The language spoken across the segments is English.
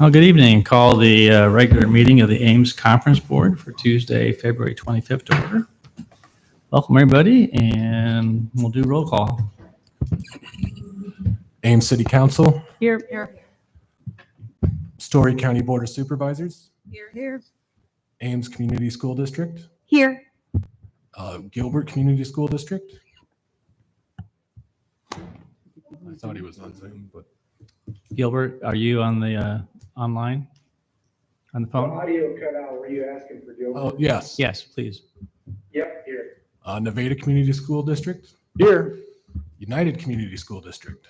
Well, good evening. Call the regular meeting of the Ames Conference Board for Tuesday, February 25th to order. Welcome, everybody, and we'll do roll call. Ames City Council. Here. Here. Story County Board of Supervisors. Here. Ames Community School District. Here. Gilbert Community School District. I thought he was on Zoom, but. Gilbert, are you on the online? On the The phone? audio cut out. Were you asking for Gilbert? Oh, yes. Yes, please. Yep, here. Nevada Community School District. Here. United Community School District.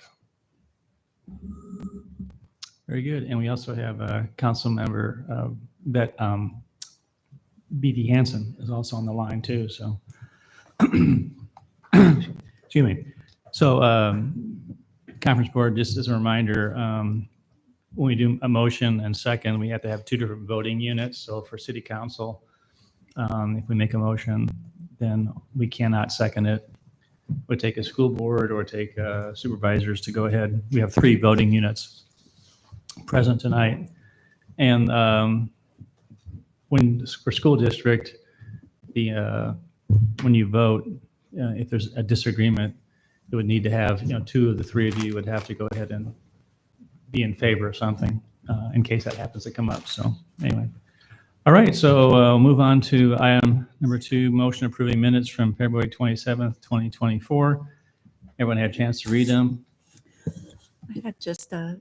Very good. And we also have Council Member B.D. Hansen is also on the line too. So, excuse me. So, Conference Board, just as a reminder, when we do a motion and second, we have to have two different voting units. So for City Council, if we make a motion, then we cannot second it. Would take a school board or take supervisors to go ahead. We have three voting units present tonight. And for school district, when you vote, if there's a disagreement, it would need to have, two of the three of you would have to go ahead and be in favor of something in case that happens to come up. So anyway. All right, so we'll move on to item number 2, motion approving minutes from February 27th, 2024. Everyone had a chance to read them. I had just a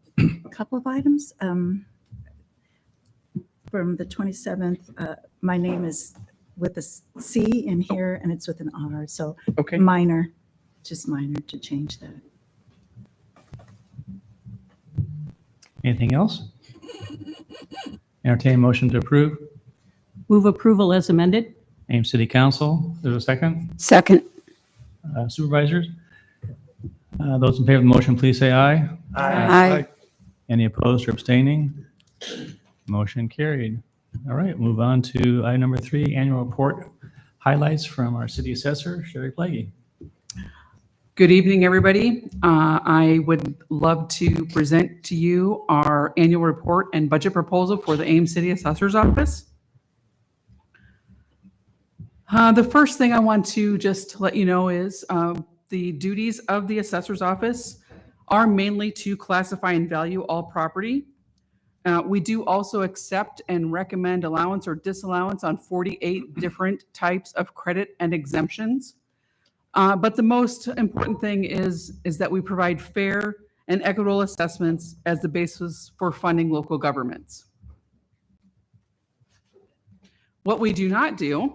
couple of items. From the 27th, my name is with a C in here and it's with an R. So Okay. minor, just minor to change that. Anything else? Entertain a motion to approve. Move approval as amended. Ames City Council, there's a second. Second. Supervisors? Those in favor of the motion, please say aye. Aye. Any opposed or abstaining? Motion carried. All right, move on to item number 3, annual report highlights from our city assessor, Sherry Plaguey. Good evening, everybody. I would love to present to you our annual report and budget proposal for the Ames City Assessor's Office. The first thing I want to just let you know is the duties of the Assessor's Office are mainly to classify and value all property. We do also accept and recommend allowance or disallowance on 48 different types of credit and exemptions. But the most important thing is that we provide fair and equitable assessments as the basis for funding local governments. What we do not do,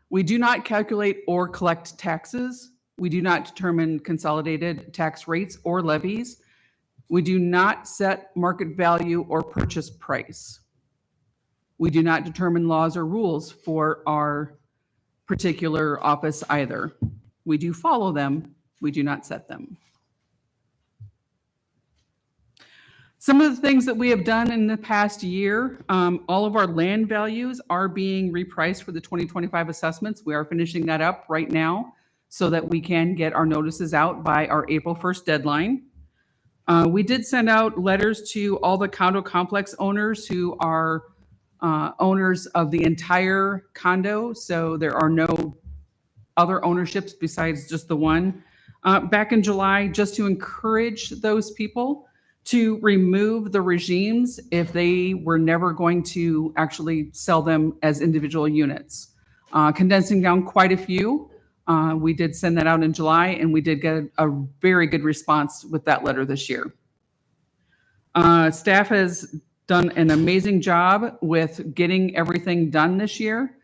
we do not calculate or collect taxes. We do not determine consolidated tax rates or levies. We do not set market value or purchase price. We do not determine laws or rules for our particular office either. We do follow them, we do not set them. Some of the things that we have done in the past year, all of our land values are being repriced for the 2025 assessments. We are finishing that up right now so that we can get our notices out by our April 1st deadline. We did send out letters to all the condo complex owners who are owners of the entire condo, so there are no other ownerships besides just the one. Back in July, just to encourage those people to remove the regimes if they were never going to actually sell them as individual units. Condensing down quite a few, we did send that out in July, and we did get a very good response with that letter this year. Staff has done an amazing job with getting everything done this year.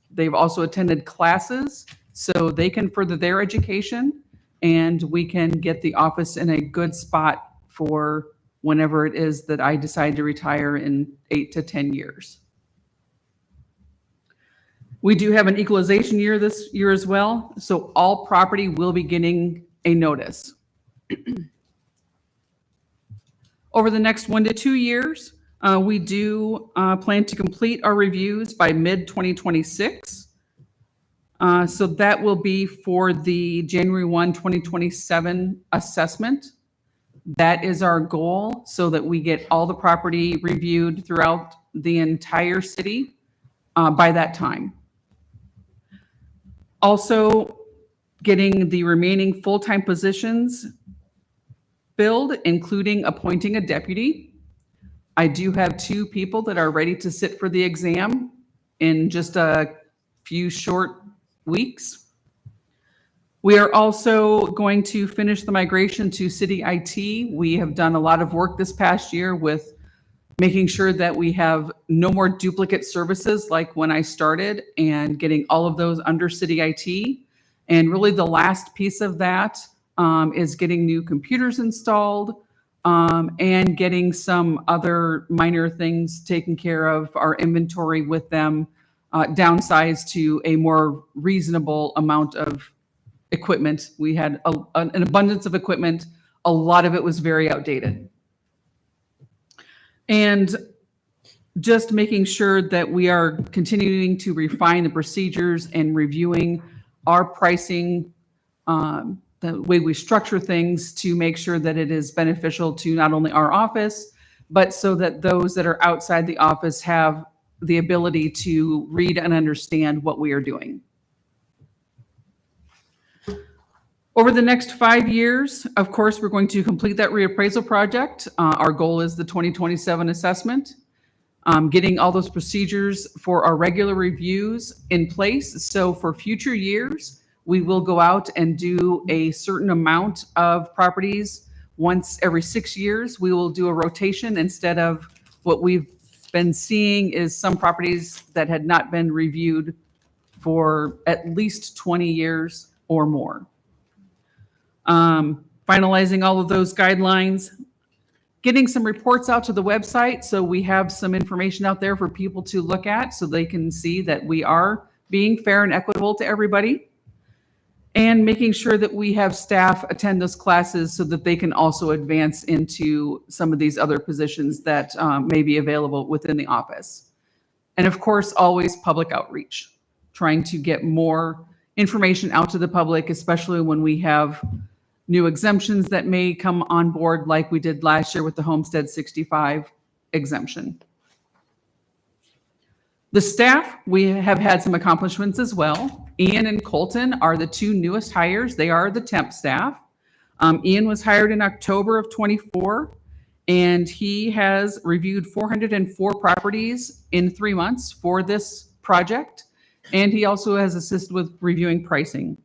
They've also attended classes so they can further their education, and we can get the office in a good spot for whenever it is that I decide to retire in 8 to 10 years. We do have an equalization year this year as well, so all property will be getting a notice. Over the next 1 to 2 years, we do plan to complete our reviews by mid-2026. So that will be for the January 1, 2027 assessment. That is our goal, so that we get all the property reviewed throughout the entire city by that time. Also, getting the remaining full-time positions filled, including appointing a deputy. I do have 2 people that are ready to sit for the exam in just a few short weeks. We are also going to finish the migration to city IT. We have done a lot of work this past year with making sure that we have no more duplicate services like when I started, and getting all of those under city IT. And really the last piece of that is getting new computers installed, and getting some other minor things taken care of, our inventory with them downsized to a more reasonable amount of equipment. We had an abundance of equipment. A lot of it was very outdated. And just making sure that we are continuing to refine the procedures and reviewing our pricing, the way we structure things, to make sure that it is beneficial to not only our office, but so that those that are outside the office have the ability to read and understand what we are doing. Over the next 5 years, of course, we're going to complete that reappraisal project. Our goal is the 2027 assessment. Getting all those procedures for our regular reviews in place. So for future years, we will go out and do a certain amount of properties. Once every 6 years, we will do a rotation, instead of what we've been seeing is some properties that had not been reviewed for at least 20 years or more. Finalizing all of those guidelines, getting some reports out to the website, so we have some information out there for people to look at, so they can see that we are being fair and equitable to everybody, and making sure that we have staff attend those classes so that they can also advance into some of these other positions that may be available within the office. And of course, always public outreach, trying to get more information out to the public, especially when we have new exemptions that may come on board, like we did last year with the Homestead 65 exemption. The staff, we have had some accomplishments as well. Ian and Colton are the 2 newest hires. They are the temp staff. Ian was hired in October of 24, and he has reviewed 404 properties in 3 months for this project. And he also has assisted with reviewing pricing.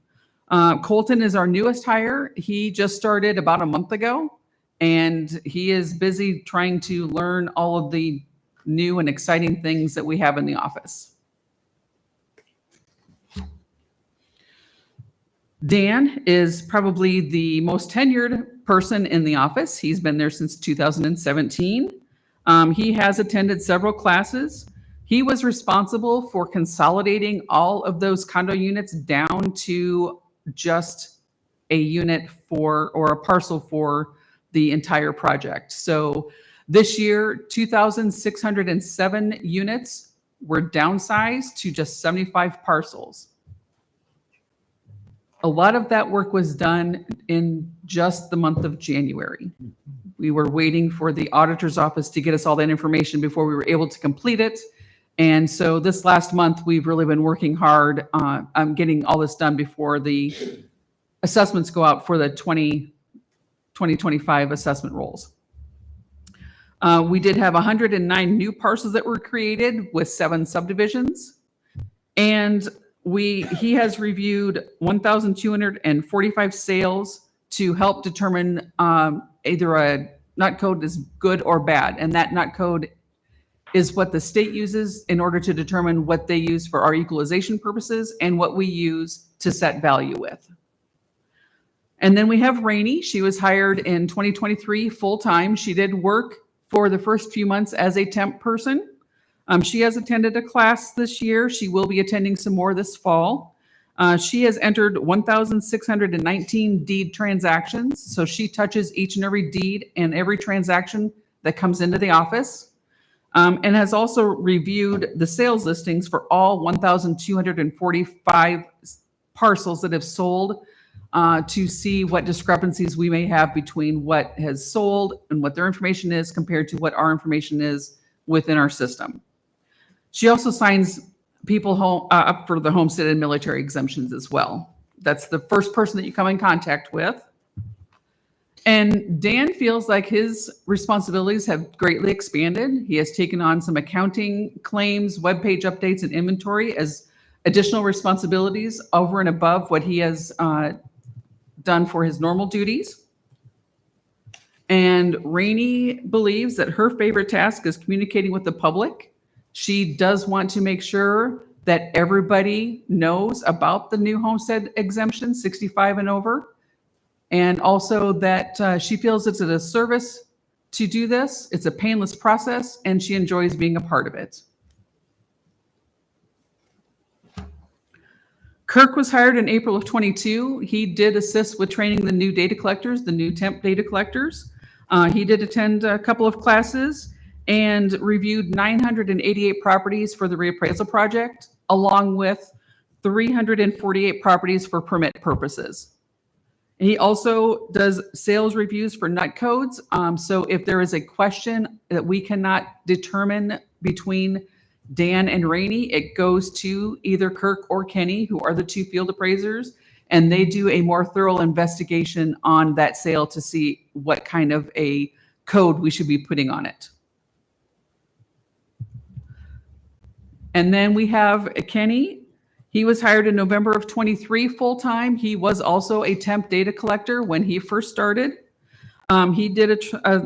Colton is our newest hire. He just started about a month ago, and he is busy trying to learn all of the new and exciting things that we have in the office. Dan is probably the most tenured person in the office. He's been there since 2017. He has attended several classes. He was responsible for consolidating all of those condo units down to just a unit for, or a parcel for, the entire project. So this year, 2,607 units were downsized to just 75 parcels. A lot of that work was done in just the month of January. We were waiting for the auditor's office to get us all that information before we were able to complete it. And so this last month, we've really been working hard on getting all this done before the assessments go out for the 2025 assessment rolls. We did have 109 new parcels that were created with 7 subdivisions. And he has reviewed 1,245 sales to help determine either a nut code is good or bad. And that nut code is what the state uses in order to determine what they use for our equalization purposes and what we use to set value with. And then we have Rainey. She was hired in 2023 full-time. She did work for the first few months as a temp person. She has attended a class this year. She will be attending some more this fall. She has entered 1,619 deed transactions. So she touches each and every deed and every transaction that comes into the office. And has also reviewed the sales listings for all 1,245 parcels that have sold to see what discrepancies we may have between what has sold and what their information is compared to what our information is within our system. She also signs people up for the homestead and military exemptions as well. That's the first person that you come in contact with. And Dan feels like his responsibilities have greatly expanded. He has taken on some accounting claims, webpage updates, and inventory as additional responsibilities over and above what he has done for his normal duties. And Rainey believes that her favorite task is communicating with the public. She does want to make sure that everybody knows about the new homestead exemption, 65 and over. And also that she feels it's a service to do this. It's a painless process, and she enjoys being a part of it. Kirk was hired in April of 22. He did assist with training the new data collectors, the new temp data collectors. He did attend a couple of classes and reviewed 988 properties for the reappraisal project, along with 348 properties for permit purposes. He also does sales reviews for nut codes. So if there is a question that we cannot determine between Dan and Rainey, it goes to either Kirk or Kenny, who are the two field appraisers, and they do a more thorough investigation on that sale to see what kind of a code we should be putting on it. And then we have Kenny. He was hired in November of 23 full-time. He was also a temp data collector when he first started. He did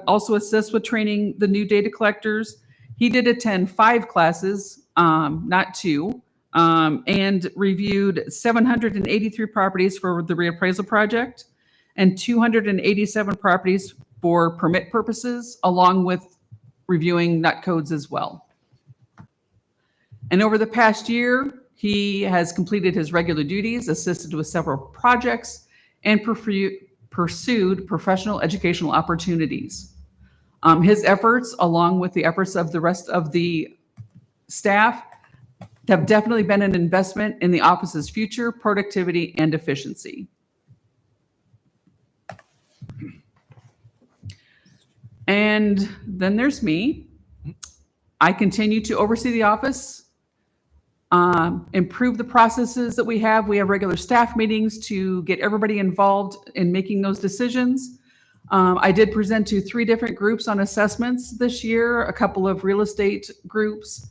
also assist with training the new data collectors. He did attend 5 classes, not 2, and reviewed 783 properties for the reappraisal project and 287 properties for permit purposes, along with reviewing nut codes as well. And over the past year, he has completed his regular duties, assisted with several projects, and pursued professional educational opportunities. His efforts, along with the efforts of the rest of the staff, have definitely been an investment in the office's future, productivity, and efficiency. And then there's me. I continue to oversee the office, improve the processes that we have. We have regular staff meetings to get everybody involved in making those decisions. I did present to 3 different groups on assessments this year, a couple of real estate groups,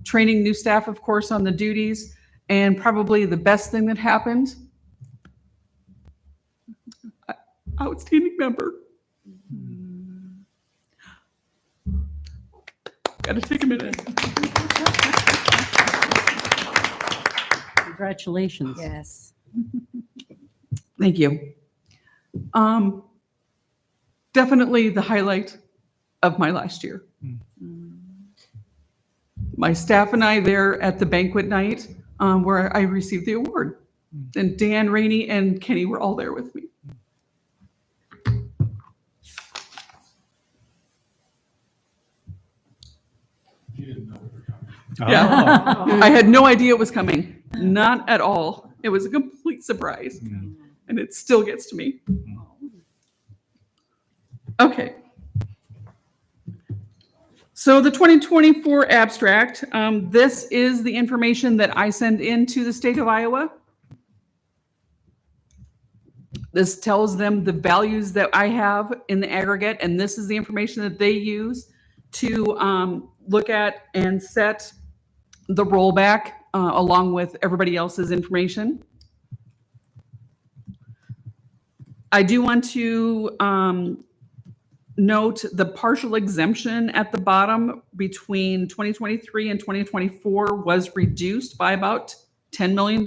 training new staff, of course, on the duties, and probably the best thing that happened, outstanding member. Got to take a minute. Congratulations. Yes. Thank you. Definitely the highlight of my last year. My staff and I there at the banquet night where I received the award. And Dan, Rainey, and Kenny were all there with me. Yeah. I had no idea it was coming. Not at all. It was a complete surprise. And it still gets to me. Okay. So the 2024 abstract, this is the information that I send into the state of Iowa. This tells them the values that I have in the aggregate, and this is the information that they use to look at and set the rollback along with everybody else's information. I do want to note the partial exemption at the bottom between 2023 and 2024 was reduced by about $10 million.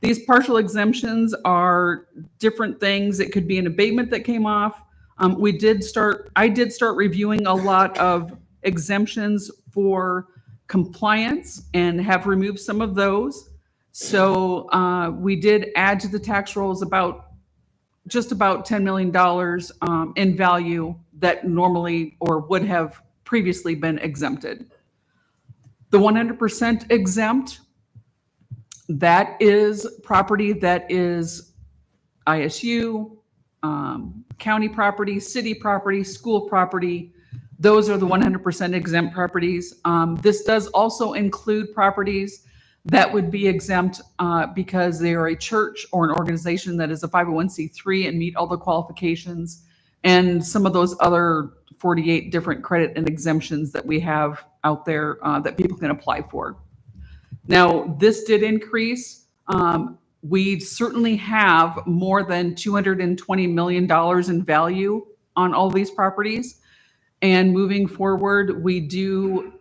These partial exemptions are different things. It could be an abatement that came off. I did start reviewing a lot of exemptions for compliance and have removed some of those. So we did add to the tax rolls just about $10 million in value that normally or would have previously been exempted. The 100% exempt, that is property that is ISU, county property, city property, school property. Those are the 100% exempt properties. This does also include properties that would be exempt because they are a church or an organization that is a 501c3 and meet all the qualifications, and some of those other 48 different credit and exemptions that we have out there that people can apply for. Now, this did increase. We certainly have more than $220 million in value on all these properties. And moving forward, we do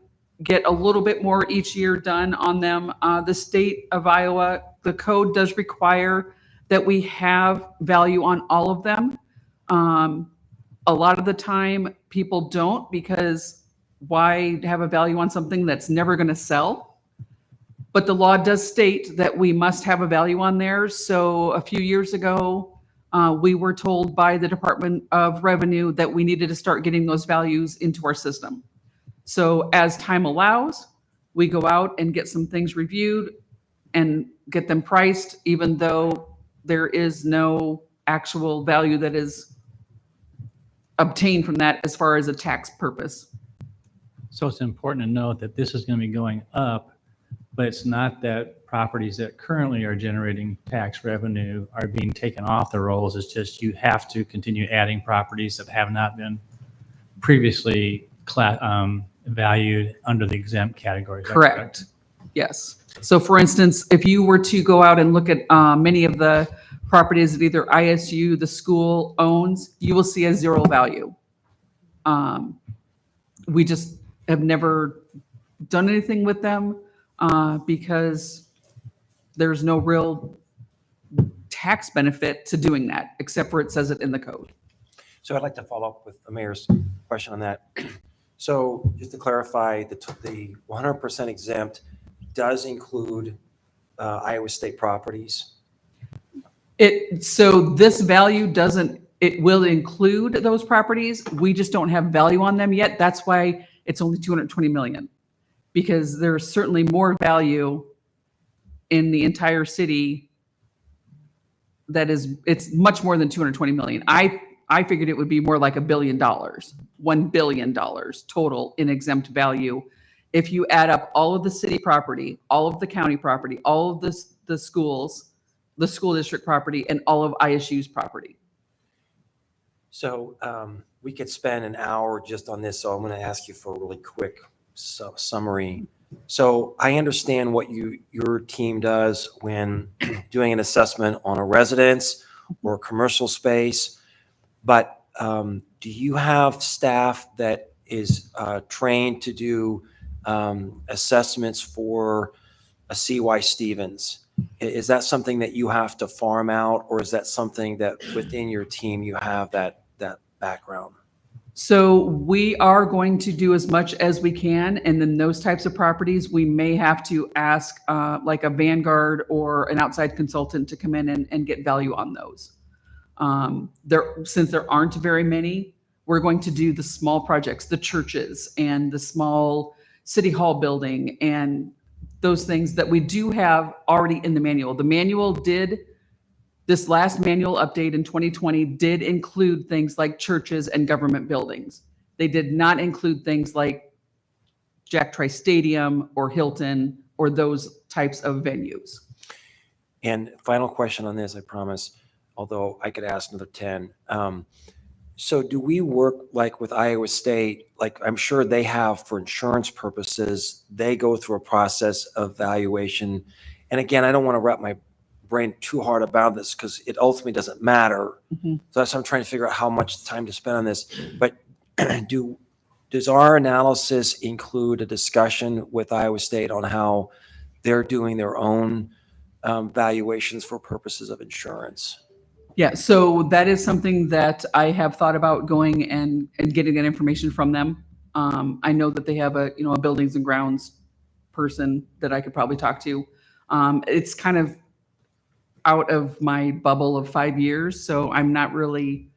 get a little bit more each year done on them. The state of Iowa, the code does require that we have value on all of them. A lot of the time people don't, because why have a value on something that's never going to sell? But the law does state that we must have a value on there. So a few years ago, we were told by the Department of Revenue that we needed to start getting those values into our system. So as time allows, we go out and get some things reviewed and get them priced, even though there is no actual value that is obtained from that as far as a tax purpose. So it's important to note that this is going to be going up, but it's not that properties that currently are generating tax revenue are being taken off the rolls. It's just you have to continue adding properties that have not been previously valued under the exempt category. Is that Correct. Yes. So for instance, if you were to go out and look at many of the properties that either ISU, the school owns, you will see a zero value. We just have never done anything with them because there's no real tax benefit to doing that, except for it says it in the code. So I'd like to follow up with the mayor's question on that. So just to clarify, the 100% exempt does include Iowa State properties. So this value doesn't, it will include those properties. We just don't have value on them yet. That's why it's only 220 million, because there's certainly more value in the entire city. That is, it's much more than 220 million. I figured it would be more like $1 billion, $1 billion total in exempt value. If you add up all of the city property, all of the county property, all of the schools, the school district property, and all of ISU's property. So we could spend an hour just on this. So I'm going to ask you for a really quick summary. So I understand what your team does when doing an assessment on a residence or commercial space, but do you have staff that is trained to do assessments for a CY Stevens? Is that something that you have to farm out, or is that something that within your team you have that background? So we are going to do as much as we can. And then those types of properties, we may have to ask like a Vanguard or an outside consultant to come in and get value on those. Since there aren't very many, we're going to do the small projects, the churches and the small city hall building and those things that we do have already in the manual. The manual this last manual update in 2020 did include things like churches and government buildings. They did not include things like Jack Trice Stadium or Hilton or those types of venues. And final question on this, I promise, although I could ask another 10. So do we work like with Iowa State? Like I'm sure they have for insurance purposes, they go through a process of valuation. And again, I don't want to wrap my brain too hard about this because it ultimately doesn't matter. Mm-hmm. So that's why I'm trying to figure out how much time to spend on this. But does our analysis include a discussion with Iowa State on how they're doing their own valuations for purposes of insurance? Yeah, so that is something that I have thought about going and getting that information from them. I know that they have a buildings and grounds person that I could probably talk to. It's kind of out of my bubble of 5 years, so I'm not really.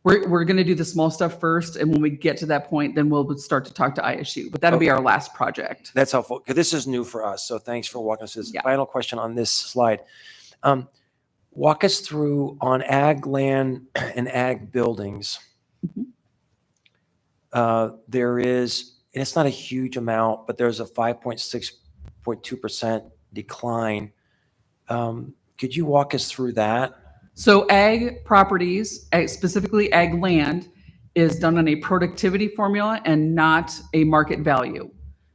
We're going to do the small stuff first, and when we get to that point, then we'll start to talk to ISU. But that'll be our last project. That's helpful because this is new for us. So thanks for walking us through this. Yeah. Final question on this slide. walk us through on ag land and ag buildings. There is, and it's not a huge amount, but there's a 5.6.2% decline. Could you walk us through that? So ag properties, specifically ag land, is done on a productivity formula and not a market value.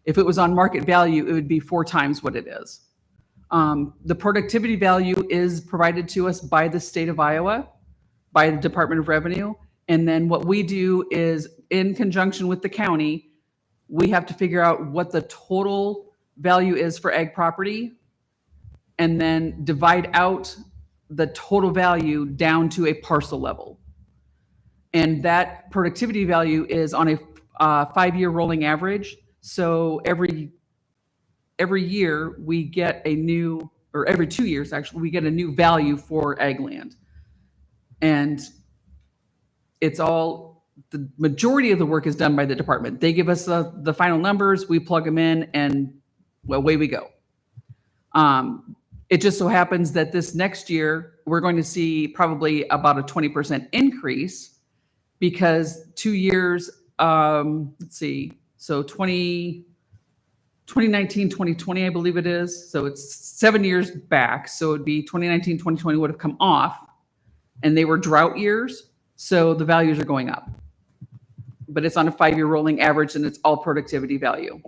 If it was on market value, it would be 4 times what it is. The productivity value is provided to us by the state of Iowa, by the Department of Revenue. And then what we do is, in conjunction with the county, we have to figure out what the total value is for ag property and then divide out the total value down to a parcel level. And that productivity value is on a 5-year rolling average. So every year we get a new, or every 2 years actually, we get a new value for ag land. And it's all, the majority of the work is done by the department. They give us the final numbers, we plug them in, and away we go. It just so happens that this next year, we're going to see probably about a 20% increase because 2 years, let's see, so 2019, 2020, I believe it is. So it's 7 years back. So it'd be 2019, 2020 would have come off and they were drought years. So the values are going up, but it's on a 5-year rolling average and it's all productivity value.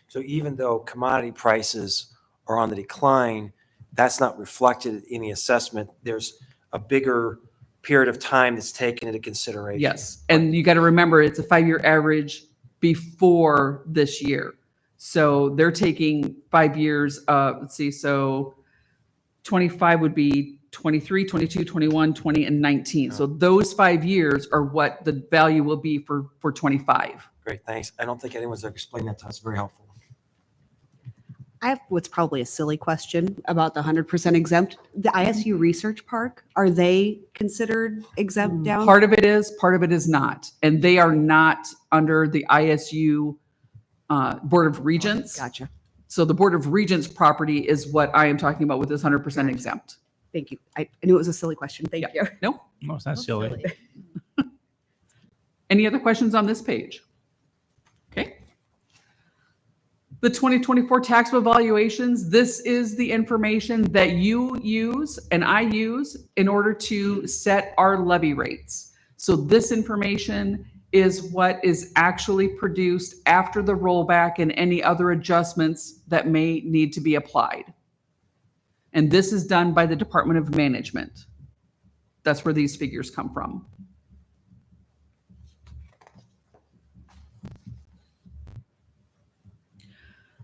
So even though commodity prices are on the decline, that's not reflected in the assessment. There's a bigger period of time that's taken into consideration. Yes. And you got to remember, it's a 5-year average before this year. So they're taking 5 years. Let's see. So 25 would be 23, 22, 21, 20, and 19. So those 5 years are what the value will be for 25. Great, thanks. I don't think anyone's explained that to us. Very helpful. I have what's probably a silly question about the 100% exempt. The ISU Research Park, are they considered exempt down? Part of it is, part of it is not. And they are not under the ISU Board of Regents. Gotcha. So the Board of Regents property is what I am talking about with this 100% exempt. Thank you. I knew it was a silly question. Thank you. No? No, it's not silly. Any other questions on this page? Okay. The 2024 taxable valuations, this is the information that you use and I use in order to set our levy rates. So this information is what is actually produced after the rollback and any other adjustments that may need to be applied. And this is done by the Department of Management. That's where these figures come from.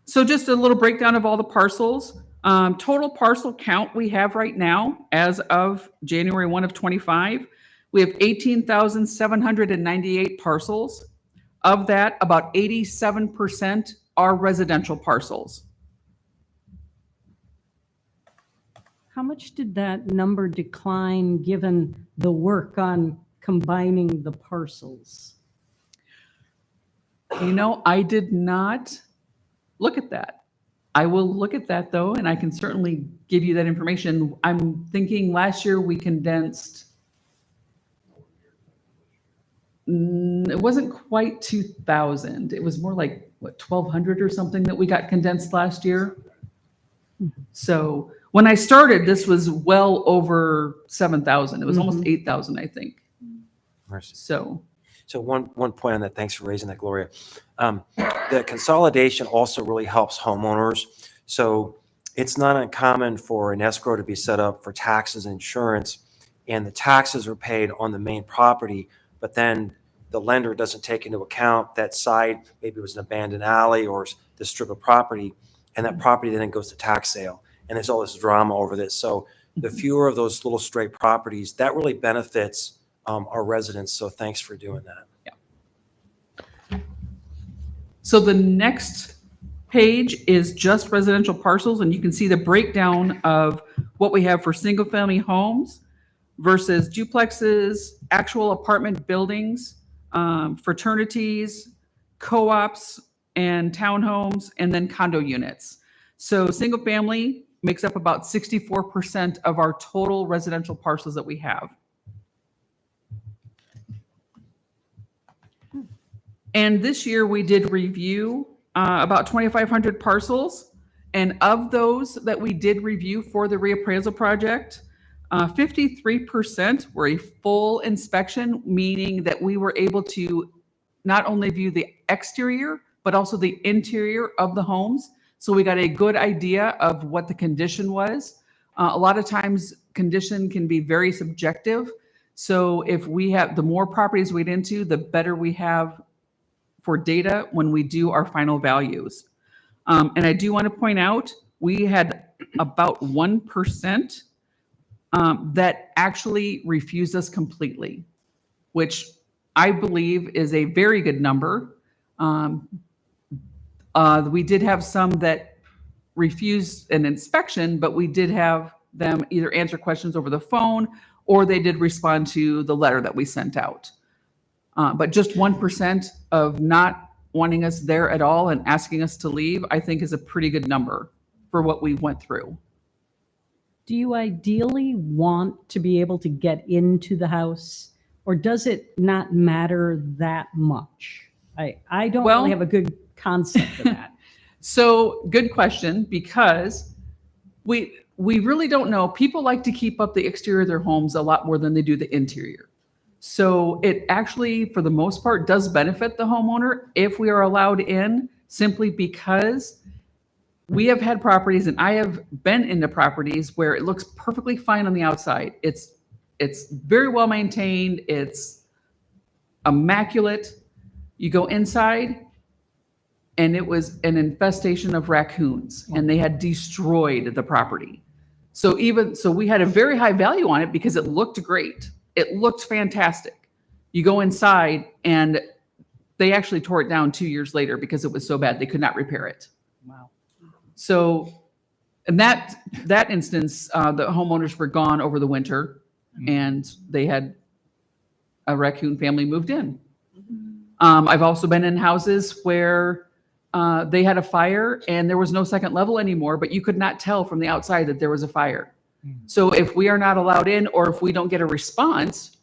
So just a little breakdown of all the parcels. Total parcel count we have right now, as of January 1 of 25, we have 18,798 parcels. Of that, about 87% are residential parcels. How much did that number decline given the work on combining the parcels? You know, I did not look at that. I will look at that though, and I can certainly give you that information. I'm thinking last year we condensed, it wasn't quite 2,000. It was more like, what, 1,200 or something that we got condensed last year. So when I started, this was well over 7,000. It was almost 8,000, I think. Mercy. So one point on that, thanks for raising that, Gloria. The consolidation also really helps homeowners. So it's not uncommon for an escrow to be set up for taxes and insurance, and the taxes are paid on the main property, but then the lender doesn't take into account that side, maybe it was an abandoned alley or the strip of property, and that property then goes to tax sale. And there's all this drama over this. So the fewer of those little stray properties, that really benefits our residents. So thanks for doing that. yeah. So the next page is just residential parcels, and you can see the breakdown of what we have for single family homes versus duplexes, actual apartment buildings, fraternities, co-ops, and townhomes, and then condo units. So single family makes up about 64% of our total residential parcels that we have. And this year we did review about 2,500 parcels. And of those that we did review for the reappraisal project, 53% were a full inspection, meaning that we were able to not only view the exterior, but also the interior of the homes. So we got a good idea of what the condition was. A lot of times condition can be very subjective. So if we have, the more properties we get into, the better we have for data when we do our final values. And I do want to point out, we had about 1% that actually refused us completely, which I believe is a very good number. We did have some that refused an inspection, but we did have them either answer questions over the phone or they did respond to the letter that we sent out. But just 1% of not wanting us there at all and asking us to leave, I think is a pretty good number for what we went through. Do you ideally want to be able to get into the house, or does it not matter that much? I don't Well- really have a good concept of that. So good question, because we really don't know. People like to keep up the exterior of their homes a lot more than they do the interior. So it actually, for the most part, does benefit the homeowner if we are allowed in, simply because we have had properties, and I have been into properties where it looks perfectly fine on the outside. It's very well maintained. It's immaculate. You go inside, and it was an infestation of raccoons, and they had destroyed the property. So we had a very high value on it because it looked great. It looked fantastic. You go inside, and they actually tore it down 2 years later because it was so bad they could not repair it. Wow. So in that instance, the homeowners were gone over the winter, and they had a raccoon family moved in. I've also been in houses where they had a fire and there was no second level anymore, but you could not tell from the outside that there was a fire. So if we are not allowed in, or if we don't get a response,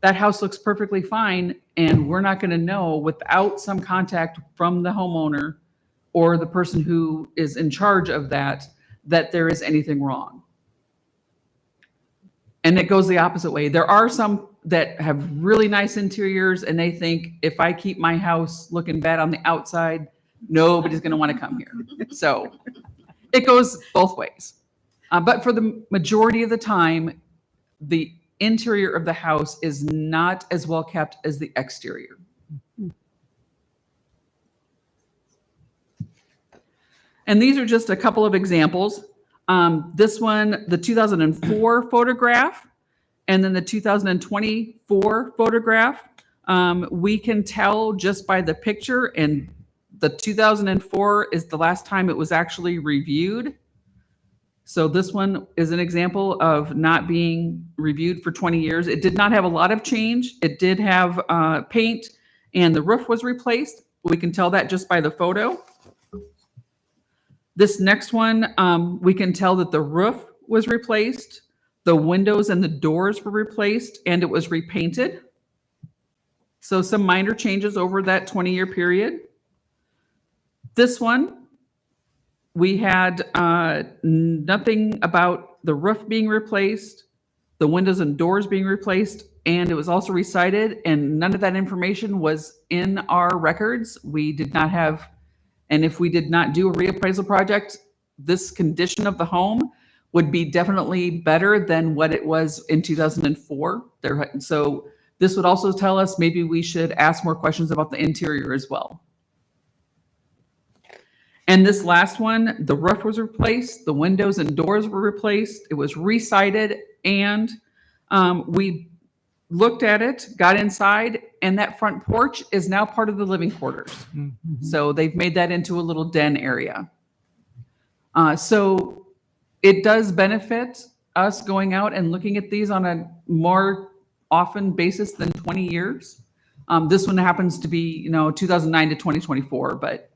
that house looks perfectly fine, and we're not going to know without some contact from the homeowner or the person who is in charge of that there is anything wrong. And it goes the opposite way. There are some that have really nice interiors, and they think, if I keep my house looking bad on the outside, nobody's going to want to come here. So it goes both ways. But for the majority of the time, the interior of the house is not as well kept as the exterior. And these are just a couple of examples. This one, the 2004 photograph, and then the 2024 photograph. We can tell just by the picture, and the 2004 is the last time it was actually reviewed. So this one is an example of not being reviewed for 20 years. It did not have a lot of change. It did have paint, and the roof was replaced. We can tell that just by the photo. This next one, we can tell that the roof was replaced, the windows and the doors were replaced, and it was repainted. So some minor changes over that 20-year period. This one, we had nothing about the roof being replaced, the windows and doors being replaced, and it was also recited, and none of that information was in our records. We did not have, and if we did not do a reappraisal project, this condition of the home would be definitely better than what it was in 2004. So this would also tell us maybe we should ask more questions about the interior as well. And this last one, the roof was replaced, the windows and doors were replaced, it was recited, and we looked at it, got inside, and that front porch is now part of the living quarters. So they've made that into a little den area. So it does benefit us going out and looking at these on a more often basis than 20 years. This one happens to be, 2009 to 2024, but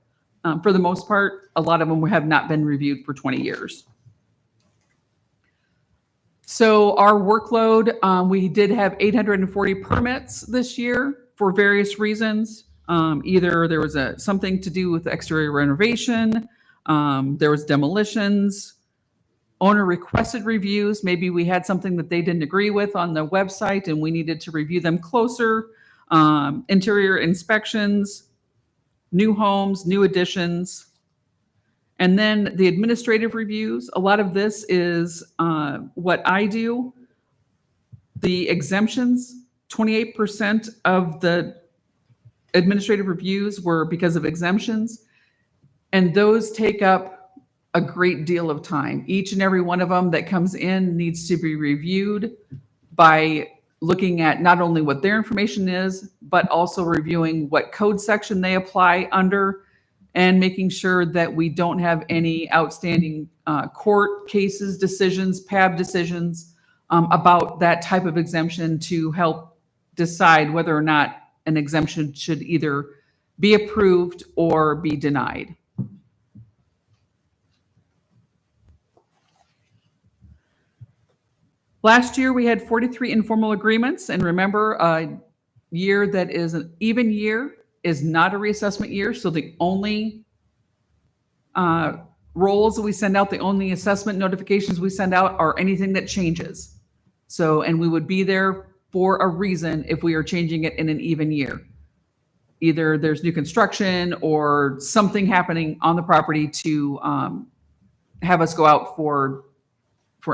for the most part, a lot of them have not been reviewed for 20 years. So our workload, we did have 840 permits this year for various reasons. Either there was something to do with exterior renovation, there was demolitions, owner requested reviews. Maybe we had something that they didn't agree with on the website and we needed to review them closer. Interior inspections, new homes, new additions. And then the administrative reviews, a lot of this is what I do. The exemptions, 28% of the administrative reviews were because of exemptions. And those take up a great deal of time. Each and every one of them that comes in needs to be reviewed by looking at not only what their information is, but also reviewing what code section they apply under, and making sure that we don't have any outstanding court cases, decisions, PAB decisions about that type of exemption to help decide whether or not an exemption should either be approved or be denied. Last year, we had 43 informal agreements. And remember, a year that is an even year is not a reassessment year. So the only rolls that we send out, the only assessment notifications we send out are anything that changes. So, and we would be there for a reason if we are changing it in an even year. Either there's new construction or something happening on the property to have us go out for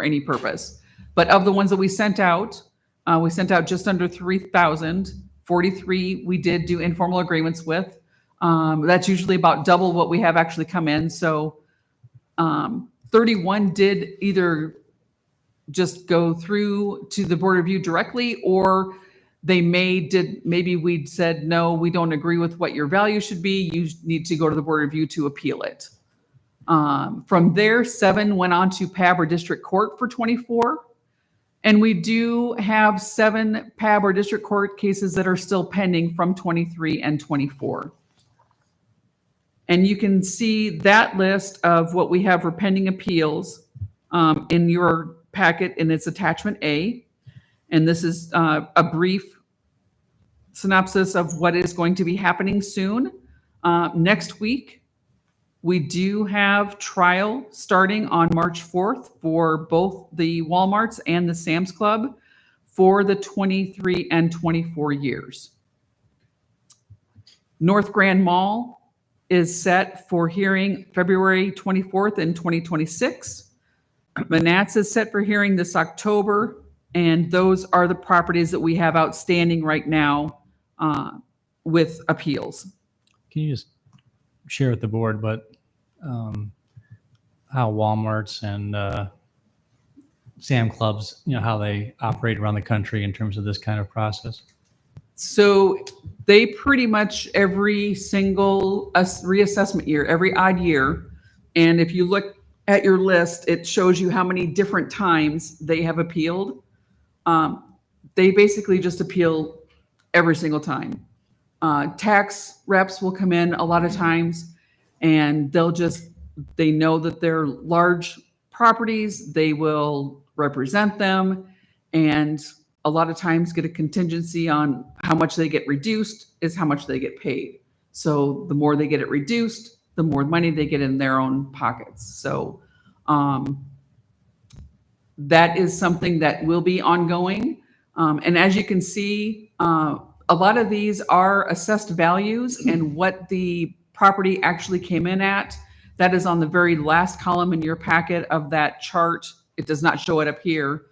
any purpose. But of the ones that we sent out just under 3,000. 43 we did do informal agreements with. That's usually about double what we have actually come in. So 31 did either just go through to the board review directly, or maybe we said, no, we don't agree with what your value should be. You need to go to the board review to appeal it. From there, 7 went on to PAB or district court for 24. And we do have 7 PAB or district court cases that are still pending from 23 and 24. And you can see that list of what we have for pending appeals in your packet, and it's attachment A. And this is a brief synopsis of what is going to be happening soon. Next week, we do have trial starting on March 4th for both the Walmarts and the Sam's Club for the 23 and 24 years. North Grand Mall is set for hearing February 24th in 2026. Manats is set for hearing this October, and those are the properties that we have outstanding right now with appeals. Can you just share with the board how Walmarts and Sam Clubs, how they operate around the country in terms of this kind of process? So they pretty much every single reassessment year, every odd year, and if you look at your list, it shows you how many different times they have appealed. They basically just appeal every single time. Tax reps will come in a lot of times, and they know that they're large properties. They will represent them, and a lot of times get a contingency on how much they get reduced is how much they get paid. So the more they get it reduced, the more money they get in their own pockets. So that is something that will be ongoing. And as you can see, a lot of these are assessed values, and what the property actually came in at. That is on the very last column in your packet of that chart. It does not show it up here.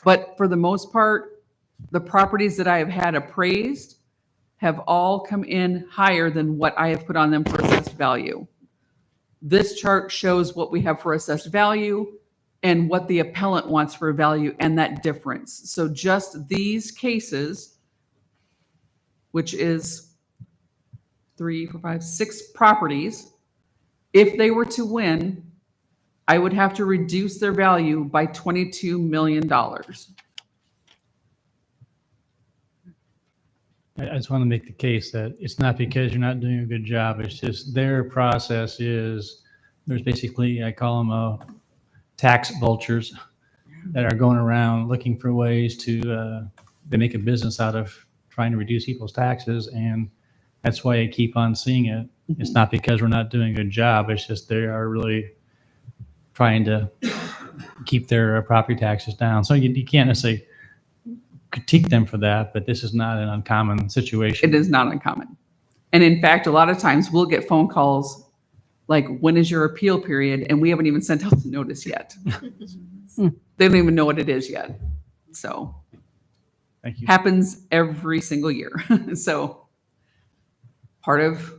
But for the most part, the properties that I have had appraised have all come in higher than what I have put on them for assessed value. This chart shows what we have for assessed value and what the appellant wants for value and that difference. So just these cases, which is 3, 4, 5, 6 properties, if they were to win, I would have to reduce their value by $22 million. I just want to make the case that it's not because you're not doing a good job. It's just their process is, there's basically, I call them tax vultures that are going around looking for ways to, they make a business out of trying to reduce people's taxes. And that's why I keep on seeing it. It's not because we're not doing a good job. It's just they are really trying to keep their property taxes down. So you can't necessarily critique them for that, but this is not an uncommon situation. It is not uncommon. And in fact, a lot of times we'll get phone calls like, when is your appeal period? And we haven't even sent out the notice yet. They don't even know what it is yet. So Thank you. happens every single year. So part of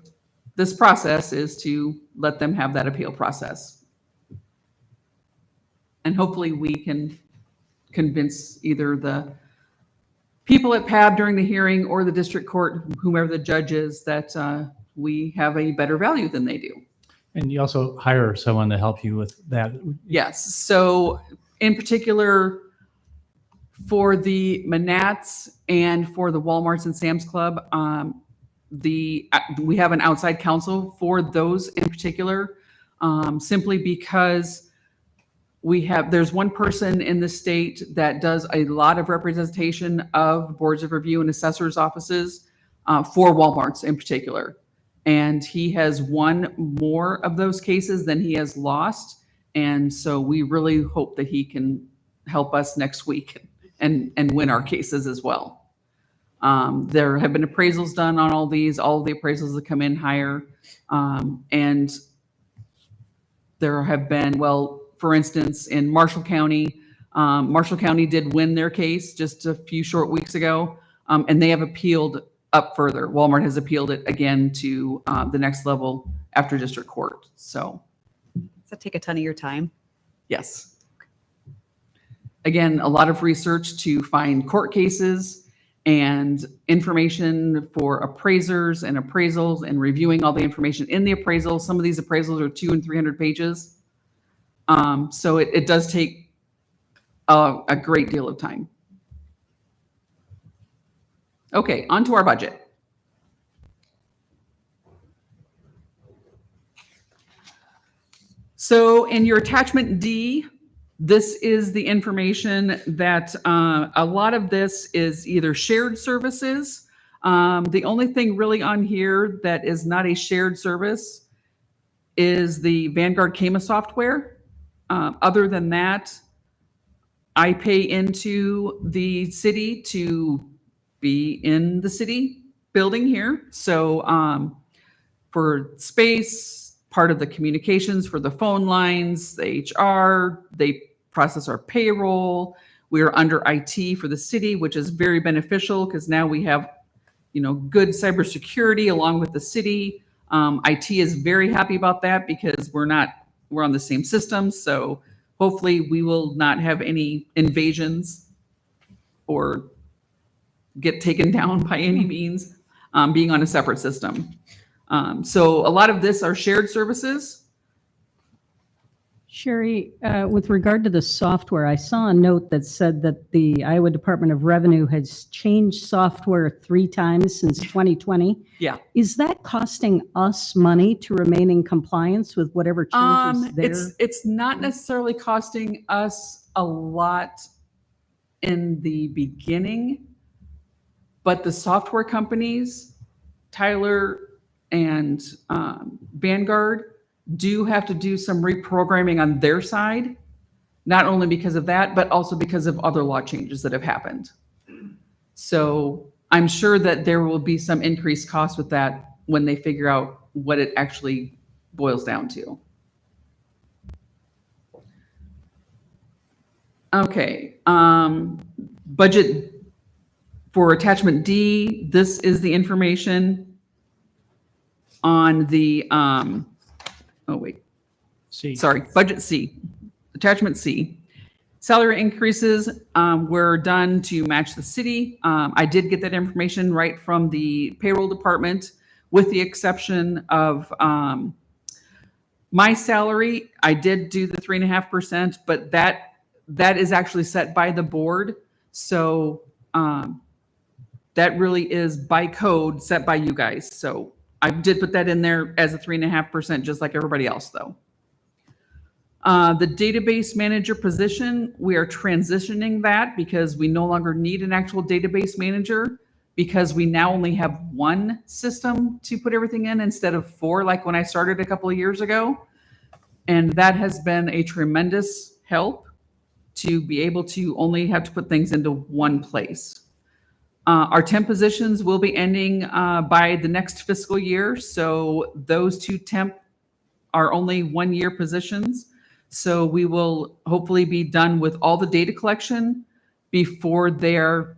this process is to let them have that appeal process. And hopefully we can convince either the people at PAB during the hearing or the district court, whomever the judge is, that we have a better value than they do. And you also hire someone to help you with that. Yes. So in particular, for the Manats and for the Walmarts and Sam's Club, we have an outside counsel for those in particular, simply because there's one person in the state that does a lot of representation of boards of review and assessors offices for Walmarts in particular. And he has won more of those cases than he has lost. And so we really hope that he can help us next week and win our cases as well. There have been appraisals done on all these. All of the appraisals that come in higher. And there have been, well, for instance, in Marshall County did win their case just a few short weeks ago, and they have appealed up further. Walmart has appealed it again to the next level after district court. So, Does that take a ton of your time? yes. Again, a lot of research to find court cases and information for appraisers and appraisals and reviewing all the information in the appraisal. Some of these appraisals are 200 and 300 pages. So it does take a great deal of time. Okay, on to our budget. So in your attachment D, this is the information that a lot of this is either shared services. The only thing really on here that is not a shared service is the Vanguard CAMA software. Other than that, I pay into the city to be in the city building here. So for space, part of the communications for the phone lines, the HR, they process our payroll. We are under IT for the city, which is very beneficial because now we have, good cybersecurity along with the city. IT is very happy about that because we're on the same system. So hopefully we will not have any invasions or get taken down by any means, being on a separate system. So a lot of this are shared services. Sherry, with regard to the software, I saw a note that said that the Iowa Department of Revenue has changed software 3 times since 2020. Yeah. Is that costing us money to remain in compliance with whatever changes there? It's not necessarily costing us a lot in the beginning, but the software companies, Tyler and Vanguard, do have to do some reprogramming on their side, not only because of that, but also because of other law changes that have happened. So I'm sure that there will be some increased cost with that when they figure out what it actually boils down to. Okay, budget for attachment D, this is the information on the, budget C, attachment C. Salary increases were done to match the city. I did get that information right from the payroll department, with the exception of my salary. I did do the 3.5%, but that is actually set by the board. So that really is by code set by you guys. So I did put that in there as a 3.5%, just like everybody else though. The database manager position, we are transitioning that because we no longer need an actual database manager because we now only have one system to put everything in instead of 4, like when I started a couple of years ago. And that has been a tremendous help to be able to only have to put things into one place. Our temp positions will be ending by the next fiscal year. So those 2 temp are only 1-year positions. So we will hopefully be done with all the data collection before they are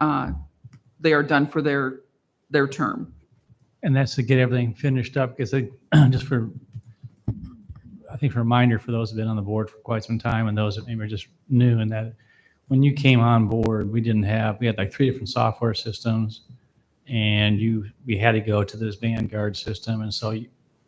done for their term. And that's to get everything finished up, because just for, I think, for a reminder for those who've been on the board for quite some time and those that maybe are just new, and that when you came on board, we had like 3 different software systems, and we had to go to this Vanguard system. And so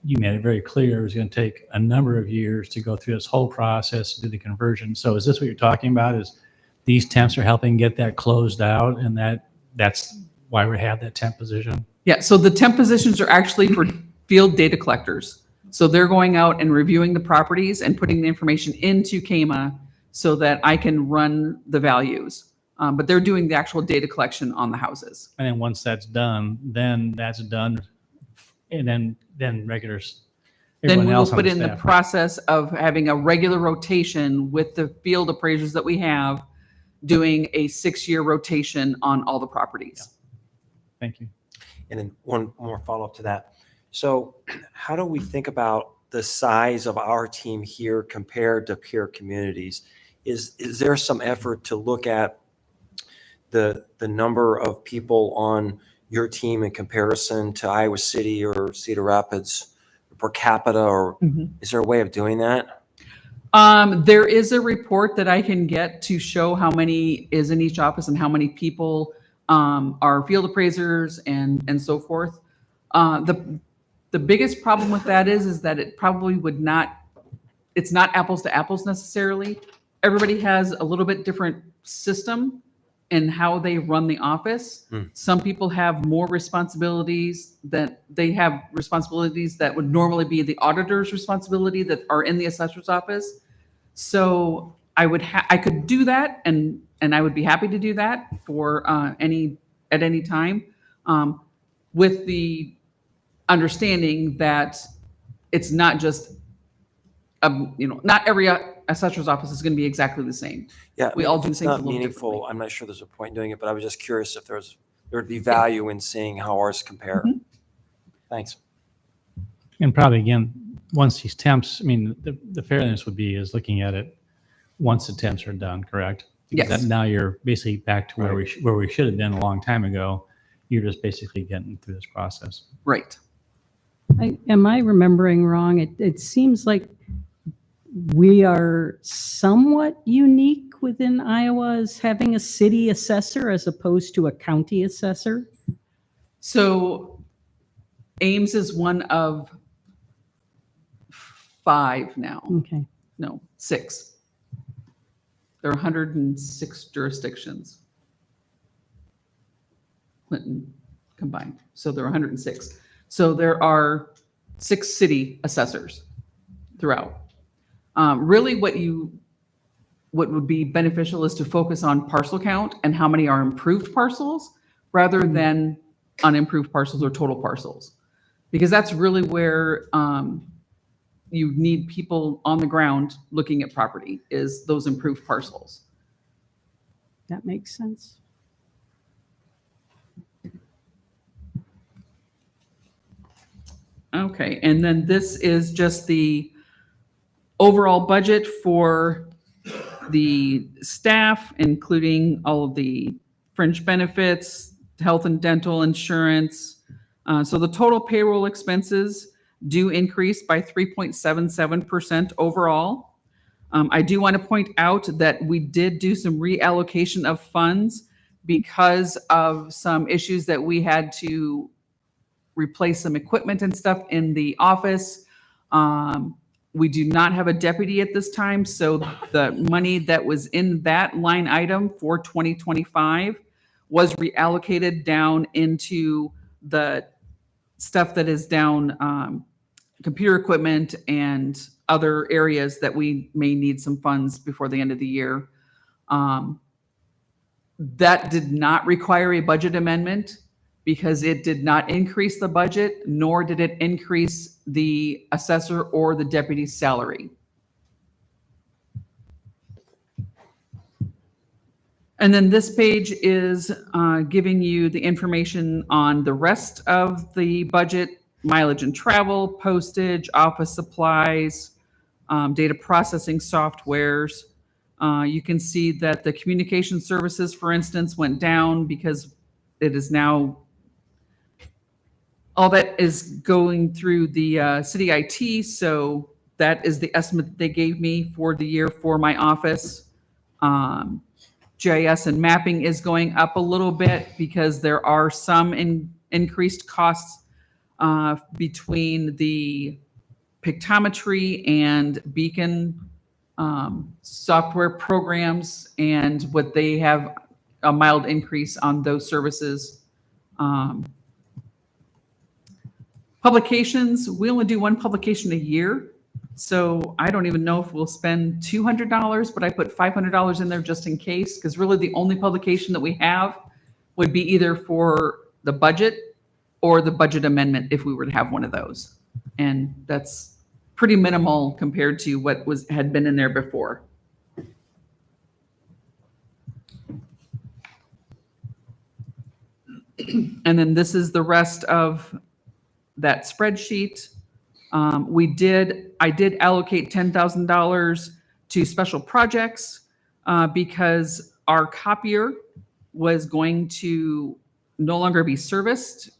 you made it very clear it was going to take a number of years to go through this whole process to do the conversion. So is this what you're talking about? Is these temps are helping get that closed out, and that's why we have that temp position? Yeah, so the temp positions are actually for field data collectors. So they're going out and reviewing the properties and putting the information into CAMA so that I can run the values. But they're doing the actual data collection on the houses. And then once that's done, then that's done. And then regulars, Then everyone we will else on put the in the staff. process of having a regular rotation with the field appraisers that we have, doing a 6-year rotation on all the properties. Thank you. And then one more follow-up to that. So how do we think about the size of our team here compared to peer communities? Is there some effort to look at the number of people on your team in comparison to Iowa City or Cedar Rapids per capita, or is there a way of doing that? There is a report that I can get to show how many is in each office and how many people are field appraisers and so forth. The biggest problem with that is that it probably it's not apples to apples necessarily. Everybody has a little bit different system in how they run the office. Some people have more responsibilities that would normally be the auditor's responsibility that are in the assessor's office. So I could do that, and I would be happy to do that for at any time, with the understanding that it's not just not every assessor's office is going to be exactly the same. Yeah, We all do it's things a not little meaningful. differently. I'm not sure there's a point in doing it, but I was just curious if there would be value in seeing how ours compare. Thanks. And probably, again, once these temps, I mean, the fairness would be is looking at it once the temps are done, correct? Because Yes. now you're basically back to where we should have been a long time ago. You're just basically getting through this process. Right. Am I remembering wrong? It seems like we are somewhat unique within Iowa as having a city assessor as opposed to a county assessor. So Ames is one of 5 now. Okay. No, 6. There are 106 jurisdictions. Clinton combined. So there are 106. So there are 6 city assessors throughout. Really what would be beneficial is to focus on parcel count and how many are improved parcels rather than unimproved parcels or total parcels. Because that's really where you need people on the ground looking at property, is those improved parcels. That makes sense. Okay, and then this is just the overall budget for the staff, including all of the fringe benefits, health and dental insurance. So the total payroll expenses do increase by 3.77% overall. I do want to point out that we did do some reallocation of funds because of some issues that we had to replace some equipment and stuff in the office. We do not have a deputy at this time, so the money that was in that line item for 2025 was reallocated down into the stuff that is down, computer equipment and other areas that we may need some funds before the end of the year. That did not require a budget amendment because it did not increase the budget, nor did it increase the assessor or the deputy's salary. And then this page is giving you the information on the rest of the budget: mileage and travel, postage, office supplies, data processing softwares. You can see that the communication services, for instance, went down because it is now, all that is going through the city IT. So that is the estimate that they gave me for the year for my office. GIS and mapping is going up a little bit because there are some increased costs between the pictometry and beacon software programs, and what they have a mild increase on those services. Publications, we only do one publication a year. So I don't even know if we'll spend $200, but I put $500 in there just in case, because really the only publication that we have would be either for the budget or the budget amendment if we were to have one of those. And that's pretty minimal compared to what had been in there before. And then this is the rest of that spreadsheet. I did allocate $10,000 to special projects because our copier was going to no longer be serviced,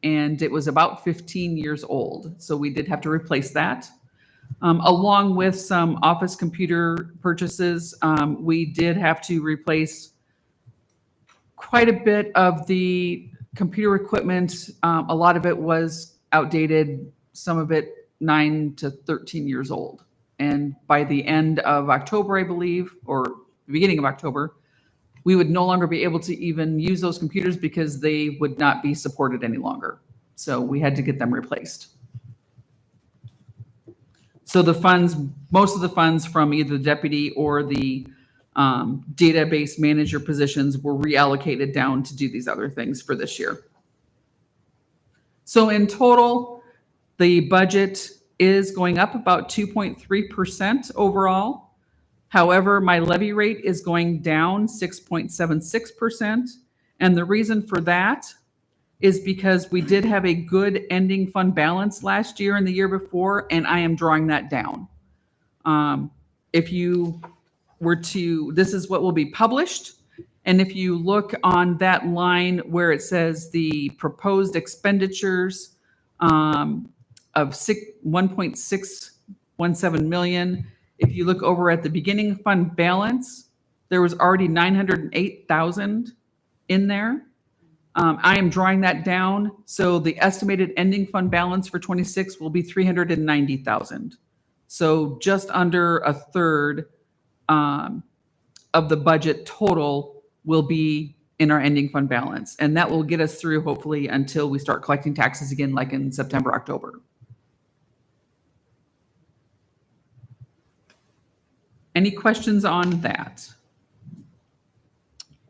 and it was about 15 years old. So we did have to replace that. Along with some office computer purchases, we did have to replace quite a bit of the computer equipment. A lot of it was outdated, some of it 9 to 13 years old. And by the end of October, I believe, or the beginning of October, we would no longer be able to even use those computers because they would not be supported any longer. So we had to get them replaced. So the funds, most of the funds from either the deputy or the database manager positions were reallocated down to do these other things for this year. So in total, the budget is going up about 2.3% overall. However, my levy rate is going down 6.76%. And the reason for that is because we did have a good ending fund balance last year and the year before, and I am drawing that down. If you were to, this is what will be published. And if you look on that line where it says the proposed expenditures of 1.617 million, if you look over at the beginning fund balance, there was already 908,000 in there. I am drawing that down. So the estimated ending fund balance for 26 will be 390,000. So just under a third of the budget total will be in our ending fund balance. And that will get us through hopefully until we start collecting taxes again, like in September, October. Any questions on that?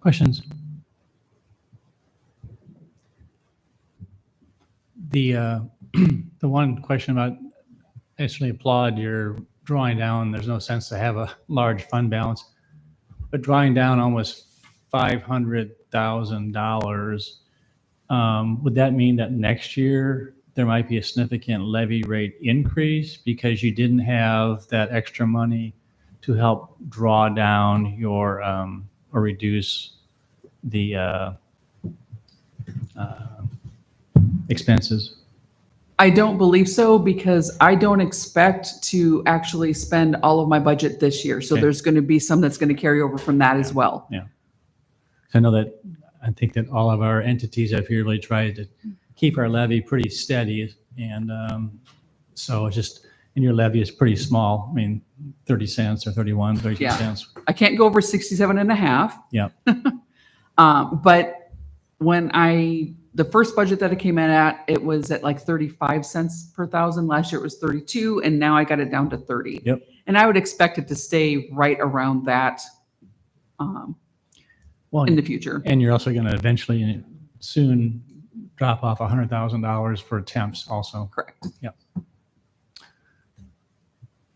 Questions? The one question about, I actually applaud your drawing down. There's no sense to have a large fund balance, but drawing down almost $500,000, would that mean that next year there might be a significant levy rate increase because you didn't have that extra money to help draw down your or reduce the expenses? I don't believe so, because I don't expect to actually spend all of my budget this year. So Okay. there's going to be some that's going to carry over from that as well. Yeah. I know that, I think that all of our entities have here really tried to keep our levy pretty steady. And so it's just, and your levy is pretty small. I mean, 30 cents or 31, 32 Yeah. cents. I can't go over 67 and a half. Yeah. But when I the first budget that it came in at, it was at like 35 cents per thousand. Last year it was 32, and now I got it down to 30. Yep. And I would expect it to stay right around that Well, in the future. and you're also going to eventually soon drop off $100,000 for temps also. Correct.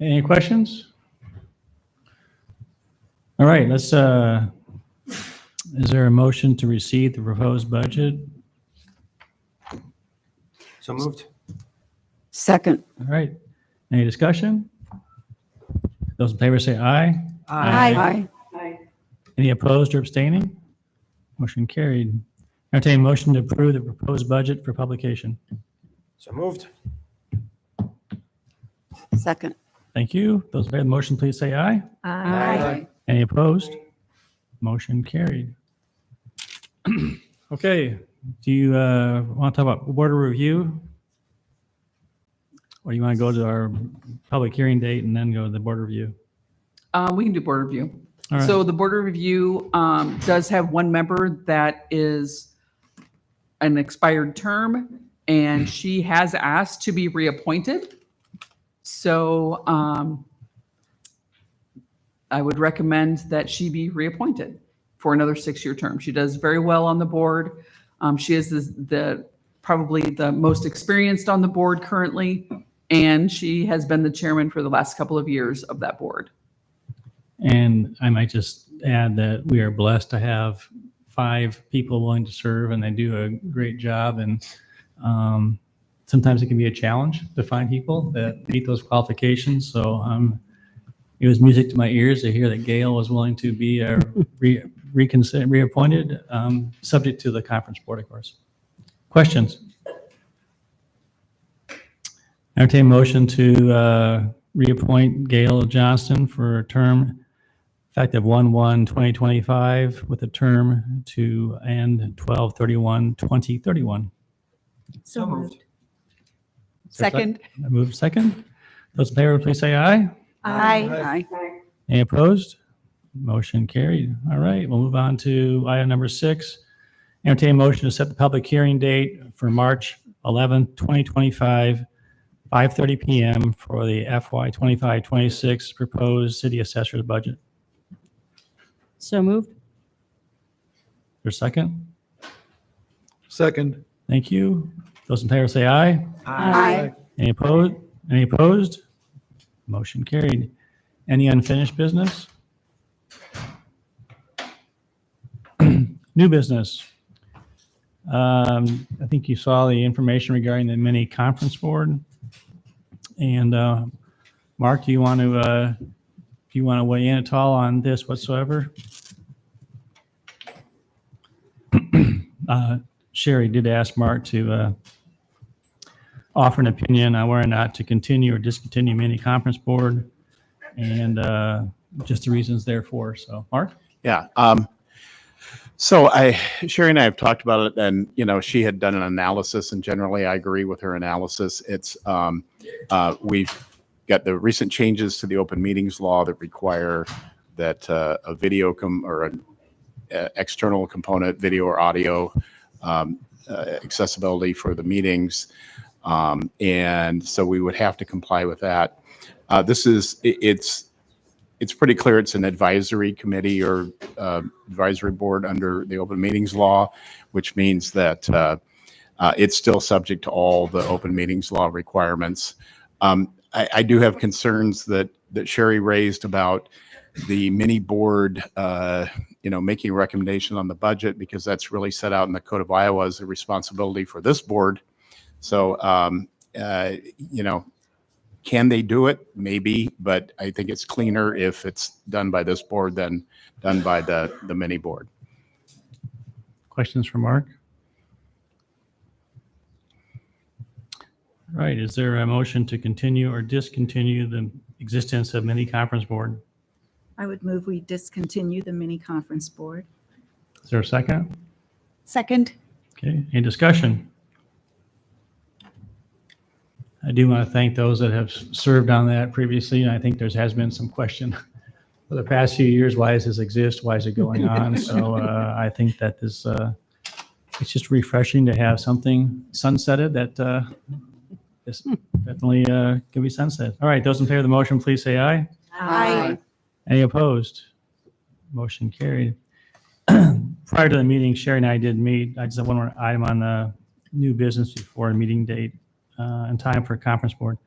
Any questions? All right, let's, is there a motion to receive the proposed budget? So moved. Second. All right, any discussion? Those in favor say aye. Aye. Any opposed or abstaining? Motion carried. Entertain motion to approve the proposed budget for publication. So moved. Second. Thank you. Those in favor of the motion, please say aye. Aye. Any opposed? Motion carried. Okay, do you want to talk about board of review? Or you want to go to our public hearing date and then go to the board review? We can do board review. All right. So the board of review does have one member that is an expired term, and she has asked to be reappointed. So I would recommend that she be reappointed for another 6-year term. She does very well on the board. She is the probably the most experienced on the board currently, and she has been the chairman for the last couple of years of that board. And I might just add that we are blessed to have 5 people willing to serve, and they do a great job. And sometimes it can be a challenge to find people that meet those qualifications. So it was music to my ears to hear that Gail was willing to be reappointed, subject to the conference board, of course. Questions? Entertain motion to reappoint Gail Johnston for a term effective 1/1/2025 with a term to end 12/31/2031. So moved. Second. I move second. Those in favor, please say aye. Aye. Any opposed? Motion carried. All right, we'll move on to item number 6. Entertain motion to set the public hearing date for March 11th, 2025, 5:30 PM for the FY 25-26 proposed city assessor's budget. So moved. For a second? Second. Thank you. Those in favor say aye. Aye. Any opposed? Any opposed? Motion carried. Any unfinished business? New business. I think you saw the information regarding the mini conference board. And Mark, do you want to weigh in at all on this whatsoever? Sherry did ask Mark to offer an opinion on whether or not to continue or discontinue mini conference board, and just the reasons therefore. So, Mark? Yeah. So Sherry and I have talked about it, and she had done an analysis, and generally I agree with her analysis. It's we've got the recent changes to the open meetings law that require that a video or an external component, video or audio, accessibility for the meetings, and so we would have to comply with that. It's pretty clear it's an advisory committee or advisory board under the open meetings law, which means that it's still subject to all the open meetings law requirements. I do have concerns that Sherry raised about the mini board, making a recommendation on the budget, because that's really set out in the Code of Iowa as a responsibility for this board. So, can they do it? Maybe, but I think it's cleaner if it's done by this board than done by the mini board. Questions for Mark? All right, is there a motion to continue or discontinue the existence of mini conference board? I would move we discontinue the mini conference board. Is there a second? Second. Okay, any discussion? I do want to thank those that have served on that previously, and I think has been some question for the past few years. Why does this exist? Why is it going on? So I think that this it's just refreshing to have something sunsetted that is definitely can be sunset. All right, those in favor of the motion, please say aye. Aye. Any opposed? Motion carried. Prior to the meeting, Sherry and I did meet. I just have one more item on the new business before the meeting date and time for conference board.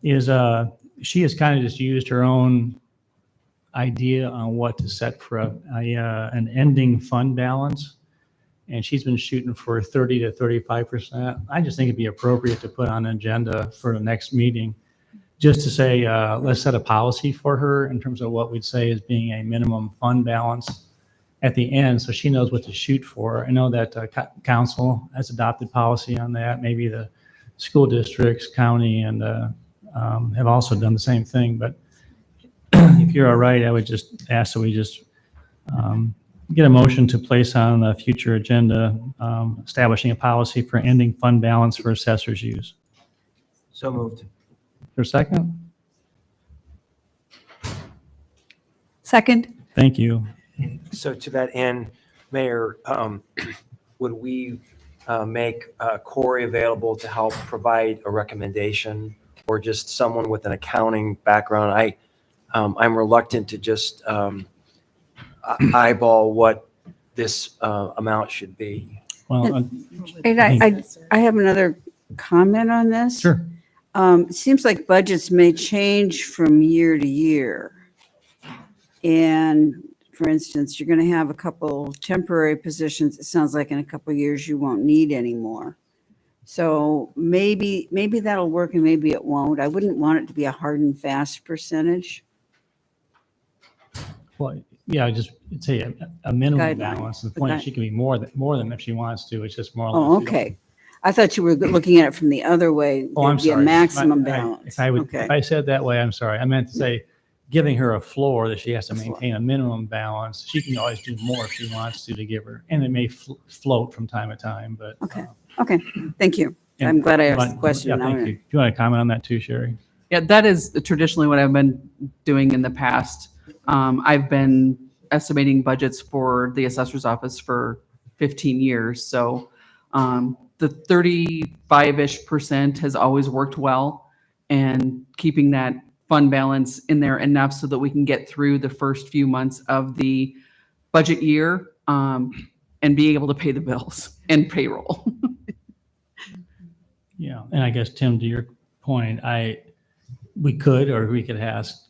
She has kind of just used her own idea on what to set for an ending fund balance. And she's been shooting for 30 to 35%. I just think it'd be appropriate to put on an agenda for the next meeting, just to say, let's set a policy for her in terms of what we'd say is being a minimum fund balance at the end, so she knows what to shoot for. I know that council has adopted policy on that. Maybe the school districts, county, and have also done the same thing. But if you're all right, I would just ask that we just get a motion to place on the future agenda, establishing a policy for ending fund balance for assessors' use. So moved. For a second? Second. Thank you. So to that end, Mayor, would we make Corey available to help provide a recommendation, or just someone with an accounting background? I'm reluctant to just eyeball what this amount should be. Well, And I have another comment on this. sure. It seems like budgets may change from year to year. And for instance, you're going to have a couple temporary positions. It sounds like in a couple of years you won't need anymore. So maybe that'll work and maybe it won't. I wouldn't want it to be a hard and fast percentage. Well, yeah, just say a minimum Guideline. balance. The point is she can be more than if she wants to. It's just more or less. Oh, okay. I thought you were looking at it from the other way. Oh, I'm There'd be sorry. a maximum If balance. if I said that way, I'm sorry. I meant to say giving her a floor that she has to maintain a minimum balance. She can always do more if she wants to give her, and it may float from time to time, but. Okay. Okay. Thank you. and- I'm glad I asked the question. Yeah, Now thank I- you. Do you want to comment on that too, Sherry? Yeah, that is traditionally what I've been doing in the past. I've been estimating budgets for the assessor's office for 15 years. So the 35-ish% has always worked well, and keeping that fund balance in there enough so that we can get through the first few months of the budget year and be able to pay the bills and payroll. Yeah, and I guess, Tim, to your point, we could ask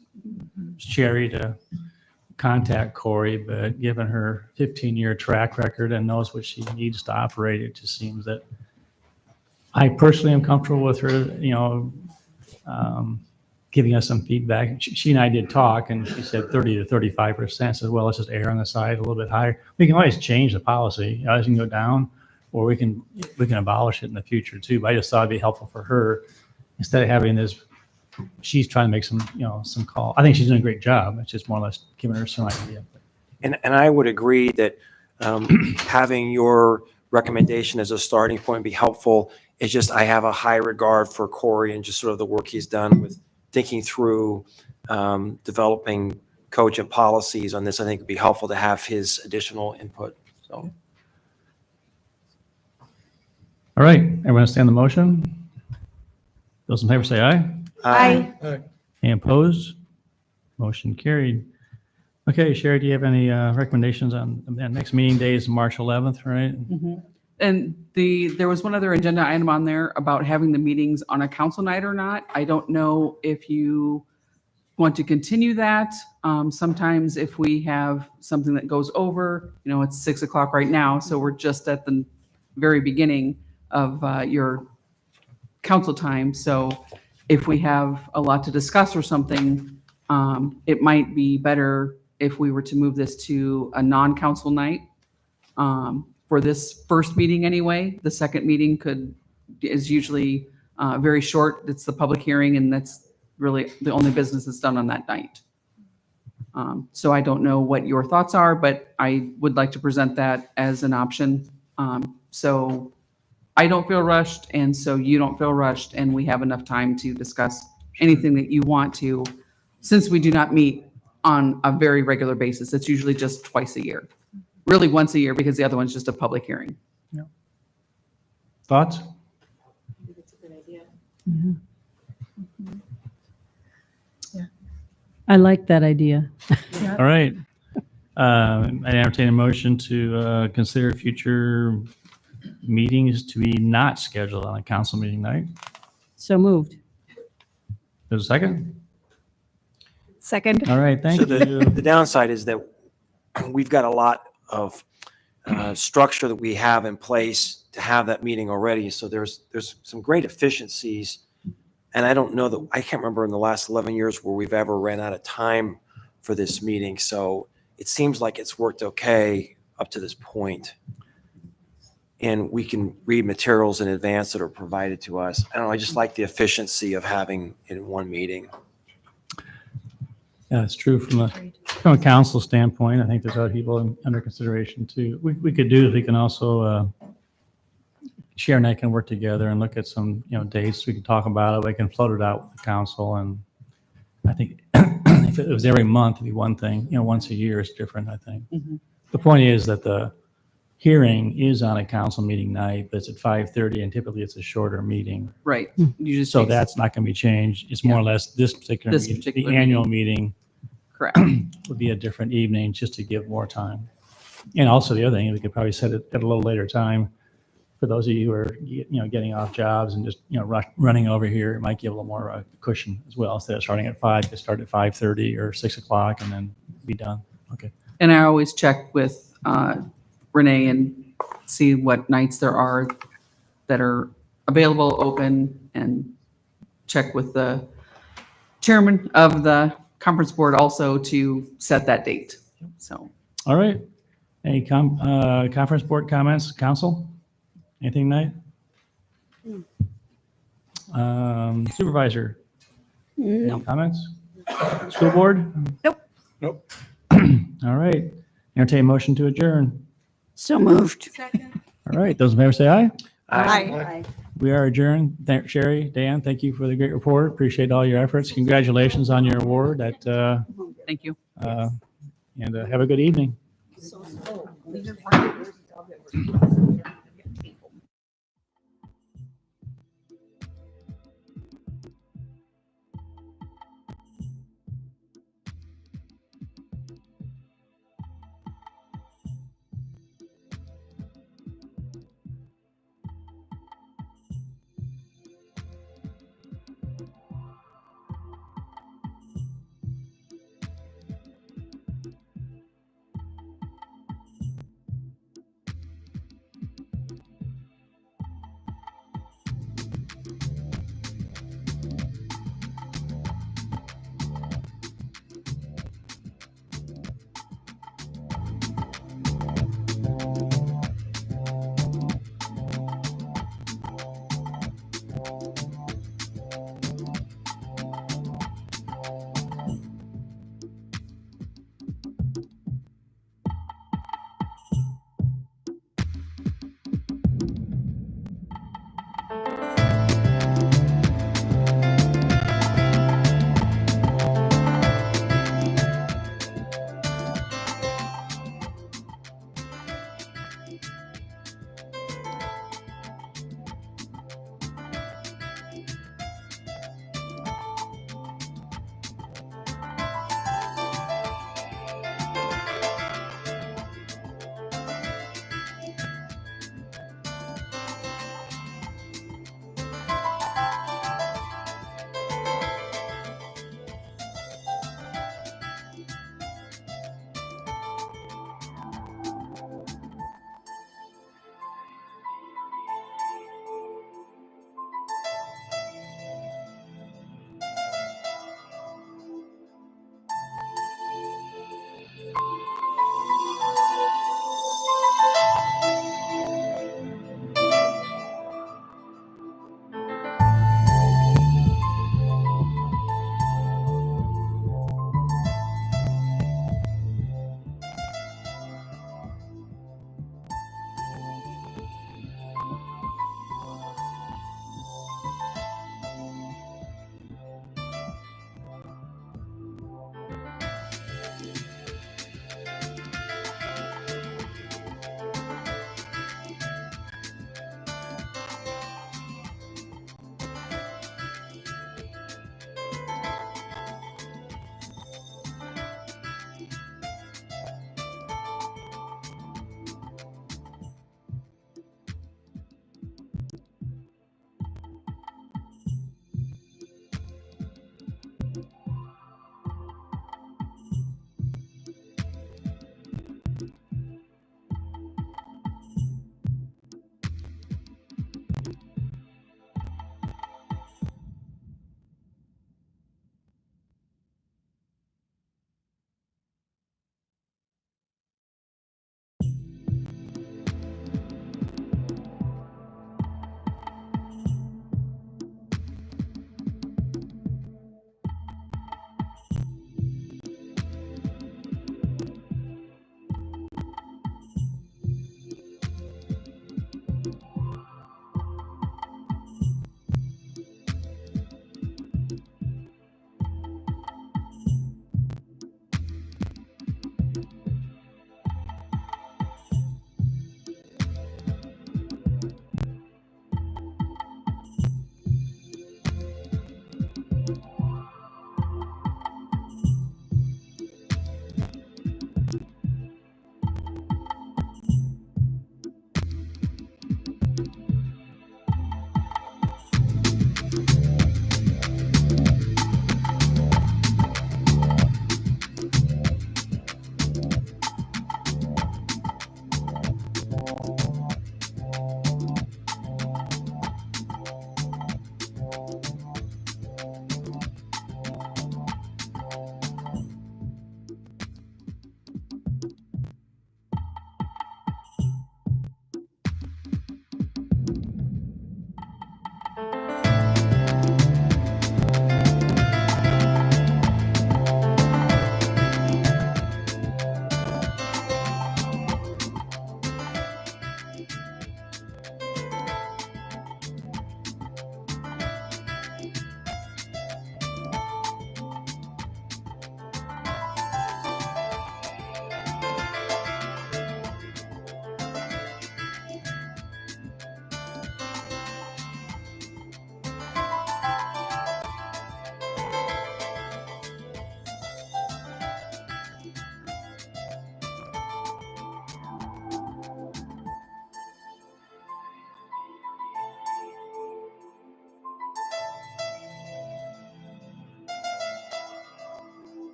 Sherry to contact Corey, but given her 15-year track record and knows what she needs to operate, it just seems that I personally am comfortable with her, giving us some feedback. She and I did talk, and she said 30 to 35%. Said, well, let's just err on the side a little bit higher. We can always change the policy. It can go down, or we can abolish it in the future too. But I just thought it'd be helpful for her instead of having this. She's trying to make some call. I think she's doing a great job. It's just more or less giving her some idea. And I would agree that having your recommendation as a starting point would be helpful. It's just I have a high regard for Corey and just sort of the work he's done with thinking through developing cogent policies on this. I think it'd be helpful to have his additional input. So, All right, everyone understand the motion? Those in favor say aye. Aye. Any opposed? Motion carried. Okay, Sherry, do you have any recommendations on that next meeting day is March 11th, right? And there was one other agenda item on there about having the meetings on a council night or not. I don't know if you want to continue that. Sometimes if we have something that goes over, it's 6 o'clock right now, so we're just at the very beginning of your council time. So if we have a lot to discuss or something, it might be better if we were to move this to a non-council night. For this first meeting anyway. The second meeting is usually very short. It's the public hearing, and that's really the only business that's done on that night. So I don't know what your thoughts are, but I would like to present that as an option. So I don't feel rushed, and so you don't feel rushed, and we have enough time to discuss anything that you want to, since we do not meet on a very regular basis. It's usually just twice a year. Really once a year, because the other one's just a public hearing. Thoughts? I like that idea. All right. I entertain a motion to consider future meetings to be not scheduled on a council meeting night. So moved. There's a second? Second. All right, thank So you. the downside is that we've got a lot of structure that we have in place to have that meeting already. So there's some great efficiencies. And I don't know that, I can't remember in the last 11 years where we've ever ran out of time for this meeting. So it seems like it's worked okay up to this point. And we can read materials in advance that are provided to us. I don't know, I just like the efficiency of having it in one meeting. Yeah, it's true from a council standpoint. I think there's other people under consideration too. We could do is we can also, Sharon and I can work together and look at some, dates. We can talk about it. We can float it out with the council. And I think if it was every month, it'd be one thing, once a year is different, I think. Mhm. The point is that the hearing is on a council meeting night, but it's at 5:30 and typically it's a shorter meeting. Right. You just So take- that's not going to be changed. It's more or less this particular This meeting, particular the annual meeting correct. would be a different evening just to give more time. And also the other thing, we could probably set it at a little later time for those of you who are, getting off jobs and just, running over here. It might give a little more cushion as well. Instead of starting at 5, just start at 5:30 or 6 o'clock and then be done. Okay. And I always check with Renee and see what nights there are that are available, open, and check with the chairman of the conference board also to set that date. So All right. Any conference board comments, council? Anything tonight? Supervisor? No. Any comments? School board? Nope. All right. Entertain a motion to adjourn. So moved. All right. Those in favor say aye. Aye. We are adjourned. Sherry, Dan, thank you for the great report. Appreciate all your efforts. Congratulations on your award thank you. and have a good evening.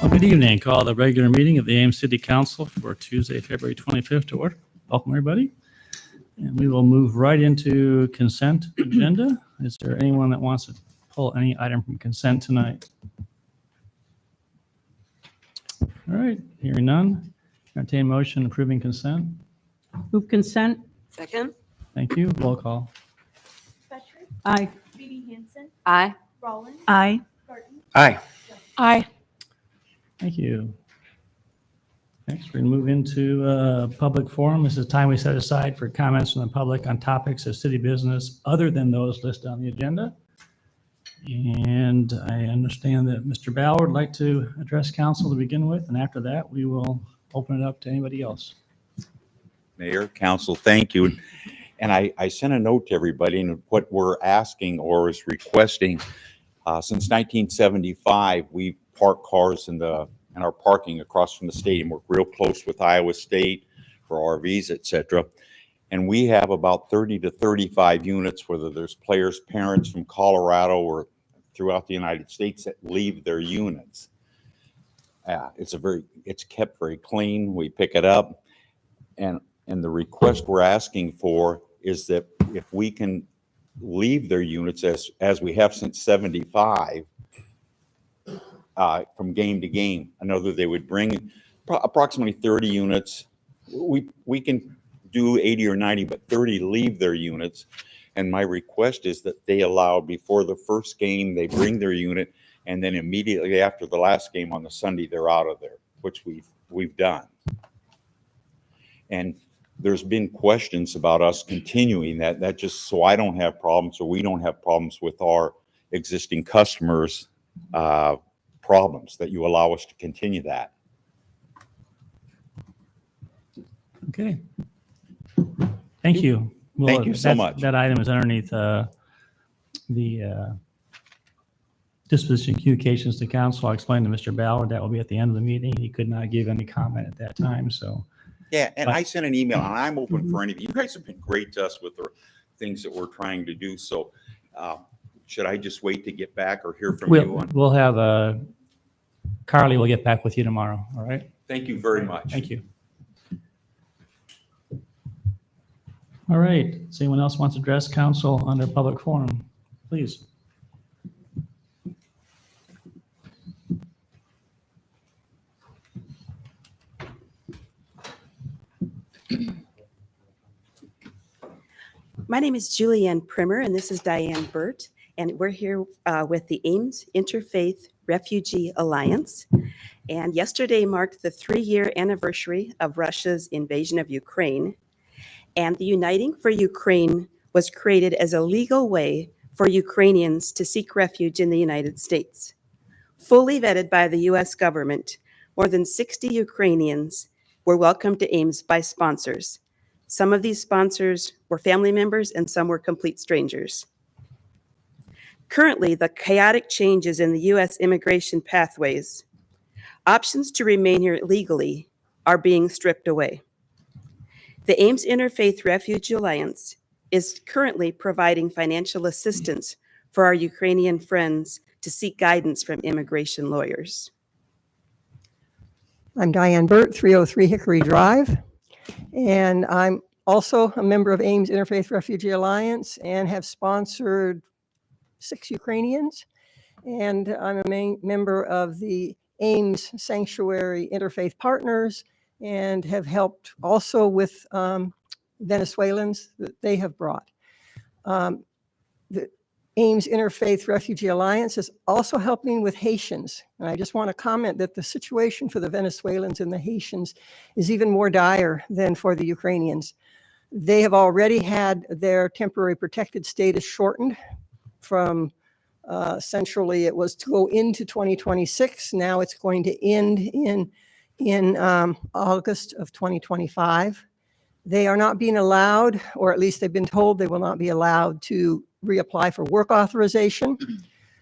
Well, good evening. Call the regular meeting of the Ames City Council for Tuesday, February 25th to order. Welcome, everybody. And we will move right into consent agenda. Is there anyone that wants to pull any item from consent tonight? All right, hearing none. Entertain motion approving consent. Move consent. Second? Thank you. Roll call. Fetcher, Aye. Phoebe Hansen, Aye. Rollins, Aye. Garten, Aye. Aye. Thank you. Next, we're going to move into public forum. This is time we set aside for comments from the public on topics of city business other than those listed on the agenda. And I understand that Mr. Ballard would like to address council to begin with, and after that, we will open it up to anybody else. Mayor, council, thank you. And I sent a note to everybody, and what we're asking or is requesting, since 1975, we park cars in our parking across from the stadium. We're real close with Iowa State for RVs, et cetera. And we have about 30 to 35 units, whether there's players' parents from Colorado or throughout the United States that leave their units. It's kept very clean. We pick it up. And the request we're asking for is that if we can leave their units as we have since 75, from game to game. I know that they would bring approximately 30 units. We can do 80 or 90, but 30 leave their units. And my request is that they allow before the first game, they bring their unit, and then immediately after the last game on the Sunday, they're out of there, which we've done. And there's been questions about us continuing that just so I don't have problems or we don't have problems with our existing customers' problems, that you allow us to continue that. Okay. Thank you. Thank you so much. That item is underneath the disposition communications to council. I'll explain to Mr. Ballard that will be at the end of the meeting. He could not give any comment at that time, so. Yeah, and I sent an email, and I'm open for any of you. You guys have been great to us with the things that we're trying to do. So should I just wait to get back or hear from you? We'll have Carly will get back with you tomorrow, all right? Thank you very much. Thank you. All right, does anyone else wants to address council under public forum? Please. My name is Julianne Primer, and this is Diane Burt, and we're here with the Ames Interfaith Refugee Alliance. And yesterday marked the 3-year anniversary of Russia's invasion of Ukraine. And the Uniting for Ukraine was created as a legal way for Ukrainians to seek refuge in the United States. Fully vetted by the U.S. government, more than 60 Ukrainians were welcomed to Ames by sponsors. Some of these sponsors were family members and some were complete strangers. Currently, the chaotic changes in the U.S. immigration pathways, options to remain here legally are being stripped away. The Ames Interfaith Refugee Alliance is currently providing financial assistance for our Ukrainian friends to seek guidance from immigration lawyers. I'm Diane Burt, 303 Hickory Drive, and I'm also a member of Ames Interfaith Refugee Alliance and have sponsored 6 Ukrainians, and I'm a member of the Ames Sanctuary Interfaith Partners and have helped also with Venezuelans that they have brought. The Ames Interfaith Refugee Alliance is also helping with Haitians. And I just want to comment that the situation for the Venezuelans and the Haitians is even more dire than for the Ukrainians. They have already had their temporary protected status shortened from essentially it was to go into 2026. Now it's going to end in August of 2025. They are not being allowed, or at least they've been told they will not be allowed to reapply for work authorization.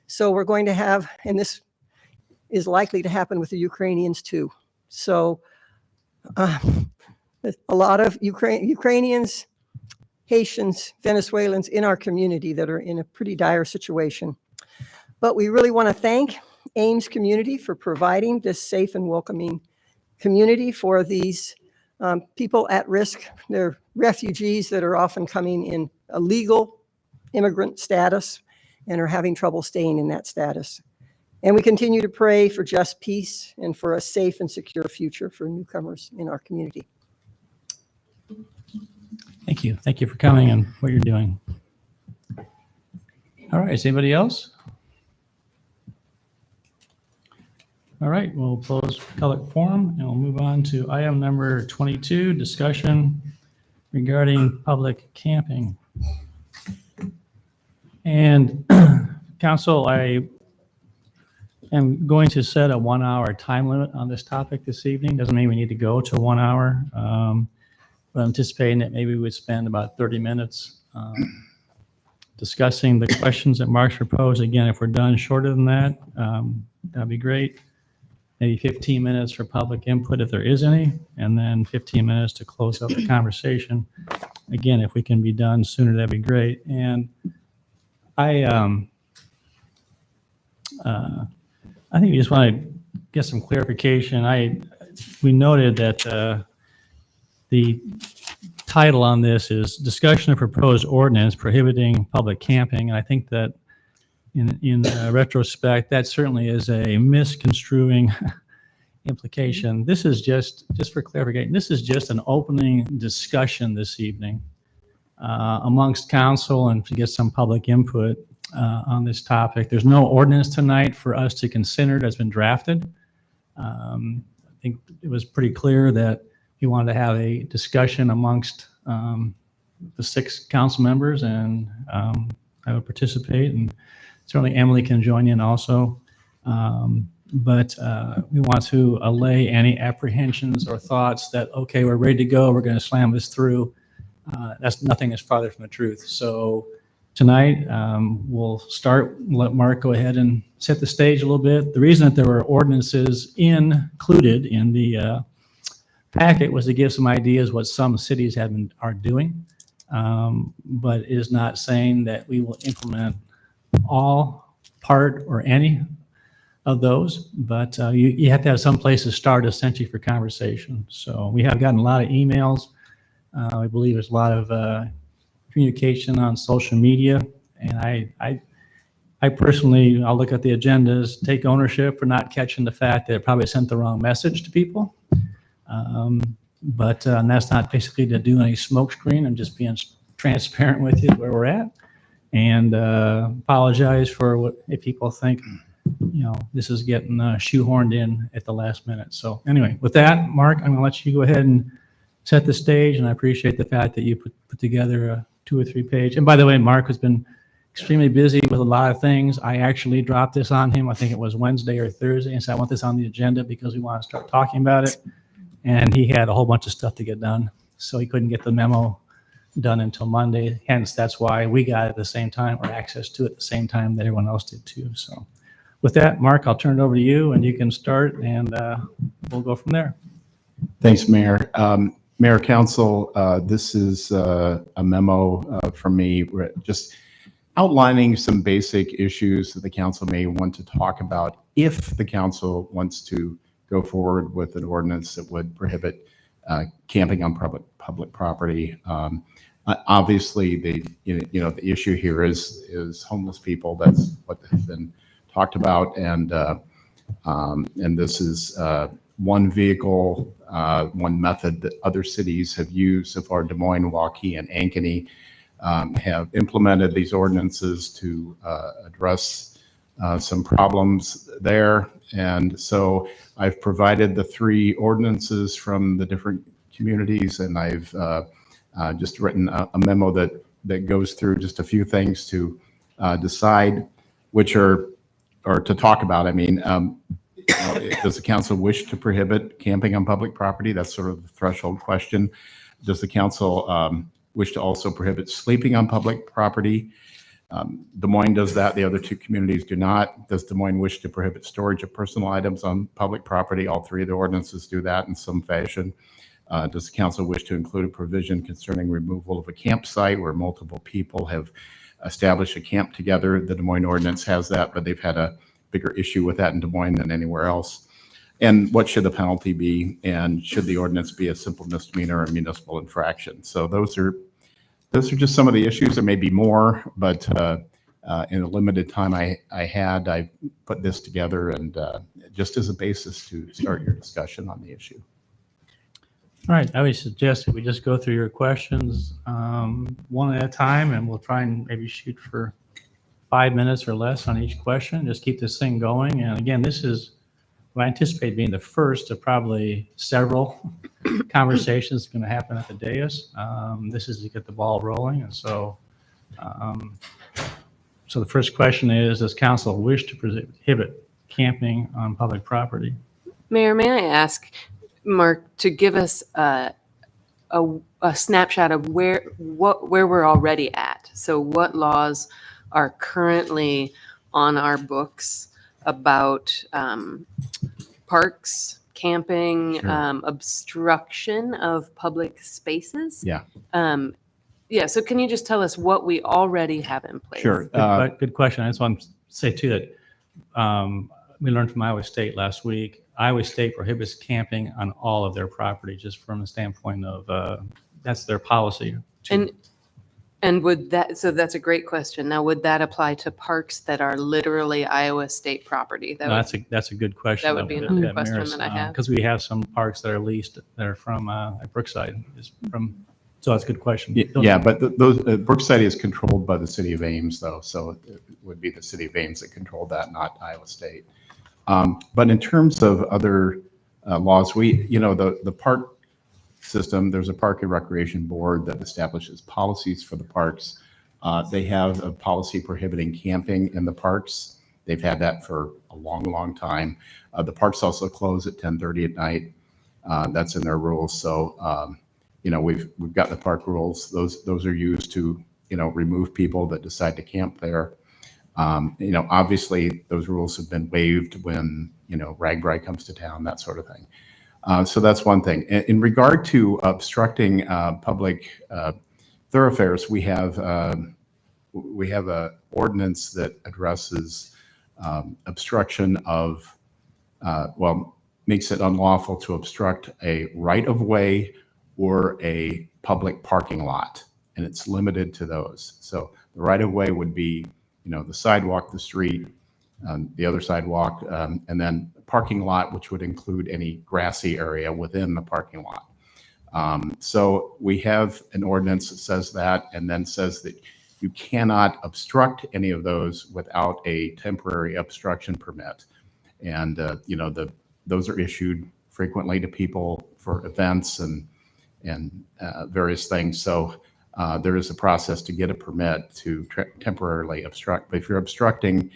So we're going to have, and this is likely to happen with the Ukrainians too. So a lot of Ukrainians, Haitians, Venezuelans in our community that are in a pretty dire situation. But we really want to thank Ames community for providing this safe and welcoming community for these people at risk. They're refugees that are often coming in a legal immigrant status and are having trouble staying in that status. And we continue to pray for just peace and for a safe and secure future for newcomers in our community. Thank you. Thank you for coming and what you're doing. All right, is anybody else? All right, we'll close public forum and we'll move on to item number 22, discussion regarding public camping. And council, I am going to set a 1 hour time limit on this topic this evening. Doesn't mean we need to go to 1 hour. But I'm anticipating that maybe we would spend about 30 minutes discussing the questions that Mark's proposed. Again, if we're done shorter than that, that'd be great. Maybe 15 minutes for public input if there is any, and then 15 minutes to close up the conversation. Again, if we can be done sooner, that'd be great. And I think we just want to get some clarification. We noted that the title on this is discussion of proposed ordinance prohibiting public camping. And I think that in retrospect, that certainly is a misconstruing implication. This is just for clarification, this is just an opening discussion this evening amongst council and to get some public input on this topic. There's no ordinance tonight for us to consider that's been drafted. I think it was pretty clear that we wanted to have a discussion amongst the 6 council members, and I would participate, and certainly Emily can join in also. But we want to allay any apprehensions or thoughts that, okay, we're ready to go, we're going to slam this through. That's nothing is farther from the truth. So tonight we'll let Mark go ahead and set the stage a little bit. The reason that there were ordinances included in the packet was to give some ideas what some cities are doing, but is not saying that we will implement all, part, or any of those. But you have to have some place to start essentially for conversation. So we have gotten a lot of emails. I believe there's a lot of communication on social media, and I personally, I'll look at the agendas, take ownership for not catching the fact that it probably sent the wrong message to people. But that's not basically to do any smokescreen. I'm just being transparent with you where we're at, and apologize for if people think, this is getting shoehorned in at the last minute. So anyway, with that, Mark, I'm going to let you go ahead and set the stage, and I appreciate the fact that you put together a 2 or 3 page. And by the way, Mark has been extremely busy with a lot of things. I actually dropped this on him. I think it was Wednesday or Thursday, and said I want this on the agenda because we want to start talking about it. And he had a whole bunch of stuff to get done, so he couldn't get the memo done until Monday. Hence, that's why we got it at the same time, or access to it at the same time that everyone else did too. So with that, Mark, I'll turn it over to you, and you can start, and we'll go from there. Thanks, Mayor. Mayor, Council, this is a memo from me just outlining some basic issues that the council may want to talk about if the council wants to go forward with an ordinance that would prohibit camping on public property. Obviously, the issue here is homeless people. That's what has been talked about, and this is one vehicle, one method that other cities have used so far. Des Moines, Waukee, and Ankeny have implemented these ordinances to address some problems there. And so I've provided the 3 ordinances from the different communities, and I've just written a memo that goes through just a few things to decide which are, or to talk about. I mean, does the council wish to prohibit camping on public property? That's sort of the threshold question. Does the council wish to also prohibit sleeping on public property? Des Moines does that. The other 2 communities do not. Does Des Moines wish to prohibit storage of personal items on public property? All 3 of the ordinances do that in some fashion. Does the council wish to include a provision concerning removal of a campsite where multiple people have established a camp together? The Des Moines ordinance has that, but they've had a bigger issue with that in Des Moines than anywhere else. And what should the penalty be? And should the ordinance be a simple misdemeanor or a municipal infraction? So those are just some of the issues. There may be more, but in the limited time I put this together and just as a basis to start your discussion on the issue. All right, I would suggest that we just go through your questions one at a time, and we'll try and maybe shoot for 5 minutes or less on each question. Just keep this thing going. And again, this is, I anticipate being the first of probably several conversations going to happen at the dais. This is to get the ball rolling. And so, so the first question is, does council wish to prohibit camping on public property? Mayor, may I ask Mark to give us a snapshot of where we're already at? So what laws are currently on our books about parks, camping, Sure. obstruction of public spaces? Yeah. Yeah, so can you just tell us what we already have in place? Sure. Good question. I just want to say too that we learned from Iowa State last week. Iowa State prohibits camping on all of their property, just from the standpoint of that's their policy. And would that, so that's a great question. Now, would that apply to parks that are literally Iowa State property? No, that's a good question. That would be another question that I have. Because we have some parks that are leased that are from Brookside. So that's a good question. Yeah, but those Brookside is controlled by the city of Ames, though, so it would be the city of Ames that controlled that, not Iowa State. But in terms of other laws, the park system, there's a park and recreation board that establishes policies for the parks. They have a policy prohibiting camping in the parks. They've had that for a long, long time. The parks also close at 10:30 at night. That's in their rules. So, we've got the park rules. Those are used to, remove people that decide to camp there. Obviously those rules have been waived when, RAGBRAI comes to town, that sort of thing. So that's one thing. In regard to obstructing public thoroughfares, we have a ordinance that addresses obstruction of, makes it unlawful to obstruct a right-of-way or a public parking lot, and it's limited to those. So the right-of-way would be, the sidewalk, the street, the other sidewalk, and then parking lot, which would include any grassy area within the parking lot. So we have an ordinance that says that, and then says that you cannot obstruct any of those without a temporary obstruction permit. And, those are issued frequently to people for events and various things. So there is a process to get a permit to temporarily obstruct. But if you're obstructing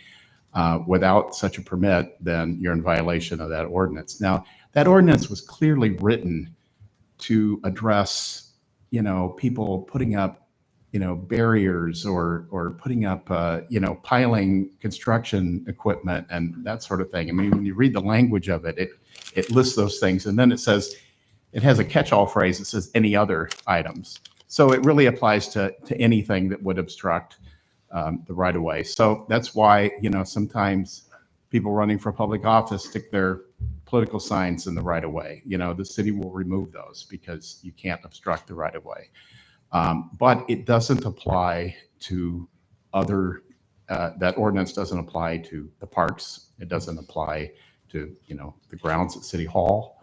without such a permit, then you're in violation of that ordinance. Now, that ordinance was clearly written to address, people putting up, barriers or putting up, piling construction equipment and that sort of thing. I mean, when you read the language of it, it lists those things. And then it says, it has a catch-all phrase that says any other items. So it really applies to anything that would obstruct the right of way. So that's why, sometimes people running for public office stick their political signs in the right of way. The city will remove those because you can't obstruct the right of way. But it doesn't apply to other, that ordinance doesn't apply to the parks. It doesn't apply to, the grounds at City Hall.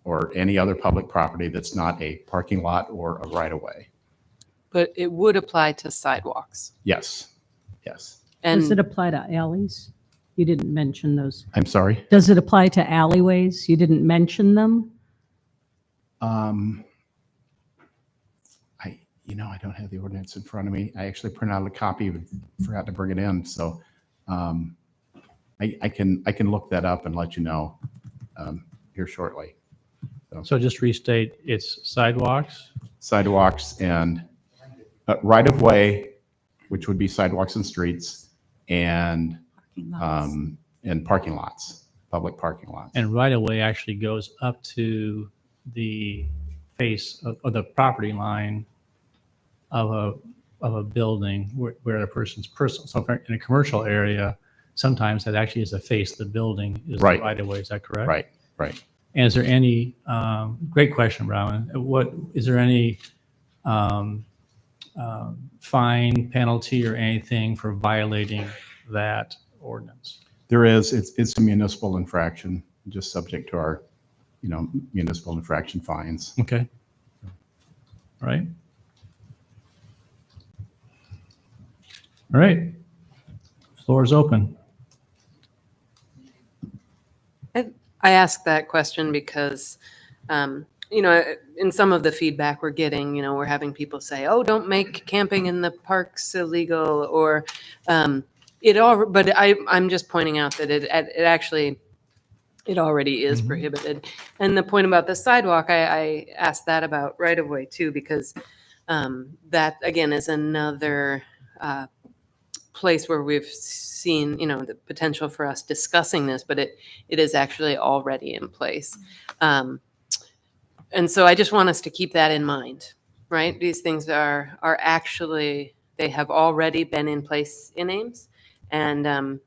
Or any other public property that's not a parking lot or a right-of-way. But it would apply to sidewalks. Yes. And Does it apply to alleys? You didn't mention those. I'm sorry? Does it apply to alleyways? You didn't mention them? I don't have the ordinance in front of me. I actually printed out a copy and forgot to bring it in. So I can look that up and let you know here shortly. So just restate, it's sidewalks. And right-of-way, which would be sidewalks and streets, and parking lots, public parking lots. And right of way actually goes up to the face of the property line of a building where a person's personal. So in a commercial area, sometimes that actually is a face the building is Right. the right of way. Is that correct? Right, right. And is there any, great question, Brown. Is there any fine, penalty, or anything for violating that ordinance? There is, it's a municipal infraction, just subject to our, municipal infraction fines. Okay. All right. All right. Floor is open. I asked that question because, in some of the feedback we're getting, we're having people say, "Oh, don't make camping in the parks illegal," or But I'm just pointing out that it actually already is prohibited. And the point about the sidewalk, I asked that about right of way too, because that again is another place where we've seen, the potential for us discussing this, but it is actually already in place. And so I just want us to keep that in mind, right? These things are actually, they have already been in place in Ames. And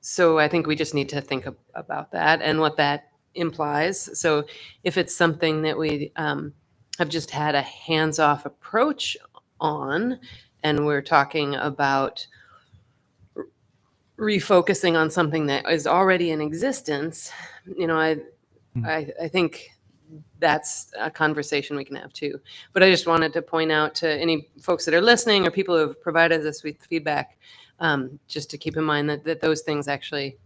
so I think we just need to think about that and what that implies. So if it's something that we have just had a hands-off approach on, and we're talking about refocusing on something that is already in existence, I think that's a conversation we can have too. But I just wanted to point out to any folks that are listening or people who have provided us with feedback, just to keep in mind that those things actually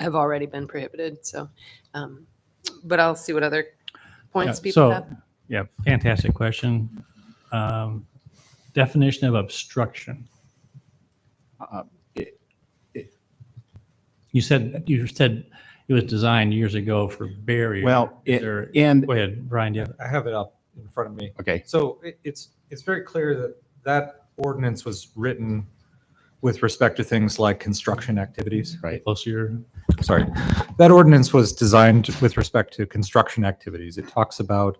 have already been prohibited. So, but I'll see what other points people have. Yeah, fantastic question. Definition of obstruction. You said it was designed years ago for barrier. Well, go ahead, Brian. Do you have? I have it up in front of me. Okay. So it's very clear that ordinance was written with respect to things like construction activities. Right. Closer. Sorry. That ordinance was designed with respect to construction activities. It talks about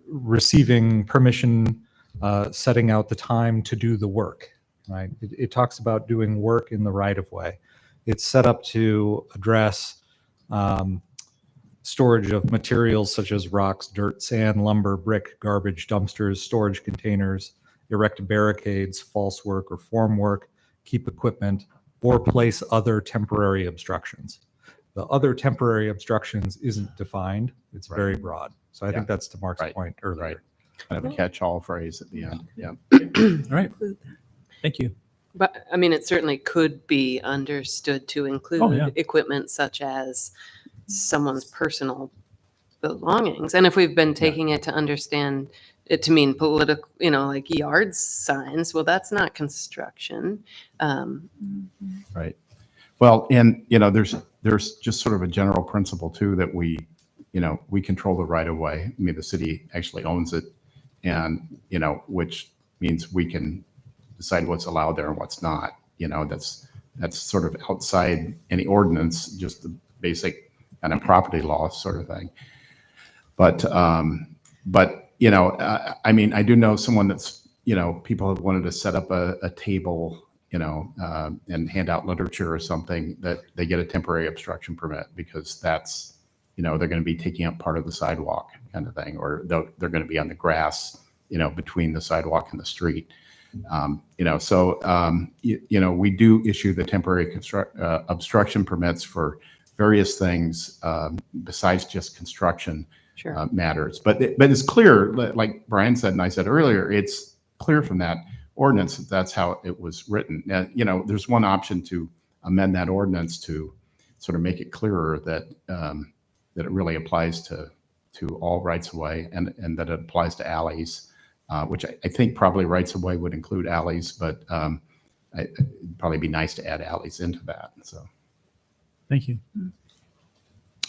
receiving permission, setting out the time to do the work, right? It talks about doing work in the right of way. It's set up to address storage of materials such as rocks, dirt, sand, lumber, brick, garbage, dumpsters, storage containers, erect barricades, false work or form work, keep equipment, or place other temporary obstructions. The other temporary obstructions isn't defined. It's very broad. So I think that's to Mark's point earlier. Right. Kind of a catch-all phrase at the end. Yeah. All right. Thank you. But I mean, it certainly could be understood to include equipment such as someone's personal belongings. And if we've been taking it to understand it to mean political, like yard signs, well, that's not construction. Right. Well, and there's just sort of a general principle too that we control the right of way. I mean, the city actually owns it, and which means we can decide what's allowed there and what's not. That's sort of outside any ordinance, just the basic kind of property law sort of thing. But I mean, I do know someone that's people have wanted to set up a table, and hand out literature or something, that they get a temporary obstruction permit because that's, they're going to be taking up part of the sidewalk kind of thing, or they're going to be on the grass, between the sidewalk and the street. We do issue the temporary obstruction permits for various things besides just construction matters. But it's clear, like Brian said and I said earlier, it's clear from that ordinance that that's how it was written. Now, there's one option to amend that ordinance to sort of make it clearer that that it really applies to all rights of way, and that it applies to alleys, which I think probably rights of way would include alleys, but it'd probably be nice to add alleys into that. So, thank you.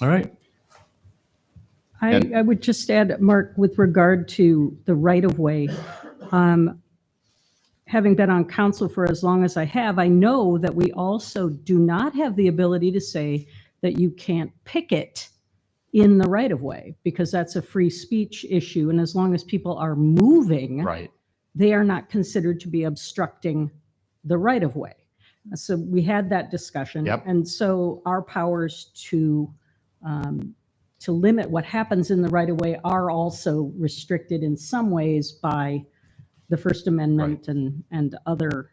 All right. I would just add, Mark, with regard to the right-of-way, having been on council for as long as I have, I know that we also do not have the ability to say that you can't picket in the right-of-way, because that's a free speech issue. And as long as people are moving, right, they are not considered to be obstructing the right-of-way. So we had that discussion. Yep. And so our powers to limit what happens in the right of way are also restricted in some ways by the First Amendment and other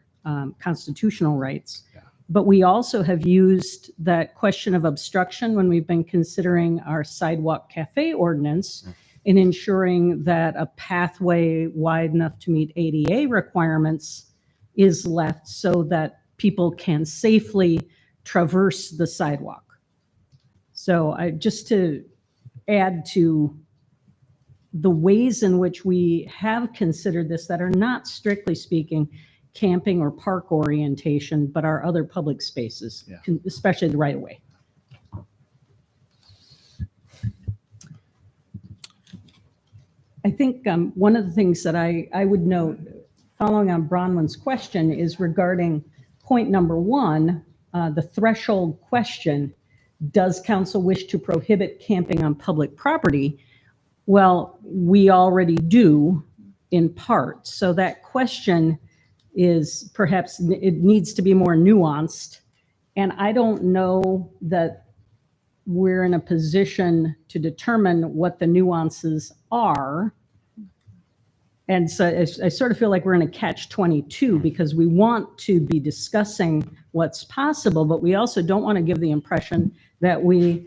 constitutional rights. Yeah. But we also have used that question of obstruction when we've been considering our sidewalk cafe ordinance in ensuring that a pathway wide enough to meet ADA requirements is left so that people can safely traverse the sidewalk. So just to add to the ways in which we have considered this that are not strictly speaking camping or park orientation, but are other public spaces, especially the right of way. I think one of the things that I would note, following on Bronwyn's question, is regarding point number 1, the threshold question, does council wish to prohibit camping on public property? Well, we already do in part. So that question is perhaps, it needs to be more nuanced. And I don't know that we're in a position to determine what the nuances are. And so I sort of feel like we're in a catch-22 because we want to be discussing what's possible, but we also don't want to give the impression that we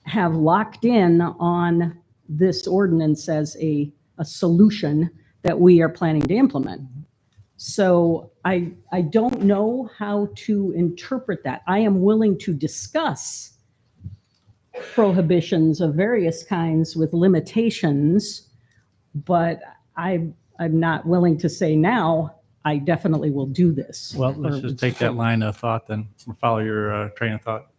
have locked in on this ordinance as a solution that we are planning to implement. So I don't know how to interpret that. I am willing to discuss prohibitions of various kinds with limitations, but I'm not willing to say now, I definitely will do this. Well, let's just take that line of thought then, follow your train of thought.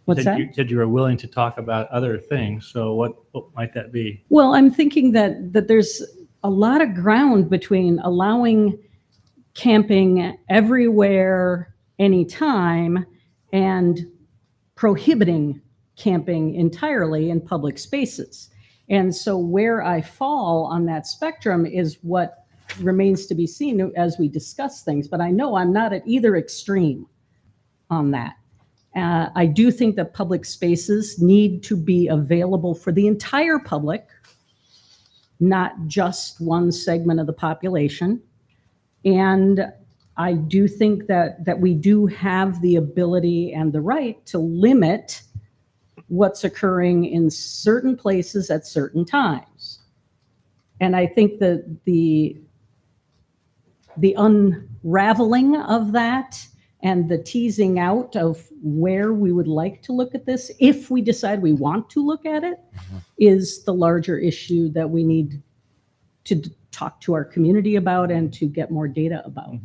What's that? You said you were willing to talk about other things, so what might that be? Well, I'm thinking that there's a lot of ground between allowing camping everywhere, anytime, and prohibiting camping entirely in public spaces. And so where I fall on that spectrum is what remains to be seen as we discuss things. But I know I'm not at either extreme on that. I do think that public spaces need to be available for the entire public, not just one segment of the population. And I do think that we do have the ability and the right to limit what's occurring in certain places at certain times. And I think that the unraveling of that and the teasing out of where we would like to look at this, if we decide we want to look at it, is the larger issue that we need to talk to our community about and to get more data about.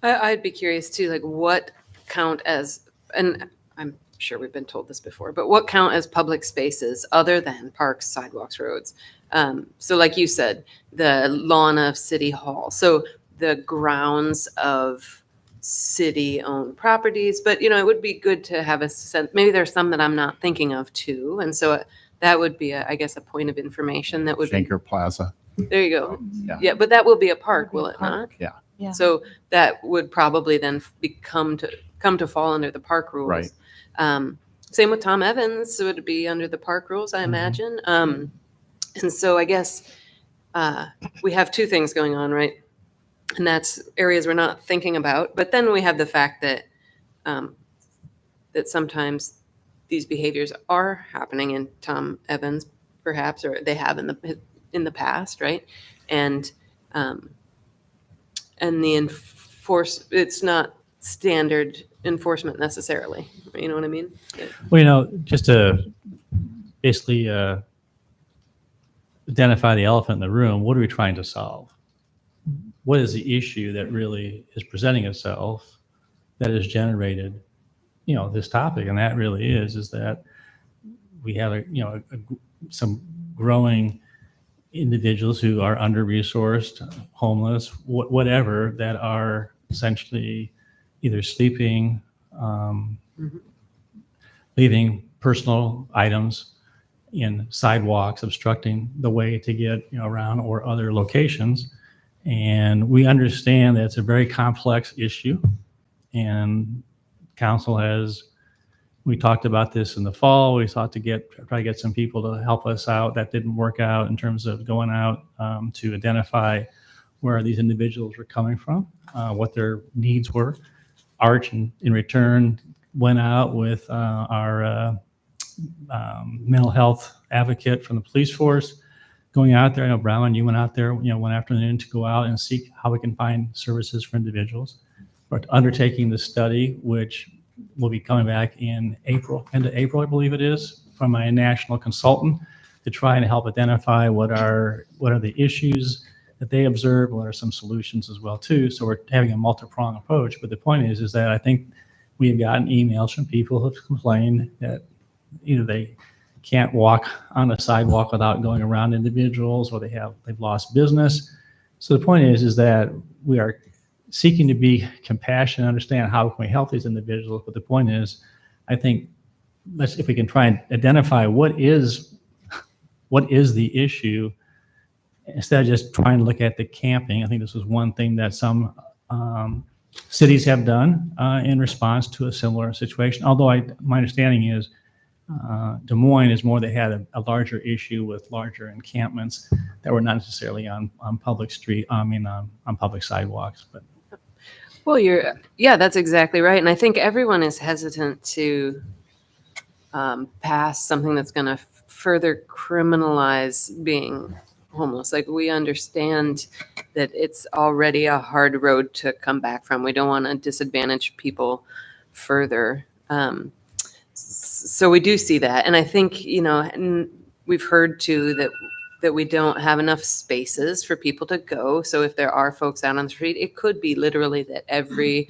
I'd be curious too, like what count as, and I'm sure we've been told this before, but what count as public spaces other than parks, sidewalks, roads? So like you said, the lawn of City Hall. So the grounds of city-owned properties, but it would be good to have a sense. Maybe there's some that I'm not thinking of too, and so that would be, I guess, a point of information that would Schenker Plaza. There you go. Yeah. Yeah, but that will be a park, will it not? Yeah. Yeah. So that would probably then come to fall under the park rules. Right. Same with Tom Evans, so it would be under the park rules, I imagine. And so I guess we have two things going on, right? And that's areas we're not thinking about. But then we have the fact that that sometimes these behaviors are happening in Tom Evans, perhaps, or they have in the past, right? And the it's not standard enforcement necessarily. You know what I mean? Yeah. Well, just to basically identify the elephant in the room, what are we trying to solve? What is the issue that really is presenting itself that has generated, this topic? And that really is that we have some growing individuals who are under-resourced, homeless, whatever, that are essentially either sleeping, leaving personal items in sidewalks, obstructing the way to get around, or other locations. And we understand that it's a very complex issue. And council we talked about this in the fall. We sought to try to get some people to help us out. That didn't work out in terms of going out to identify where these individuals were coming from, what their needs were. Arch, in return, went out with our mental health advocate from the police force, going out there. I know Brown, you went out there, one afternoon to go out and seek how we can find services for individuals. We're undertaking this study, which will be coming back in April, end of April, I believe it is, from a national consultant to try and help identify what are the issues that they observe, what are some solutions as well too. So we're having a multi-pronged approach. But the point is that I think we have gotten emails from people who've complained that they can't walk on a sidewalk without going around individuals, or they've lost business. So the point is that we are seeking to be compassionate, understand how can we help these individuals. But the point is, I think if we can try and identify what is the issue, instead of just trying to look at the camping. I think this is one thing that some cities have done in response to a similar situation. Although my understanding is Des Moines is more, they had a larger issue with larger encampments that were not necessarily on public on public sidewalks. But Well, that's exactly right. And I think everyone is hesitant to pass something that's going to further criminalize being homeless. Like, we understand that it's already a hard road to come back from. We don't want to disadvantage people further. So we do see that. And I think, and we've heard too that we don't have enough spaces for people to go. So if there are folks out on the street, it could be literally that every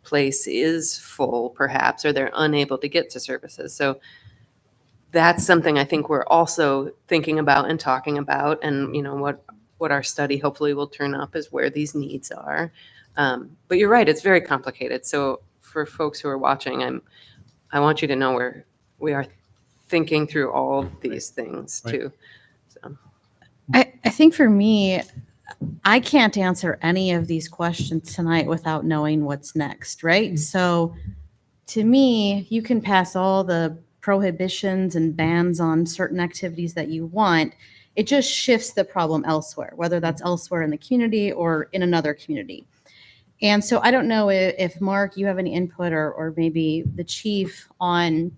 place is full perhaps, or they're unable to get to services. So that's something I think we're also thinking about and talking about. And, what our study hopefully will turn up is where these needs are. But you're right, it's very complicated. So for folks who are watching, I want you to know we are thinking through all these things too. So. I think for me, I can't answer any of these questions tonight without knowing what's next, right? So to me, you can pass all the prohibitions and bans on certain activities that you want. It just shifts the problem elsewhere, whether that's elsewhere in the community or in another community. And so I don't know if Mark, you have any input, or maybe the chief, on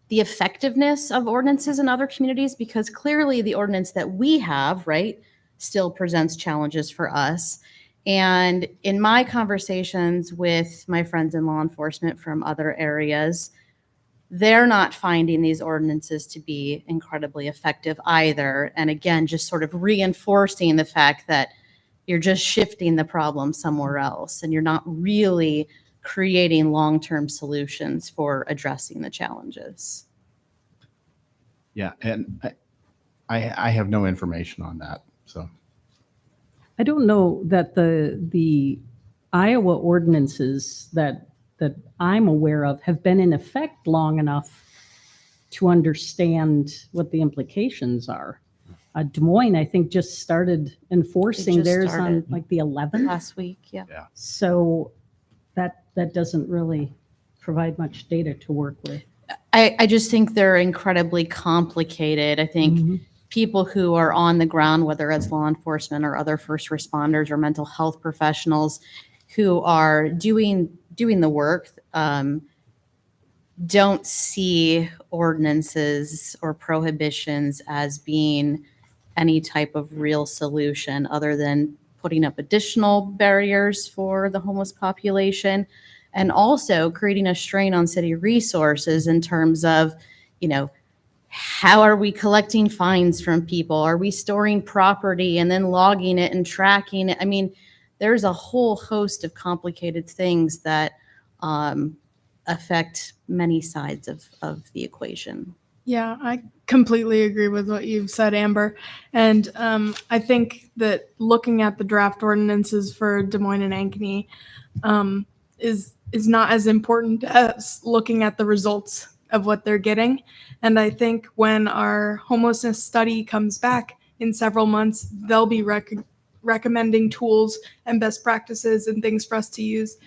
the effectiveness of ordinances in other communities, because clearly the ordinance that we have, right, still presents challenges for us. And in my conversations with my friends in law enforcement from other areas, they're not finding these ordinances to be incredibly effective either. And again, just sort of reinforcing the fact that you're just shifting the problem somewhere else, and you're not really creating long-term solutions for addressing the challenges. Yeah, and I have no information on that. So I don't know that the Iowa ordinances that I'm aware of have been in effect long enough to understand what the implications are. Des Moines, I think, just started enforcing theirs on like the 11th last week. Yeah. So that doesn't really provide much data to work with. I just think they're incredibly complicated. I think people who are on the ground, whether it's law enforcement or other first responders or mental health professionals who are doing the work, don't see ordinances or prohibitions as being any type of real solution other than putting up additional barriers for the homeless population, and also creating a strain on city resources in terms of, how are we collecting fines from people? Are we storing property and then logging it and tracking it? I mean, there's a whole host of complicated things that affect many sides of the equation. Yeah, I completely agree with what you've said, Amber. And I think that looking at the draft ordinances for Des Moines and Ankeny is not as important as looking at the results of what they're getting. And I think when our homelessness study comes back in several months, they'll be recommending tools and best practices and things for us to use.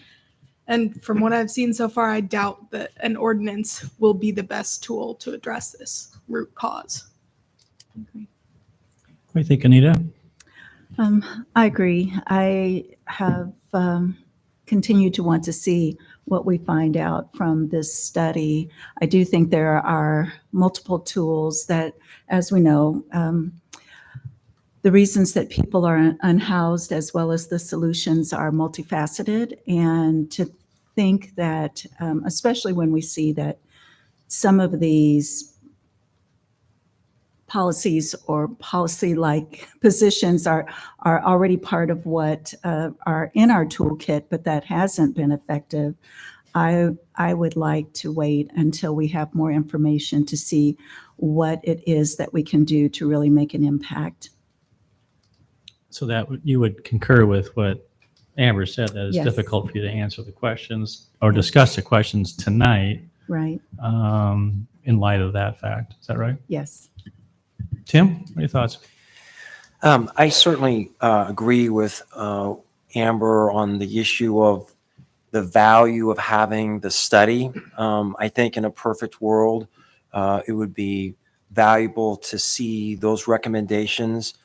And from what I've seen so far, I doubt that an ordinance will be the best tool to address this root cause. What do you think, Anita? I agree. I have continued to want to see what we find out from this study. I do think there are multiple tools that, as we know, the reasons that people are unhoused as well as the solutions are multifaceted. And to think that, especially when we see that some of these policies or policy-like positions are already part of what are in our toolkit, but that hasn't been effective. I would like to wait until we have more information to see what it is that we can do to really make an impact. So that you would concur with what Amber said, that it's Yes. difficult for you to answer the questions or discuss the questions tonight Right? in light of that fact. Is that right? Yes. Tim, what are your thoughts? I certainly agree with Amber on the issue of the value of having the study. I think in a perfect world, it would be valuable to see those recommendations.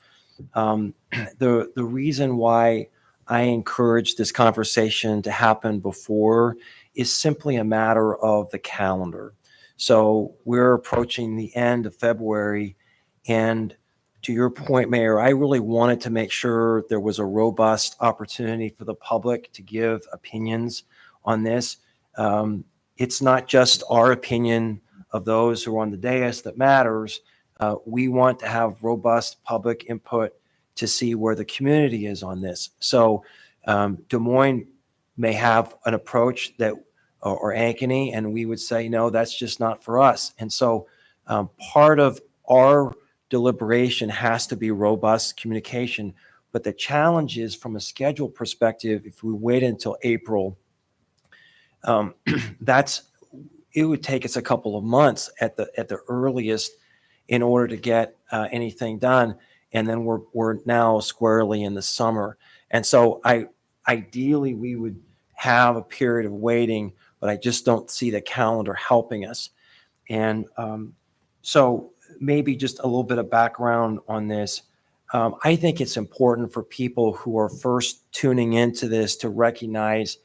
The reason why I encourage this conversation to happen before is simply a matter of the calendar. So we're approaching the end of February, and to your point, Mayor, I really wanted to make sure there was a robust opportunity for the public to give opinions on this. It's not just our opinion of those who are on the dais that matters. We want to have robust public input to see where the community is on this. So Des Moines may have an approach that, or Ankeny, and we would say, no, that's just not for us. And so part of our deliberation has to be robust communication. But the challenge is, from a schedule perspective, if we wait until April, it would take us a couple of months at the earliest in order to get anything done. And then we're now squarely in the summer. And so ideally we would have a period of waiting, but I just don't see the calendar helping us. And so maybe just a little bit of background on this. I think it's important for people who are first tuning into this to recognize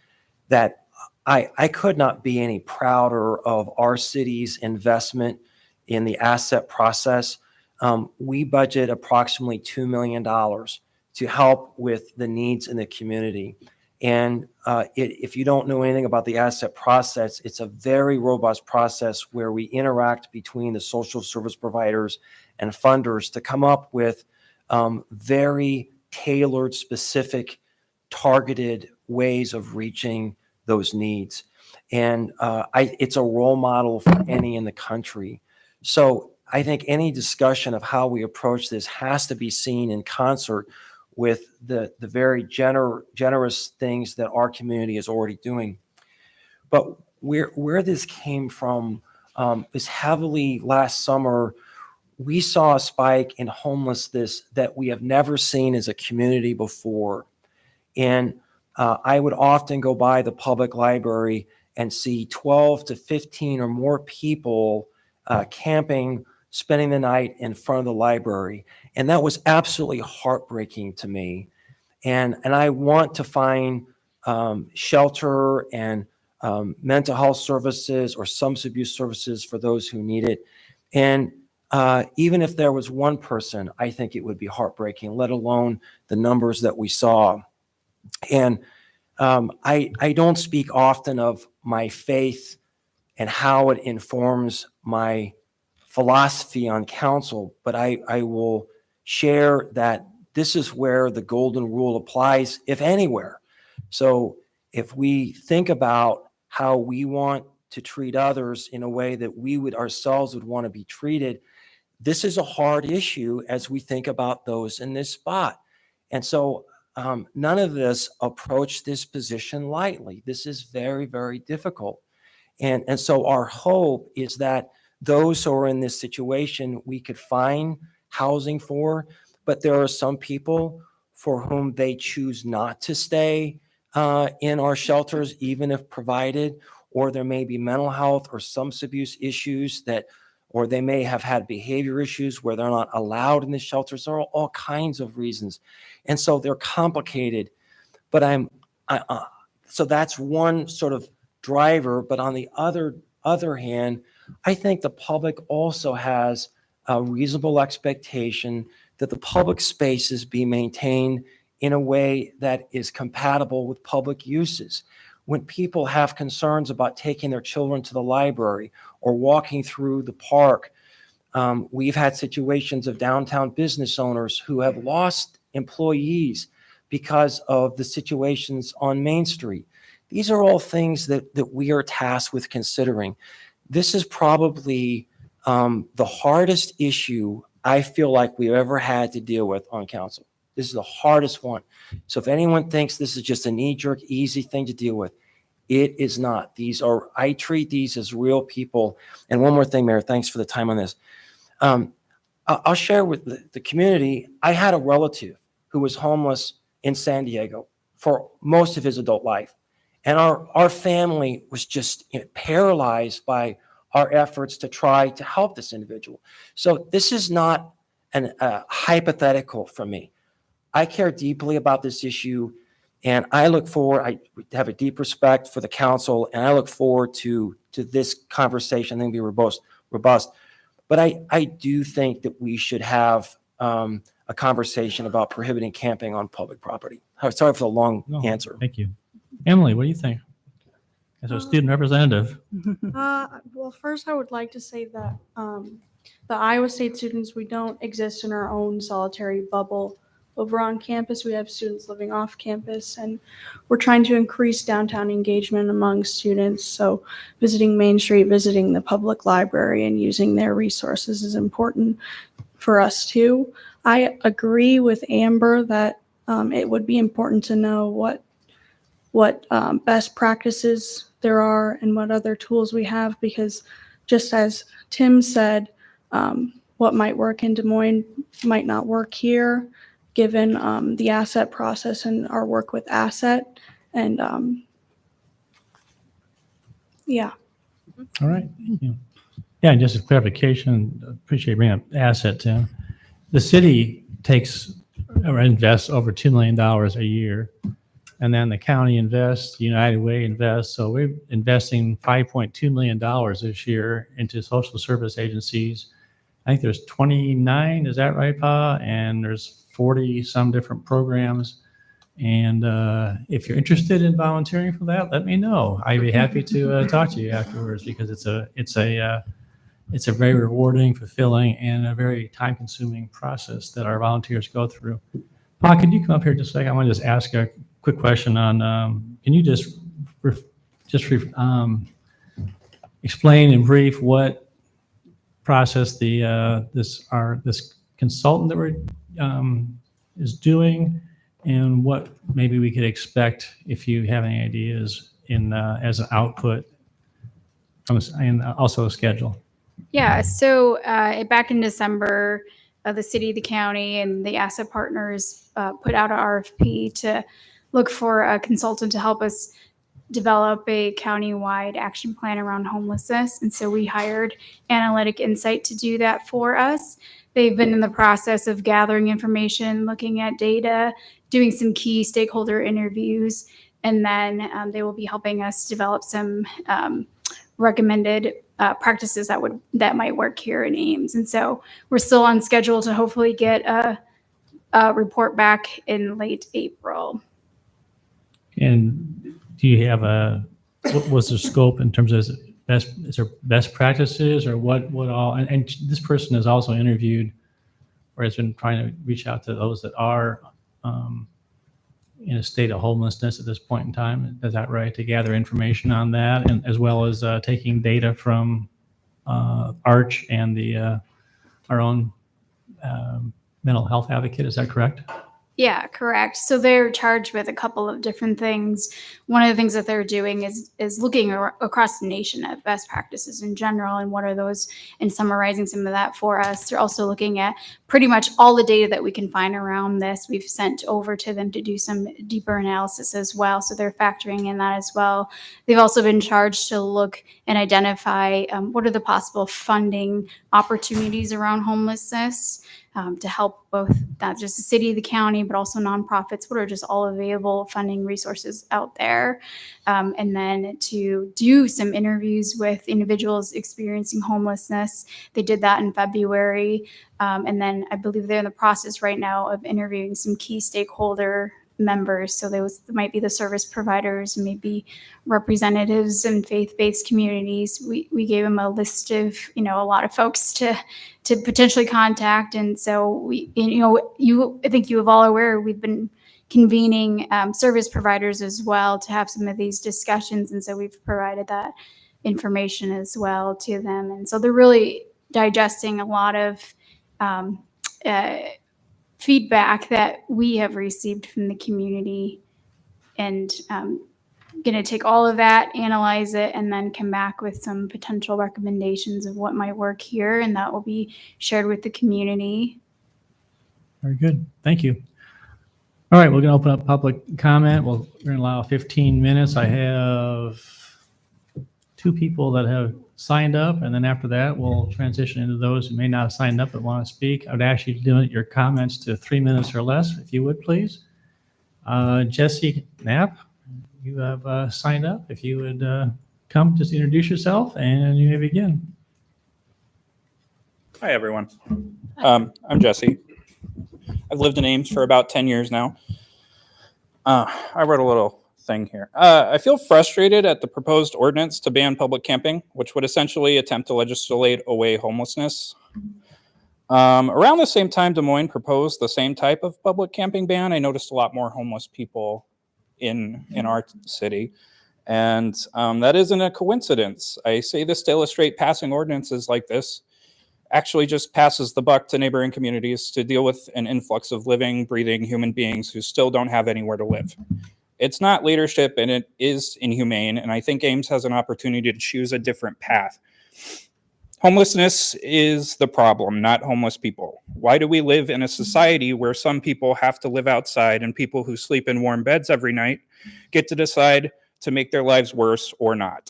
that I could not be any prouder of our city's investment in the asset process. We budget approximately $2 million to help with the needs in the community. And if you don't know anything about the asset process, it's a very robust process where we interact between the social service providers and funders to come up with very tailored, specific, targeted ways of reaching those needs. And it's a role model for any in the country. So I think any discussion of how we approach this has to be seen in concert with the very generous things that our community is already doing. But where this came from is heavily last summer, we saw a spike in homelessness that we have never seen as a community before. And I would often go by the public library and see 12 to 15 or more people camping, spending the night in front of the library. And that was absolutely heartbreaking to me. And I want to find shelter and mental health services or substance abuse services for those who need it. And even if there was one person, I think it would be heartbreaking, let alone the numbers that we saw. And I don't speak often of my faith and how it informs my philosophy on council, but I will share that this is where the golden rule applies, if anywhere. So if we think about how we want to treat others in a way that we would ourselves would want to be treated, this is a hard issue as we think about those in this spot. And so none of us approach this position lightly. This is very, very difficult. And so our hope is that those who are in this situation, we could find housing for, but there are some people for whom they choose not to stay in our shelters, even if provided, or there may be mental health or substance abuse issues or they may have had behavior issues where they're not allowed in the shelters. There are all kinds of reasons. And so they're complicated, but so that's one sort of driver. But on the other hand, I think the public also has a reasonable expectation that the public spaces be maintained in a way that is compatible with public uses. When people have concerns about taking their children to the library or walking through the park, we've had situations of downtown business owners who have lost employees because of the situations on Main Street. These are all things that we are tasked with considering. This is probably the hardest issue I feel like we've ever had to deal with on council. This is the hardest one. So if anyone thinks this is just a knee-jerk, easy thing to deal with, it is not. I treat these as real people. And one more thing, Mayor, thanks for the time on this. I'll share with the community, I had a relative who was homeless in San Diego for most of his adult life. And our family was just paralyzed by our efforts to try to help this individual. So this is not a hypothetical for me. I care deeply about this issue, and I have a deep respect for the council, and I look forward to this conversation. I think it'll be robust. But I do think that we should have a conversation about prohibiting camping on public property. Sorry for the long answer. Thank you. Emily, what do you think? As a student representative. Well, first I would like to say that the Iowa State students, we don't exist in our own solitary bubble over on campus. We have students living off campus, and we're trying to increase downtown engagement among students. So visiting Main Street, visiting the public library, and using their resources is important for us too. I agree with Amber that it would be important to know what best practices there are and what other tools we have, because just as Tim said, what might work in Des Moines might not work here, given the asset process and our work with asset. And yeah. All right. Thank you. Yeah, and just a clarification, appreciate you bringing up asset, Tim. The city takes or invests over $2 million a year, and then the county invests, United Way invests. So we're investing $5.2 million this year into social service agencies. I think there's 29, is that right, Pa? And there's 40 some different programs. And if you're interested in volunteering for that, let me know. I'd be happy to talk to you afterwards, because it's a very rewarding, fulfilling, and a very time-consuming process that our volunteers go through. Pa, could you come up here just a second? I want to just ask a quick question on, can you just explain in brief what process this consultant that we're is doing, and what maybe we could expect if you have any ideas as an output and also a schedule. Yeah, so back in December, the city, the county, and the asset partners put out an RFP to look for a consultant to help us develop a county-wide action plan around homelessness. And so we hired Analytic Insight to do that for us. They've been in the process of gathering information, looking at data, doing some key stakeholder interviews, and then they will be helping us develop some recommended practices that might work here in Ames. And so we're still on schedule to hopefully get a report back in late April. And do you have what was the scope in terms of is there best practices, or what all? And this person has also interviewed or has been trying to reach out to those that are in a state of homelessness at this point in time. Is that right? To gather information on that, and as well as taking data from Arch and our own mental health advocate. Is that correct? Yeah, correct. So they're charged with a couple of different things. One of the things that they're doing is looking across the nation at best practices in general and what are those, and summarizing some of that for us. They're also looking at pretty much all the data that we can find around this. We've sent over to them to do some deeper analysis as well. So they're factoring in that as well. They've also been charged to look and identify what are the possible funding opportunities around homelessness. To help both not just the city, the county, but also nonprofits, what are just all available funding resources out there. And then to do some interviews with individuals experiencing homelessness. They did that in February. And then I believe they're in the process right now of interviewing some key stakeholder members. So those might be the service providers, maybe representatives in faith-based communities. We gave them a list of, a lot of folks to potentially contact. And so I think you have all aware, we've been convening service providers as well to have some of these discussions. And so we've provided that information as well to them. And so they're really digesting a lot of feedback that we have received from the community, and going to take all of that, analyze it, and then come back with some potential recommendations of what might work here, and that will be shared with the community. Very good. Thank you. All right, we're going to open up public comment. We're going to allow 15 minutes. I have 2 people that have signed up, and then after that, we'll transition into those who may not have signed up but want to speak. I would ask you to limit your comments to 3 minutes or less, if you would, please. Jesse Knapp, you have signed up. If you would come, just introduce yourself, and you may begin. Hi, everyone. I'm Jesse. I've lived in Ames for about 10 years now. I wrote a little thing here. I feel frustrated at the proposed ordinance to ban public camping, which would essentially attempt to legislate away homelessness. Around the same time Des Moines proposed the same type of public camping ban, I noticed a lot more homeless people in our city. And that isn't a coincidence. I say this to illustrate passing ordinances like this actually just passes the buck to neighboring communities to deal with an influx of living, breathing human beings who still don't have anywhere to live. It's not leadership, and it is inhumane, and I think Ames has an opportunity to choose a different path. Homelessness is the problem, not homeless people. Why do we live in a society where some people have to live outside and people who sleep in warm beds every night get to decide to make their lives worse or not?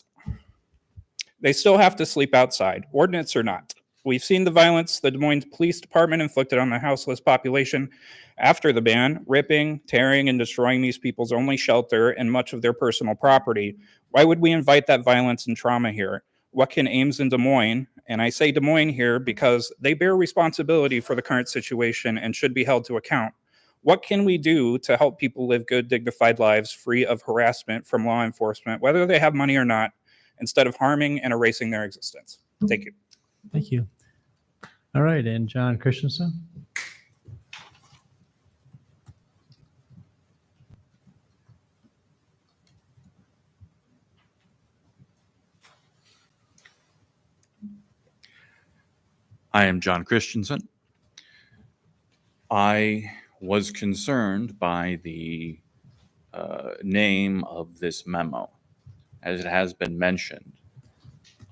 They still have to sleep outside, ordinance or not. We've seen the violence the Des Moines Police Department inflicted on the houseless population after the ban, ripping, tearing, and destroying these people's only shelter and much of their personal property. Why would we invite that violence and trauma here? What can Ames and Des Moines, and I say Des Moines here because they bear responsibility for the current situation and should be held to account. What can we do to help people live good, dignified lives free of harassment from law enforcement, whether they have money or not, instead of harming and erasing their existence? Thank you. Thank you. All right, and John Christensen. I am John Christensen. I was concerned by the name of this memo, as it has been mentioned.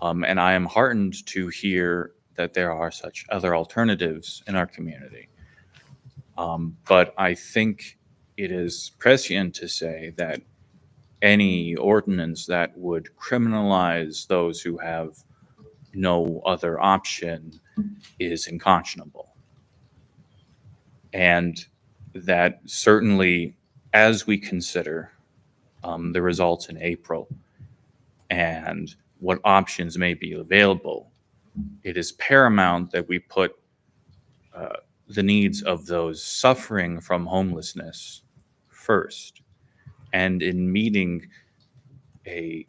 And I am heartened to hear that there are such other alternatives in our community. But I think it is prescient to say that any ordinance that would criminalize those who have no other option is unconscionable. And that certainly, as we consider the results in April and what options may be available, it is paramount that we put the needs of those suffering from homelessness first. And in meeting a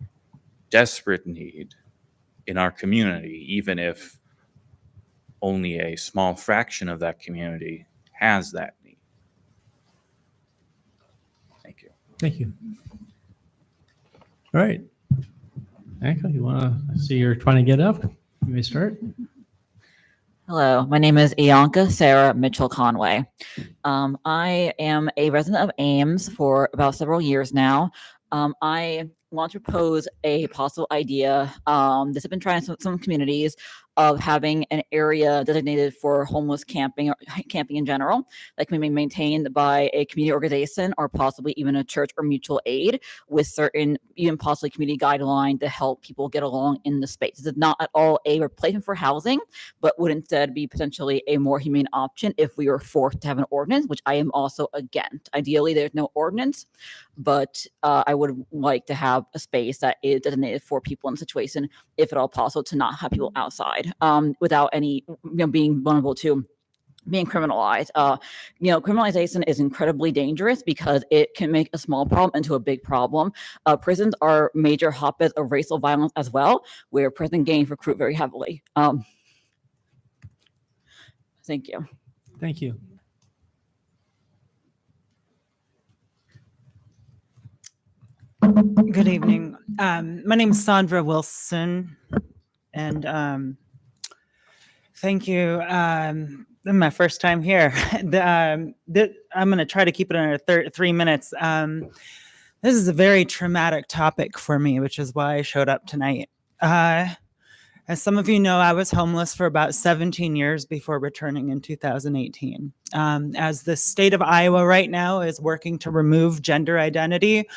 desperate need in our community, even if only a small fraction of that community has that need. Thank you. Thank you. All right. Anka, you want to see you're trying to get up? You may start. Hello, my name is Ianka Sarah Mitchell Conway. I am a resident of Ames for about several years now. I want to propose a possible idea. This has been trying some communities of having an area designated for homeless camping or camping in general that can be maintained by a community organization or possibly even a church or mutual aid with certain, even possibly community guideline to help people get along in the space. This is not at all a replacement for housing, but would instead be potentially a more humane option if we were forced to have an ordinance, which I am also against. Ideally, there's no ordinance, but I would like to have a space that is designated for people in a situation, if at all possible, to not have people outside without any, being vulnerable to being criminalized. Criminalization is incredibly dangerous because it can make a small problem into a big problem. Prisons are major hotbeds of racial violence as well, where prison gangs recruit very heavily. Thank you. Thank you. Good evening. My name is Sandra Wilson, and thank you. This is my first time here. I'm going to try to keep it under 3 minutes. This is a very traumatic topic for me, which is why I showed up tonight. As some of you know, I was homeless for about 17 years before returning in 2018. As the state of Iowa right now is working to remove gender identity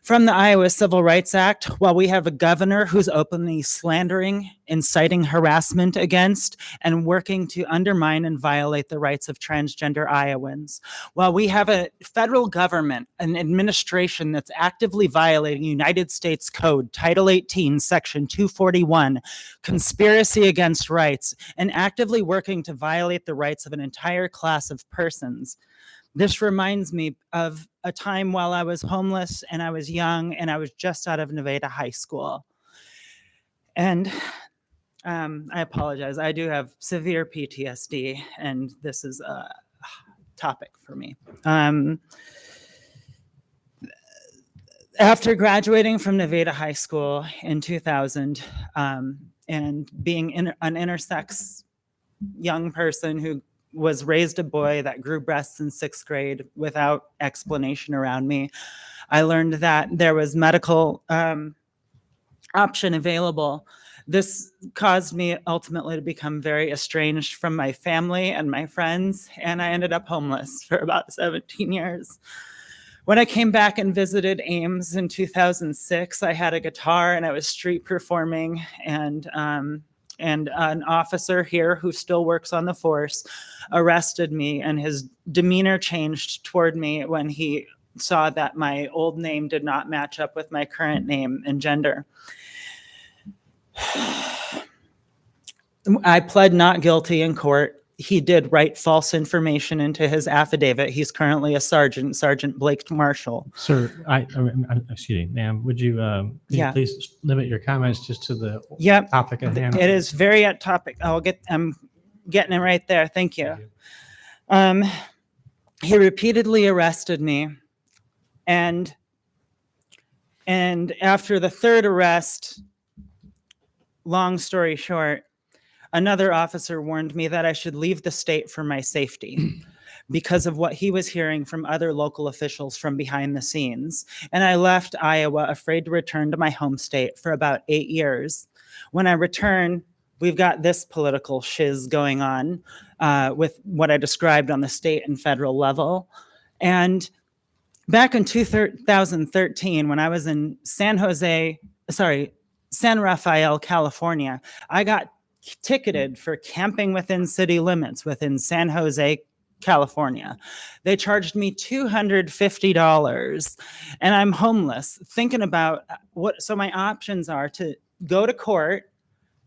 from the Iowa Civil Rights Act, while we have a governor who's openly slandering, inciting harassment against, and working to undermine and violate the rights of transgender Iowans, while we have a federal government, an administration that's actively violating United States Code, Title 18, Section 241, conspiracy against rights, and actively working to violate the rights of an entire class of persons. This reminds me of a time while I was homeless and I was young and I was just out of Nevada High School. And I apologize. I do have severe PTSD, and this is a topic for me. After graduating from Nevada High School in 2000 and being an intersex young person who was raised a boy that grew breasts in 6th grade without explanation around me, I learned that there was medical option available. This caused me ultimately to become very estranged from my family and my friends, and I ended up homeless for about 17 years. When I came back and visited Ames in 2006, I had a guitar and I was street performing, and an officer here who still works on the force arrested me, and his demeanor changed toward me when he saw that my old name did not match up with my current name and gender. I pled not guilty in court. He did write false information into his affidavit. He's currently a sergeant, Sergeant Blake Marshall. Sir, excuse me, ma'am, would you please limit your comments just to the topic at hand? It is very at topic. I'm getting it right there. Thank you. He repeatedly arrested me, and after the third arrest, long story short, another officer warned me that I should leave the state for my safety because of what he was hearing from other local officials from behind the scenes. And I left Iowa afraid to return to my home state for about 8 years. When I return, we've got this political shiz going on with what I described on the state and federal level. And back in 2013, when I was in San Rafael, California, I got ticketed for camping within city limits within San Jose, California. They charged me $250, and I'm homeless, thinking about so my options are to go to court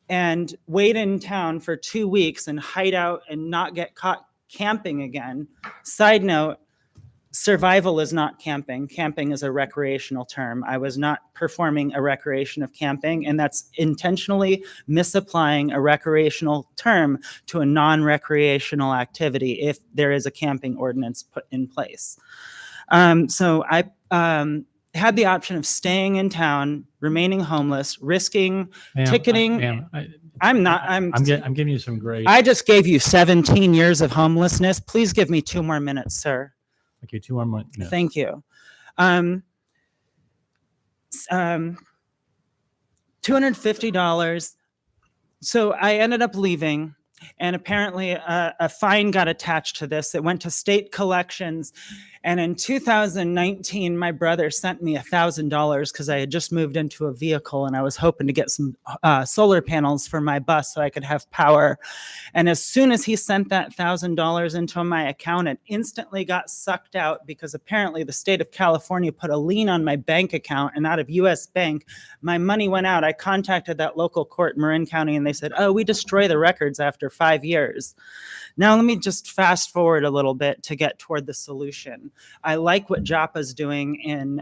and wait in town for 2 weeks and hide out and not get caught camping again. Side note, survival is not camping. Camping is a recreational term. I was not performing a recreation of camping, and that's intentionally misapplying a recreational term to a non-recreational activity if there is a camping ordinance put in place. So I had the option of staying in town, remaining homeless, risking Ma'am, ticketing. ma'am, I'm giving you some grace. I just gave you 17 years of homelessness. Please give me 2 more minutes, sir. Okay, 2 more minutes. Thank you. $250. So I ended up leaving, and apparently a fine got attached to this. It went to state collections. And in 2019, my brother sent me $1,000 because I had just moved into a vehicle and I was hoping to get some solar panels for my bus so I could have power. And as soon as he sent that $1,000 into my account, it instantly got sucked out because apparently the state of California put a lien on my bank account, and out of US Bank, my money went out. I contacted that local court in Marin County and they said, oh, we destroy the records after 5 years. Now, let me just fast forward a little bit to get toward the solution. I like what JAPA's doing in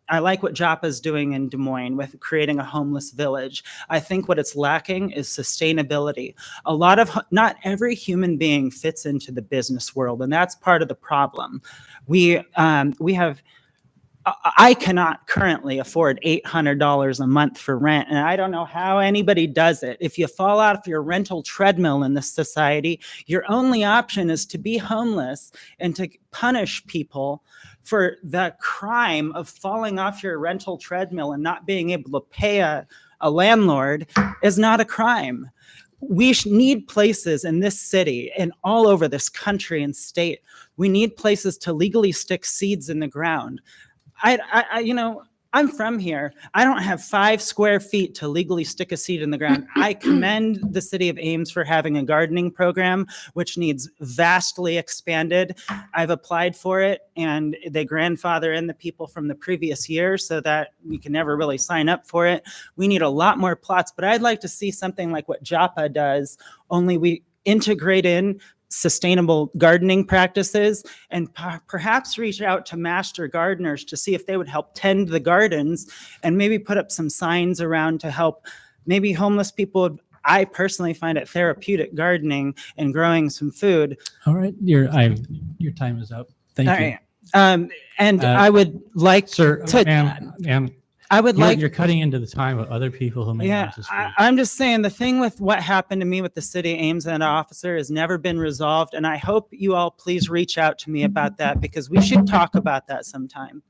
I like what JAPA's doing in Des Moines with creating a homeless village. I think what it's lacking is sustainability. Not every human being fits into the business world, and that's part of the problem. I cannot currently afford $800 a month for rent, and I don't know how anybody does it. If you fall off your rental treadmill in this society, your only option is to be homeless and to punish people for the crime of falling off your rental treadmill and not being able to pay a landlord is not a crime. We need places in this city and all over this country and state. We need places to legally stick seeds in the ground. I'm from here. I don't have 5 square feet to legally stick a seed in the ground. I commend the city of Ames for having a gardening program, which needs vastly expanded. I've applied for it, and they grandfather in the people from the previous year so that we can never really sign up for it. We need a lot more plots, but I'd like to see something like what JAPA does, only we integrate in sustainable gardening practices and perhaps reach out to master gardeners to see if they would help tend the gardens and maybe put up some signs around to help maybe homeless people. I personally find it therapeutic gardening and growing some food. All right, your time is up. Thank you. Right. I would like sir, to. Ma'am, I would like. You're cutting into the time of other people who may want to speak. I'm just saying the thing with what happened to me with the city of Ames and officer has never been resolved, and I hope you all please reach out to me about that because we should talk about that sometime.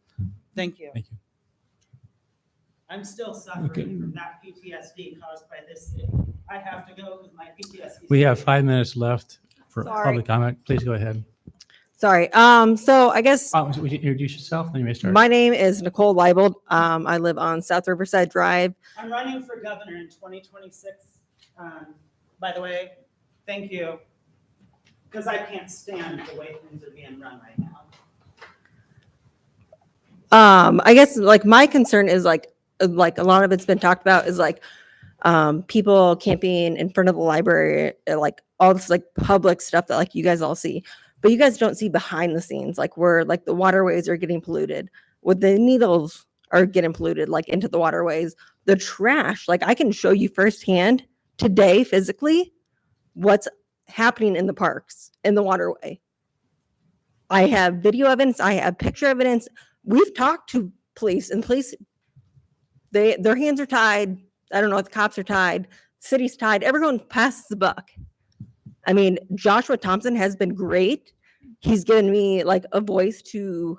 Thank you. Thank you. I'm still suffering from that PTSD caused by this city. I have to go because my PTSD. We have 5 minutes left for Sorry. public comment. Please go ahead. Sorry. So I guess Would you introduce yourself? Then you may start. my name is Nicole Leibold. I live on South Riverside Drive. I'm running for governor in 2026. By the way, thank you. Because I can't stand the way things are being run right now. I guess like my concern is like a lot of it's been talked about is like people camping in front of the library, like all this like public stuff that like you guys all see. But you guys don't see behind the scenes, like where like the waterways are getting polluted, where the needles are getting polluted, like into the waterways, the trash. Like I can show you firsthand today, physically, what's happening in the parks, in the waterway. I have video evidence. I have picture evidence. We've talked to police, and police, their hands are tied. I don't know if the cops are tied. City's tied. Everyone passes the buck. I mean, Joshua Thompson has been great. He's given me like a voice to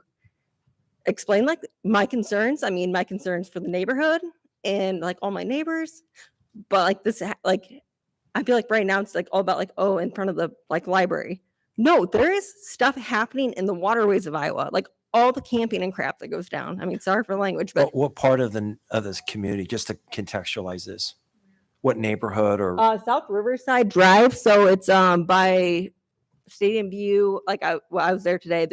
explain like my concerns. I mean, my concerns for the neighborhood and like all my neighbors. But like this, like, I feel like right now it's like all about like, oh, in front of the like library. No, there is stuff happening in the waterways of Iowa, like all the camping and crap that goes down. I mean, sorry for the language, but What part of this community, just to contextualize this? What neighborhood or? South Riverside Drive. So it's by Stadium View. Like I was there today.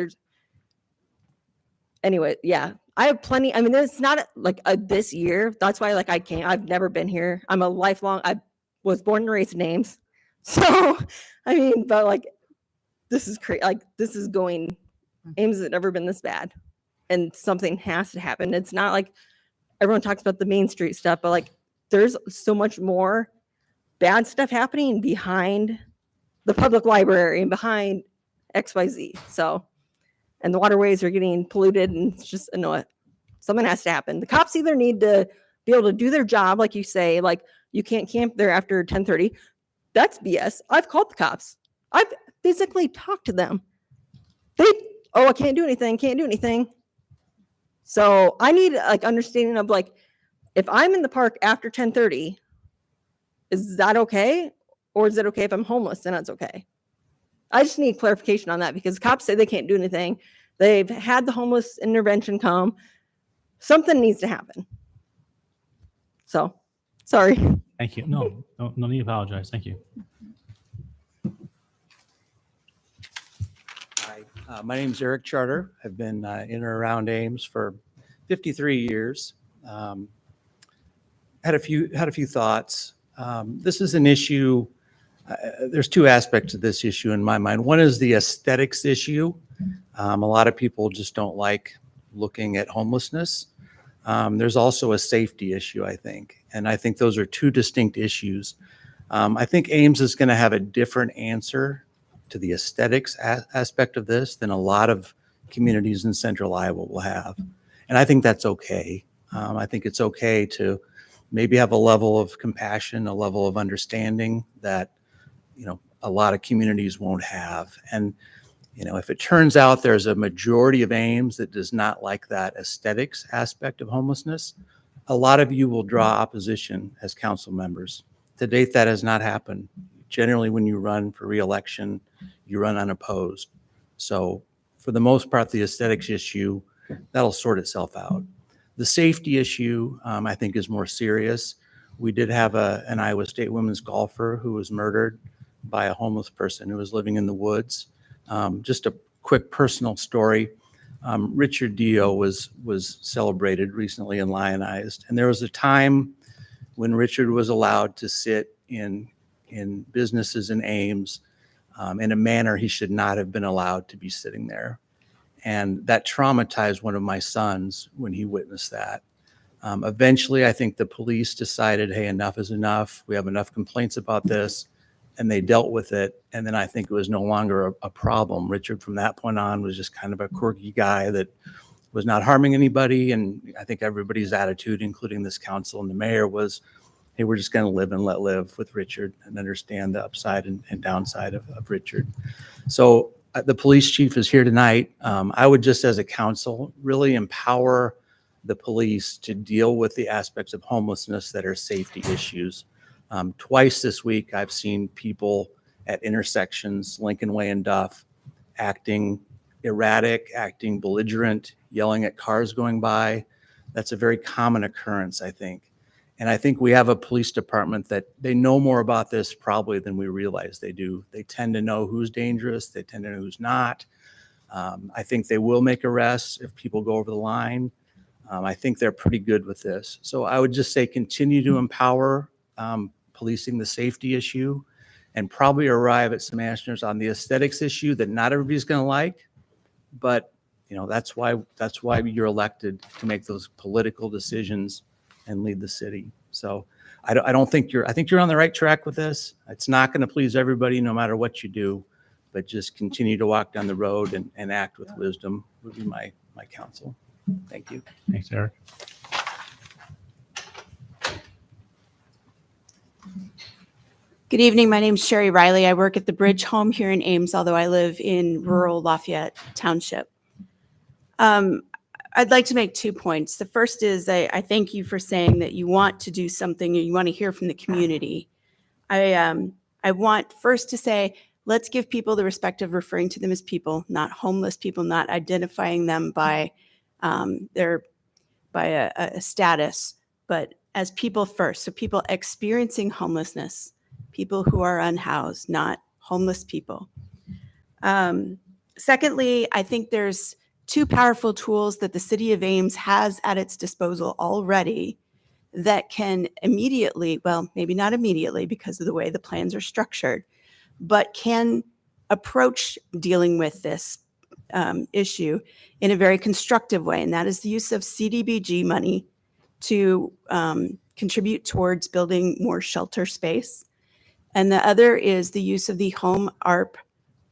Anyway, yeah. I have plenty. I mean, it's not like this year. That's why like I've never been here. I'm a lifelong. I was born and raised in Ames. So I mean, but like this is crazy. Like this is going. Ames has never been this bad, and something has to happen. It's not like everyone talks about the Main Street stuff, but like. There's so much more bad stuff happening behind the public library and behind XYZ. So, and the waterways are getting polluted, and it's just Something has to happen. The cops either need to be able to do their job, like you say, like you can't camp there after 10:30. That's BS. I've called the cops. I've physically talked to them. I can't do anything. So I need like understanding of like, if I'm in the park after 10:30, is that okay? Or is it okay if I'm homeless? Then that's okay. I just need clarification on that because cops say they can't do anything. They've had the homeless intervention come. Something needs to happen. So, sorry. Thank you. No need to apologize. Thank you. Hi, my name is Eric Charter. I've been in or around Ames for 53 years. Had a few thoughts. This is an issue. There's two aspects to this issue in my mind. One is the aesthetics issue. A lot of people just don't like looking at homelessness. There's also a safety issue, I think, and I think those are two distinct issues. I think Ames is going to have a different answer to the aesthetics aspect of this than a lot of communities in Central Iowa will have, and I think that's okay. I think it's okay to maybe have a level of compassion, a level of understanding that a lot of communities won't have. And if it turns out there's a majority of Ames that does not like that aesthetics aspect of homelessness, a lot of you will draw opposition as council members. To date, that has not happened. Generally, when you run for re-election, you run unopposed. So for the most part, the aesthetics issue, that'll sort itself out. The safety issue, I think, is more serious. We did have an Iowa State women's golfer who was murdered by a homeless person who was living in the woods. Just a quick personal story. Richard Dio was celebrated recently and lionized. And there was a time when Richard was allowed to sit in businesses in Ames in a manner he should not have been allowed to be sitting there. And that traumatized one of my sons when he witnessed that. Eventually, I think the police decided, hey, enough is enough. We have enough complaints about this. And they dealt with it. And then I think it was no longer a problem. Richard, from that point on, was just kind of a quirky guy that was not harming anybody. And I think everybody's attitude, including this council and the mayor, was, hey, we're just going to live and let live with Richard and understand the upside and downside of Richard. So the police chief is here tonight. I would just, as a council, really empower the police to deal with the aspects of homelessness that are safety issues. Twice this week, I've seen people at intersections, Lincoln Way and Duff, acting erratic, acting belligerent, yelling at cars going by. That's a very common occurrence, I think. And I think we have a police department that they know more about this probably than we realize they do. They tend to know who's dangerous. They tend to know who's not. I think they will make arrests if people go over the line. I think they're pretty good with this. So I would just say continue to empower policing the safety issue and probably arrive at some answers on the aesthetics issue that not everybody's going to like, but that's why you're elected, to make those political decisions and lead the city. So I think you're on the right track with this. It's not going to please everybody no matter what you do, but just continue to walk down the road and act with wisdom would be my counsel. Thank you. Thanks, Eric. Good evening. My name is Sherry Riley. I work at the Bridge Home here in Ames, although I live in rural Lafayette Township. I'd like to make 2 points. The first is I thank you for saying that you want to do something and you want to hear from the community. I want first to say, let's give people the respect of referring to them as people, not homeless people, not identifying them by a status, but as people first. So people experiencing homelessness, people who are unhoused, not homeless people. Secondly, I think there's 2 powerful tools that the city of Ames has at its disposal already that can immediately, well, maybe not immediately because of the way the plans are structured, but can approach dealing with this issue in a very constructive way. And that is the use of CDBG money to contribute towards building more shelter space. And the other is the use of the Home ARP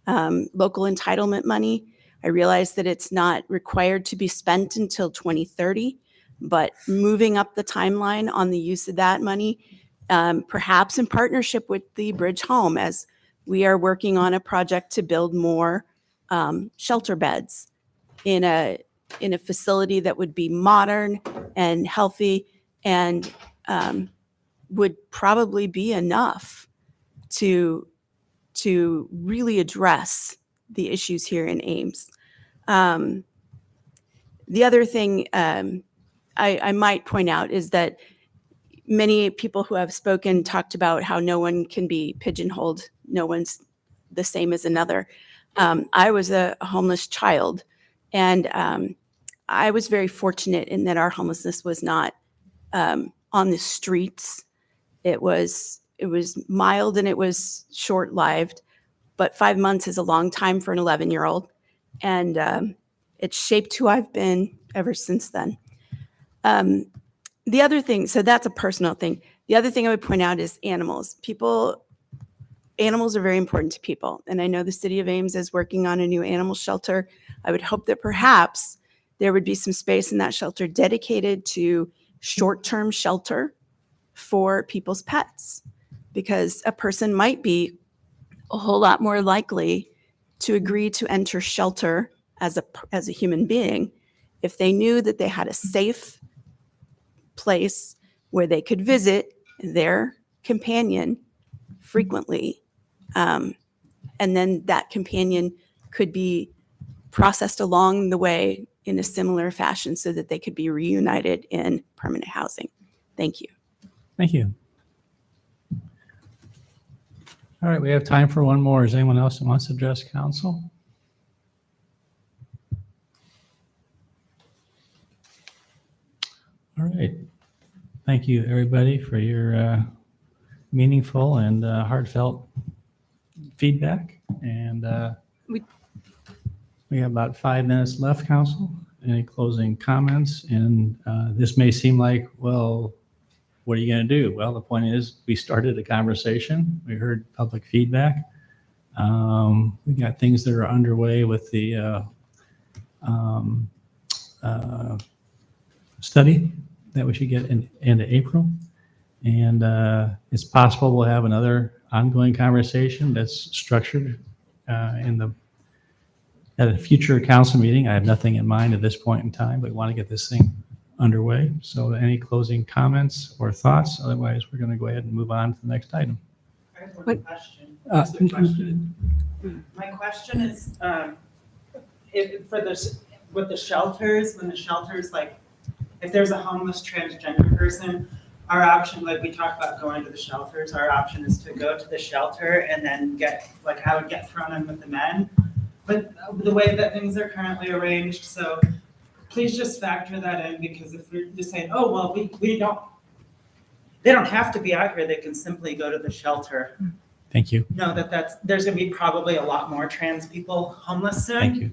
local entitlement money. I realize that it's not required to be spent until 2030, but moving up the timeline on the use of that money, perhaps in partnership with the Bridge Home, as we are working on a project to build more shelter beds in a facility that would be modern and healthy and would probably be enough to really address the issues here in Ames. The other thing I might point out is that many people who have spoken talked about how no one can be pigeonholed. No one's the same as another. I was a homeless child, and I was very fortunate in that our homelessness was not on the streets. It was mild and it was short-lived, but 5 months is a long time for an 11-year-old, and it shaped who I've been ever since then. The other thing, so that's a personal thing. The other thing I would point out is animals. Animals are very important to people, and I know the city of Ames is working on a new animal shelter. I would hope that perhaps there would be some space in that shelter dedicated to short-term shelter for people's pets, because a person might be a whole lot more likely to agree to enter shelter as a human being if they knew that they had a safe place where they could visit their companion frequently. And then that companion could be processed along the way in a similar fashion so that they could be reunited in permanent housing. Thank you. Thank you. All right, we have time for one more. Is anyone else who wants to address council? All right. Thank you, everybody, for your meaningful and heartfelt feedback. And we have about 5 minutes left, council. Any closing comments? And this may seem like, well, what are you going to do? Well, the point is we started a conversation. We heard public feedback. We got things that are underway with the study that we should get into April. And it's possible we'll have another ongoing conversation that's structured at a future council meeting. I have nothing in mind at this point in time, but we want to get this thing underway. So any closing comments or thoughts? Otherwise, we're going to go ahead and move on to the next item. I have one question. Just a question. My question is, with the shelters, when the shelters, like, if there's a homeless transgender person, our option, like we talked about going to the shelters, our option is to go to the shelter and then I would get thrown in with the men. But the way that things are currently arranged, so please just factor that in, because if we're just saying, oh, well, they don't have to be out here, they can simply go to the shelter. Thank you. Know there's going to be probably a lot more trans people homeless soon. Thank you.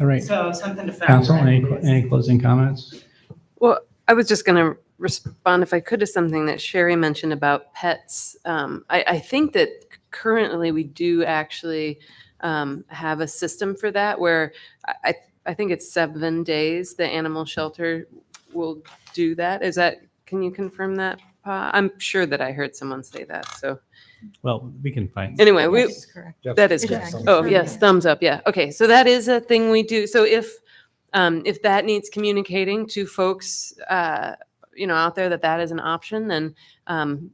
All right. So something to factor Council, in. any closing comments? Well, I was just going to respond, if I could, to something that Sherry mentioned about pets. I think that currently we do actually have a system for that, where I think it's 7 days the animal shelter will do that. Can you confirm that, Pa? I'm sure that I heard someone say that, so. Well, we can find. Anyway, that is correct. correct. Oh, yes, thumbs up, yeah. Okay, so that is a thing we do. So if that needs communicating to folks, out there, that is an option, then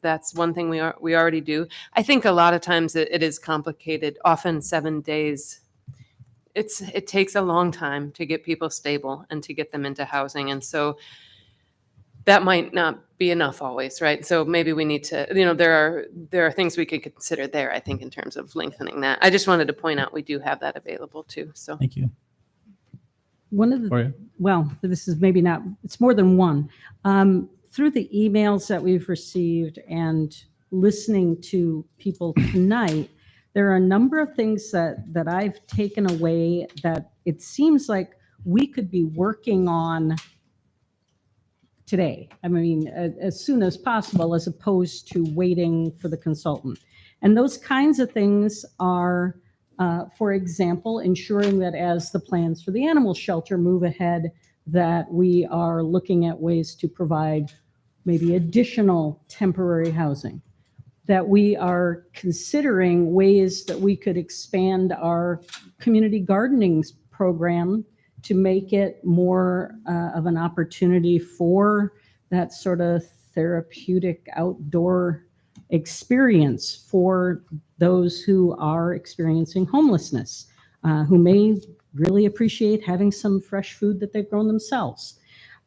that's one thing we already do. I think a lot of times it is complicated. Often 7 days, it takes a long time to get people stable and to get them into housing, and so that might not be enough always, right? So maybe we need to, there are things we could consider there, I think, in terms of lengthening that. I just wanted to point out we do have that available too. So thank you. One of the, well, this is maybe not, it's more than one. Through the emails that we've received and listening to people tonight, there are a number of things that I've taken away that it seems like we could be working on today. I mean, as soon as possible, as opposed to waiting for the consultant. And those kinds of things are For example, ensuring that as the plans for the animal shelter move ahead, that we are looking at ways to provide maybe additional temporary housing, that we are considering ways that we could expand our community gardening program to make it more of an opportunity for that sort of therapeutic outdoor experience for those who are experiencing homelessness, who may really appreciate having some fresh food that they've grown themselves.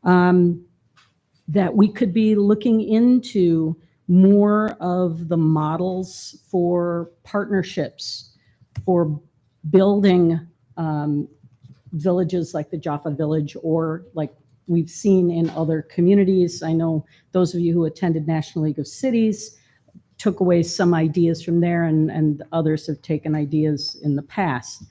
That we could be looking into more of the models for partnerships, for building villages like the Jaffa Village, or like we've seen in other communities. I know those of you who attended National League of Cities took away some ideas from there, and others have taken ideas in the past.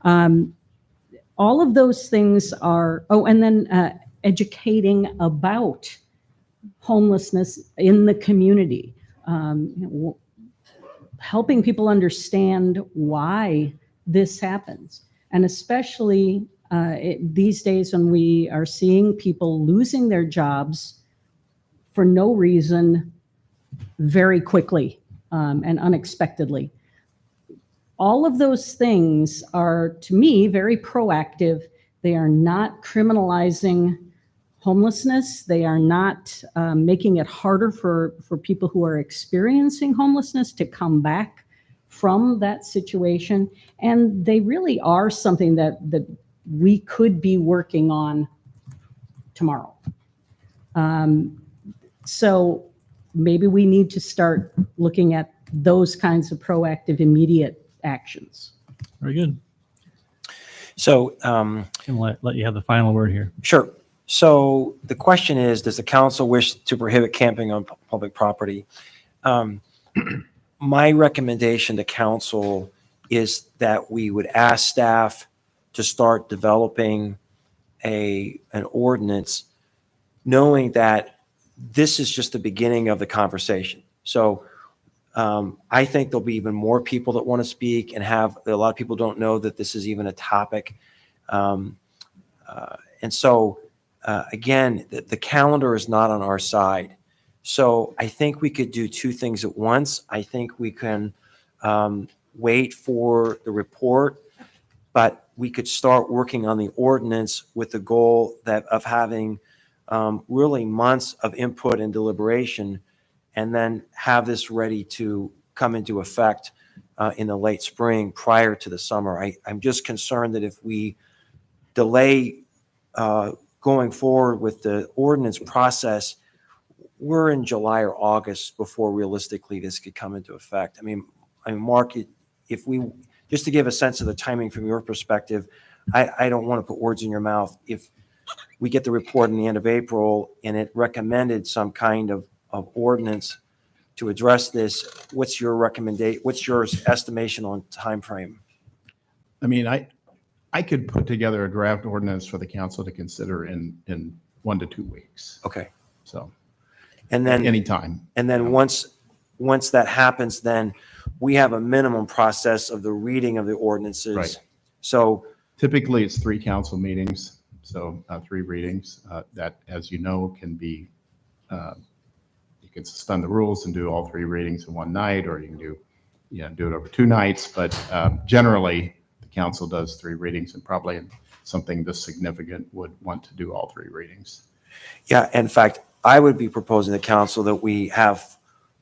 All of those things are, and then educating about homelessness in the community, helping people understand why this happens. And especially these days when we are seeing people losing their jobs for no reason very quickly and unexpectedly. All of those things are, to me, very proactive. They are not criminalizing homelessness. They are not making it harder for people who are experiencing homelessness to come back from that situation. And they really are something that we could be working on tomorrow. So maybe we need to start looking at those kinds of proactive, immediate actions. Very good. So, I'm gonna let you have the final word here. Sure. So the question is, does the council wish to prohibit camping on public property? My recommendation to council is that we would ask staff to start developing an ordinance, knowing that this is just the beginning of the conversation. So I think there'll be even more people that want to speak, and a lot of people don't know that this is even a topic. And so again, the calendar is not on our side. So I think we could do two things at once. I think we can wait for the report, but we could start working on the ordinance with the goal of having really months of input and deliberation, and then have this ready to come into effect in the late spring prior to the summer. I'm just concerned that if we delay going forward with the ordinance process, we're in July or August before realistically this could come into effect. I mean, Mark, if we, just to give a sense of the timing from your perspective, I don't want to put words in your mouth. If we get the report in the end of April and it recommended some kind of ordinance to address this, what's your recommendation? What's your estimation on time frame? I mean, I could put together a draft ordinance for the council to consider in 1 to 2 weeks. Okay. So, and then anytime. And then once that happens, then we have a minimum process of the reading of the ordinances. Right. So typically it's 3 council meetings. So 3 readings that, as you know, can be, you can suspend the rules and do all 3 readings in one night, or you can do it over 2 nights. But generally, the council does 3 readings, and probably in something this significant would want to do all 3 readings. Yeah, in fact, I would be proposing to council that we have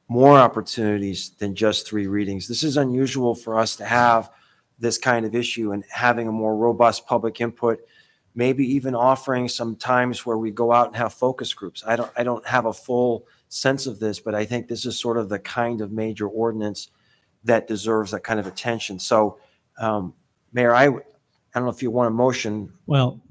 more opportunities than just 3 readings. This is unusual for us to have this kind of issue, and having a more robust public input, maybe even offering some times where we go out and have focus groups. I don't have a full sense of this, but I think this is sort of the kind of major ordinance that deserves that kind of attention. So, Mayor, I don't know if you want a motion. Well,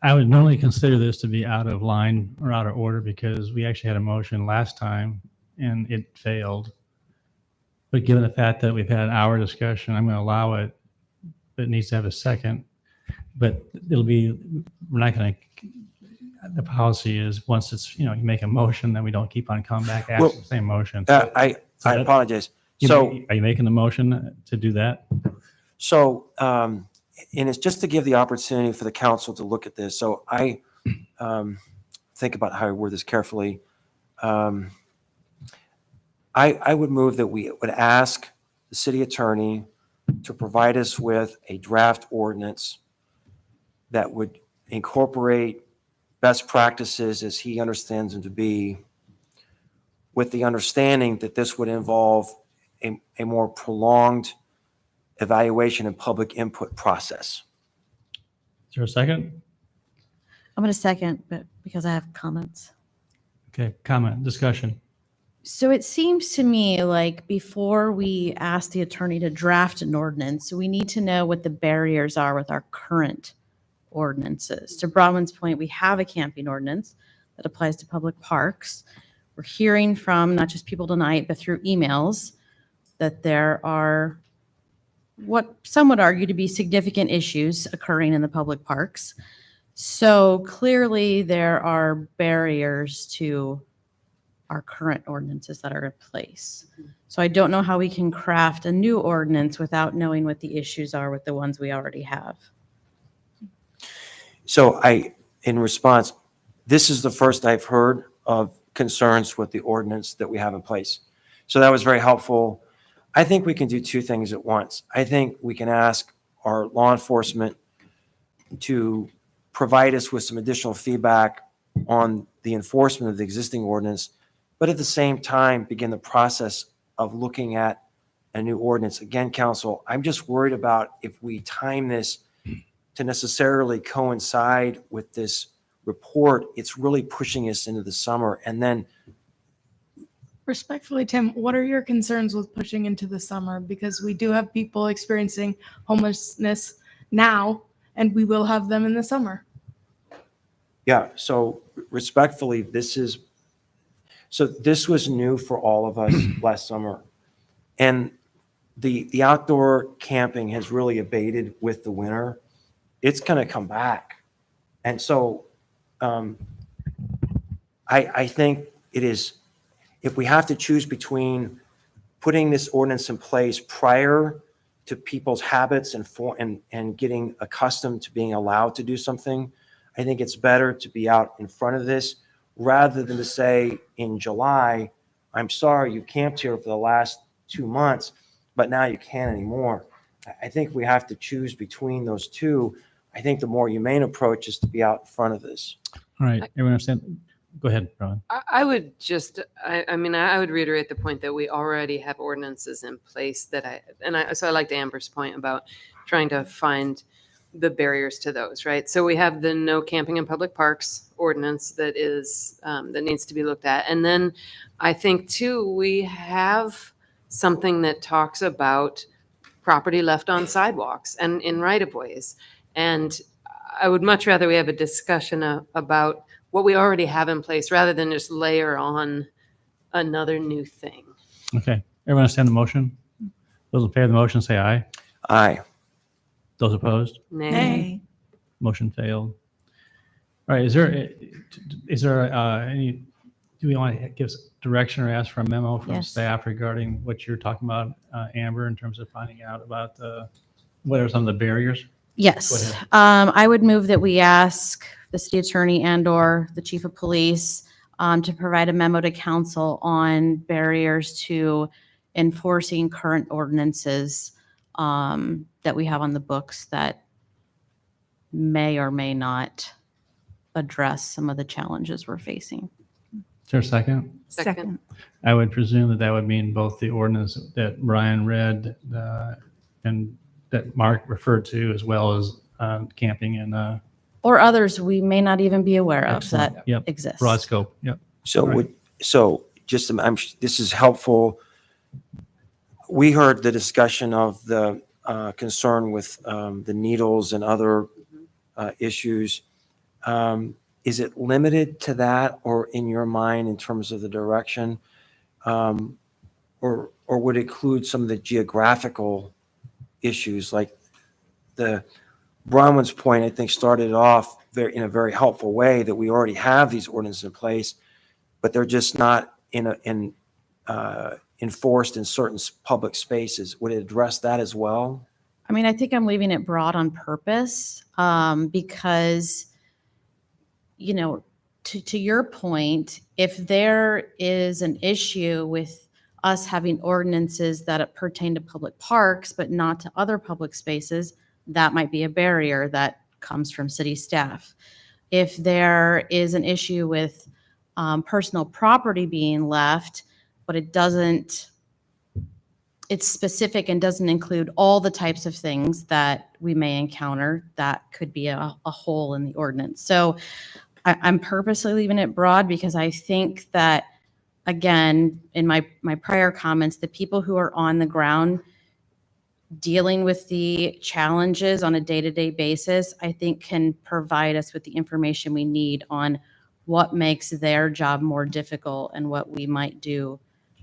I would normally consider this to be out of line or out of order, because we actually had a motion last time and it failed. But given the fact that we've had an hour discussion, I'm going to allow it, but it needs to have a second. But we're not going to, the policy is once it's, you make a motion, then we don't keep on coming back after the same motion. I apologize. So are you making the motion to do that? So, and it's just to give the opportunity for the council to look at this. So I think about how I word this carefully. I would move that we would ask the city attorney to provide us with a draft ordinance that would incorporate best practices as he understands them to be, with the understanding that this would involve a more prolonged evaluation and public input process. Is there a second? I'm going to second, but because I have comments. Okay, comment, discussion. So it seems to me like before we ask the attorney to draft an ordinance, we need to know what the barriers are with our current ordinances. To Bronwyn's point, we have a camping ordinance that applies to public parks. We're hearing from not just people tonight, but through emails that there are what some would argue to be significant issues occurring in the public parks. So clearly there are barriers to our current ordinances that are in place. So I don't know how we can craft a new ordinance without knowing what the issues are with the ones we already have. So in response, this is the first I've heard of concerns with the ordinance that we have in place. So that was very helpful. I think we can do two things at once. I think we can ask our law enforcement to provide us with some additional feedback on the enforcement of the existing ordinance, but at the same time, begin the process of looking at a new ordinance. Again, council, I'm just worried about if we time this to necessarily coincide with this report, it's really pushing us into the summer. And then Respectfully, Tim, what are your concerns with pushing into the summer? Because we do have people experiencing homelessness now, and we will have them in the summer. yeah, so respectfully, this was new for all of us last summer. And the outdoor camping has really abated with the winter. It's going to come back. And so I think it is, if we have to choose between putting this ordinance in place prior to people's habits and getting accustomed to being allowed to do something, I think it's better to be out in front of this rather than to say in July, I'm sorry, you camped here for the last 2 months, but now you can't anymore. I think we have to choose between those two. I think the more humane approach is to be out in front of this. All right, everyone understand? Go ahead, Ron. I would just, I mean, I would reiterate the point that we already have ordinances in place so I liked Amber's point about trying to find the barriers to those, right? So we have the no camping in public parks ordinance that needs to be looked at. And then I think too, we have something that talks about property left on sidewalks and in right-of-ways. And I would much rather we have a discussion about what we already have in place rather than just layer on another new thing. Okay, everyone understand the motion? Those in favor of the motion say aye. Aye. Those opposed? Nay. Motion failed. All right, is there any, do we want to give direction or ask for a memo from Yes. staff regarding what you're talking about, Amber, in terms of finding out about what are some of the barriers? Go Yes, ahead. I would move that we ask the city attorney and/or the chief of police to provide a memo to council on barriers to enforcing current ordinances that we have on the books that may or may not address some of the challenges we're facing. Is there a second? Second. I would presume that would mean both the ordinance that Brian read and that Mark referred to, as well as camping and Or others we may not even be aware of excellent. that Yep. exist. Broad scope. Yep. So Right. this is helpful. We heard the discussion of the concern with the needles and other issues. Is it limited to that, or in your mind, in terms of the direction, or would it include some of the geographical issues, like the Bronwyn's point? I think started off in a very helpful way, that we already have these ordinances in place, but they're just not enforced in certain public spaces. Would it address that as well? I mean, I think I'm leaving it broad on purpose because, you know, to your point, if there is an issue with us having ordinances that pertain to public parks but not to other public spaces, that might be a barrier that comes from city staff. If there is an issue with personal property being left, but it's specific and doesn't include all the types of things that we may encounter, that could be a hole in the ordinance. So I'm purposely leaving it broad because I think that, again, in my prior comments, the people who are on the ground dealing with the challenges on a day-to-day basis, I think can provide us with the information we need on what makes their job more difficult and what we might do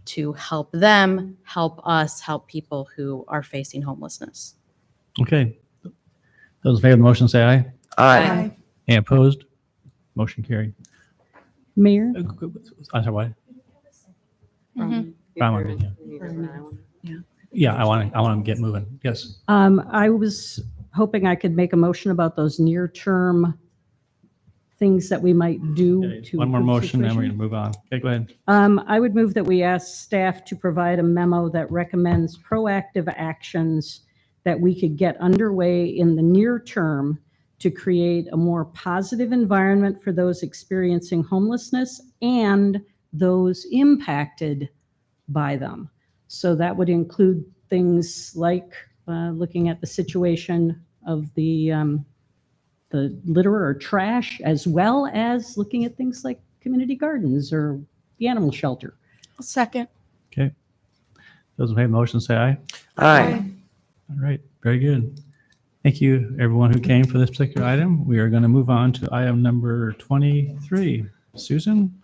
to help them, help us, help people who are facing homelessness. Okay. Those in favor of the motion say aye. Aye. Any opposed? Motion carried. Mayor? I'm sorry, what? Mhm. Brown, yeah, I want to get moving. Yes. I was hoping I could make a motion about those near-term things that we might do Okay, to. one more improve motion, then we're situation. going to move on. Okay, go ahead. I would move that we ask staff to provide a memo that recommends proactive actions that we could get underway in the near term to create a more positive environment for those experiencing homelessness and those impacted by them. So that would include things like looking at the situation of the litter or trash, as well as looking at things like community gardens or the animal shelter. Second. Okay. Those in favor of the motion say aye. Aye. All right, very good. Thank you, everyone who came for this particular item. We are going to move on to item number 23. Susan,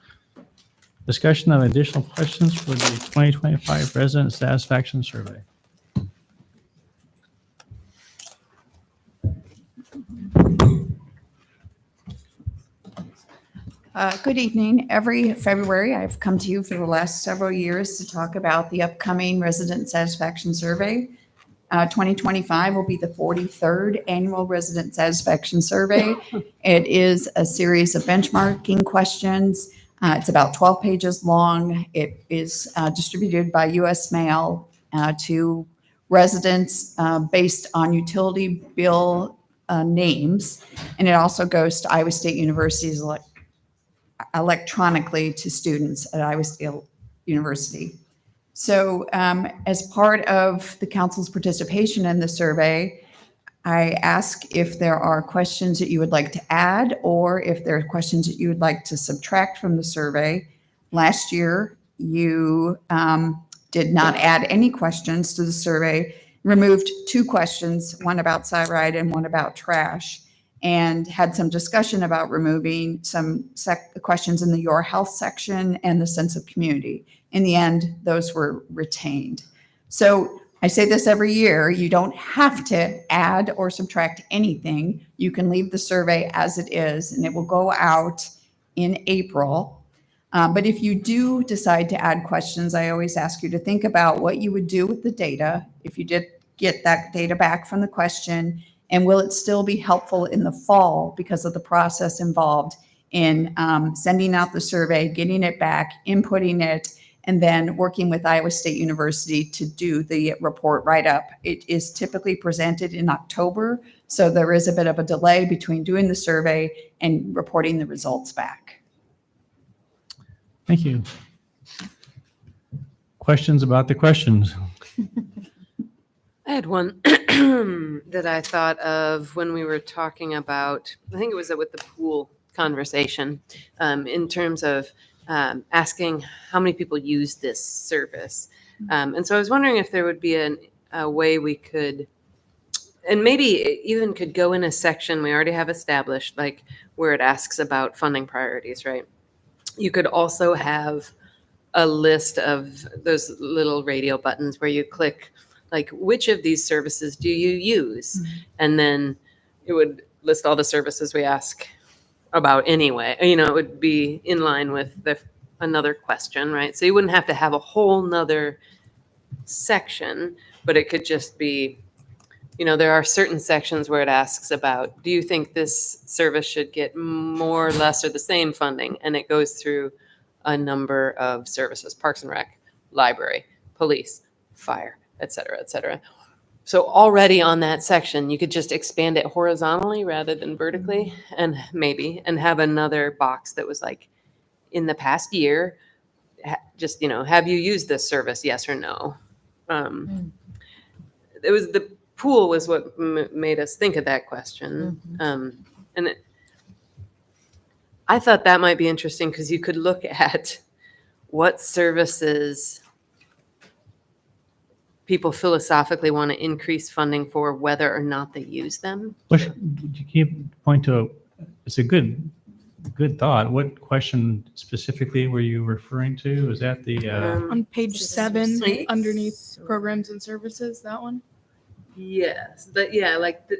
discussion of additional questions for the 2025 resident satisfaction survey. Good evening. Every February, I've come to you for the last several years to talk about the upcoming resident satisfaction survey. 2025 will be the 43rd annual resident satisfaction survey. It is a series of benchmarking questions. It's about 12 pages long. It is distributed by U.S. mail to residents based on utility bill names. And it also goes to Iowa State University's electronically to students at Iowa State University. So as part of the council's participation in the survey, I ask if there are questions that you would like to add or if there are questions that you would like to subtract from the survey. Last year, you did not add any questions to the survey, removed 2 questions, one about Cyride and one about trash, and had some discussion about removing some questions in the Your Health section and the sense of community. In the end, those were retained. So I say this every year, you don't have to add or subtract anything. You can leave the survey as it is, and it will go out in April. But if you do decide to add questions, I always ask you to think about what you would do with the data if you did get that data back from the question. And will it still be helpful in the fall because of the process involved in sending out the survey, getting it back, inputting it, and then working with Iowa State University to do the report write-up. It is typically presented in October, so there is a bit of a delay between doing the survey and reporting the results back. Thank you. Questions about the questions? I had one that I thought of when we were talking about, I think it was with the pool conversation, in terms of asking how many people use this service. And so I was wondering if there would be a way we could, and maybe even could go in a section we already have established, like where it asks about funding priorities, right? You could also have a list of those little radio buttons where you click, like, which of these services do you use? Mm-hmm. And then it would list all the services we ask about anyway. You know, it would be in line with another question, right? So you wouldn't have to have a whole nother section, but it could just be you know, there are certain sections where it asks about, do you think this service should get more, less, or the same funding? And it goes through a number of services: Parks and Rec, library, police, fire, et cetera, et cetera. So already on that section, you could just expand it horizontally rather than vertically, and have another box that was like, in the past year, just, you know, have you used this service? Yes or no. It was the pool was what made us think of that question. I thought that might be interesting because you could look at what services people philosophically want to increase funding for, whether or not they use them. Can you point to it's a good thought. What question specifically were you referring to? Was that the on page 7 underneath programs and services, that one? Yes, like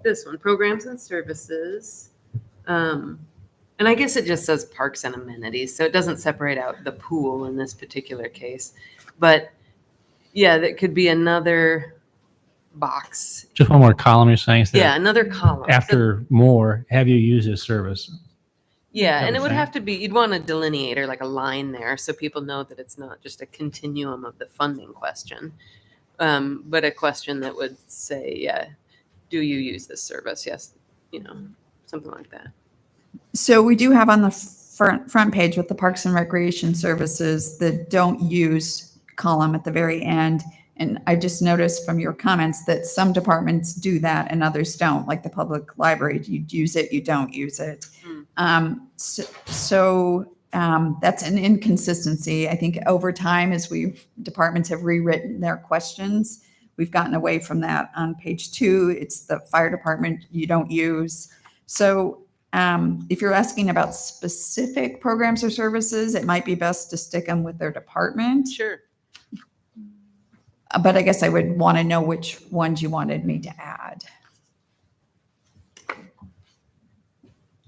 this one, programs and services. And I guess it just says parks and amenities, so it doesn't separate out the pool in this particular case. But yeah, that could be another box. just one more column you're saying? So Yeah, another column. After more, have you used this service? Yeah, That and it was would saying. have to be, you'd want a delineator, like a line there, so people know that it's not just a continuum of the funding question, but a question that would say, do you use this service? Yes, you know, something like that. So we do have on the front page with the Parks and Recreation Services, the don't use column at the very end. And I just noticed from your comments that some departments do that and others don't, like the public library. You use it, you don't use it. That's an inconsistency. I think over time, as departments have rewritten their questions, we've gotten away from that. On page 2, it's the fire department you don't use. So if you're asking about specific programs or services, it might be best to stick them with their department. Sure. But I guess I would want to know which ones you wanted me to add.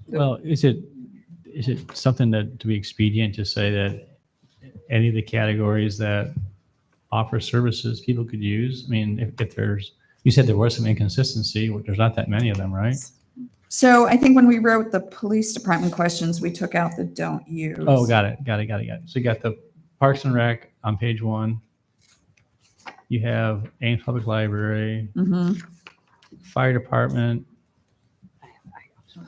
Well, is it something that to be expedient to say that any of the categories that offer services people could use? I mean, if there's, you said there was some inconsistency, there's not that many of them, right? So I think when we wrote the police department questions, we took out the don't use. Oh, got it. So you got the Parks and Rec on page 1. You have Ames Public Library, Fire Department.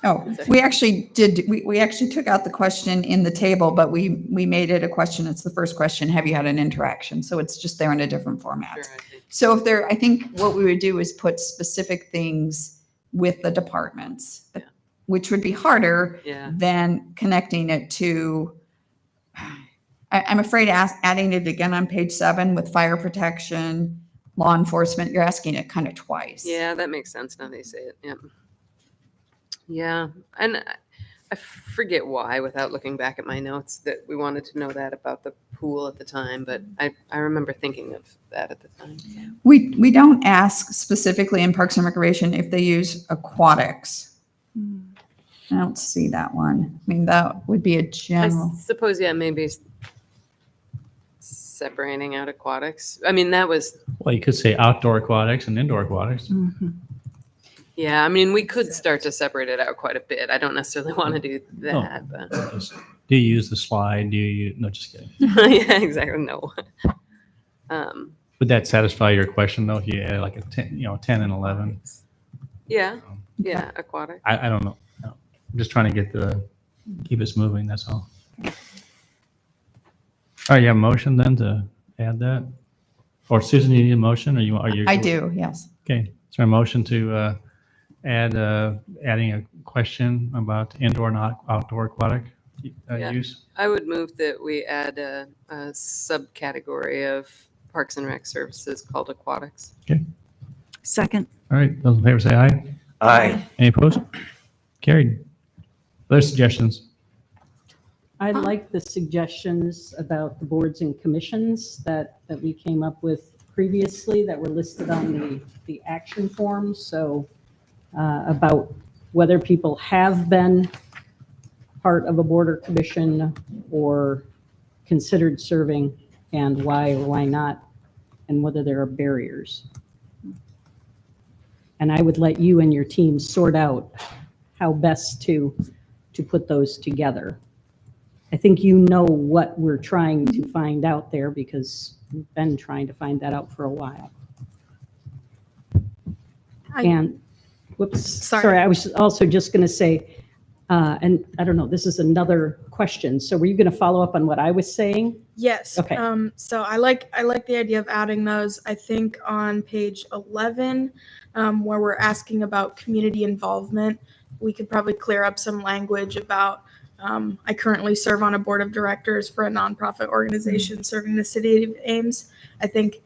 Oh, we actually did. We actually took out the question in the table, but we made it a question. It's the first question. Have you had an interaction? So it's just there in a different format. Sure, So if there, I think what we would do is put specific things with the departments, which would be harder than connecting it to. I'm afraid adding it again on page 7 with fire protection, law enforcement. You're asking it kind of twice. Yeah, that makes sense now that you say it. Yeah. Yeah. And I forget why, without looking back at my notes, that we wanted to know that about the pool at the time, but I remember thinking of that at the time. We don't ask specifically in Parks and Recreation if they use aquatics. I don't see that one. I mean, that would be a general. I suppose, maybe separating out aquatics. I mean, that was. Well, you could say outdoor aquatics and indoor aquatics. Yeah, I mean, we could start to separate it out quite a bit. I don't necessarily want to do that, but. Do you use the slide? No, just kidding. Yeah, exactly. No. Would that satisfy your question though? If you add like a 10, 10 and 11? Yeah. Yeah. Aquatic. I don't know. I'm just trying to keep us moving. That's all. All right, you have a motion then to add that? Or Susan, you need a motion, or are you? I do, yes. Okay, is there a motion to adding a question about indoor and outdoor aquatic use? I would move that we add a subcategory of Parks and Rec services called aquatics. Okay. Second. All right, those in favor say aye. Aye. Any opposed? Carried. Other suggestions? I like the suggestions about the boards and commissions that we came up with previously that were listed on the action form. So about whether people have been part of a board or commission or considered serving, and why or why not, and whether there are barriers. And I would let you and your team sort out how best to put those together. I think you know what we're trying to find out there because we've been trying to find that out for a while. And whoops, sorry, I was also just going to say, and I don't know, this is another question. So were you going to follow up on what I was saying? Yes. Okay. So I like the idea of adding those. I think on page 11, where we're asking about community involvement, we could probably clear up some language about I currently serve on a board of directors for a nonprofit organization serving the city of Ames. I think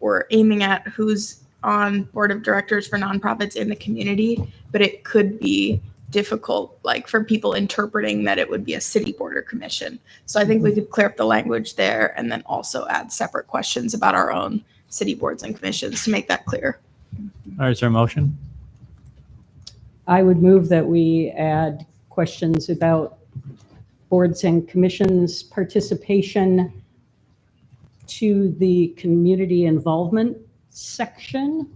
we're aiming at who's on board of directors for nonprofits in the community, but it could be difficult, like for people interpreting that it would be a city board or commission. So I think we could clear up the language there and then also add separate questions about our own city boards and commissions to make that clear. All right, is there a motion? I would move that we add questions about boards and commissions participation to the community involvement section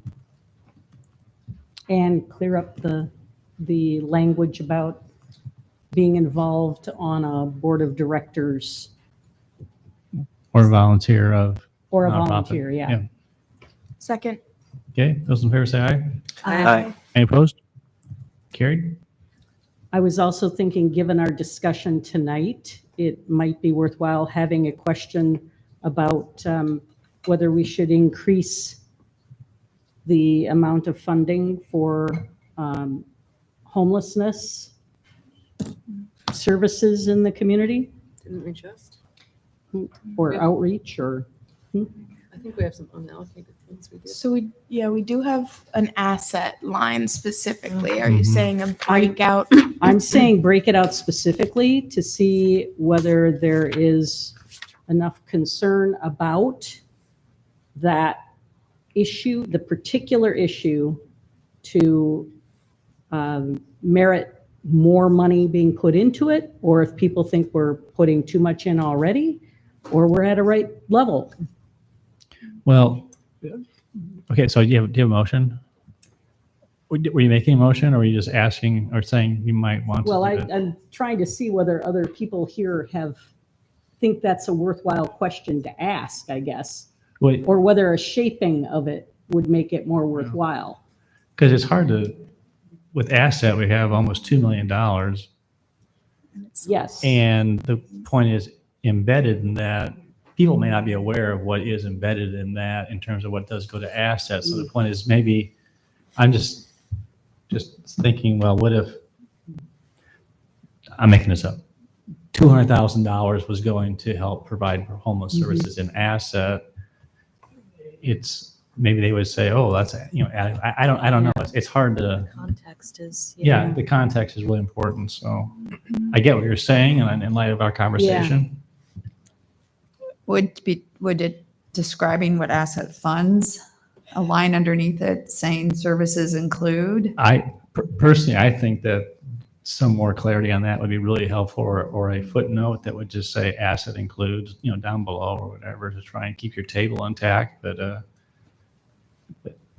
and clear up the language about being involved on a board of directors. Or volunteer of. Or a nonprofit. volunteer, yeah. Second. Okay, those in favor say aye. Aye. Any opposed? Carried. I was also thinking, given our discussion tonight, it might be worthwhile having a question about whether we should increase the amount of funding for homelessness services in the community Didn't we just? or outreach or. I think we have some unallocated funds we did. So we do have an asset line specifically. Are you saying a breakout? I'm saying break it out specifically to see whether there is enough concern about that issue, the particular issue, to merit more money being put into it, or if people think we're putting too much in already, or we're at a right level. Well, okay, so do you have a motion? Were you making a motion or were you just asking or saying you might want to? Well, do it? I'm trying to see whether other people here think that's a worthwhile question to ask, I guess, Wait. or whether a shaping of it would make it more worthwhile. Because it's hard to, with asset, we have almost $2 million. Yes. And the point is embedded in that, people may not be aware of what is embedded in that in terms of what does go to assets. So the point is maybe, I'm just thinking, well, what if, I'm making this up, $200,000 was going to help provide for homeless services in asset. It's, maybe they would say, oh, that's, I don't know. It's hard to. Context is. Yeah, the context is really important. So I get what you're saying, and in light of our conversation. Would it describing what asset funds, a line underneath it saying services include? Personally, I think that some more clarity on that would be really helpful, or a footnote that would just say asset includes, down below or whatever, to try and keep your table intact. But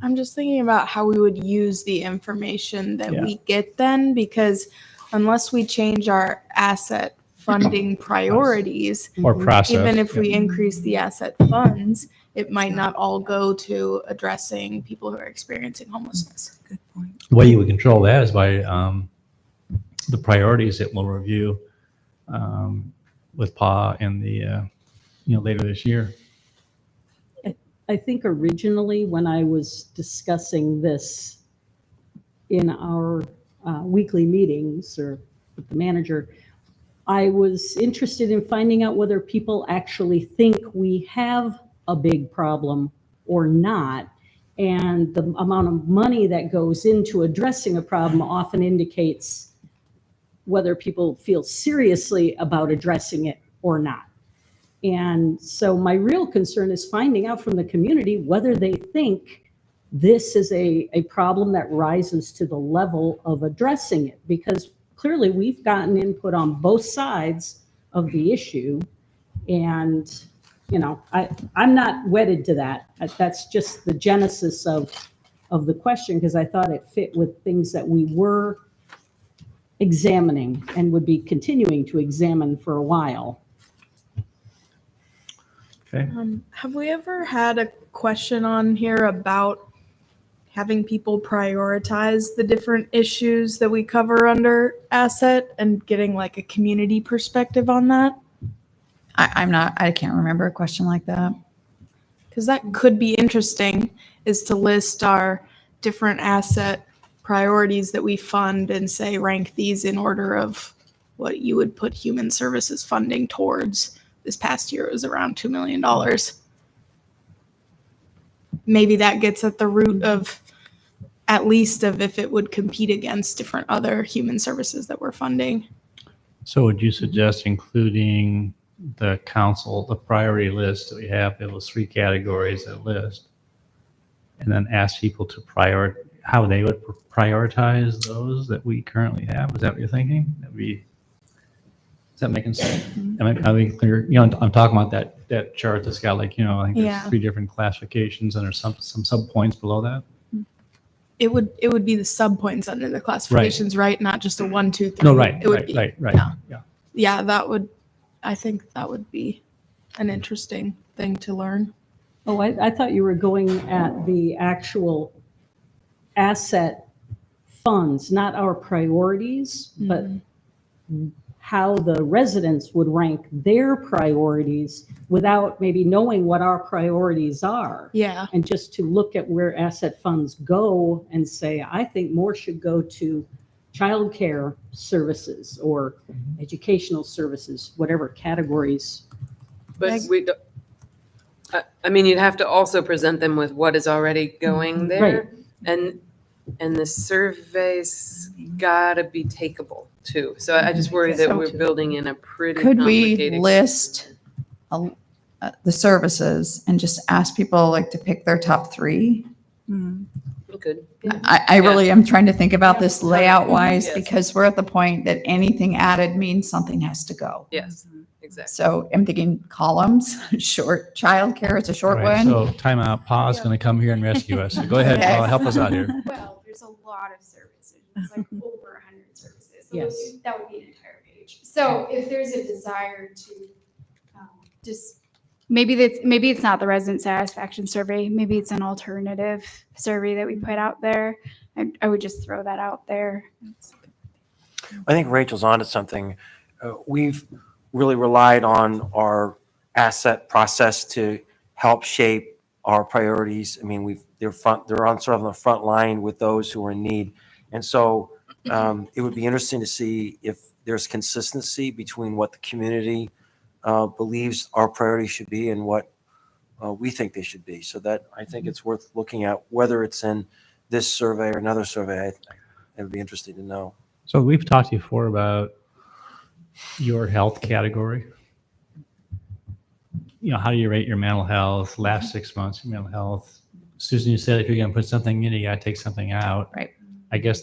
I'm just thinking about how we would use the information that we get then, because unless we change our asset funding priorities, or process, even if we increase the asset funds, it might not all go to addressing people who are experiencing homelessness. Good point. the way you would control that is by the priorities that we'll review with PA in the later this year. I think originally when I was discussing this in our weekly meetings or with the manager, I was interested in finding out whether people actually think we have a big problem or not. And the amount of money that goes into addressing a problem often indicates whether people feel seriously about addressing it or not. And so my real concern is finding out from the community whether they think this is a problem that rises to the level of addressing it, because clearly we've gotten input on both sides of the issue. And, I'm not wedded to that. That's just the genesis of of the question because I thought it fit with things that we were examining and would be continuing to examine for a while. Okay. Have we ever had a question on here about having people prioritize the different issues that we cover under asset and getting like a community perspective on that? I can't remember a question like that. Because that could be interesting, is to list our different asset priorities that we fund and say rank these in order of what you would put human services funding towards. This past year it was around $2 million. Maybe that gets at the root of at least of if it would compete against different other human services that we're funding. So would you suggest including the council, the priority list that we have, those 3 categories that list, and then ask people to how they would prioritize those that we currently have? Is that what you're thinking? Is that making sense? Am I clear? You know, I'm talking about that chart that's got like, you know, I think there's 3 different classifications and there's some sub points below that. It would be the sub points under the classifications, right? Not just a 1, 2, 3. No, right, It would right. Yeah, I think that would be an interesting thing to learn. Oh, I thought you were going at the actual asset funds, not our priorities, but how the residents would rank their priorities without maybe knowing what our priorities are. Yeah. And just to look at where asset funds go and say, I think more should go to childcare services or educational services, whatever categories. But we don't, I mean, you'd have to also present them with what is already going there. Right. And the survey's gotta be takeable too. So I just worry that we're building in a pretty Could complicated. we list the services and just ask people like to pick their top 3? We could. I really am trying to think about this layout wise Yes. because we're at the point that anything added means something has to go. Yes, exactly. So I'm thinking columns, short childcare is a short All right, one. so time out. Pa's going to come here and rescue us. So go ahead, Okay. Paul, help us out here. Well, there's a lot of services. It's like over 100 services. So Yes. that would be an entire page. So if there's a desire to just maybe it's not the resident satisfaction survey. Maybe it's an alternative survey that we put out there. I would just throw that out there. I think Rachel's onto something. We've really relied on our asset process to help shape our priorities. I mean, they're on sort of the front line with those who are in need. And so it would be interesting to see if there's consistency between what the community believes our priorities should be and what we think they should be. So that I think it's worth looking at, whether it's in this survey or another survey. It would be interesting to know. So we've talked before about your health category. You know, how do you rate your mental health, last 6 months, your mental health? Susan, you said if you're going to put something in, you got to take something out. Right. I guess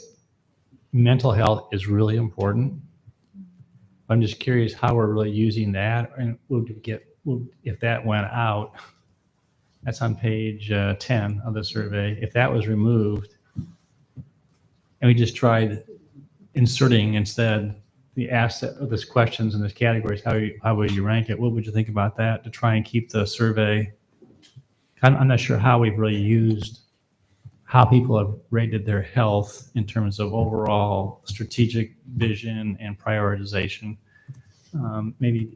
mental health is really important. I'm just curious how we're really using that, and if that went out. That's on page 10 of the survey. If that was removed, and we just tried inserting instead the asset of this questions and this categories, how would you rank it? What would you think about that to try and keep the survey? I'm not sure how we've really used how people have rated their health in terms of overall strategic vision and prioritization. Maybe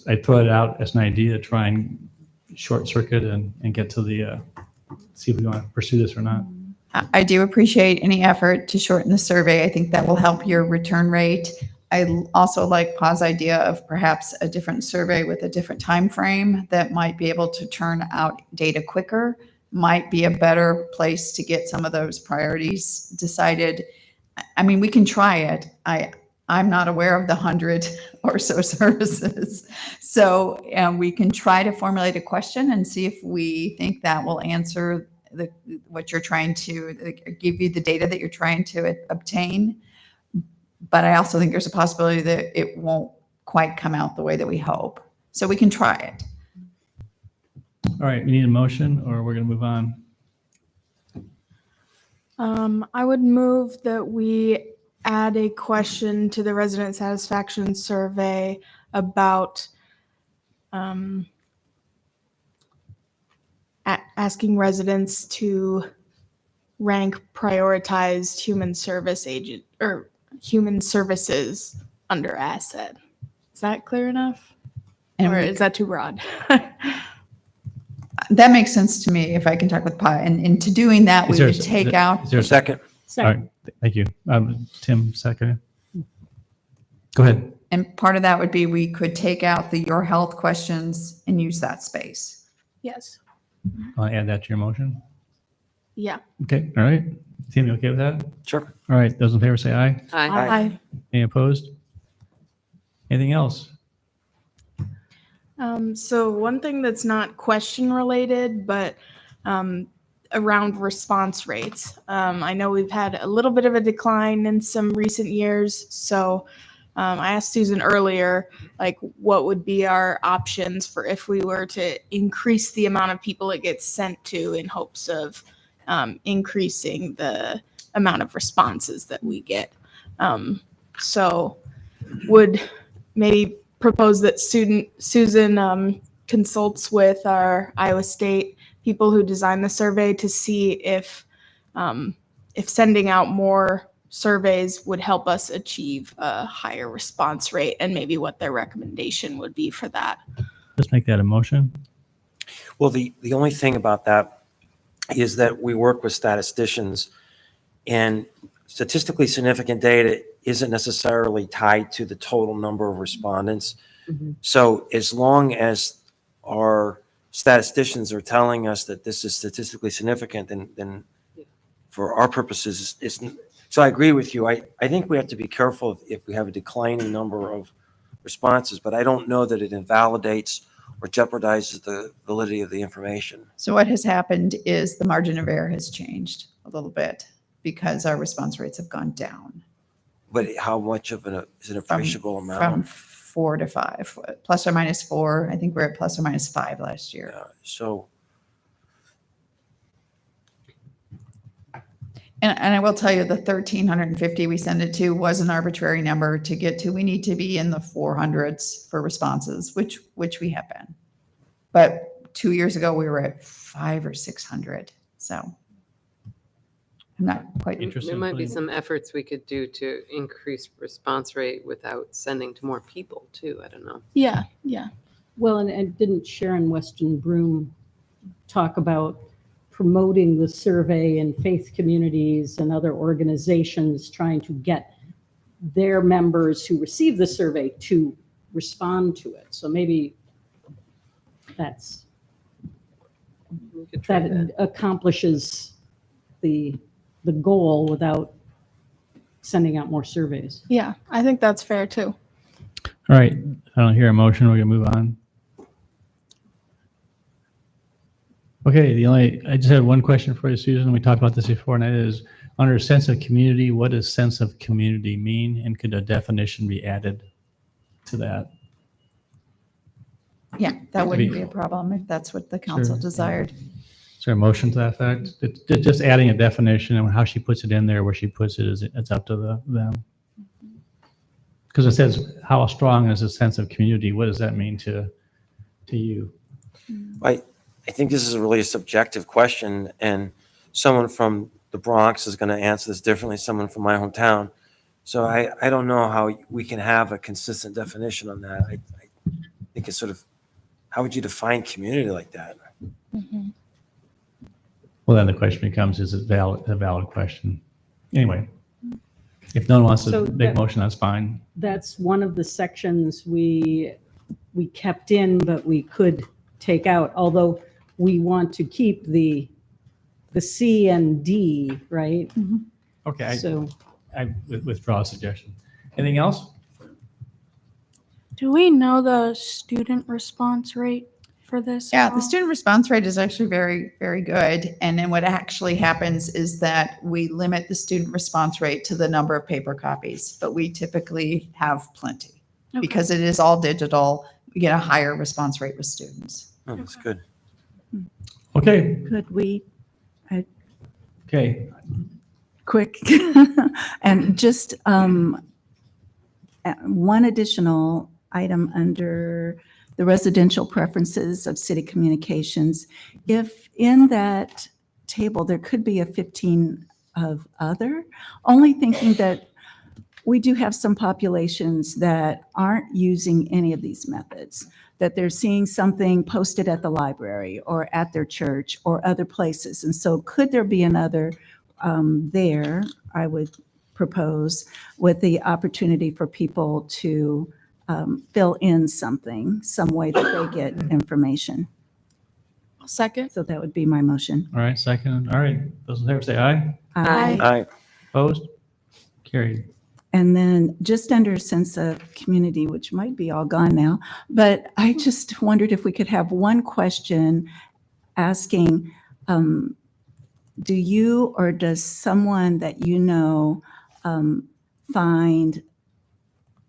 I throw it out as an idea to try and short circuit and get to the, see if we want to pursue this or not. I do appreciate any effort to shorten the survey. I think that will help your return rate. I also like Pa's idea of perhaps a different survey with a different time frame that might be able to turn out data quicker, might be a better place to get some of those priorities decided. I mean, we can try it. I'm not aware of the 100 or so services. So we can try to formulate a question and see if we think that will answer what you're trying to give you the data that you're trying to obtain. But I also think there's a possibility that it won't quite come out the way that we hope. So we can try it. All right, we need a motion or we're going to move on. I would move that we add a question to the resident satisfaction survey about asking residents to rank prioritized human service agent or human services under asset. Is that clear enough? And Or we- is that too broad? That makes sense to me, if I can talk with Pi. And into doing that, we Is there would take out. Is there Second. All right, thank you. Tim, second. Go ahead. And part of that would be we could take out the your health questions and use that space. Yes. Want to add that to your motion? Yeah. Okay, all right. Tim, you okay with that? Sure. All right, those in favor say aye. Aye. Any opposed? Anything else? So one thing that's not question related, but around response rates. I know we've had a little bit of a decline in some recent years. So I asked Susan earlier, like, what would be our options for if we were to increase the amount of people it gets sent to in hopes of increasing the amount of responses that we get. So would maybe propose that Susan consults with our Iowa State people who designed the survey to see if sending out more surveys would help us achieve a higher response rate, and maybe what their recommendation would be for that. Let's make that a motion. Well, the only thing about that is that we work with statisticians, and statistically significant data isn't necessarily tied to the total number of respondents. So as long as our statisticians are telling us that this is statistically significant, then for our purposes, it's. So I agree with you. I think we have to be careful if we have a declining number of responses, but I don't know that it invalidates or jeopardizes the validity of the information. So what has happened is the margin of error has changed a little bit because our response rates have gone down. But how much of is an appreciable From amount? 4 to 5, plus or minus 4. I think we're at plus or minus 5 last year. So. And I will tell you, the 1,350 we send it to was an arbitrary number to get to. We need to be in the 400s for responses, which we have been. But 2 years ago, we were at 500 or 600. So I'm not quite. There might be some efforts we could do to increase response rate without sending to more people too. I don't know. Yeah. Well, and didn't Sharon Weston Broom talk about promoting the survey in faith communities and other organizations, trying to get their members who receive the survey to respond to it? So maybe that accomplishes the goal without sending out more surveys. Yeah, I think that's fair too. All right, I don't hear a motion. We're gonna move on. Okay, I just had one question for you, Susan. We talked about this before, and that is, under sense of community, what does sense of community mean? And could a definition be added to that? Yeah, that wouldn't be a problem if that's what the council Sure. desired. Is there a motion to that effect? Just adding a definition, and how she puts it in there, where she puts it, it's up to them. Because it says, how strong is a sense of community? What does that mean to you? I think this is a really subjective question, and someone from the Bronx is going to answer this differently, someone from my hometown. So I don't know how we can have a consistent definition on that. I think it's sort of, how would you define community like that? Well, then the question becomes, is it a valid question? Anyway, if no one wants to make a motion, that's fine. That's one of the sections we kept in, but we could take out, although we want to keep the C and D, right? Okay, So I withdraw a suggestion. Anything else? Do we know the student response rate for this? Yeah, the student response rate is actually very, very good. And then what actually happens is that we limit the student response rate to the number of paper copies, but we typically have plenty. Because it is all digital, we get a higher response rate with students. Oh, that's good. Okay, Could we, okay. quick. And just one additional item under the residential preferences of city communications. If in that table, there could be a 15 of other, only thinking that we do have some populations that aren't using any of these methods, that they're seeing something posted at the library or at their church or other places. And so could there be another there, I would propose, with the opportunity for people to fill in something, some way that they get information. I'll second. So that would be my motion. All right, second. All right. Those in favor say aye. Aye. Aye. Opposed? Carried. And then just under sense of community, which might be all gone now, but I just wondered if we could have one question asking, do you or does someone that you know find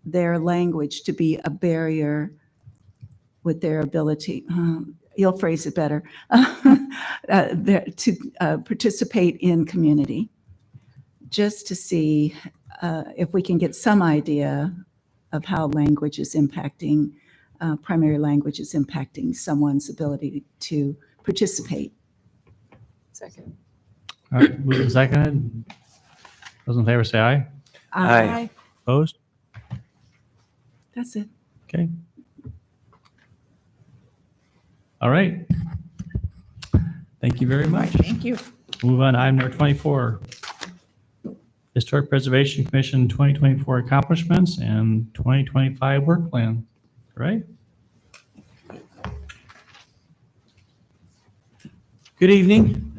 their language to be a barrier with their ability, you'll phrase it better, to participate in community? Just to see if we can get some idea of how language is impacting, primary language is impacting someone's ability to participate. Second. All right, moved and seconded. Those in favor say aye. Aye. Opposed? That's it. Okay. All right. Thank you very much. Thank you. Move on to item number 24. Historic Preservation Commission 2024 accomplishments and 2025 work plan. Right? Good evening.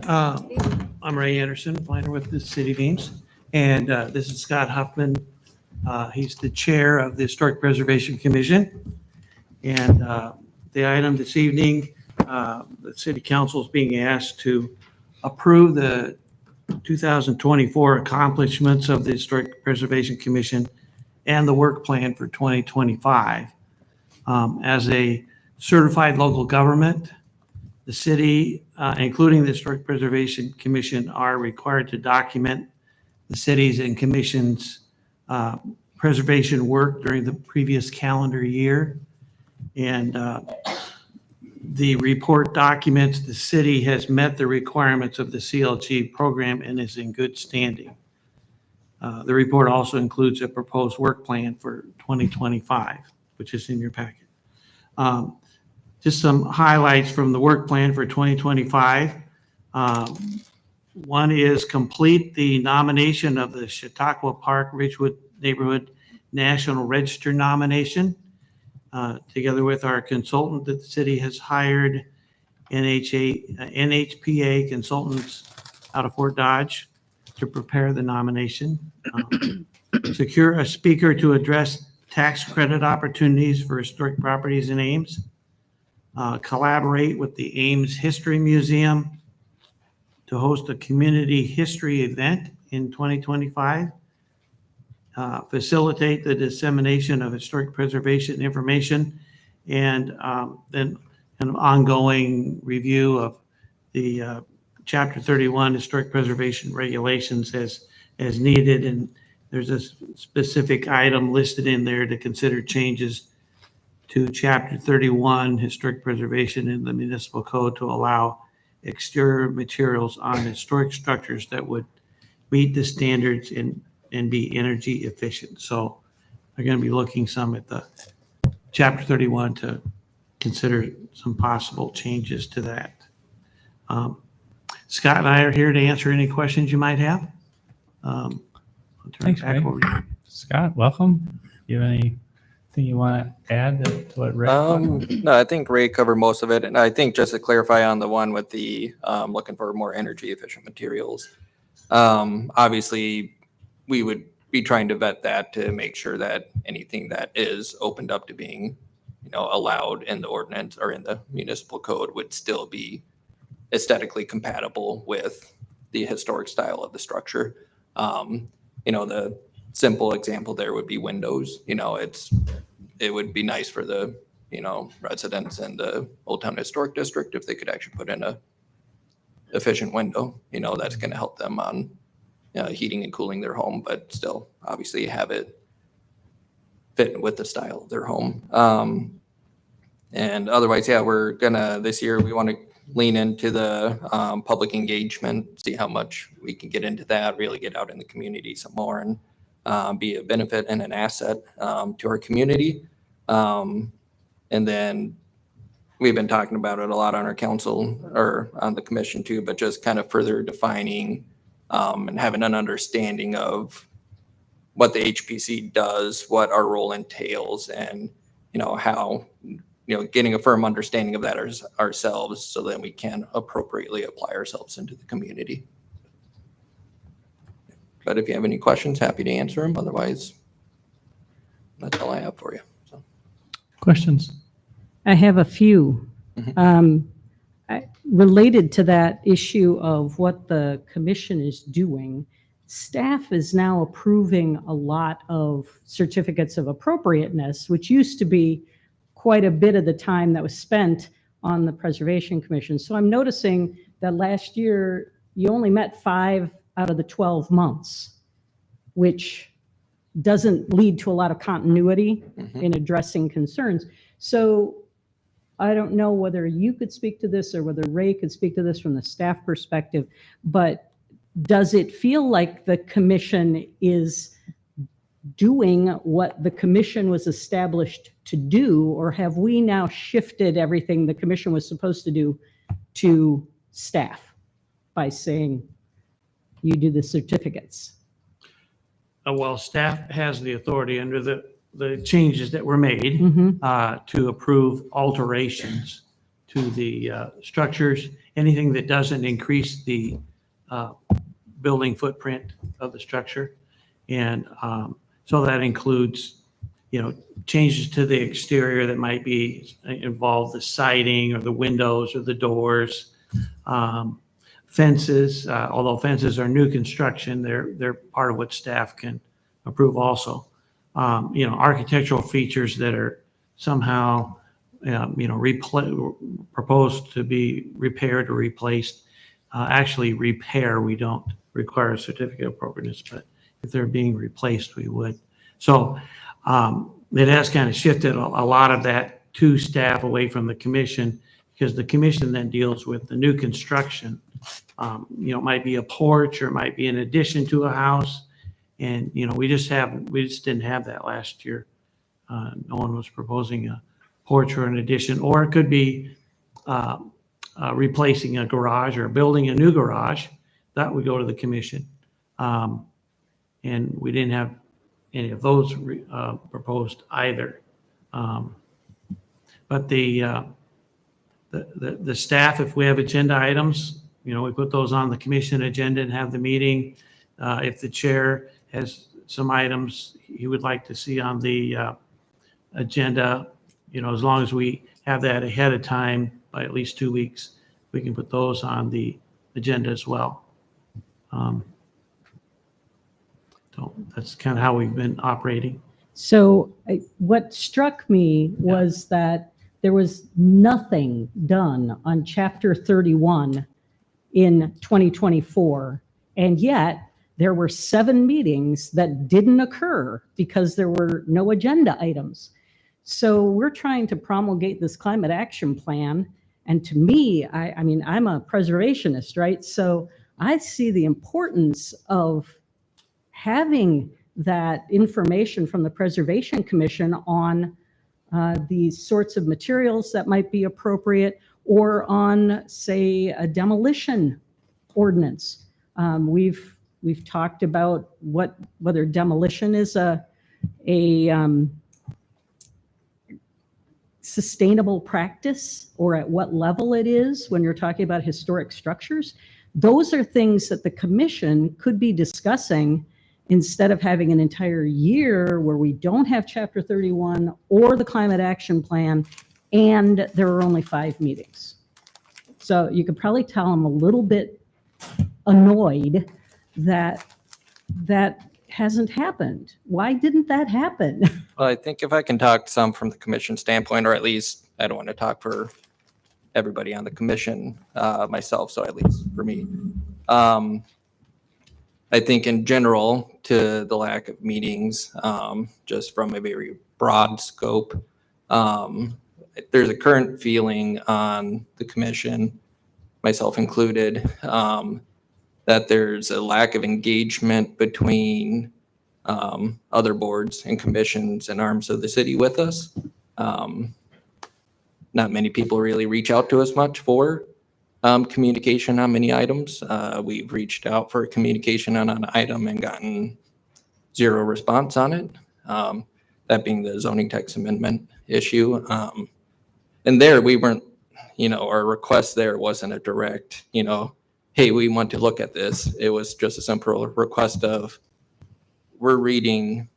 I'm Ray Anderson, planner with the City of Ames, and this is Scott Huffman. He's the chair of the Historic Preservation Commission. And the item this evening, the City Council is being asked to approve the 2024 accomplishments of the Historic Preservation Commission and the work plan for 2025. As a certified local government, the city, including the Historic Preservation Commission, are required to document the city's and commission's preservation work during the previous calendar year. And the report documents the city has met the requirements of the CLG program and is in good standing. The report also includes a proposed work plan for 2025, which is in your packet. Just some highlights from the work plan for 2025. One is complete the nomination of the Chautauqua Park Ridgewood Neighborhood National Register nomination. Together with our consultant that the city has hired, NHPA consultants out of Fort Dodge, to prepare the nomination. Secure a speaker to address tax credit opportunities for historic properties in Ames. Collaborate with the Ames History Museum to host a community history event in 2025. Facilitate the dissemination of historic preservation information, and then an ongoing review of the Chapter 31 historic preservation regulations as needed. And there's a specific item listed in there to consider changes to Chapter 31 historic preservation in the municipal code to allow exterior materials on historic structures that would meet the standards and be energy efficient. So they're going to be looking some at the Chapter 31 to consider some possible changes to that. Scott and I are here to answer any questions you might have. I'll turn Thanks, it back Ray. over to you. Scott, welcome. Do you have anything you want to add to what Ray? No, I think Ray covered most of it. And I think just to clarify on the one with the looking for more energy efficient materials, obviously we would be trying to vet that to make sure that anything that is opened up to being, allowed in the ordinance or in the municipal code would still be aesthetically compatible with the historic style of the structure. The simple example there would be windows. It would be nice for the, residents in the Old Town Historic District if they could actually put in a efficient window, that's going to help them heating and cooling their home, but still obviously have it fit with the style of their home. And otherwise, yeah, we're gonna, this year, we want to lean into the public engagement, see how much we can get into that, really get out in the community some more and be a benefit and an asset to our community. And then we've been talking about it a lot on our council or on the commission too, but just kind of further defining and having an understanding of what the HPC does, what our role entails, and how getting a firm understanding of that ourselves, so that we can appropriately apply ourselves into the community. But if you have any questions, happy to answer them. Otherwise, that's all I have for you. So. Questions? I have a few. Related to that issue of what the commission is doing, staff is now approving a lot of certificates of appropriateness, which used to be quite a bit of the time that was spent on the Preservation Commission. So I'm noticing that last year you only met 5 out of the 12 months, which doesn't lead to a lot of continuity in addressing concerns. So I don't know whether you could speak to this or whether Ray could speak to this from the staff perspective, but does it feel like the commission is doing what the commission was established to do, or have we now shifted everything the commission was supposed to do to staff by saying you do the certificates? Well, staff has the authority under the changes that were made to approve alterations to the structures, anything that doesn't increase the building footprint of the structure. And so that includes, changes to the exterior that might be involve the siding or the windows or the doors, fences. Although fences are new construction, they're part of what staff can approve also. Architectural features that are somehow, proposed to be repaired or replaced. Actually, repair, we don't require a certificate of appropriateness, but if they're being replaced, we would. So it has kind of shifted a lot of that to staff away from the commission, because the commission then deals with the new construction. It might be a porch, or it might be an addition to a house. And, we just didn't have that last year. No one was proposing a porch or an addition, or it could be replacing a garage or building a new garage. That would go to the commission. And we didn't have any of those proposed either. But the staff, if we have agenda items, we put those on the commission agenda and have the meeting. If the chair has some items he would like to see on the agenda, as long as we have that ahead of time by at least 2 weeks, we can put those on the agenda as well. So that's kind of how we've been operating. So what struck me was that there was nothing done on Chapter 31 in 2024, and yet there were 7 meetings that didn't occur because there were no agenda items. So we're trying to promulgate this climate action plan. And to me, I mean, I'm a preservationist, right? So I see the importance of having that information from the Preservation Commission on these sorts of materials that might be appropriate, or on, say, a demolition ordinance. We've talked about whether demolition is a sustainable practice, or at what level it is when you're talking about historic structures. Those are things that the commission could be discussing, instead of having an entire year where we don't have Chapter 31 or the climate action plan, and there are only 5 meetings. So you could probably tell I'm a little bit annoyed that that hasn't happened. Why didn't that happen? Well, I think if I can talk some from the commission standpoint, or at least I don't want to talk for everybody on the commission myself, so at least for me. I think in general, to the lack of meetings, just from a very broad scope, there's a current feeling on the commission, myself included, that there's a lack of engagement between other boards and commissions and arms of the city with us. Not many people really reach out to us much for communication on many items. We've reached out for communication on an item and gotten zero response on it. That being the zoning text amendment issue. And there we weren't, our request there wasn't a direct, hey, we want to look at this. It was just a simple request of, we're reading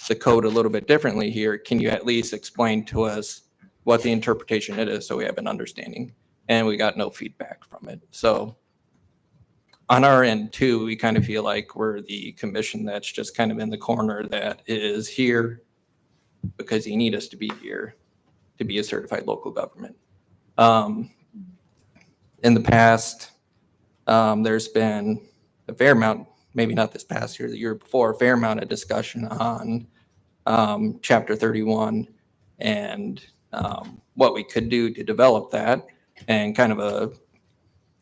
the code a little bit differently here. Can you at least explain to us what the interpretation it is so we have an understanding? And we got no feedback from it. So on our end too, we kind of feel like we're the commission that's just kind of in the corner that is here because you need us to be here to be a certified local government. In the past, there's been a fair amount, maybe not this past year, the year before, a fair amount of discussion on Chapter 31 and what we could do to develop that, and kind of a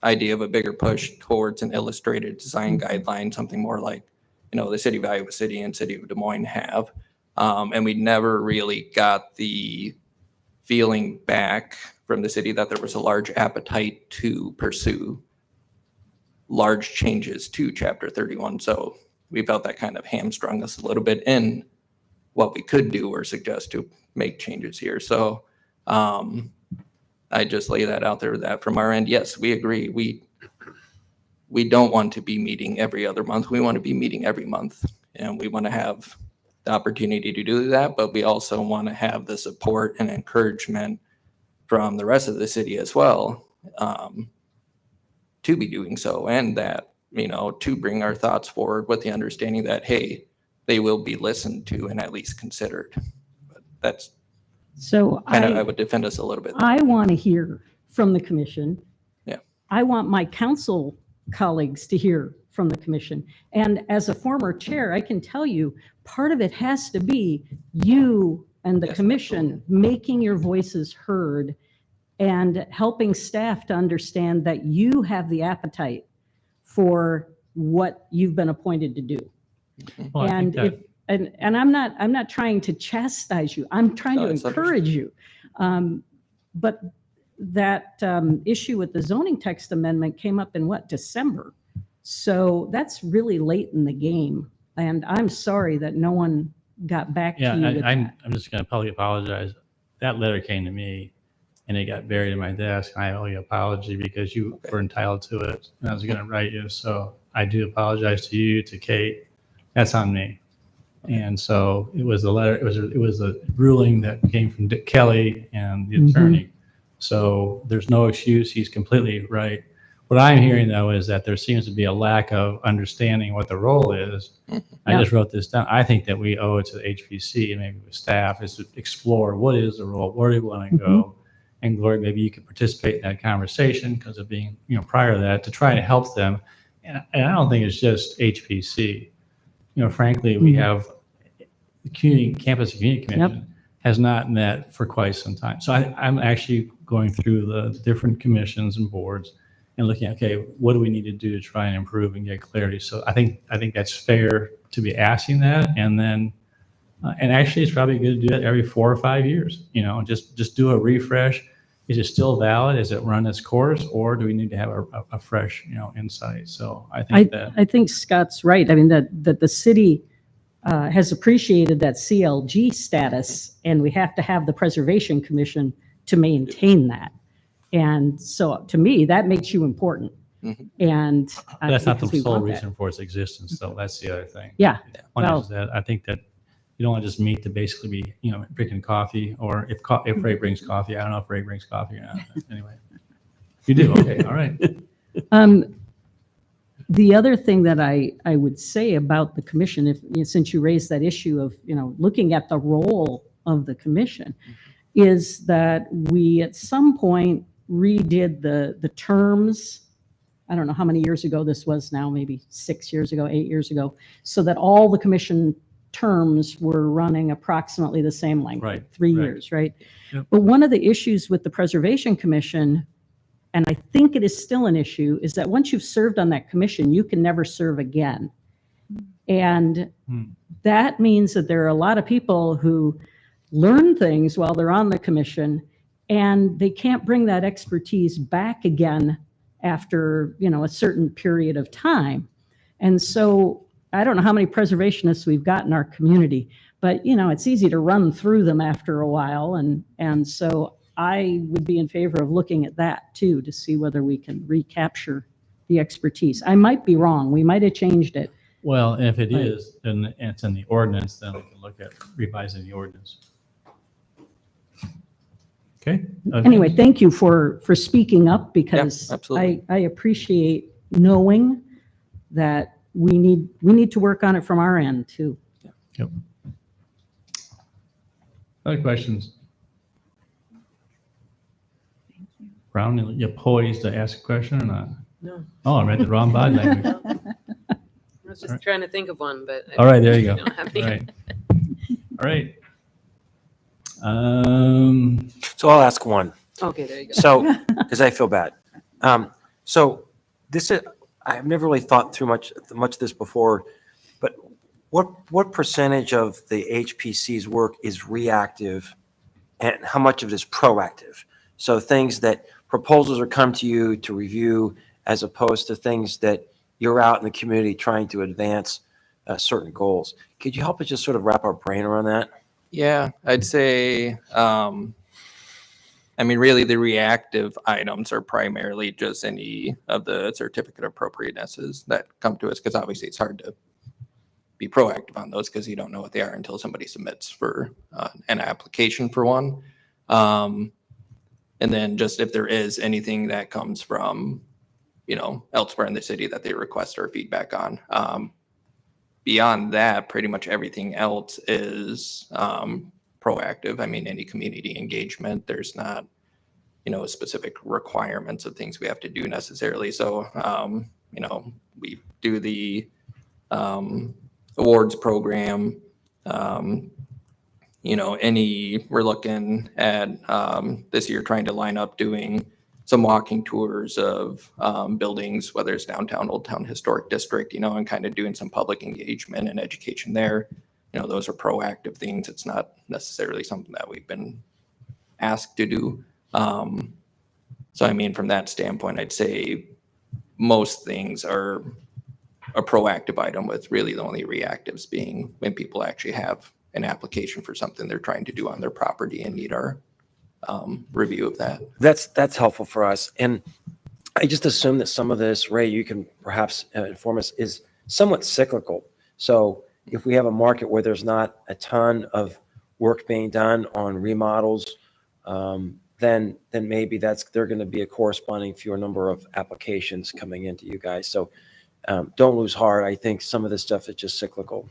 idea of a bigger push towards an illustrated design guideline, something more like, the City of Iowa City and City of Des Moines have. And we never really got the feeling back from the city that there was a large appetite to pursue large changes to Chapter 31. So we felt that kind of hamstrung us a little bit in what we could do or suggest to make changes here. So I just lay that out there that from our end, yes, we agree. We don't want to be meeting every other month. We want to be meeting every month, and we want to have the opportunity to do that, but we also want to have the support and encouragement from the rest of the city as well, to be doing so, and that, to bring our thoughts forward with the understanding that, hey, they will be listened to and at least considered. But that's So I would defend us a little bit. I want to hear from the commission. Yeah. I want my council colleagues to hear from the commission. And as a former chair, I can tell you, part of it has to be you and the commission making your voices heard and helping staff to understand that you have the appetite for what you've been appointed to do. Well, I think that- And I'm not trying to chastise you. I'm trying to encourage you. But that issue with the zoning text amendment came up in December. So that's really late in the game. And I'm sorry that no one got back to you. with I'm that. just going to publicly apologize. That letter came to me and it got buried in my desk. I owe you an apology because you were entitled to it. And I was going to write you. So I do apologize to you, to Kate. That's on me. And so it was a letter, it was a ruling that came from Dick Kelly and the attorney. So there's no excuse. He's completely right. What I'm hearing though is that there seems to be a lack of understanding what the role is. I just wrote this down. I think that we owe it to the HPC and maybe with staff is to explore what is the role, where do we want to go? And Gloria, maybe you could participate in that conversation because of being, prior to that, to try to help them. And I don't think it's just HPC. Frankly, we have the campus community commission has not met for quite some time. So I'm actually going through the different commissions and boards and looking at, okay, what do we need to do to try and improve and get clarity? So I think that's fair to be asking that. And then, and actually it's probably good to do it every 4 or 5 years, just do a refresh. Is it still valid? Is it run its course, or do we need to have a fresh, insight? So I think Scott's right. I mean, that the city has appreciated that CLG status, and we have to have the Preservation Commission to maintain that. And so to me, that makes you important. And But that's not the because we sole want that. reason for its existence, though. That's the other thing. Yeah. One Well- is that I think that you don't want to just meet to basically be, drinking coffee, or if Ray brings coffee. I don't know if Ray brings coffee or not. Anyway, you do. Okay. All right. The other thing that I would say about the commission, since you raised that issue of, looking at the role of the commission, is that we at some point redid the terms I don't know how many years ago this was now, maybe 6 years ago, 8 years ago, so that all the commission terms were running approximately the same length, Right, 3 right. years, right? Yep. But one of the issues with the Preservation Commission, and I think it is still an issue, is that once you've served on that commission, you can never serve again. And that means that there are a lot of people who learn things while they're on the commission, and they can't bring that expertise back again after, a certain period of time. And so I don't know how many preservationists we've got in our community, but, it's easy to run through them after a while. And so I would be in favor of looking at that too, to see whether we can recapture the expertise. I might be wrong. We might have changed it. Well, if it Right. is, and it's in the ordinance, then we can look at revising the ordinance. Okay. Anyway, thank you for speaking up, because absolutely. I appreciate knowing that we need to work on it from our end too. Yep. Other questions? Brown, you poised to ask a question or not? No. Oh, I read the wrong body language. I was just trying to think of one, but. All right, there you go. don't have any. All right. All right. So I'll ask one. Okay, there you go. So, because I feel bad. So this is, I've never really thought through much of this before, but what percentage of the HPC's work is reactive and how much of it is proactive? So things that proposals are come to you to review, as opposed to things that you're out in the community trying to advance certain goals. Could you help us just sort of wrap our brain around that? Yeah, I'd say, really the reactive items are primarily just any of the certificate of appropriatenesses that come to us, because obviously it's hard to be proactive on those because you don't know what they are until somebody submits for an application for one. And then just if there is anything that comes from, elsewhere in the city that they request our feedback on. Beyond that, pretty much everything else is proactive. Any community engagement, there's not, specific requirements of things we have to do necessarily. So, we do the awards program. We're looking at this year trying to line up doing some walking tours of buildings, whether it's downtown, Old Town Historic District, and kind of doing some public engagement and education there. Those are proactive things. It's not necessarily something that we've been asked to do. From that standpoint, I'd say most things are a proactive item, with really the only reactives being when people actually have an application for something they're trying to do on their property and need our review of that. That's helpful for us. And I just assume that some of this, Ray, you can perhaps inform us, is somewhat cyclical. So if we have a market where there's not a ton of work being done on remodels, then maybe they're going to be a corresponding fewer number of applications coming into you guys. So don't lose heart. I think some of this stuff is just cyclical.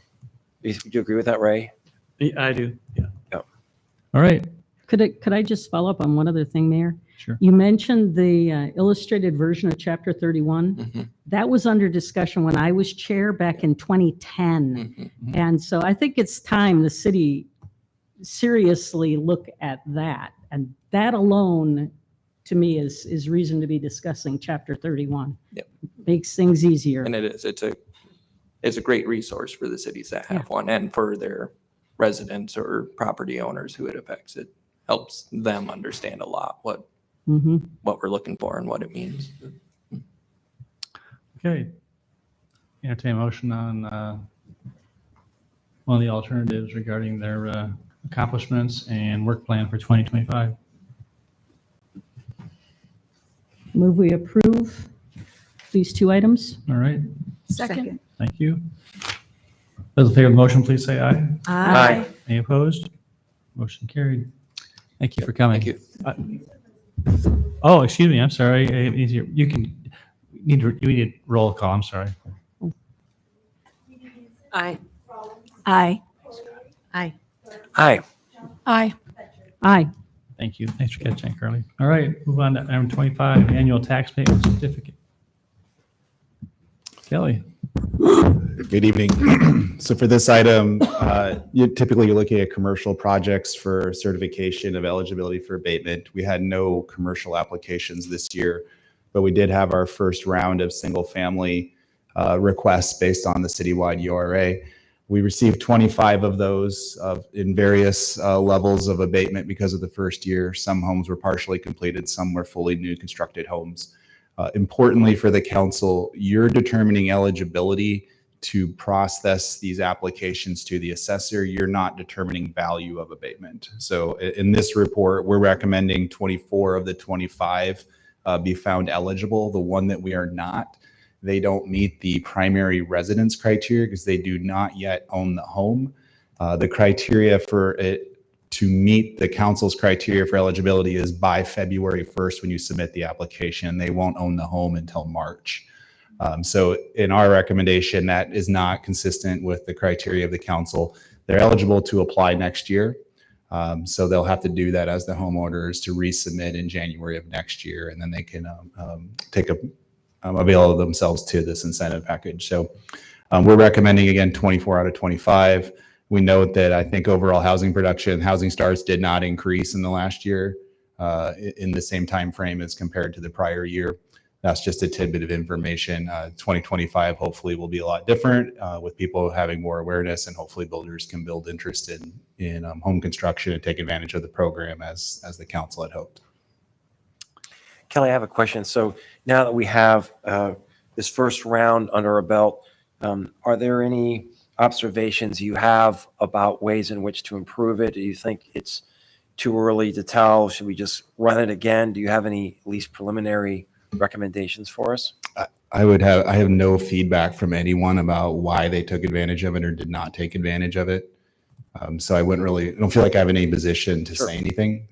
Do you agree with that, Ray? I do. Yeah. All right. Could I just follow up on one other thing, Mayor? Sure. You mentioned the illustrated version of Chapter 31. Mm-hmm. That was under discussion when I was chair back in 2010. Mm-hmm. And so I think it's time the city seriously look at that. And that alone, to me, is reason to be discussing Chapter 31. Yep. Makes things easier. And it is. It's a great resource for the cities that have one, and for their residents or property owners who it affects. It helps them understand a lot what we're looking for and what it means. Okay. Entertain a motion on one of the alternatives regarding their accomplishments and work plan for 2025. Move we approve these two items. All right. Second. Thank you. Those in favor of the motion, please say aye. Aye. Any opposed? Motion carried. Thank you for coming. Thank you. Oh, excuse me. I'm sorry. You need roll call. I'm sorry. Aye. Aye. Aye. Aye. Aye. Aye. Thank you. Thanks for catching, Carly. All right, move on to item 25, annual tax payment certificate. Kelly. Good evening. So for this item, typically you're looking at commercial projects for certification of eligibility for abatement. We had no commercial applications this year, but we did have our first round of single family requests based on the citywide URA. We received 25 of those in various levels of abatement because of the first year. Some homes were partially completed, some were fully new constructed homes. Importantly for the council, you're determining eligibility to process these applications to the assessor. You're not determining value of abatement. So in this report, we're recommending 24 of the 25 be found eligible. The one that we are not, they don't meet the primary residence criteria because they do not yet own the home. The criteria for it to meet the council's criteria for eligibility is by February 1st when you submit the application. They won't own the home until March. So in our recommendation, that is not consistent with the criteria of the council. They're eligible to apply next year. So they'll have to do that as the homeowners to resubmit in January of next year, and then they can avail themselves to this incentive package. So we're recommending, again, 24 out of 25. We note that I think overall housing production, housing starts did not increase in the last year in the same time frame as compared to the prior year. That's just a tidbit of information. 2025 hopefully will be a lot different with people having more awareness, and hopefully builders can build interest in home construction and take advantage of the program as the council had hoped. Kelly, I have a question. So now that we have this first round under our belt, are there any observations you have about ways in which to improve it? Do you think it's too early to tell? Should we just run it again? Do you have any at least preliminary recommendations for us? I have no feedback from anyone about why they took advantage of it or did not take advantage of it. So I don't feel like I have any position to say anything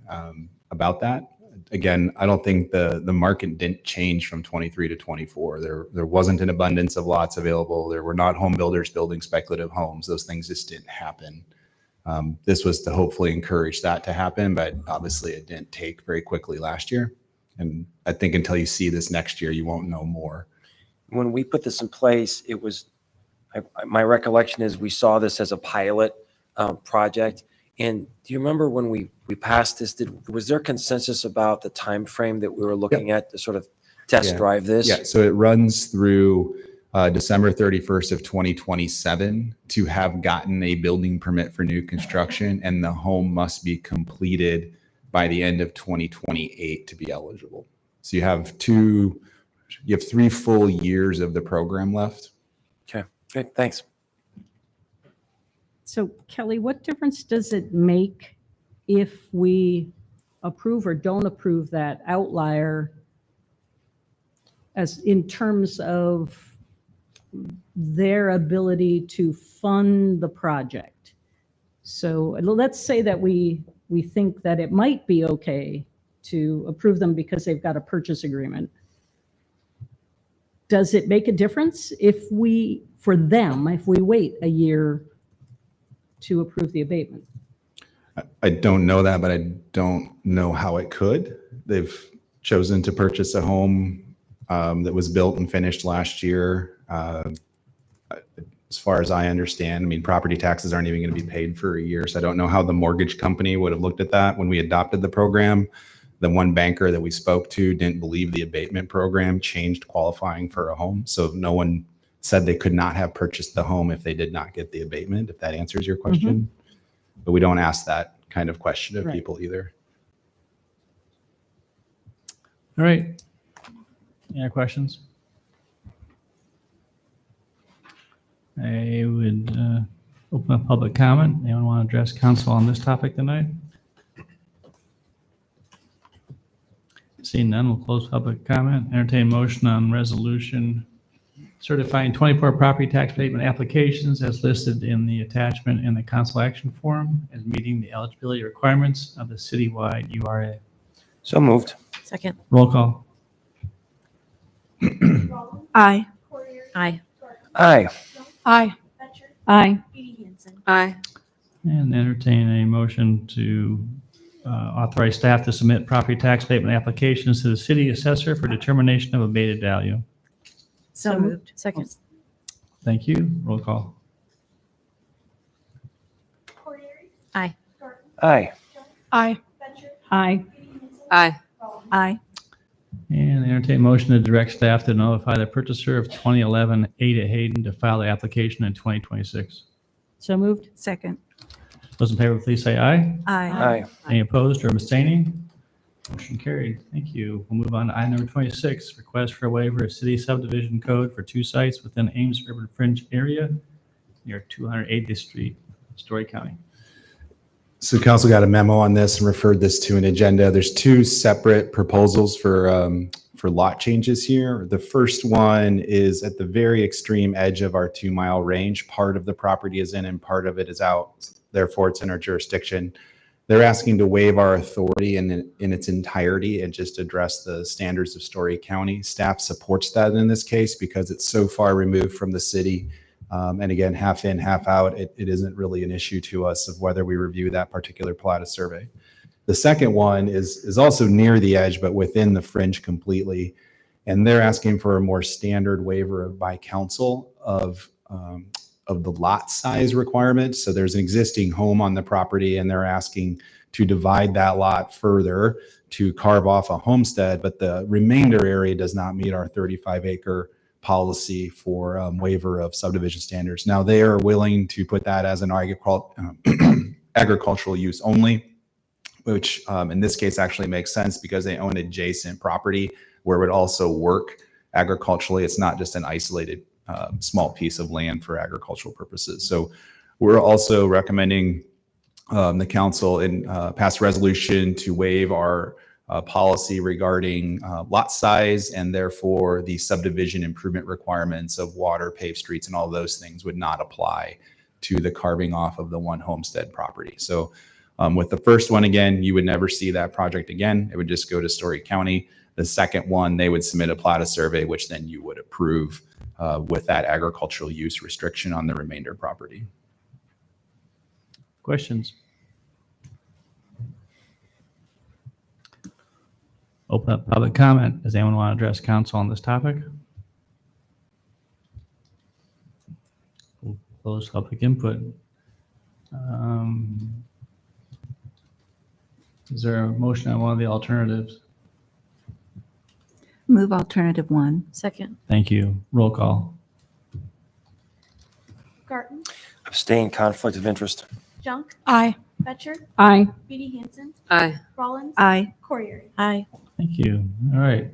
about that. Again, I don't think the market didn't change from 23 to 24. There wasn't an abundance of lots available. There were not home builders building speculative homes. Those things just didn't happen. This was to hopefully encourage that to happen, but obviously it didn't take very quickly last year. And I think until you see this next year, you won't know more. When we put this in place, it was, my recollection is we saw this as a pilot project. And do you remember when we passed this, was there consensus about the time frame that we were looking at to sort of test drive this? Yeah, so it runs through December 31st of 2027 to have gotten a building permit for new construction, and the home must be completed by the end of 2028 to be eligible. So you have 3 full years of the program left. Okay, great, thanks. So Kelly, what difference does it make if we approve or don't approve that outlier as in terms of their ability to fund the project? So let's say that we think that it might be okay to approve them because they've got a purchase agreement. Does it make a difference if we wait a year to approve the abatement? I don't know that, but I don't know how it could. They've chosen to purchase a home that was built and finished last year. As far as I understand, I mean, property taxes aren't even going to be paid for a year. So I don't know how the mortgage company would have looked at that when we adopted the program. The one banker that we spoke to didn't believe the abatement program changed qualifying for a home. So no one said they could not have purchased the home if they did not get the abatement, if that answers your question. But we don't ask that kind of question of people either. All right. Any other questions? I would open up public comment. Anyone want to address council on this topic tonight? Seeing none, we'll close public comment. Entertain motion on resolution certifying 24 property tax abatement applications as listed in the attachment in the council action form as meeting the eligibility requirements of the citywide URA. So moved. Second. Roll call. Aye. Aye. Aye. Aye. Aye. Aye. And entertain a motion to authorize staff to submit property tax abatement applications to the city assessor for determination of abated value. So moved. Second. Thank you. Roll call. Aye. Aye. Aye. Aye. Aye. Aye. And entertain motion to direct staff to notify the purchaser of 2011 Ada Hayden to file the application in 2026. So moved. Second. Those in favor, please say aye. Aye. Aye. Any opposed or abstaining? Motion carried. Thank you. We'll move on to item number 26, request for a waiver of city subdivision code for 2 sites within Ames Urban Fringe area near 280th Street, Story County. So council got a memo on this and referred this to an agenda. There's 2 separate proposals for lot changes here. The first one is at the very extreme edge of our 2-mile range. Part of the property is in and part of it is out. Therefore, it's in our jurisdiction. They're asking to waive our authority in its entirety and just address the standards of Story County. Staff supports that in this case because it's so far removed from the city. And again, half in, half out, it isn't really an issue to us of whether we review that particular plat of survey. The second one is also near the edge, but within the fringe completely. And they're asking for a more standard waiver by council of the lot size requirements. So there's an existing home on the property and they're asking to divide that lot further to carve off a homestead, but the remainder area does not meet our 35-acre policy for waiver of subdivision standards. Now they are willing to put that as an agricultural use only, which in this case actually makes sense because they own adjacent property where it would also work agriculturally. It's not just an isolated small piece of land for agricultural purposes. So we're also recommending the council in pass resolution to waive our policy regarding lot size, and therefore the subdivision improvement requirements of water, paved streets, and all those things would not apply to the carving off of the one homestead property. So with the first one, again, you would never see that project again. It would just go to Story County. The second one, they would submit a plat of survey, which then you would approve with that agricultural use restriction on the remainder property. Questions? Open up public comment. Does anyone want to address council on this topic? We'll close public input. Is there a motion on one of the alternatives? Move alternative 1. Second. Thank you. Roll call. Garten, Abstain, conflict of interest. Junk, Aye. Betcher, Aye. Beatty Hansen, Aye. Rollins, Aye. Corrier. Aye. Thank you. All right.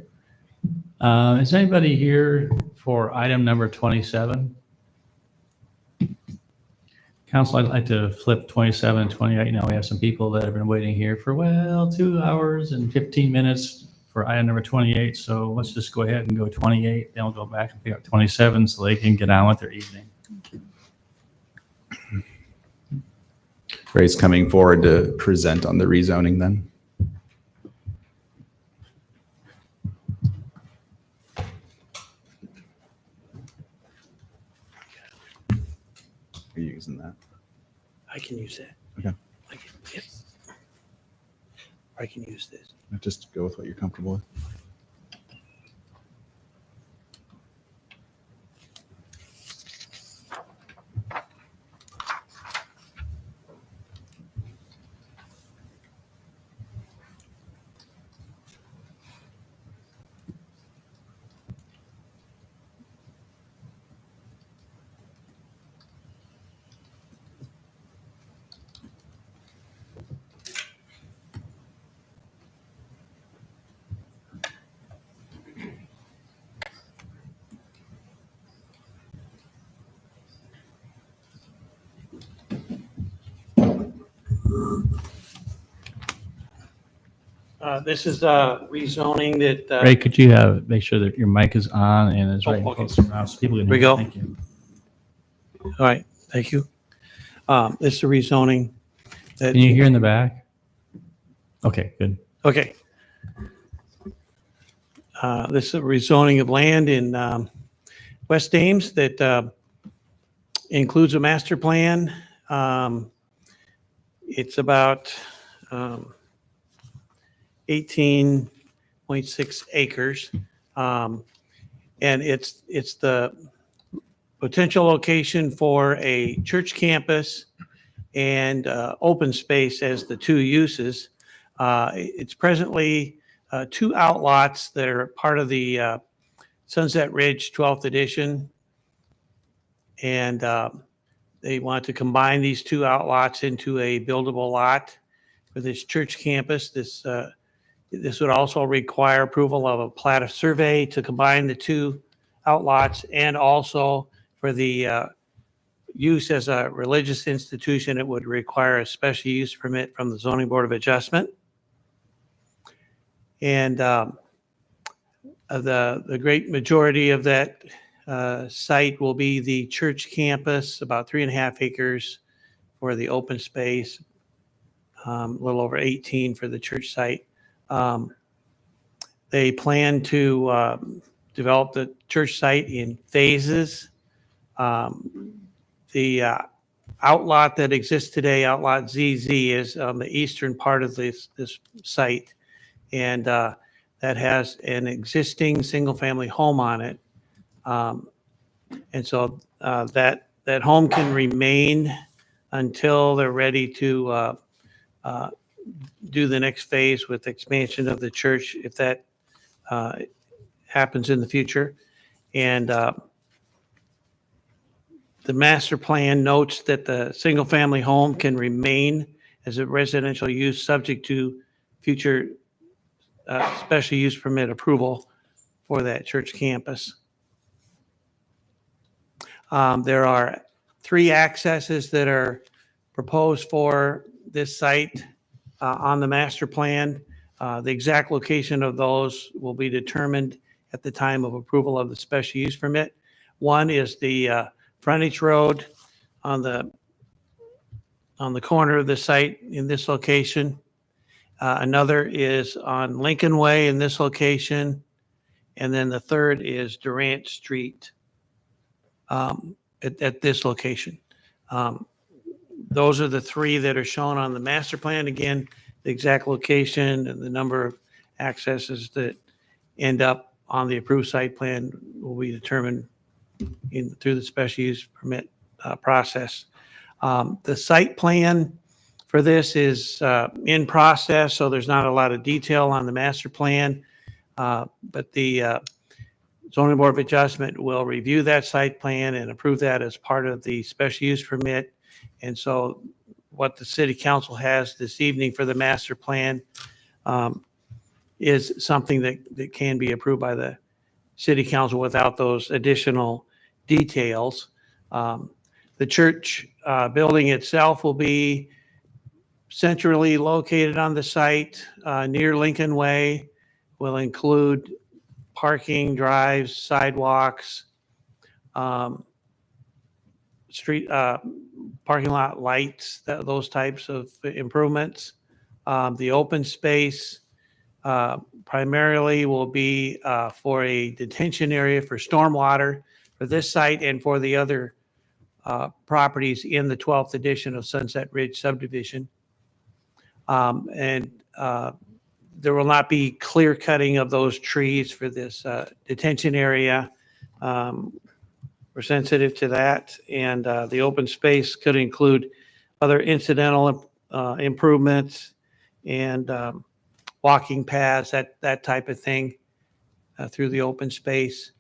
Is anybody here for item number 27? Council, I'd like to flip 27 and 28. You know, we have some people that have been waiting here for, 2 hours and 15 minutes for item number 28. So let's just go ahead and go 28. Then we'll go back and pick up 27 so they can get on with their evening. Ray's coming forward to present on the rezoning then. Are you using that? I can use that. Okay. I can, yep. I can use this. Just go with what you're comfortable with. This is rezoning that. Ray, could you make sure that your mic is on and is right okay. close to your mouth so people can Here we hear you? go. Thank you. All right, thank you. This is a rezoning. Can you hear in the back? Okay, good. Okay. This is a rezoning of land in West Ames that includes a master plan. It's about 18.6 acres. And it's the potential location for a church campus and open space as the two uses. It's presently two outlots that are part of the Sunset Ridge 12th edition. And they want to combine these two outlots into a buildable lot for this church campus. This would also require approval of a plat of survey to combine the two outlots, and also for the use as a religious institution, it would require a special use permit from the Zoning Board of Adjustment. And the great majority of that site will be the church campus, about 3.5 acres for the open space, a little over 18 for the church site. They plan to develop the church site in phases. The outlot that exists today, outlot ZZ, is on the eastern part of this site, and that has an existing single-family home on it. And so that home can remain until they're ready to do the next phase with expansion of the church, if that happens in the future. And the master plan notes that the single-family home can remain as a residential use subject to future special use permit approval for that church campus. There are 3 accesses that are proposed for this site on the master plan. The exact location of those will be determined at the time of approval of the special use permit. One is the frontage road on the corner of the site in this location. Another is on Lincoln Way in this location. And then the third is Durant Street at this location. Those are the 3 that are shown on the master plan. Again, the exact location and the number of accesses that end up on the approved site plan will be determined through the special use permit process. The site plan for this is in process, so there's not a lot of detail on the master plan, but the Zoning Board of Adjustment will review that site plan and approve that as part of the special use permit. And so what the city council has this evening for the master plan is something that can be approved by the city council without those additional details. The church building itself will be centrally located on the site near Lincoln Way, will include parking, drives, sidewalks, street parking lot lights, those types of improvements. The open space primarily will be for a detention area for stormwater for this site and for the other properties in the 12th edition of Sunset Ridge subdivision. There will not be clear cutting of those trees for this detention area. We're sensitive to that, and the open space could include other incidental improvements and walking paths, that type of thing through the open space.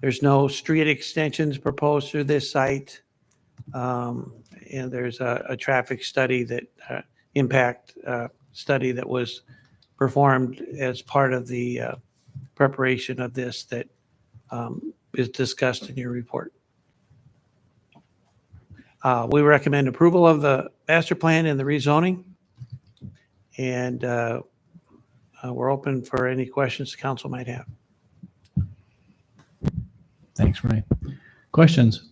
There's no street extensions proposed through this site, and there's a traffic study that impact study that was performed as part of the preparation of this that is discussed in your report. We recommend approval of the master plan and the rezoning, and we're open for any questions the council might have. Thanks, Ray. Questions?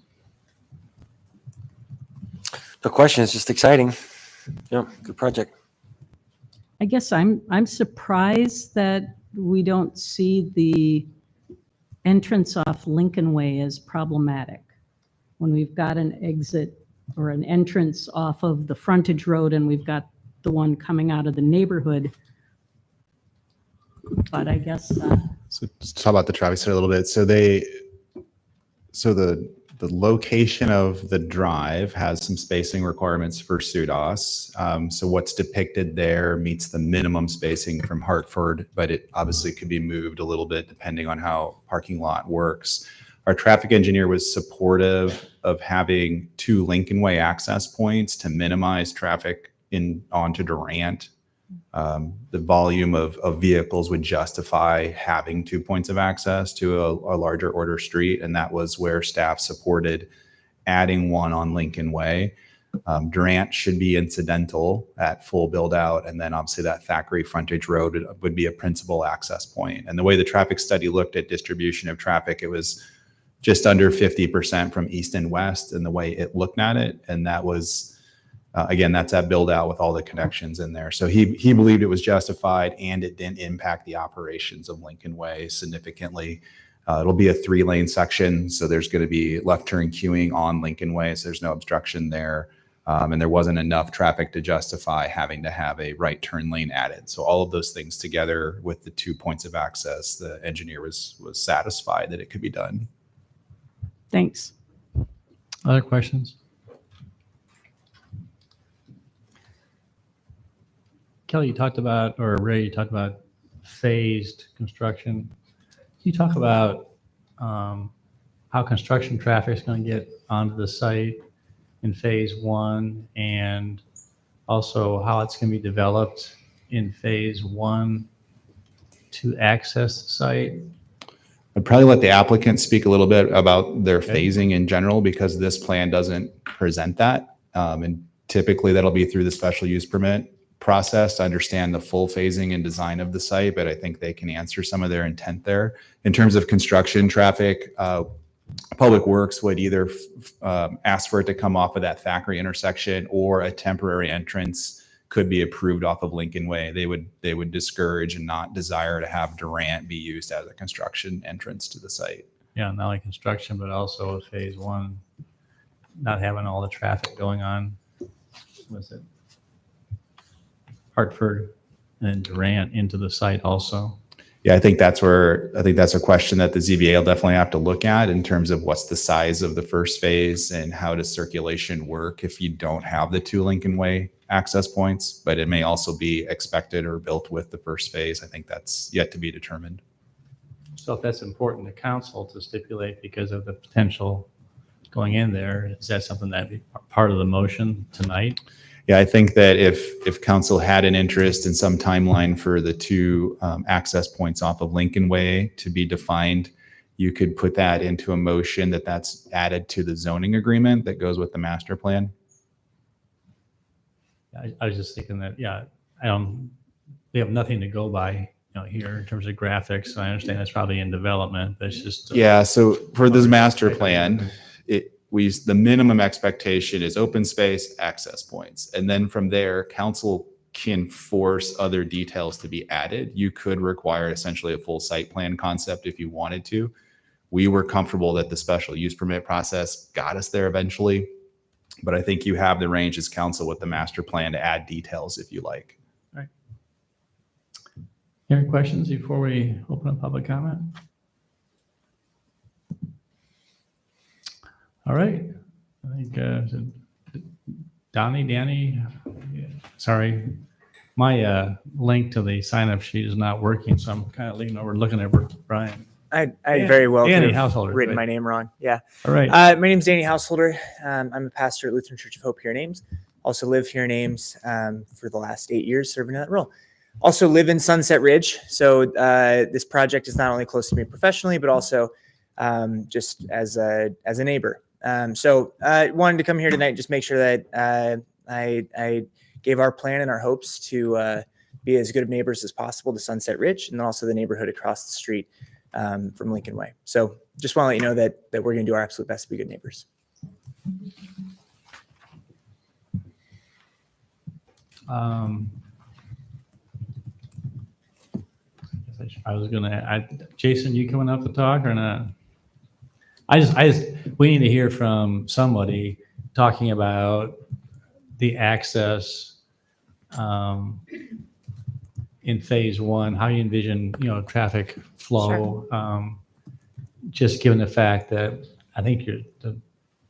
The question is just exciting. Yeah, good project. I guess I'm surprised that we don't see the entrance off Lincoln Way as problematic when we've got an exit or an entrance off of the frontage road and we've got the one coming out of the neighborhood. But I guess So just talk about the traffic study a little bit. So So the location of the drive has some spacing requirements for SUDAS. So what's depicted there meets the minimum spacing from Hartford, but it obviously could be moved a little bit depending on how parking lot works. Our traffic engineer was supportive of having 2 Lincoln Way access points to minimize traffic onto Durant. The volume of vehicles would justify having 2 points of access to a larger order street. And that was where staff supported adding one on Lincoln Way. Durant should be incidental at full build out. And then obviously that Thackeray frontage road would be a principal access point. And the way the traffic study looked at distribution of traffic, it was just under 50% from east and west in the way it looked at it. And that was, again, that's that build out with all the connections in there. So he believed it was justified and it didn't impact the operations of Lincoln Way significantly. It'll be a 3-lane section. So there's going to be left turn queuing on Lincoln Way. So there's no obstruction there. And there wasn't enough traffic to justify having to have a right turn lane added. So all of those things together with the 2 points of access, the engineer was satisfied that it could be done. Thanks. Other questions? Kelly, you talked about, or Ray, you talked about phased construction. Can you talk about how construction traffic is going to get onto the site in phase 1 and also how it's going to be developed in phase 1 to access the site? I'd probably let the applicant speak a little bit about their phasing in general because this plan doesn't present that. And typically that'll be through the special use permit process to understand the full phasing and design of the site, but I think they can answer some of their intent there. In terms of construction traffic, Public Works would either ask for it to come off of that Thackeray intersection or a temporary entrance could be approved off of Lincoln Way. They would discourage and not desire to have Durant be used as a construction entrance to the site. Yeah, not only construction, but also phase 1, not having all the traffic going on. Was it Hartford and Durant into the site also? Yeah, I think that's a question that the ZBA will definitely have to look at in terms of what's the size of the first phase and how does circulation work if you don't have the 2 Lincoln Way access points, but it may also be expected or built with the first phase. I think that's yet to be determined. So if that's important to council to stipulate because of the potential going in there, is that something that'd be part of the motion tonight? Yeah, I think that if council had an interest in some timeline for the 2 access points off of Lincoln Way to be defined, you could put that into a motion that's added to the zoning agreement that goes with the master plan. I was just thinking that, yeah, they have nothing to go by, here in terms of graphics. I understand that's probably in development, but it's just. Yeah, so for this master plan, the minimum expectation is open space access points. And then from there, council can force other details to be added. You could require essentially a full site plan concept if you wanted to. We were comfortable that the special use permit process got us there eventually. But I think you have the range as council with the master plan to add details if you like. All right. Any questions before we open up public comment? All right. I think Danny, sorry. My link to the sign up sheet is not working, so I'm kind of leaning over looking at Brian. I very well could Danny have Householder, written right? my name wrong. Yeah. All right. My name's Danny Householder. I'm a pastor at Lutheran Church of Hope here in Ames. Also live here in Ames for the last 8 years serving in that role. Also live in Sunset Ridge. So this project is not only close to me professionally, but also just as a neighbor. So I wanted to come here tonight and just make sure that I gave our plan and our hopes to be as good of neighbors as possible to Sunset Ridge and then also the neighborhood across the street from Lincoln Way. So just want to let you know that we're going to do our absolute best to be good neighbors. I was going to, Jason, you coming up to talk or not? We need to hear from somebody talking about the access in phase 1, how you envision, traffic flow. Just given the fact that I think the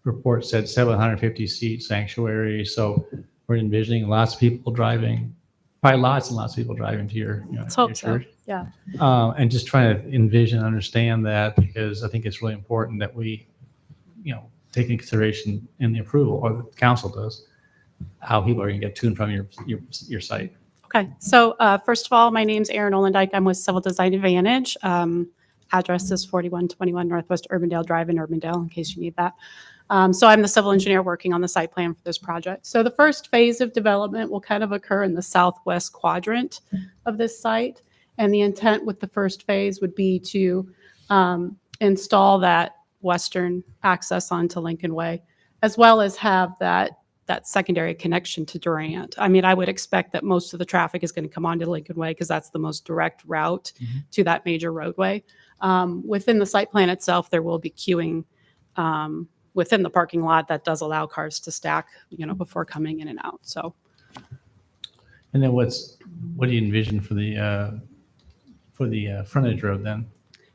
report said 750 seat sanctuary. So we're envisioning lots of people driving, probably lots and lots of people driving to your, Let's your hope so. church. Yeah. And just trying to envision and understand that, because I think it's really important that we, take into consideration in the approval, or the council does, how people are going to get to and from your site. Okay. So first of all, my name's Erin Olendike. I'm with Civil Design Advantage. Address is 4121 Northwest Urbandale Drive in Urbandale, in case you need that. So I'm the civil engineer working on the site plan for this project. So the first phase of development will kind of occur in the southwest quadrant of this site. And the intent with the first phase would be to install that western access onto Lincoln Way, as well as have that secondary connection to Durant. I mean, I would expect that most of the traffic is going to come onto Lincoln Way because that's the most direct route to that major roadway. Within the site plan itself, there will be queuing within the parking lot that does allow cars to stack, before coming in and out. So, And then what do you envision for the frontage road then?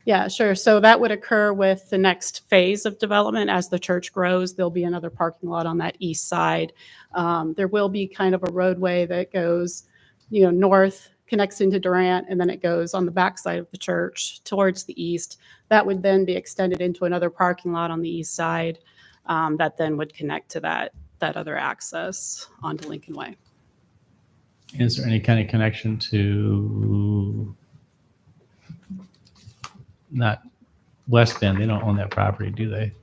yeah, sure. So that would occur with the next phase of development. As the church grows, there'll be another parking lot on that east side. There will be kind of a roadway that goes, north, connects into Durant, and then it goes on the backside of the church towards the east. That would then be extended into another parking lot on the east side that then would connect to that other access onto Lincoln Way. Is there any kind of connection to not West Bend? They don't own that property, do they?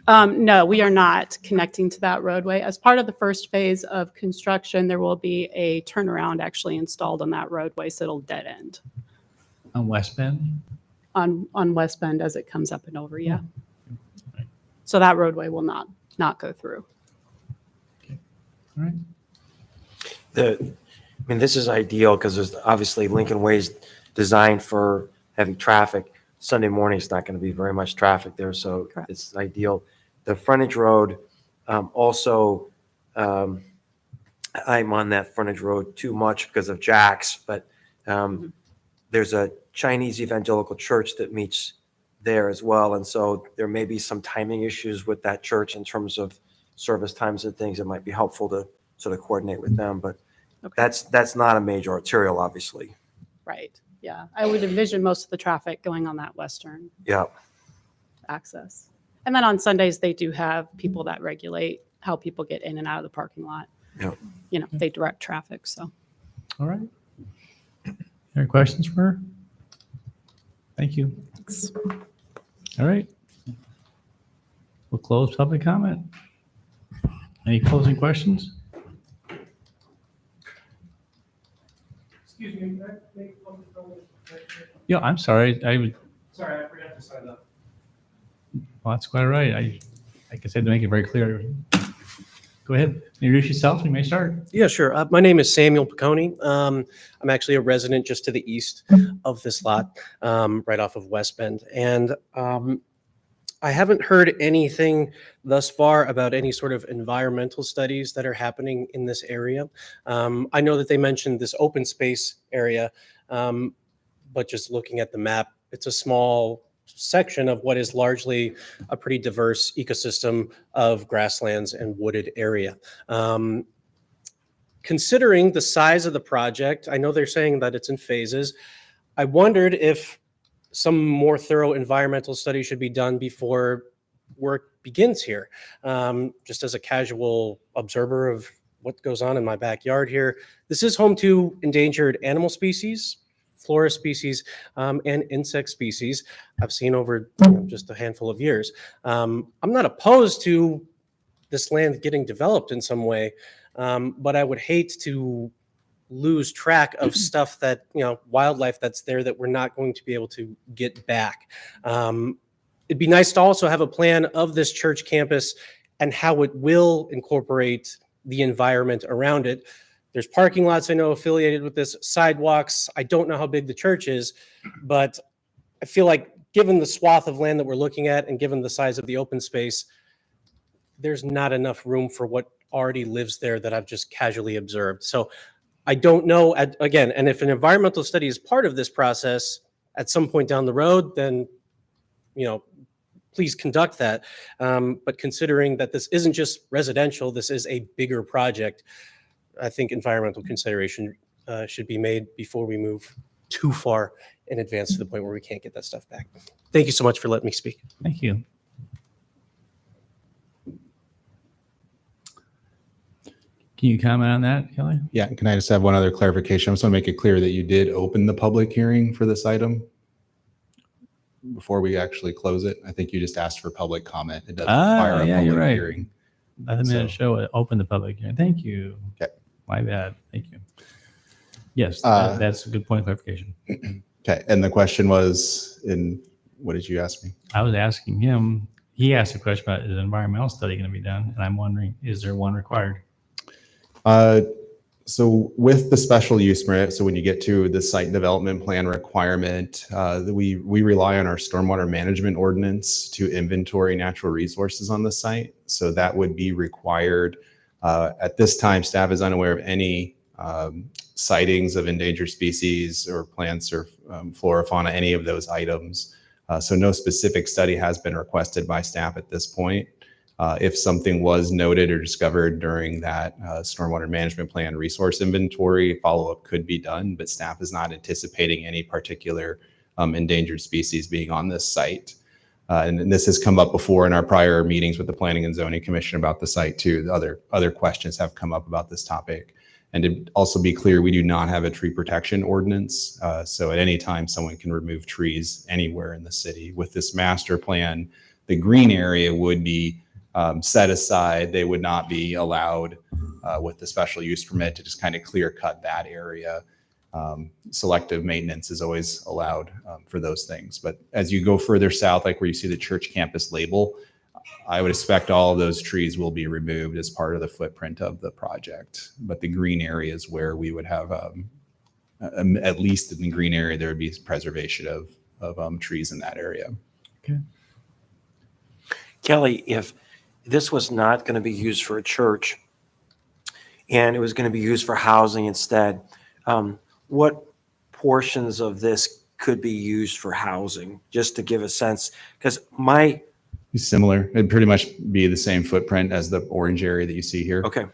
No, we are not connecting to that roadway. As part of the first phase of construction, there will be a turnaround actually installed on that roadway, so it'll dead end. On West Bend? On West Bend as it comes up and over, yeah. So that roadway will not go through. All right. This is ideal because there's obviously Lincoln Way's designed for heavy traffic. Sunday morning is not going to be very much traffic there, so Correct. It's ideal. The frontage road, also, I'm on that frontage road too much because of Jack's, but there's a Chinese evangelical church that meets there as well, and so there may be some timing issues with that church in terms of service times and things. It might be helpful to sort of coordinate with them, but that's not a major arterial, obviously. Right. Yeah. I would envision most of the traffic going on that western access. And then on Sundays, they do have people that regulate how people get in and out of the parking lot. Yeah. They direct traffic. So. All right. Any questions for her? Thank you. Thanks. All right. We'll close public comment. Any closing questions? Excuse me, can I make a public comment? Yeah, I'm sorry. Sorry, I forgot to sign up. Well, that's quite all right. Like I said, to make it very clear. Go ahead. Introduce yourself. You may start. Yeah, sure. My name is Samuel Piccone. I'm actually a resident just to the east of this lot, right off of West Bend. And I haven't heard anything thus far about any sort of environmental studies that are happening in this area. I know that they mentioned this open space area, but just looking at the map, it's a small section of what is largely a pretty diverse ecosystem of grasslands and wooded area. Considering the size of the project, I know they're saying that it's in phases. I wondered if some more thorough environmental study should be done before work begins here. Just as a casual observer of what goes on in my backyard here, this is home to endangered animal species, flora species, and insect species I've seen over just a handful of years. I'm not opposed to this land getting developed in some way, but I would hate to lose track of stuff that, wildlife that's there that we're not going to be able to get back. It'd be nice to also have a plan of this church campus and how it will incorporate the environment around it. There's parking lots I know affiliated with this, sidewalks. I don't know how big the church is, but I feel like given the swath of land that we're looking at and given the size of the open space, there's not enough room for what already lives there that I've just casually observed. So I don't know, again, and if an environmental study is part of this process at some point down the road, then, please conduct that. But considering that this isn't just residential, this is a bigger project, I think environmental consideration should be made before we move too far in advance to the point where we can't get that stuff back. Thank you so much for letting me speak. Thank you. Can you comment on that, Kelly? Yeah, can I just have one other clarification? I just want to make it clear that you did open the public hearing for this item before we actually close it. I think you just asked for public comment. It doesn't require a yeah, you're public right. hearing. Let the minute show it. Open the public hearing. Thank you. Okay. My bad. Thank you. Yes, that's a good point of clarification. Okay, and the question was, what did you ask me? I was asking him, he asked a question about is an environmental study going to be done? And I'm wondering, is there one required? So with the special use permit, so when you get to the site development plan requirement, we rely on our stormwater management ordinance to inventory natural resources on the site. So that would be required. At this time, staff is unaware of any sightings of endangered species or plants or flora, fauna, any of those items. So no specific study has been requested by staff at this point. If something was noted or discovered during that stormwater management plan resource inventory, follow-up could be done, but staff is not anticipating any particular endangered species being on this site. And this has come up before in our prior meetings with the Planning and Zoning Commission about the site too. The other questions have come up about this topic. And to also be clear, we do not have a tree protection ordinance. So at any time, someone can remove trees anywhere in the city. With this master plan, the green area would be set aside. They would not be allowed with the special use permit to just kind of clear cut that area. Selective maintenance is always allowed for those things. But as you go further south, like where you see the church campus label, I would expect all of those trees will be removed as part of the footprint of the project. But the green area is where we would have, at least in the green area, there would be preservation of trees in that area. Okay. Kelly, if this was not going to be used for a church and it was going to be used for housing instead, what portions of this could be used for housing, just to give a sense? Because similar, it'd pretty much be the same footprint as the orange area that you see here. Okay.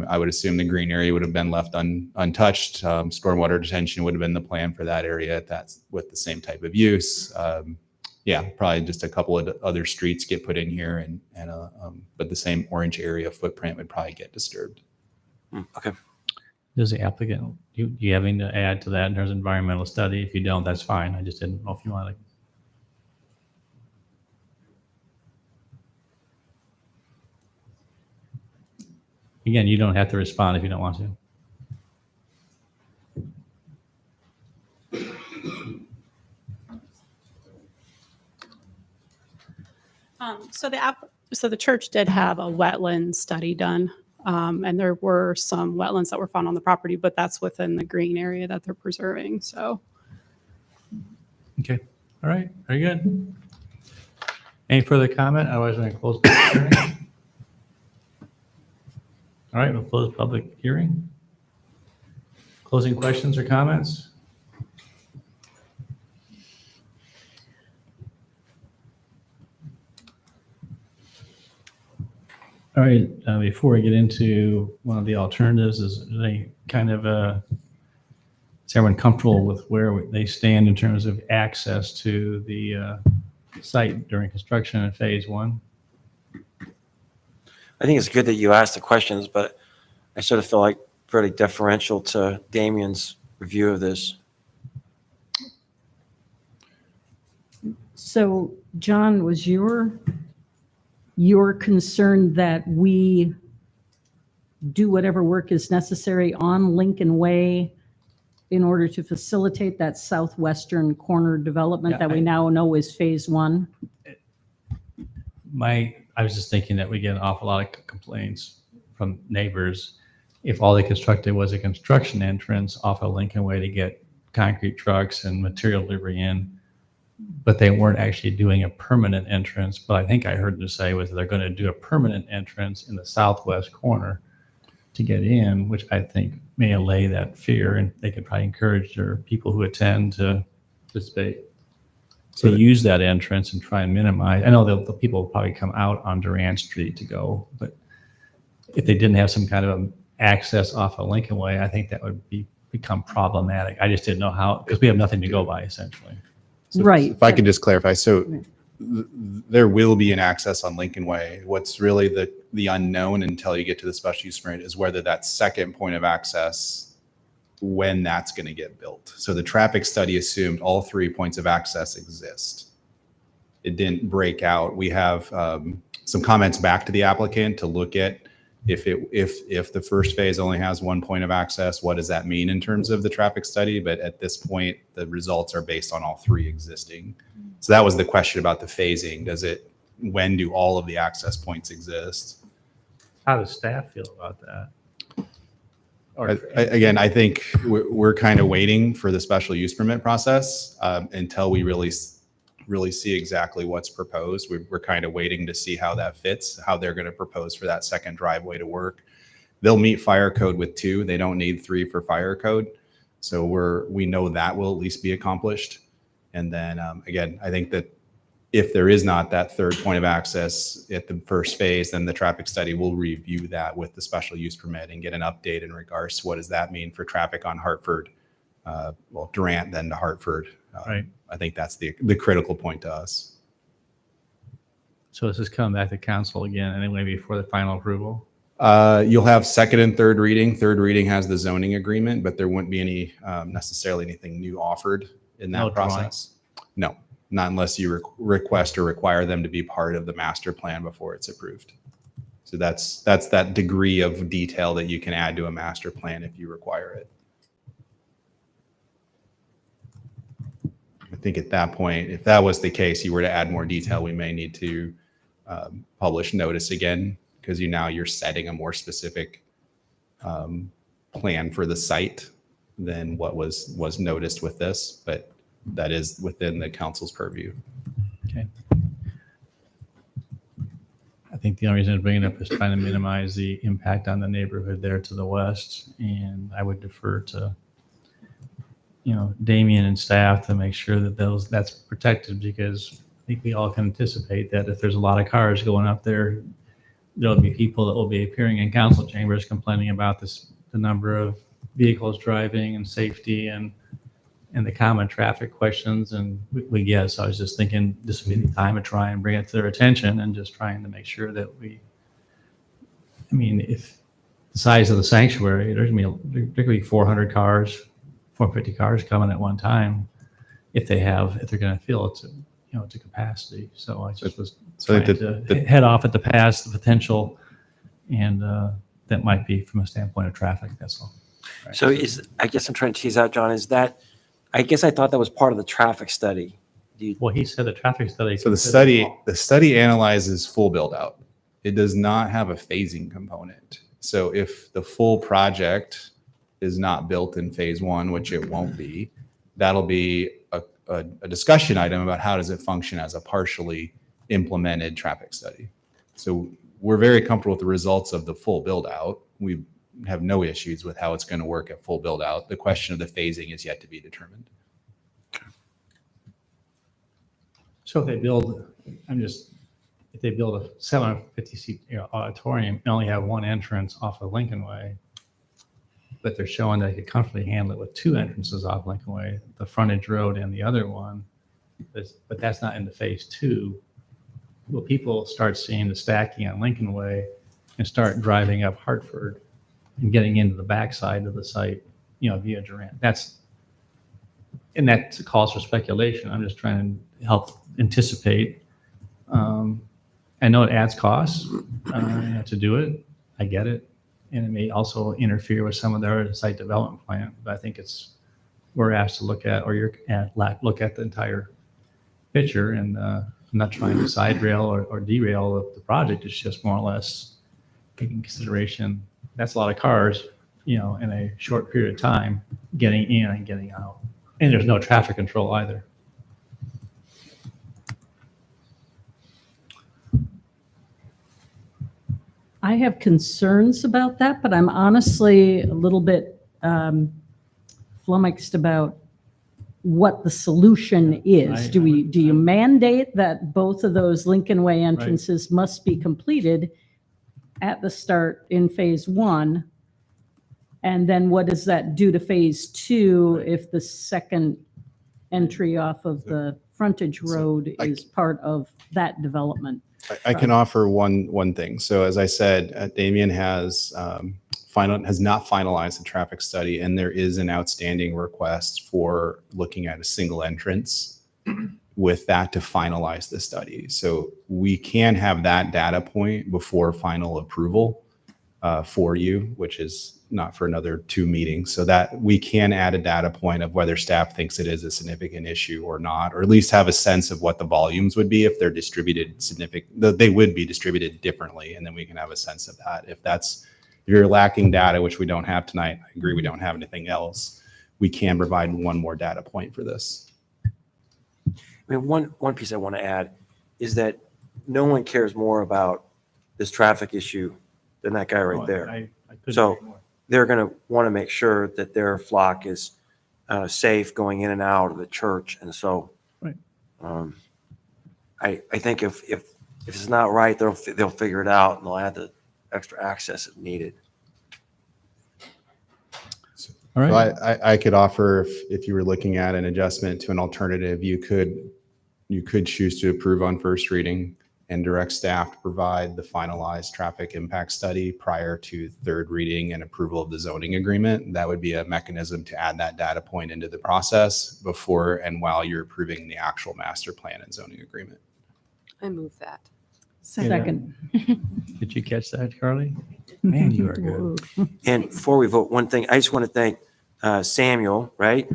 I would assume the green area would have been left untouched. Stormwater detention would have been the plan for that area. That's with the same type of use. Yeah, probably just a couple of other streets get put in here, but the same orange area footprint would probably get disturbed. Okay. Does the applicant, do you have anything to add to that in terms of environmental study? If you don't, that's fine. I just didn't know if you want to. Again, you don't have to respond if you don't want to. So the church did have a wetland study done, and there were some wetlands that were found on the property, but that's within the green area that they're preserving. So. Okay. All right. Very good. Any further comment? Otherwise, we're going to close public hearing. All right, we'll close public hearing. Closing questions or comments? All right, before we get into one of the alternatives, is they kind of, is everyone comfortable with where they stand in terms of access to the site during construction in phase one? I think it's good that you asked the questions, but I sort of feel like fairly deferential to Damien's review of this. So, John, was your concern that we do whatever work is necessary on Lincoln Way in order to facilitate that southwestern corner development that we now know is phase one? I was just thinking that we get an awful lot of complaints from neighbors if all they constructed was a construction entrance off of Lincoln Way to get concrete trucks and material delivery in, but they weren't actually doing a permanent entrance. But I think I heard them say was they're going to do a permanent entrance in the southwest corner to get in, which I think may allay that fear, and they could probably encourage their people who attend to participate. to use that entrance and try and minimize. I know the people will probably come out on Durant Street to go, but if they didn't have some kind of access off of Lincoln Way, I think that would become problematic. I just didn't know how, because we have nothing to go by essentially. So Right. If I could just clarify, so there will be an access on Lincoln Way. What's really the unknown until you get to the special use permit is whether that second point of access, when that's going to get built. So the traffic study assumed all 3 points of access exist. It didn't break out. We have some comments back to the applicant to look at if the first phase only has 1 point of access, what does that mean in terms of the traffic study? But at this point, the results are based on all 3 existing. So that was the question about the phasing. When do all of the access points exist? How does staff feel about that? Again, I think we're kind of waiting for the special use permit process until we really see exactly what's proposed. We're kind of waiting to see how that fits, how they're going to propose for that second driveway to work. They'll meet fire code with 2. They don't need 3 for fire code. So we know that will at least be accomplished. And then again, I think that if there is not that third point of access at the first phase, then the traffic study will review that with the special use permit and get an update in regards to what does that mean for traffic on Hartford, Durant, then to Hartford. Right. I think that's the critical point to us. So this is coming back to council again anyway before the final approval? You'll have second and third reading. Third reading has the zoning agreement, but there wouldn't be any necessarily anything new offered in that No process. No, not unless you request or require them to be part of the master plan before it's approved. So that's that degree of detail that you can add to a master plan if you require it. I think at that point, if that was the case, you were to add more detail, we may need to publish notice again, because you're setting a more specific plan for the site than what was noticed with this, but that is within the council's purview. Okay. I think the only reason I'm bringing it up is trying to minimize the impact on the neighborhood there to the west, and I would defer to Damien and staff to make sure that that's protected, because I think we all can anticipate that if there's a lot of cars going up there, there'll be people that will be appearing in council chambers complaining about the number of vehicles driving and safety and the common traffic questions. And we guess, I was just thinking this would be the time to try and bring it to their attention and just trying to make sure that if the size of the there's going to be 400 cars, 450 cars coming at one time if they're going to fill it to capacity. So I just was trying to head off at the past, the potential, and that might be from a standpoint of traffic. That's all. Right. So I guess I'm trying to tease out, John, I guess I thought that was part of the traffic study. Well, he said the traffic study. So the study analyzes full build out. It does not have a phasing component. So if the full project is not built in phase 1, which it won't be, that'll be a discussion item about how does it function as a partially implemented traffic study. So we're very comfortable with the results of the full build out. We have no issues with how it's going to work at full build out. The question of the phasing is yet to be determined. So if they build a 750 seat auditorium and only have one entrance off of Lincoln Way, but they're showing that they could comfortably handle it with 2 entrances off Lincoln Way, the frontage road and the other one, but that's not into phase 2. Will people start seeing the stacking on Lincoln Way and start driving up Hartford and getting into the backside of the site, via Durant? That calls for speculation. I'm just trying to help anticipate. I know it adds costs to do it. I get it. And it may also interfere with some of their site development plan. But I think we're asked to look at, look at the entire picture, and I'm not trying to side rail or derail the project. It's just more or less taking consideration. That's a lot of cars, in a short period of time, getting in and getting out. And there's no traffic control either. I have concerns about that, but I'm honestly a little bit flummoxed about what the solution is. Do you mandate that both of those Lincoln Way entrances must be completed at the start in phase 1? And then what does that do to phase 2 if the second entry off of the frontage road is part of that development? I can offer one thing. So as I said, Damien has not finalized the traffic study, and there is an outstanding request for looking at a single entrance with that to finalize the study. So we can have that data point before final approval for you, which is not for another 2 meetings, so that we can add a data point of whether staff thinks it is a significant issue or not, or at least have a sense of what the volumes would be if they're distributed they would be distributed differently, and then we can have a sense of that. If you're lacking data, which we don't have tonight, I agree we don't have anything else, we can provide one more data point for this. I mean, one piece I want to add is that no one cares more about this traffic issue than that guy right there. So they're going to want to make sure that their flock is safe going in and out of the church. And so I think if it's not right, they'll figure it out and they'll add the extra access if needed. All right. So I could offer, if you were looking at an adjustment to an alternative, you could choose to approve on first reading and direct staff to provide the finalized traffic impact study prior to third reading and approval of the zoning agreement. That would be a mechanism to add that data point into the process before and while you're approving the actual master plan and zoning agreement. I move that. Second. Did you catch that, Carly? Man, you are good. And before we vote, one thing, I just want to thank Samuel, right,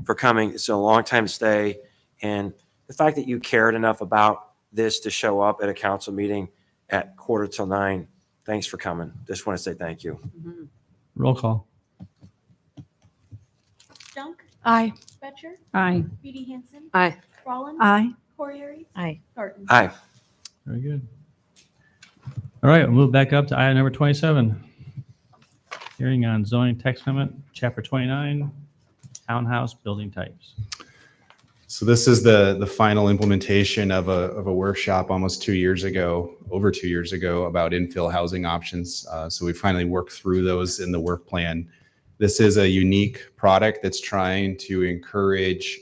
for coming. It's a long time to stay. And the fact that you cared enough about this to show up at a council meeting at 8:45. Thanks for coming. Just want to say thank you. Mm-hmm. Roll call. Junk, Aye. Betcher, Aye. Beatty Hansen, Aye. Rollins, Aye. Corriere, Aye. Garten. Aye. Very good. All right, we'll move back up to item number 27. Hearing on zoning text amendment, chapter 29, townhouse building types. So this is the final implementation of a workshop almost 2 years ago, over 2 years ago, about infill housing options. So we finally worked through those in the work plan. This is a unique product that's trying to encourage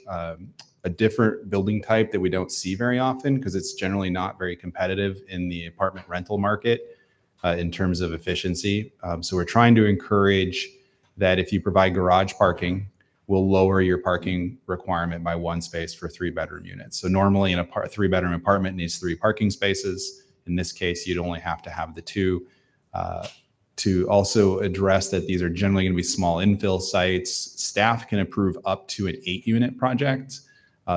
a different building type that we don't see very often because it's generally not very competitive in the apartment rental market in terms of efficiency. So we're trying to encourage that if you provide garage parking, will lower your parking requirement by 1 space for 3-bedroom units. So normally in a 3-bedroom apartment needs 3 parking spaces. In this case, you'd only have to have the 2. To also address that these are generally going to be small infill sites, staff can approve up to an 8-unit project.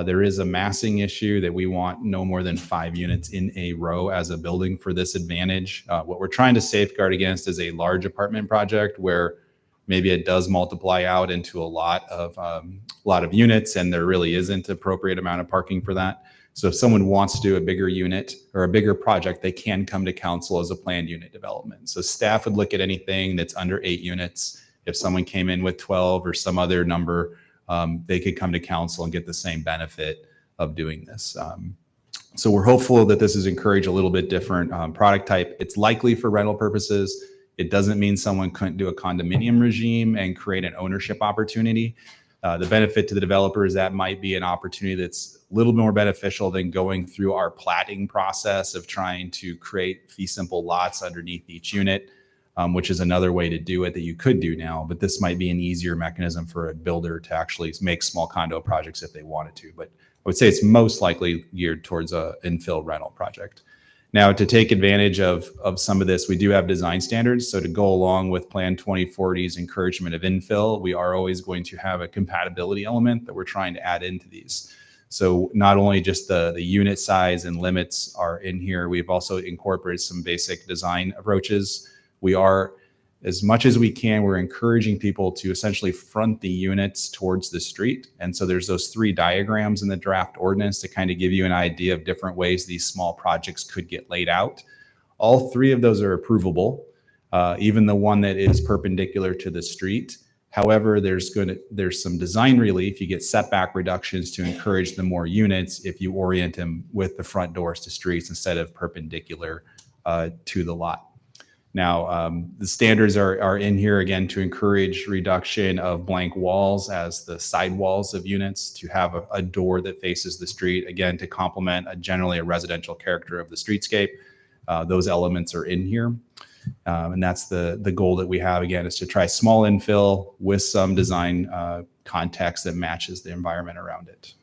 There is a massing issue that we want no more than 5 units in a row as a building for this advantage. What we're trying to safeguard against is a large apartment project where maybe it does multiply out into a lot of units and there really isn't appropriate amount of parking for that. So if someone wants to do a bigger unit or a bigger project, they can come to council as a planned unit development. So staff would look at anything that's under 8 units. If someone came in with 12 or some other number, they could come to council and get the same benefit of doing this. So we're hopeful that this is encourage a little bit different product type. It's likely for rental purposes. It doesn't mean someone couldn't do a condominium regime and create an ownership opportunity. The benefit to the developer is that might be an opportunity that's a little more beneficial than going through our platting process of trying to create fee simple lots underneath each unit, which is another way to do it that you could do now. But this might be an easier mechanism for a builder to actually make small condo projects if they wanted to. But I would say it's most likely geared towards a infill rental project. Now, to take advantage of some of this, we do have design standards. So to go along with Plan 2040's encouragement of infill, we are always going to have a compatibility element that we're trying to add into these. So not only just the unit size and limits are in here, we've also incorporated some basic design approaches. We are, as much as we can, we're encouraging people to essentially front the units towards the street. And so there's those 3 diagrams in the draft ordinance to kind of give you an idea of different ways these small projects could get laid out. All 3 of those are approvable. Even the one that is perpendicular to the street However, there's some design relief. You get setback reductions to encourage the more units if you orient them with the front doors to streets instead of perpendicular to the lot. Now, the standards are in here again to encourage reduction of blank walls as the side walls of units, to have a door that faces the street, again, to complement generally a residential character of the streetscape. Those elements are in here. And that's the goal that we have, again, is to try small infill with some design context that matches the environment around it.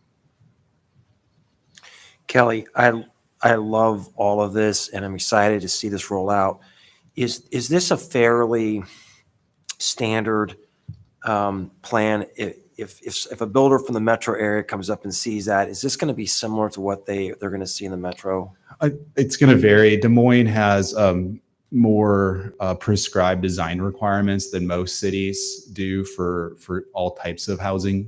Kelly, I love all of this, and I'm excited to see this roll out. Is this a fairly standard plan? If a builder from the metro area comes up and sees that, is this going to be similar to what they're going to see in the metro? It's going to vary. Des Moines has more prescribed design requirements than most cities do for all types of housing.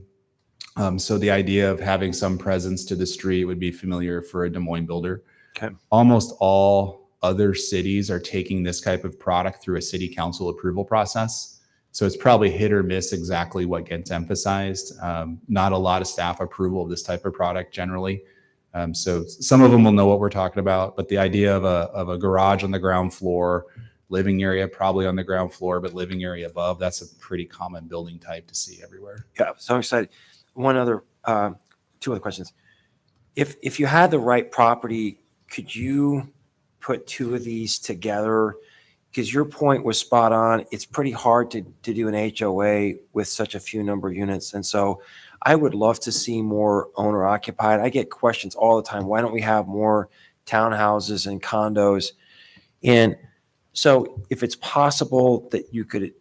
So the idea of having some presence to the street would be familiar for a Des Moines builder. Okay. Almost all other cities are taking this type of product through a city council approval process. So it's probably hit or miss exactly what gets emphasized. Not a lot of staff approval of this type of product generally. So some of them will know what we're talking about, but the idea of a garage on the ground floor, living area probably on the ground floor, but living area above, that's a pretty common building type to see everywhere. Yeah, so I'm excited. Two other questions. If you had the right property, could you put two of these together? Because your point was spot on. It's pretty hard to do an HOA with such a few number of units. And so I would love to see more owner occupied. I get questions all the time. Why don't we have more townhouses and condos? And so if it's possible that you could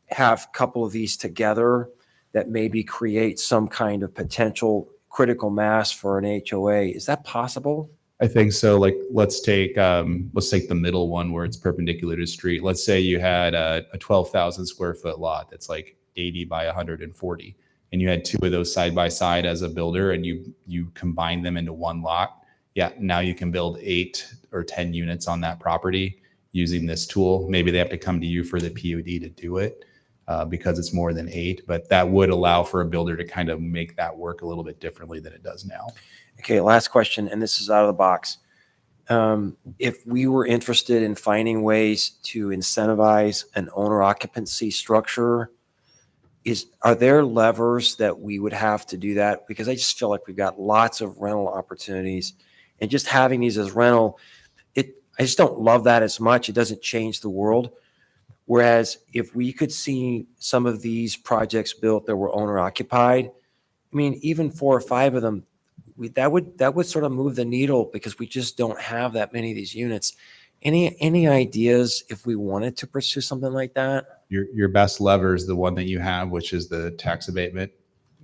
have a couple of these together that maybe create some kind of potential critical mass for an HOA, is that possible? I think so. Like, let's take the middle one where it's perpendicular to the street. Let's say you had a 12,000 square foot lot that's like 80 by 140, and you had two of those side by side as a builder, and you combine them into one lot. Yeah, now you can build 8 or 10 units on that property using this tool. Maybe they have to come to you for the PUD to do it because it's more than 8, but that would allow for a builder to kind of make that work a little bit differently than it does now. Okay, last question, and this is out of the box. If we were interested in finding ways to incentivize an owner occupancy structure, are there levers that we would have to do that? Because I just feel like we've got lots of rental opportunities, and just having these as rental, I just don't love that as much. It doesn't change the world. Whereas if we could see some of these projects built that were owner occupied, I mean, even 4 or 5 of them, that would sort of move the needle, because we just don't have that many of these units. Any ideas if we wanted to pursue something like that? Your best lever is the one that you have, which is the tax abatement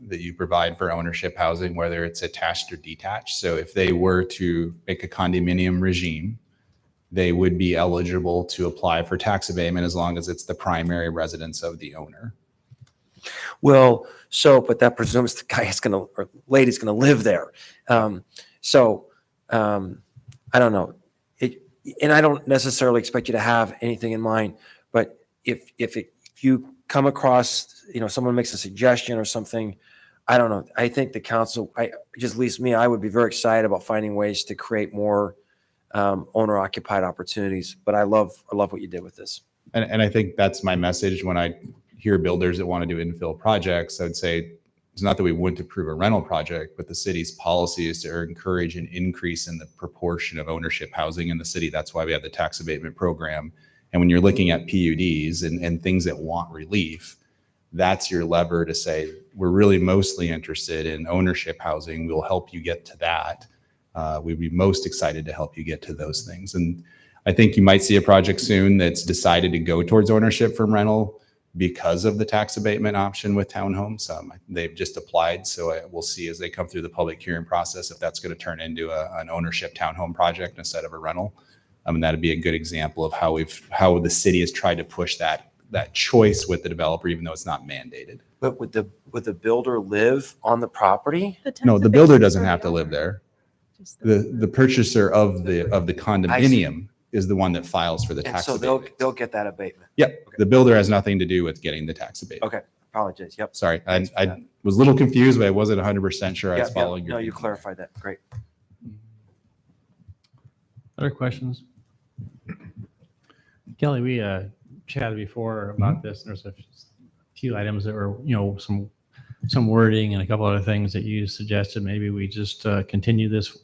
that you provide for ownership housing, whether it's attached or detached. So if they were to make a condominium regime, they would be eligible to apply for tax abatement as long as it's the primary residence of the owner. Well, but that presumes the guy is or lady's going to live there. I don't know. And I don't necessarily expect you to have anything in mind, but if you come across, someone makes a suggestion or something, I don't know. I think the council, just at least me, I would be very excited about finding ways to create more owner occupied opportunities. But I love what you did with this. And I think that's my message when I hear builders that want to do infill projects. I would say it's not that we wouldn't approve a rental project, but the city's policy is to encourage an increase in the proportion of ownership housing in the city. That's why we have the tax abatement program. And when you're looking at PUDs and things that want relief, that's your lever to say, we're really mostly interested in ownership housing. We'll help you get to that. We'd be most excited to help you get to those things. And I think you might see a project soon that's decided to go towards ownership from rental because of the tax abatement option with townhomes. They've just applied, so we'll see as they come through the public hearing process if that's going to turn into an ownership townhome project instead of a rental. And that'd be a good example of how the city has tried to push that choice with the developer, even though it's not mandated. But would the builder live on the property? No, the builder doesn't have to live there. The purchaser of the condominium is the one that files for the tax so abatement. they'll get that abatement. Yep. Okay. The builder has nothing to do with getting the tax abatement. Okay. apologize. Yep. Sorry, Thanks for I that. was a little confused, but I wasn't 100% sure I was Yep, yep. following your No, you thinking. clarified that. Great. Other questions? Kelly, we chatted before about this. There's a few items that were, some wording and a couple other things that you suggested. Maybe we just continue this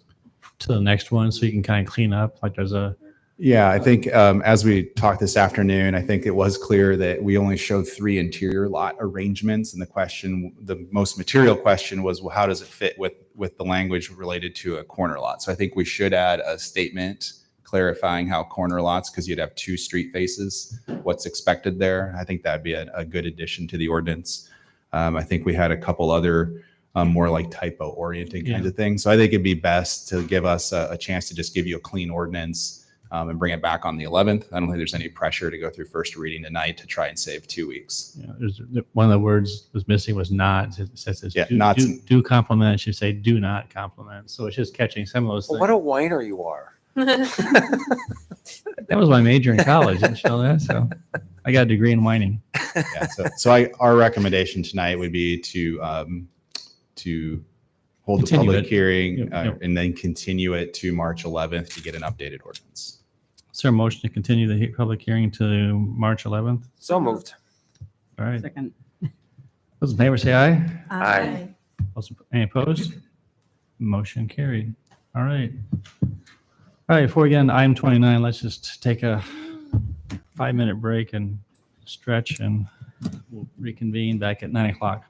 to the next one so you can kind of clean up. Like there's a. Yeah, I think as we talked this afternoon, I think it was clear that we only showed 3 interior lot arrangements. And the most material question was, well, how does it fit with the language related to a corner lot? So I think we should add a statement clarifying how corner lots, because you'd have 2 street faces, what's expected there. I think that'd be a good addition to the ordinance. I think we had a couple other more like typo oriented kinds of things. So I think it'd be best to give us a chance to just give you a clean ordinance and bring it back on the 11th. I don't think there's any pressure to go through first reading tonight to try and save 2 weeks. Yeah, one of the words was missing was not. It says do compliment. It should say do not compliment. So it's just catching some of those things. What a whiner you are. That was my major in college. Didn't show that. So I got a degree in whining. Yeah. So our recommendation tonight would be to hold the Continue public it. hearing Yep. and then continue it to March 11th to get an updated ordinance. Is there a motion to continue the public hearing to March 11th? So moved. All right. Second. Those in favor say aye. Aye. Any opposed? Motion carried. All right. All right, before we get into item 29, let's just take a 5-minute break and stretch, and we'll reconvene back at 9 o'clock.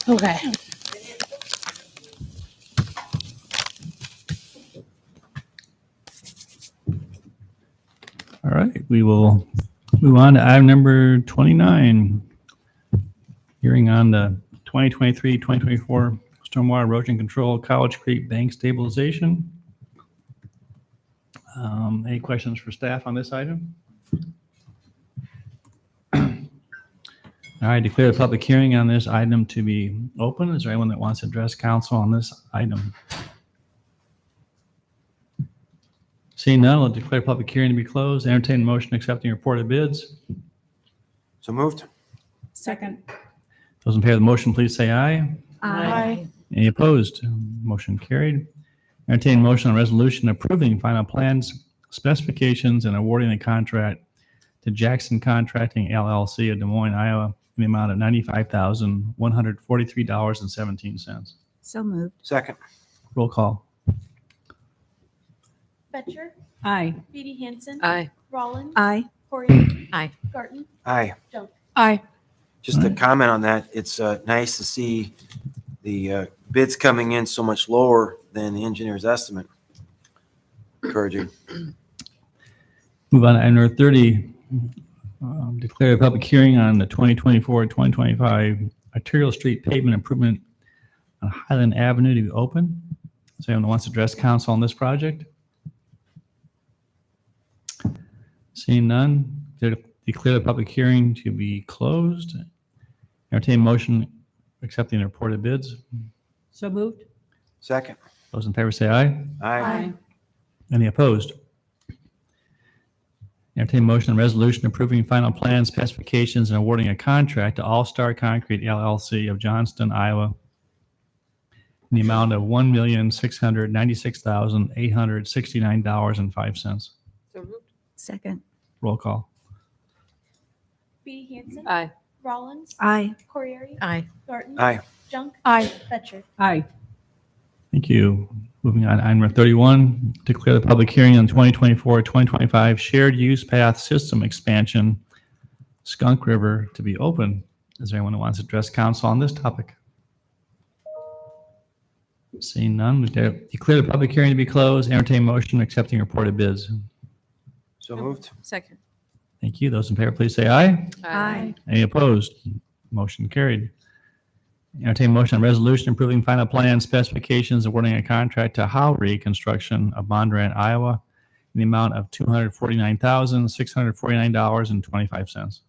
Okay. All right, we will move on to item number 29. Hearing on the 2023-2024 stormwater erosion control College Creek Bank stabilization. Any questions for staff on this item? All right, declare the public hearing on this item to be open. Is there anyone that wants to address council on this item? Seeing none, I'll declare public hearing to be closed. Entertain a motion accepting reported bids. So moved. Second. Those in favor of the motion, please say aye. Aye. Any opposed? Motion carried. Entertain a motion on resolution approving final plans, specifications, and awarding the contract to Jackson Contracting LLC of Des Moines, Iowa, in the amount of $95,143.17. So moved. Second. Roll call. Betcher, Aye. Beatty Hansen. Aye. Rollins. Aye. Corey. Aye. Garten. Aye. Junk. Aye. Just a comment on that. It's nice to see the bids coming in so much lower than the engineer's estimate. Encouraging. Move on to item number 30. Declare a public hearing on the 2024-2025 Arterial Street pavement improvement on Highland Avenue to be open. Is there anyone who wants to address council on this project? Seeing none, declare the public hearing to be closed. Entertain motion accepting the reported bids. So moved. Second. Those in favor say aye. Aye. Any opposed? Entertain motion and resolution approving final plan specifications and awarding a contract to All Star Concrete LLC of Johnston, Iowa, in the amount of $1,696,869.05. So moved. Second. Roll call. Beatty Hansen. Aye. Rollins. Aye. Corey. Aye. Garten. Aye. Junk. Aye. Betcher. Aye. Thank you. Moving on, item number 31, declare the public hearing on 2024-2025 shared use path system expansion, Skunk River, to be open. Is there anyone who wants to address council on this topic? Seeing none, we declare the public hearing to be closed. Entertain motion accepting reported bids. So moved. Second. Thank you. Those in favor, please say aye. Aye. Any opposed? Motion carried. Entertain motion on resolution approving final plan specifications awarding a contract to Howry Construction of Bondurant, Iowa, in the amount of $249,649.25.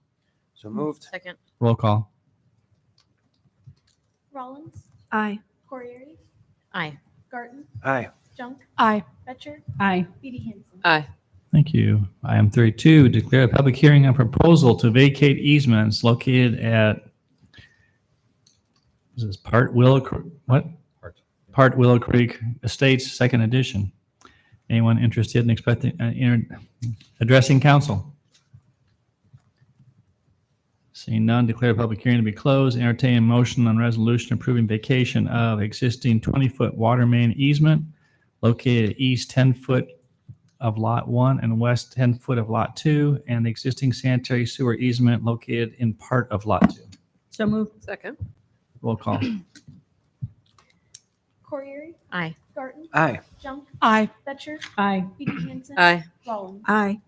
So moved. Second. Roll call. Rollins, Aye. Corrieri, Aye. Garten, Aye. Junk, Aye. Betcher, Aye. Beatty Hansen. Aye. Thank you. Item 32, declare a public hearing on proposal to vacate easements located at, this is Part Willow Creek Estates, second edition. Anyone interested in addressing council? Seeing none, declare a public hearing to be closed. Entertain a motion on resolution approving vacation of existing 20-foot water main easement located at east 10-foot of Lot 1 and west 10 foot of Lot 2, and the existing sanitary sewer easement located in part of Lot 2. So moved. Second. Roll call. Corrieri, Aye. Garten, Aye. Junk, Aye. Betcher, Aye. Beatty Hansen. Aye. Rollins. Aye.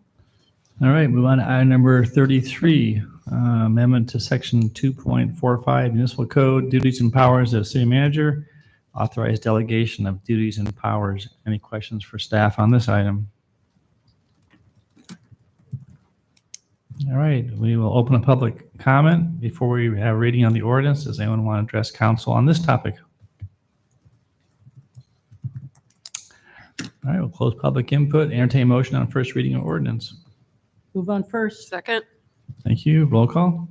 All right, move on to item number 33, amendment to section 2.45 municipal code, duties and powers of city manager, authorized delegation of duties and powers. Any questions for staff on this item? All right, we will open a public comment before we have reading on the ordinance. Does anyone want to address council on this topic? All right, we'll close public input. Entertain a motion on first reading of ordinance. Move on first. Second. Thank you. Roll call.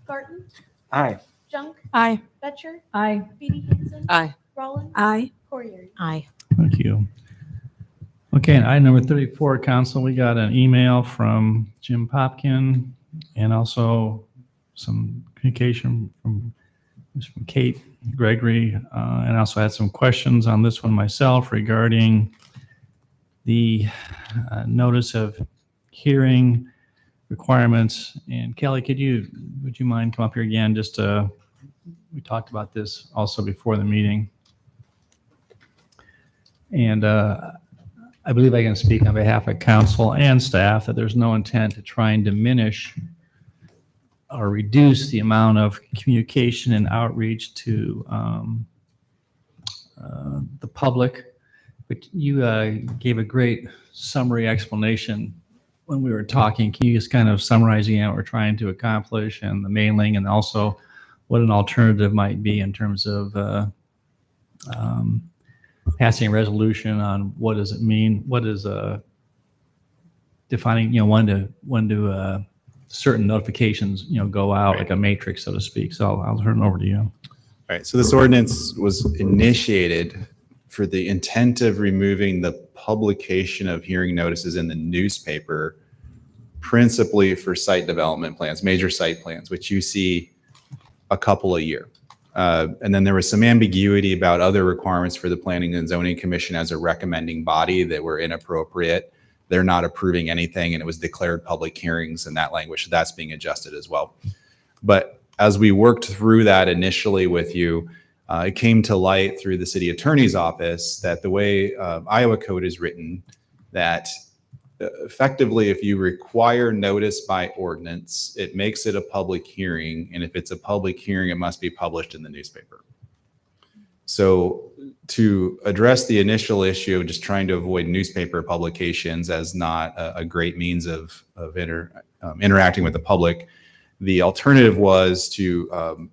Garten, Aye. Junk, Aye. Betcher, Aye. Beatty Hansen. Aye. Rollins. Aye. Corrieri. Aye. Thank you. Okay, and item number 34, council, we got an email from Jim Popkin and also some communication from Kate Gregory, and also had some questions on this one myself regarding the notice of hearing requirements. And Kelly, would you mind come up here again? Just we talked about this also before the meeting. And I believe I can speak on behalf of council and staff that there's no intent to try and diminish or reduce the amount of communication and outreach to the public. But you gave a great summary explanation when we were talking. Can you just kind of summarize again what we're trying to accomplish and the mailing, and also what an alternative might be in terms of passing a resolution on what does it mean? What is defining, when do certain notifications, go out, like a matrix, so to speak. So I'll turn it over to you. All right, so this ordinance was initiated for the intent of removing the publication of hearing notices in the newspaper, principally for site development plans, major site plans, which you see a couple a year. And then there was some ambiguity about other requirements for the Planning and Zoning Commission as a recommending body that were inappropriate. They're not approving anything, and it was declared public hearings in that language. So that's being adjusted as well. But as we worked through that initially with you, it came to light through the city attorney's office that the way Iowa code is written, that effectively, if you require notice by ordinance, it makes it a public hearing. And if it's a public hearing, it must be published in the newspaper. So to address the initial issue of just trying to avoid newspaper publications as not a great means of interacting with the public, the alternative was to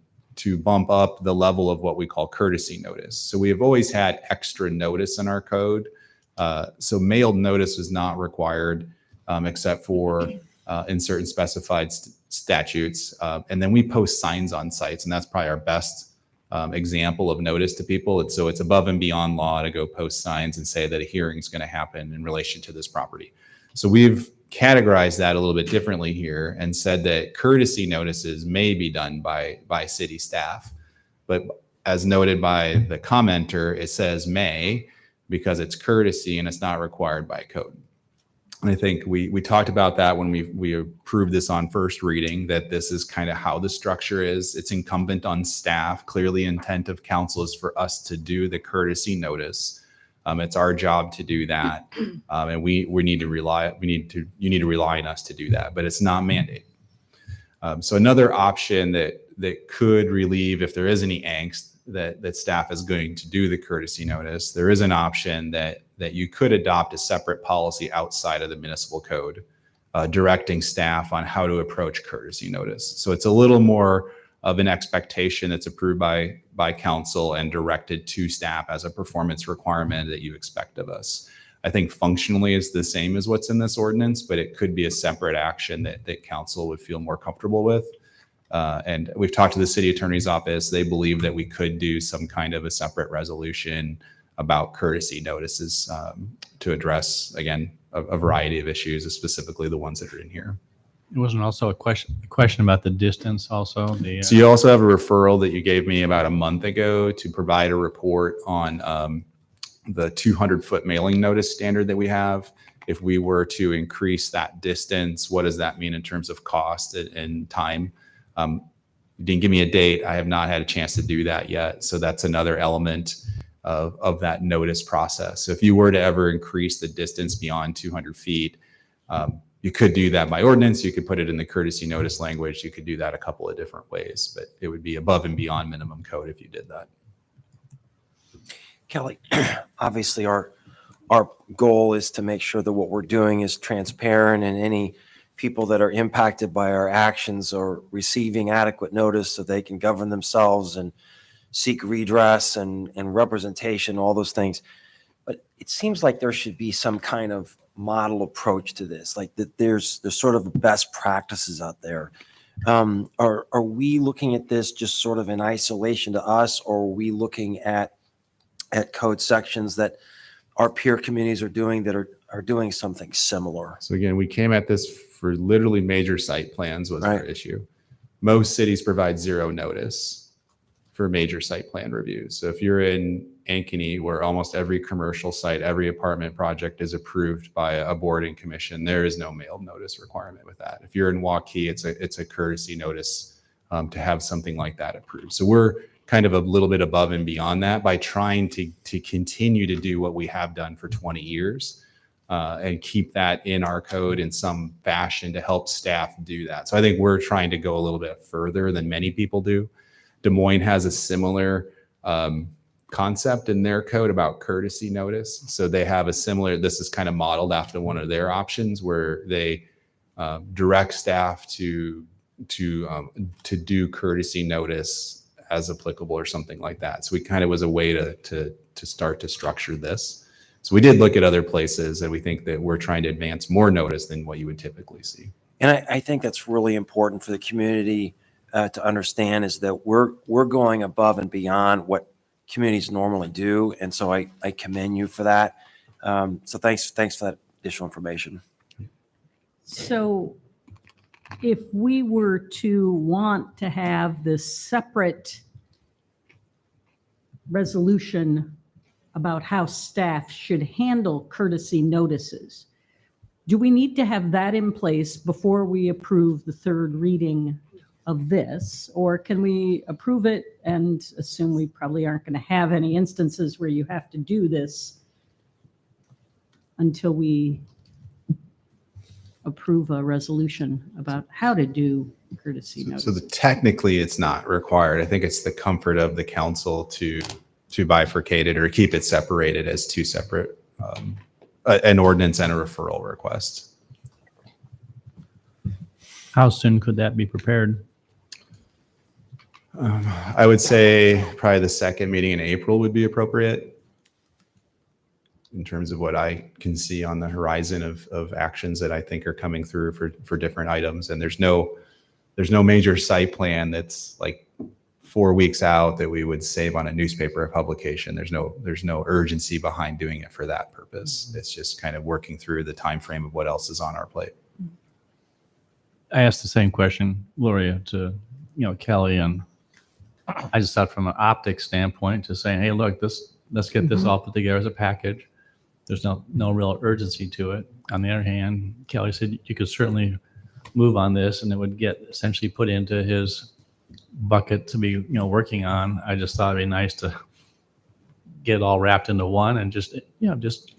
bump up the level of what we call courtesy notice. So we have always had extra notice in our code. So mailed notice is not required except for in certain specified statutes. And then we post signs on sites, and that's probably our best example of notice to people. It's above and beyond law to go post signs and say that a hearing is going to happen in relation to this property. So we've categorized that a little bit differently here and said that courtesy notices may be done by city staff. But as noted by the commenter, it says may, because it's courtesy and it's not required by code. And I think we talked about that when we approved this on first reading, that this is kind of how the structure is. It's incumbent on staff. Clearly, intent of council is for us to do the courtesy notice. It's our job to do that, and you need to rely on us to do that. But it's not mandated. So another option that could relieve, if there is any angst that staff is going to do the courtesy notice, there is an option that that you could adopt a separate policy outside of the municipal code, directing staff on how to approach courtesy notice. So it's a little more of an expectation that's approved by council and directed to staff as a performance requirement that you expect of us. I think functionally it's the same as what's in this ordinance, but it could be a separate action that council would feel more comfortable with. And we've talked to the city attorney's office. They believe that we could do some kind of a separate resolution about courtesy notices to address, again, a variety of issues, specifically the ones that are in here. It wasn't also a question about the distance also? So you also have a referral that you gave me about a month ago to provide a report on the 200-foot mailing notice standard that we have. If we were to increase that distance, what does that mean in terms of cost and time? You didn't give me a date. I have not had a chance to do that yet. So that's another element of that notice process. So if you were to ever increase the distance beyond 200 feet, you could do that by ordinance. You could put it in the courtesy notice language. You could do that a couple of different ways, but it would be above and beyond minimum code if you did that. Kelly, obviously our goal is to make sure that what we're doing is transparent, and any people that are impacted by our actions are receiving adequate notice so they can govern themselves and seek redress and representation, all those things. But it seems like there should be some kind of model approach to this, like that there's sort of best practices out there. Are we looking at this just sort of in isolation to us, or are we looking at code sections that our peer communities are doing that are doing something similar? So again, we came at this for literally major site plans was our issue. Most cities provide 0 notice for major site plan reviews. So if you're in Ankeny, where almost every commercial site, every apartment project is approved by a board and commission, there is no mailed notice requirement with that. If you're in Waukee, it's a courtesy notice to have something like that approved. So we're kind of a little bit above and beyond that by trying to continue to do what we have done for 20 years and keep that in our code in some fashion to help staff do that. So I think we're trying to go a little bit further than many people do. Des Moines has a similar concept in their code about courtesy notice. So they have a similar, this is kind of modeled after one of their options where they direct staff to do courtesy notice as applicable or something like that. So we kind of was a way to start to structure this. So we did look at other places, and we think that we're trying to advance more notice than what you would typically see. And I think that's really important for the community to understand, is that we're going above and beyond what communities normally do. And so I commend you for that. So thanks for that additional information. So if we were to want to have this separate resolution about how staff should handle courtesy notices, do we need to have that in place before we approve the third reading of this? Or can we approve it and assume we probably aren't going to have any instances where you have to do this until we approve a resolution about how to do courtesy notice? So technically it's not required. I think it's the comfort of the council to bifurcate it or keep it separated as two separate, an ordinance and a referral request. How soon could that be prepared? I would say probably the second meeting in April would be appropriate in terms of what I can see on the horizon of actions that I think are coming through for different items. And there's no major site plan that's like 4 weeks out that we would save on a newspaper publication. There's no urgency behind doing it for that purpose. It's just kind of working through the time frame of what else is on our plate. I asked the same question, Gloria, to Kelly, and I just thought from an optics standpoint, to saying, hey, look, let's get this all put together as a package. There's no real urgency to it. On the other hand, Kelly said you could certainly move on this, and it would get essentially put into his bucket to be working on. I just thought it'd be nice to get it all wrapped into one, and just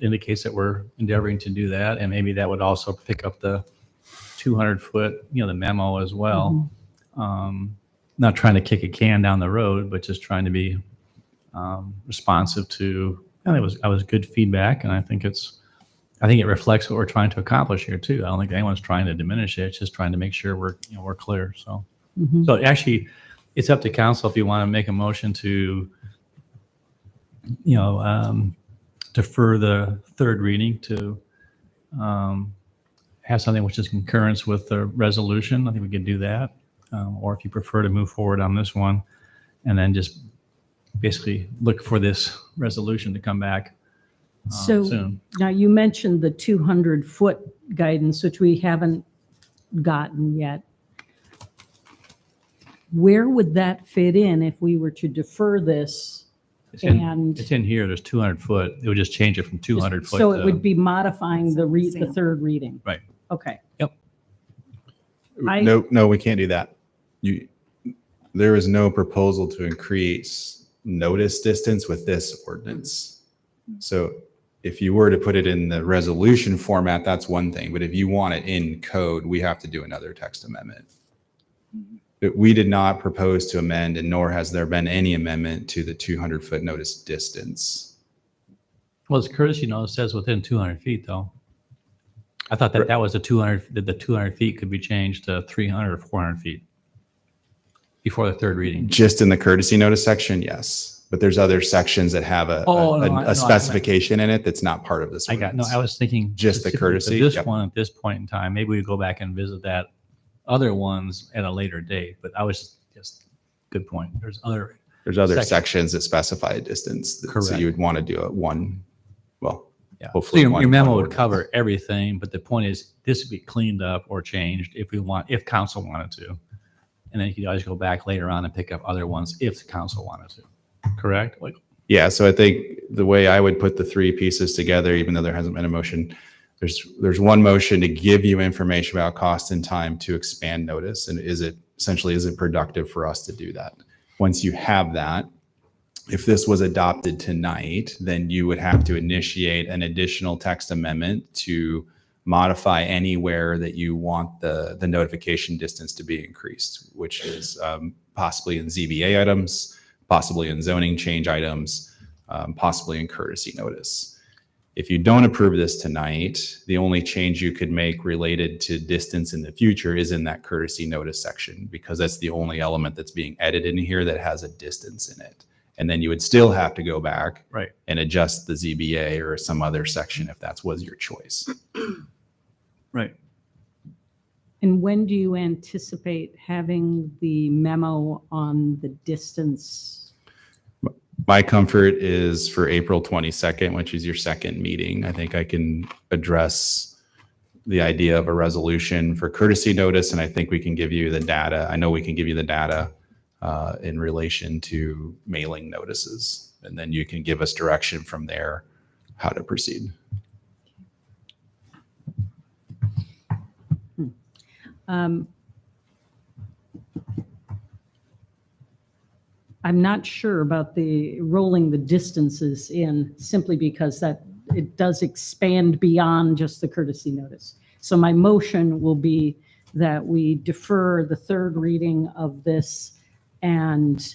indicates that we're endeavoring to do that, and maybe that would also pick up the 200-foot, the memo as well. Not trying to kick a can down the road, but just trying to be responsive to think it was good feedback, and I think it reflects what we're trying to accomplish here too. I don't think anyone's trying to diminish it. It's just trying to make sure we're clear. So, Mhm. so actually, it's up to council if you want to make a motion to, defer the third reading to have something which is concurrence with the resolution. I think we could do that. Or if you prefer to move forward on this one, and then just basically look for this resolution to come back So soon. now you mentioned the 200-foot guidance, which we haven't gotten yet. Where would that fit in if we were to defer this? It's in here. There's 200 foot. It would just change it from 200 foot. So it would be modifying the third reading. Right. Okay. Yep. No, we can't do that. There is no proposal to increase notice distance with this ordinance. So if you were to put it in the resolution format, that's one thing. But if you want it in code, we have to do another text amendment. We did not propose to amend, and nor has there been any amendment to the 200-foot notice distance. Well, it's courtesy notice says within 200 feet, though. I thought that was the 200 feet could be changed to 300 or 400 feet before the third reading. Just in the courtesy notice section, yes. But there's other sections that have a specification in it that's not part of this ordinance. I was thinking just the courtesy. This one at this point in time, maybe we go back and visit that other ones at a later date, but I was just good point. There's other sections that specify a distance. So Correct. you would want to do a one, well, Yeah. hopefully So one- your memo one would cover everything, but the point is this would be cleaned up or changed if council wanted to. And then you could always go back later on and pick up other ones if the council wanted to. Correct? Yeah, so I think the way I would put the three pieces together, even though there hasn't been a motion, there's one motion to give you information about cost and time to expand notice. And is it productive for us to do that? Once you have that, if this was adopted tonight, then you would have to initiate an additional text amendment to modify anywhere that you want the notification distance to be increased, which is possibly in ZBA items, possibly in zoning change items, possibly in courtesy notice. If you don't approve this tonight, the only change you could make related to distance in the future is in that courtesy notice section, because that's the only element that's being edited in here that has a distance in it. And then you would still have to go back and adjust the ZBA or some other section if that was your choice. Right. And when do you anticipate having the memo on the distance? My comfort is for April 22nd, which is your second meeting. I think I can address the idea of a resolution for courtesy notice, and I think we can give you the data. I know we can give you the data in relation to mailing notices, and then you can give us direction from there how to proceed. I'm not sure about the rolling the distances in, simply because that it does expand beyond just the courtesy notice. So my motion will be that we defer the third reading of this and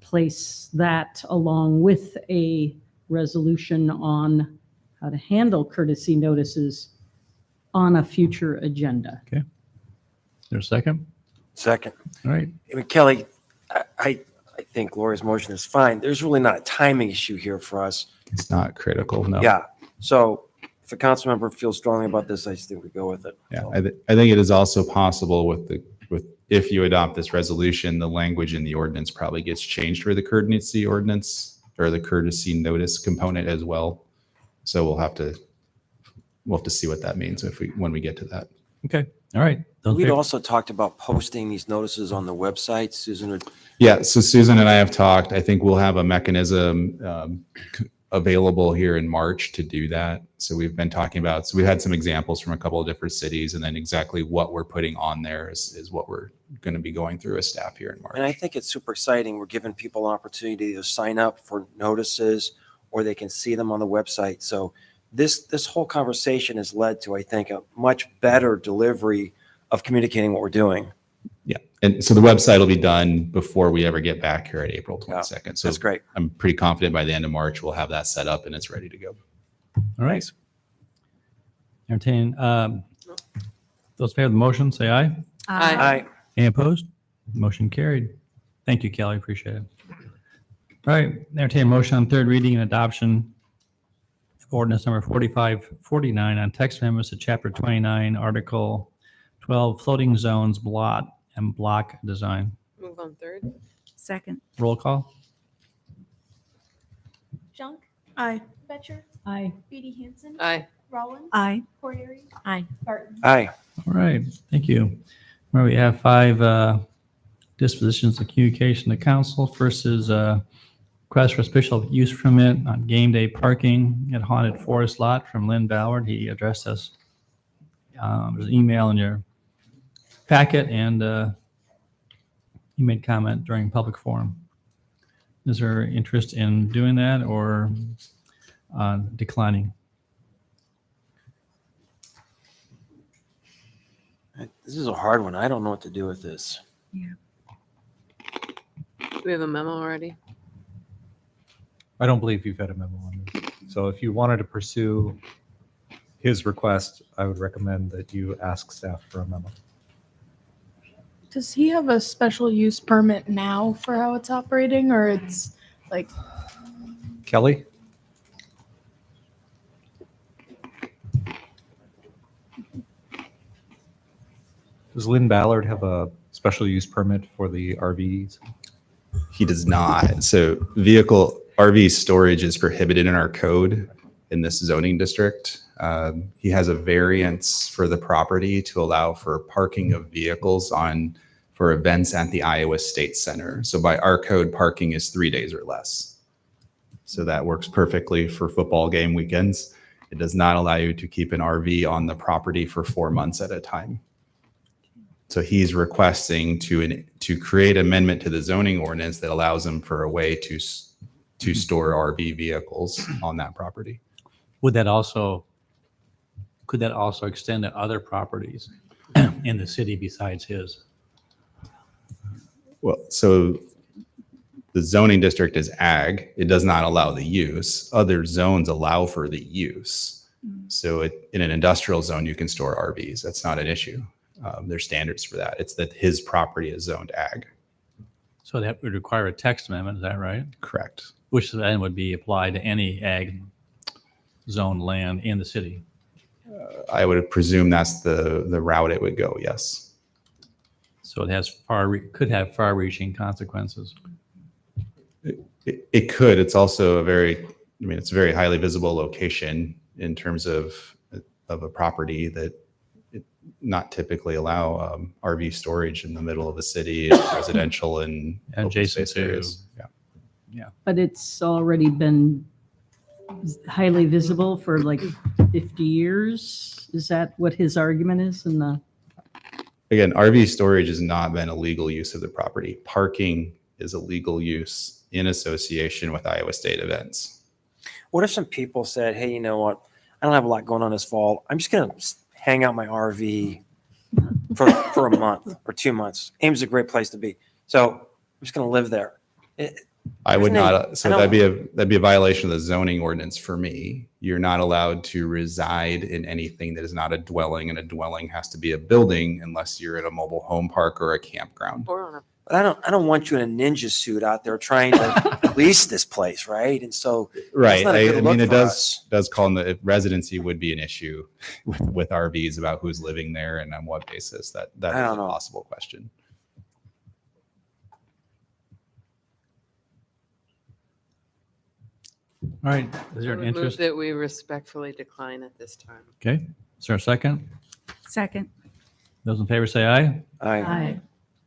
place that along with a resolution on how to handle courtesy notices on a future agenda. Okay. Is there a second? Second. All right. I mean, Kelly, I think Gloria's motion is fine. There's really not a timing issue here for us. It's not critical, no. Yeah. So if a council member feels strongly about this, I just think we go with it. Yeah, I think it is also possible with if you adopt this resolution, the language in the ordinance probably gets changed for the courtesy ordinance or the courtesy notice component as well. So we'll have to see what that means when we get to that. Okay. All right. We'd also talked about posting these notices on the website, Susan. Yeah, so Susan and I have talked. I think we'll have a mechanism available here in March to do that. So we've been talking about, so we had some examples from a couple of different cities, and then exactly what we're putting on there is what we're going to be going through as staff here in March. And I think it's super exciting. We're giving people an opportunity to sign up for notices, or they can see them on the website. So this whole conversation has led to, I think, a much better delivery of communicating what we're doing. Yeah, and so the website will be done before we ever get back here at April 22nd. So That's great. I'm pretty confident by the end of March, we'll have that set up and it's ready to go. All right. Entertain, those in favor of the motion, say aye. Aye. Any opposed? Motion carried. Thank you, Kelly. Appreciate it. All right, entertain a motion on third reading and adoption of ordinance number 4549 on text amendments to chapter 29, article 12, floating zones, blot and block design. Move on third. Second. Roll call. Junk, Aye. Betcher, Aye. Beatty Hansen, Aye. Rollins, Aye. Cordery, Aye. Barton. Aye. All right, thank you. Where we have 5 dispositions of communication to council. First is request for special use permit on game day parking at Haunted Forest Lot from Lynn Ballard. He addressed us. There's an email in your packet, and he made comment during public forum. Is there interest in doing that or declining? This is a hard one. I don't know what to do with this. Do we have a memo already? I don't believe you've had a memo on this. So if you wanted to pursue his request, I would recommend that you ask staff for a memo. Does he have a special use permit now for how it's operating, or it's like, Kelly? Does Lynn Ballard have a special use permit for the RVs? He does not. So vehicle RV storage is prohibited in our code in this zoning district. He has a variance for the property to allow for parking of vehicles for events at the Iowa State Center. So by our code, parking is 3 days or less. So that works perfectly for football game weekends. It does not allow you to keep an RV on the property for 4 months at a time. So he's requesting to create amendment to the zoning ordinance that allows him for a way to store RV vehicles on that property. Could that also extend to other properties in the city besides his? Well, so the zoning district is ag. It does not allow the use. Other zones allow for the use. So in an industrial zone, you can store RVs. That's not an issue. There's standards for that. It's that his property is zoned ag. So that would require a text amendment, is that right? Correct. Which then would be applied to any ag zone land in the city. I would presume that's the route it would go, yes. So it has could have far-reaching consequences. It could. It's also it's a very highly visible location in terms of a property that not typically allow RV storage in the middle of a city, residential and adjacent to areas. Yeah. But it's already been highly visible for like 50 years. Is that what his argument is? Again, RV storage has not been a legal use of the property. Parking is a legal use in association with Iowa State events. What if some people said, hey, you know what? I don't have a lot going on this fall. I'm just going to hang out my RV for a month or 2 months. Ames is a great place to be. So I'm just going to live there. I would not. So that'd be a violation of the zoning ordinance for me. You're not allowed to reside in anything that is not a dwelling, and a dwelling has to be a building unless you're in a mobile home park or a campground. But I don't want you in a ninja suit out there trying to lease this place, right? And so Right. not a good I mean, look it for us. does call in the residency would be an issue with RVs about who's living there and on what basis. That is I a don't know. possible question. All right. Is there I an would move interest? that we respectfully decline at this time. Okay. Is there a second? Second. Those in favor say aye. Aye.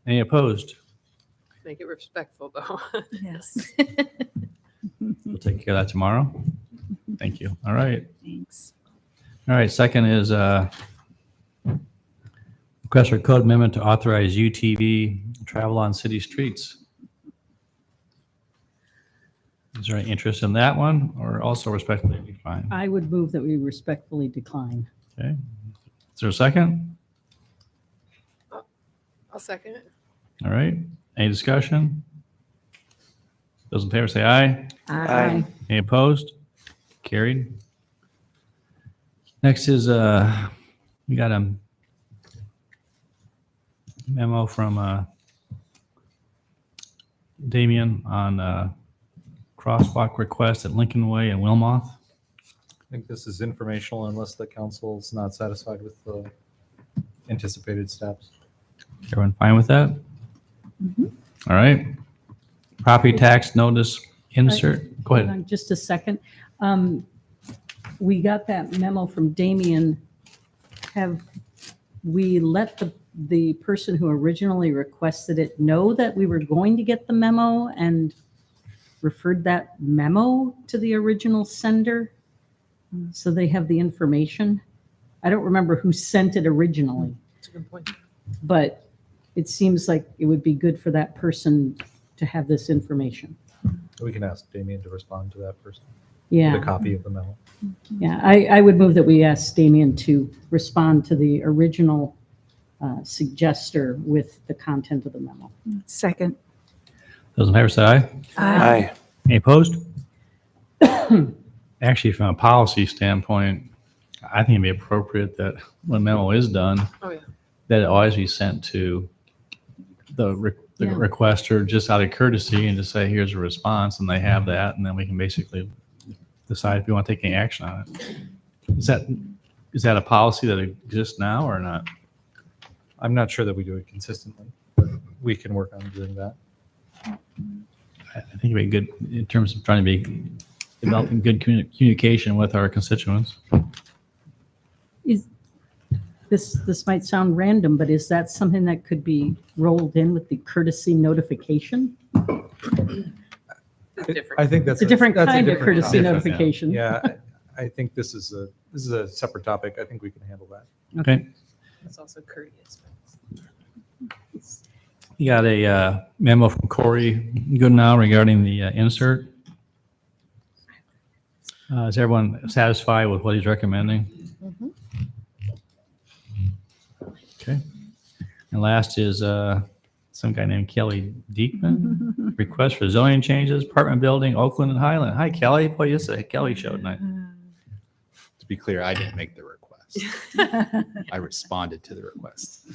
Any opposed? Make it respectful, though. Yes. We'll take care of that tomorrow. Thank you. All right. Thanks. All right. Second is request for code amendment to authorize UTV travel on city streets. Is there any interest in that one, or also respectfully decline? I would move that we respectfully decline. Okay. Is there a second? I'll I'll second it. All right. Any discussion? Those in favor say aye. Aye. Any opposed? Carried. Next is, we got a memo from Damien on crosswalk request at Lincoln Way and Wilmoth. I think this is informational unless the council's not satisfied with the anticipated steps. Everyone fine with that? All right. Property tax notice insert. Go Hold ahead. on just a second. We got that memo from Damien. Have we let the person who originally requested it know that we were going to get the memo and referred that memo to the original sender? So they have the information. I don't remember who sent it originally, That's a good point. but it seems like it would be good for that person to have this information. We can ask Damien to respond to that person. Yeah. With a copy of the memo. Yeah, I would move that we ask Damien to respond to the original suggester with the content of the memo. Second. Those in favor say aye. Aye. Any opposed? Actually, from a policy standpoint, I think it'd be appropriate that when memo is done, Oh, yeah. that it always be sent to the Yeah. requester just out of courtesy and just say, here's a response, and they have that, and then we can basically decide if we want to take any action on it. Is that a policy that exists now or not? I'm not sure that we do it consistently, but we can work on doing that. I think it'd be good in terms of trying to be developing good communication with our constituents. Is this might sound random, but is that something that could be rolled in with the courtesy notification? I think that's It's a different that's kind of different courtesy topic. notification. Yeah, I think this is a separate topic. I think we can handle that. Okay. That's also courteous. You got a memo from Corey Goodnow regarding the insert. Is everyone satisfied with what he's recommending? Okay. And last is some guy named Kelly Diekman. Request for zoning changes, apartment building, Oakland and Highland. Hi, Kelly. Boy, yesterday Kelly showed tonight. To be clear, I didn't make the request. I responded to the request.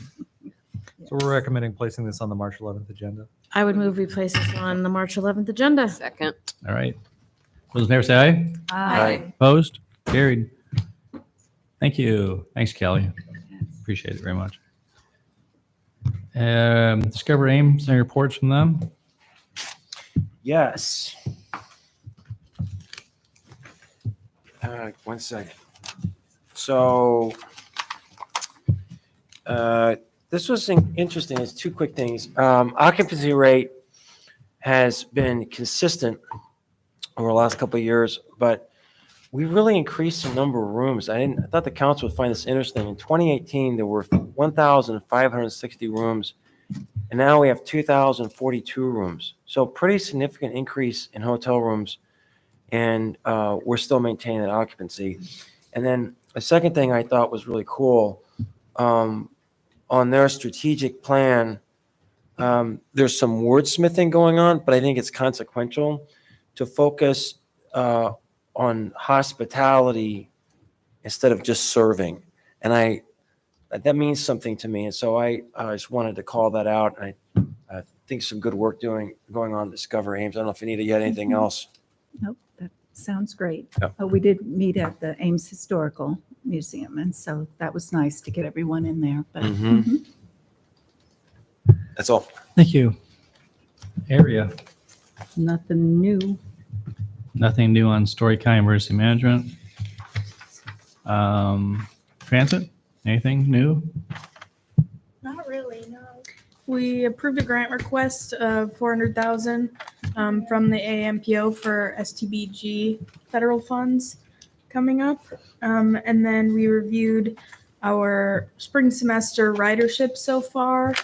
So we're recommending placing this on the March 11th agenda. I would move we place this on the March 11th agenda. Second. All right. Those in favor say aye. Aye. Opposed? Carried. Thank you. Thanks, Kelly. Appreciate it very much. Discover Ames, any reports from them? Yes. 1 second. So, this was interesting. It's two quick things. Occupancy rate has been consistent over the last couple of years, but we really increased the number of rooms. I thought the council would find this interesting. In 2018, there were 1,560 rooms, and now we have 2,042 rooms. So pretty significant increase in hotel rooms, and we're still maintaining that occupancy. And then the second thing I thought was really cool, on their strategic plan, there's some wordsmithing going on, but I think it's consequential to focus on hospitality instead of just serving. And that means something to me. And so I just wanted to call that out. And I think some good work going on at Discover Ames. I don't know if Anita, you had anything else? Nope, that sounds great. Yeah. We did meet at the Ames Historical Museum, and so that was nice to get everyone in there. But Mhm. That's all. Thank you. Area. Nothing new. Nothing new on Story County Emergency Management. Transit, anything new? Not really, no. We approved a grant request of $400,000 from the AMPO for STBG federal funds coming up. And then we reviewed our spring semester ridership so far.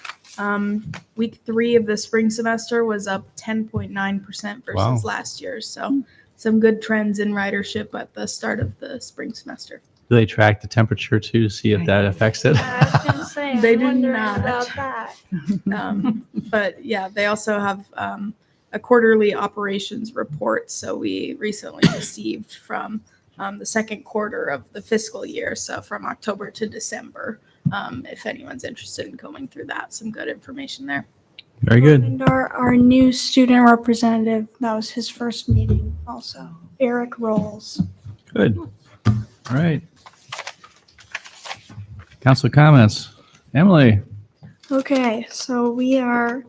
Week 3 of the spring semester was up 10.9% versus Wow. last year. So some good trends in ridership at the start of the spring semester. Do they track the temperature too to see if that affects it? I was gonna say, They I'm do wondering not. about that. But yeah, they also have a quarterly operations report. So we recently received from the second quarter of the fiscal year, so from October to December. If anyone's interested in going through that, some good information there. Very good. And our new student representative, that was his first meeting also, Eric Rolls. Good. All right. Council comments. Emily. Okay, so we are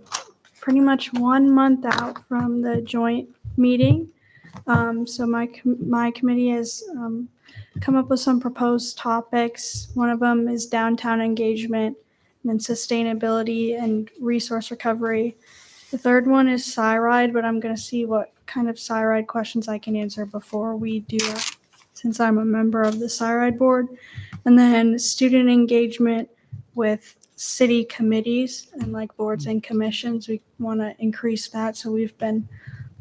pretty much 1 month out from the joint meeting. So my committee has come up with some proposed topics. One of them is downtown engagement, and then sustainability and resource recovery. The third one is SciRide, but I'm going to see what kind of SciRide questions I can answer before we do that, since I'm a member of the SciRide board. And then student engagement with city committees and like boards and commissions. We want to increase that. So we've been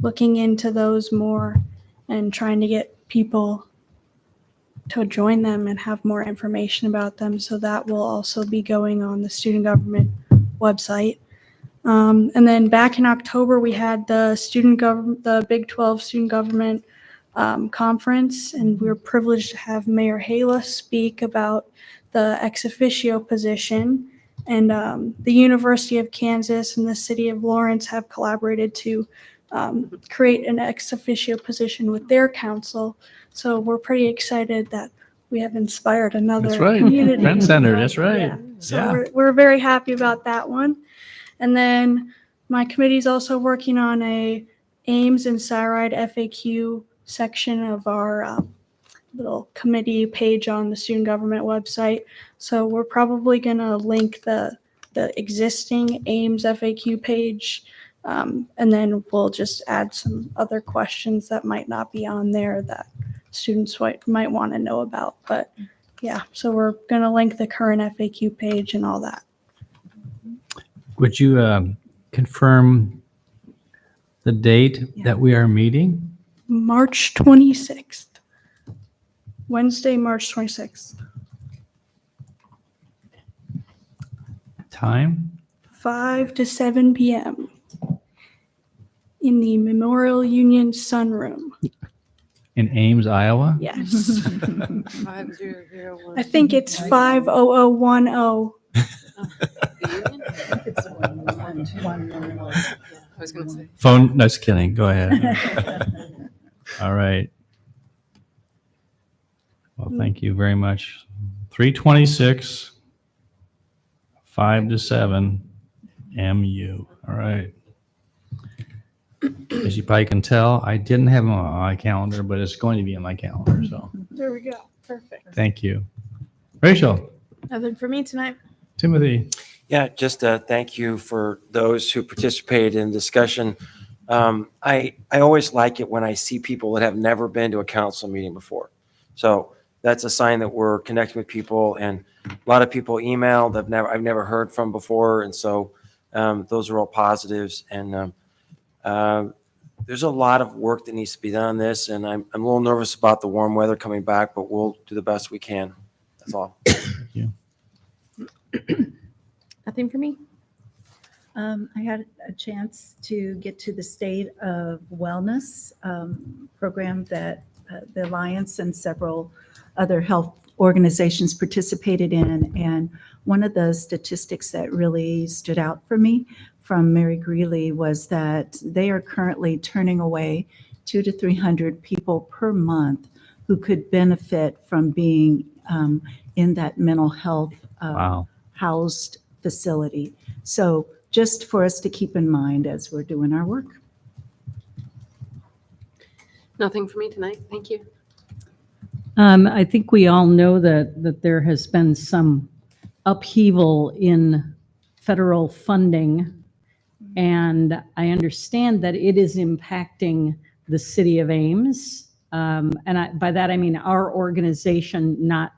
looking into those more and trying to get people to join them and have more information about them. So that will also be going on the student government website. And then back in October, we had the Big 12 student government conference, and we were privileged to have Mayor Hala speak about the ex officio position. And the University of Kansas and the city of Lawrence have collaborated to create an ex officio position with their council. So we're pretty excited that we have inspired another That's right. community. Friend Center. That's right. Yeah. So Yeah. we're very happy about that one. And then my committee is also working on a Ames and SciRide FAQ section of our little committee page on the student government website. So we're probably going to link the existing Ames FAQ page, and then we'll just add some other questions that might not be on there that students might want to know about. But yeah, so we're going to link the current FAQ page and all that. Would you confirm the date that we are meeting? March 26th. Wednesday, March 26th. Time? 5 to 7 p.m. in the Memorial Union Sunroom. In Ames, Iowa? Yes. 5001. I think it's 50010. I was going to say. Phone, no, just kidding. Go ahead. All right. Well, thank you very much. 326, 5 to 7, MU. All right. As you probably can tell, I didn't have it on my calendar, but it's going to be on my calendar. So There we go. Perfect. thank you. Rachel, Nothing for me tonight. Timothy. Yeah, just thank you for those who participated in the discussion. I always like it when I see people that have never been to a council meeting before. So that's a sign that we're connecting with people, and a lot of people emailed I've never heard from before, and so those are all positives. And there's a lot of work that needs to be done on this, and I'm a little nervous about the warm weather coming back, but we'll do the best we can. That's all. Thank you. Nothing for me. I had a chance to get to the State of Wellness program that the Alliance and several other health organizations participated in. And one of the statistics that really stood out for me from Mary Greeley was that they are currently turning away 200 to 300 people per month who could benefit from being in that mental health housed facility. So just for us to keep in mind as we're doing our work. Nothing for me tonight. Thank you. I think we all know that there has been some upheaval in federal funding, and I understand that it is impacting the city of Ames. By that I mean our organization, not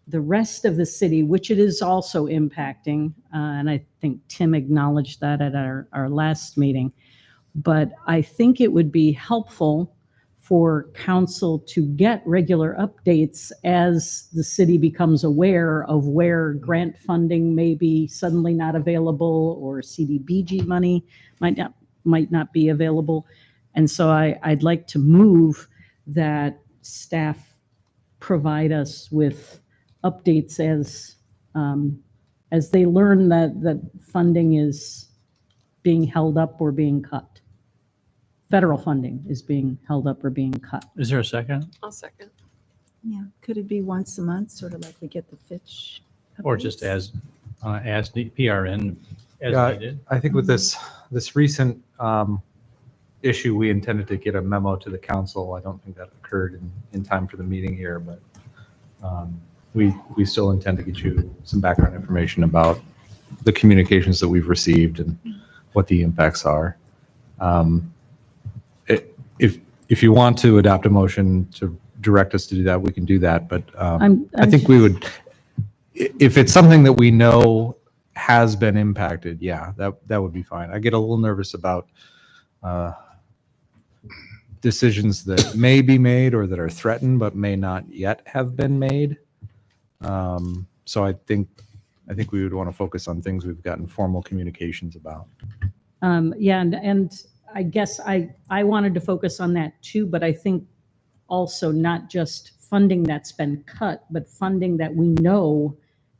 the rest of the city, which it is also impacting. And I think Tim acknowledged that at our last meeting. But I think it would be helpful for council to get regular updates as the city becomes aware of where grant funding may be suddenly not available or CDBG money might not be available. And so I'd like to move that staff provide us with updates as they learn that funding is being held up or being cut. Federal funding is being held up or being cut. Is there a second? I'll second. Yeah, could it be once a month, sort of like we get the Fitch? Or just as the PRN as Yeah, needed? I think with this recent issue, we intended to get a memo to the council. I don't think that occurred in time for the meeting here, but we still intend to get you some background information about the communications that we've received and what the impacts are. If you want to adopt a motion to direct us to do that, we can do that. But I think we would, if it's something that we know has been impacted, yeah, that would be fine. I get a little nervous about decisions that may be made or that are threatened but may not yet have been made. So I think we would want to focus on things we've gotten formal communications about. Yeah, and I guess I wanted to focus on that too, but I think also not just funding that's been cut, but funding that we know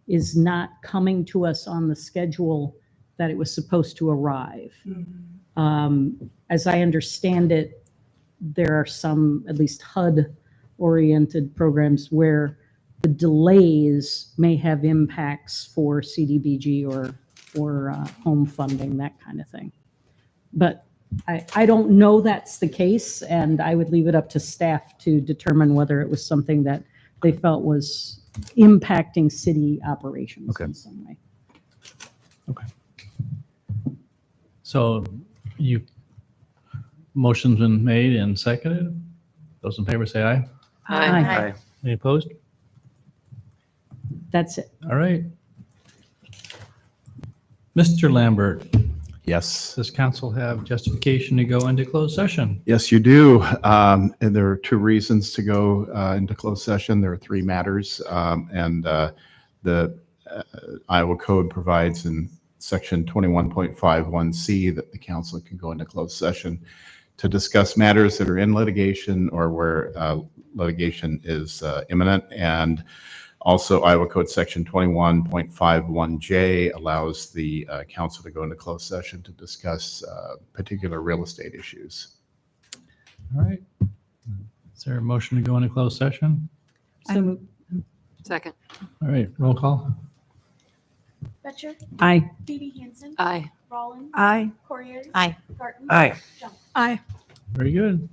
is not coming to us on the schedule that it was supposed to arrive. As I understand it, there are some, at least HUD-oriented programs where the delays may have impacts for CDBG or home funding, that kind of thing. But I don't know that's the case, and I would leave it up to staff to determine whether it was something that they felt was impacting city operations in some way. Okay. So motion's been made and seconded. Those in favor say aye. Aye. Any opposed? That's it. All right. Mr. Lambert. Yes. Does council have justification to go into closed session? Yes, you do. And there are two reasons to go into closed session. There are three matters. And the Iowa Code provides in section 21.51C that the council can go into closed session to discuss matters that are in litigation or where litigation is imminent. And also, Iowa Code Section 21.51J allows the council to go into closed session to discuss particular real estate issues. All right. Is there a motion to go into closed session? Second. All right, roll call. Betcher. Aye. Phoebe Hansen. Aye. Rollins. Aye. Corrier. Aye. Garten. Aye. Jump. Aye. Very good.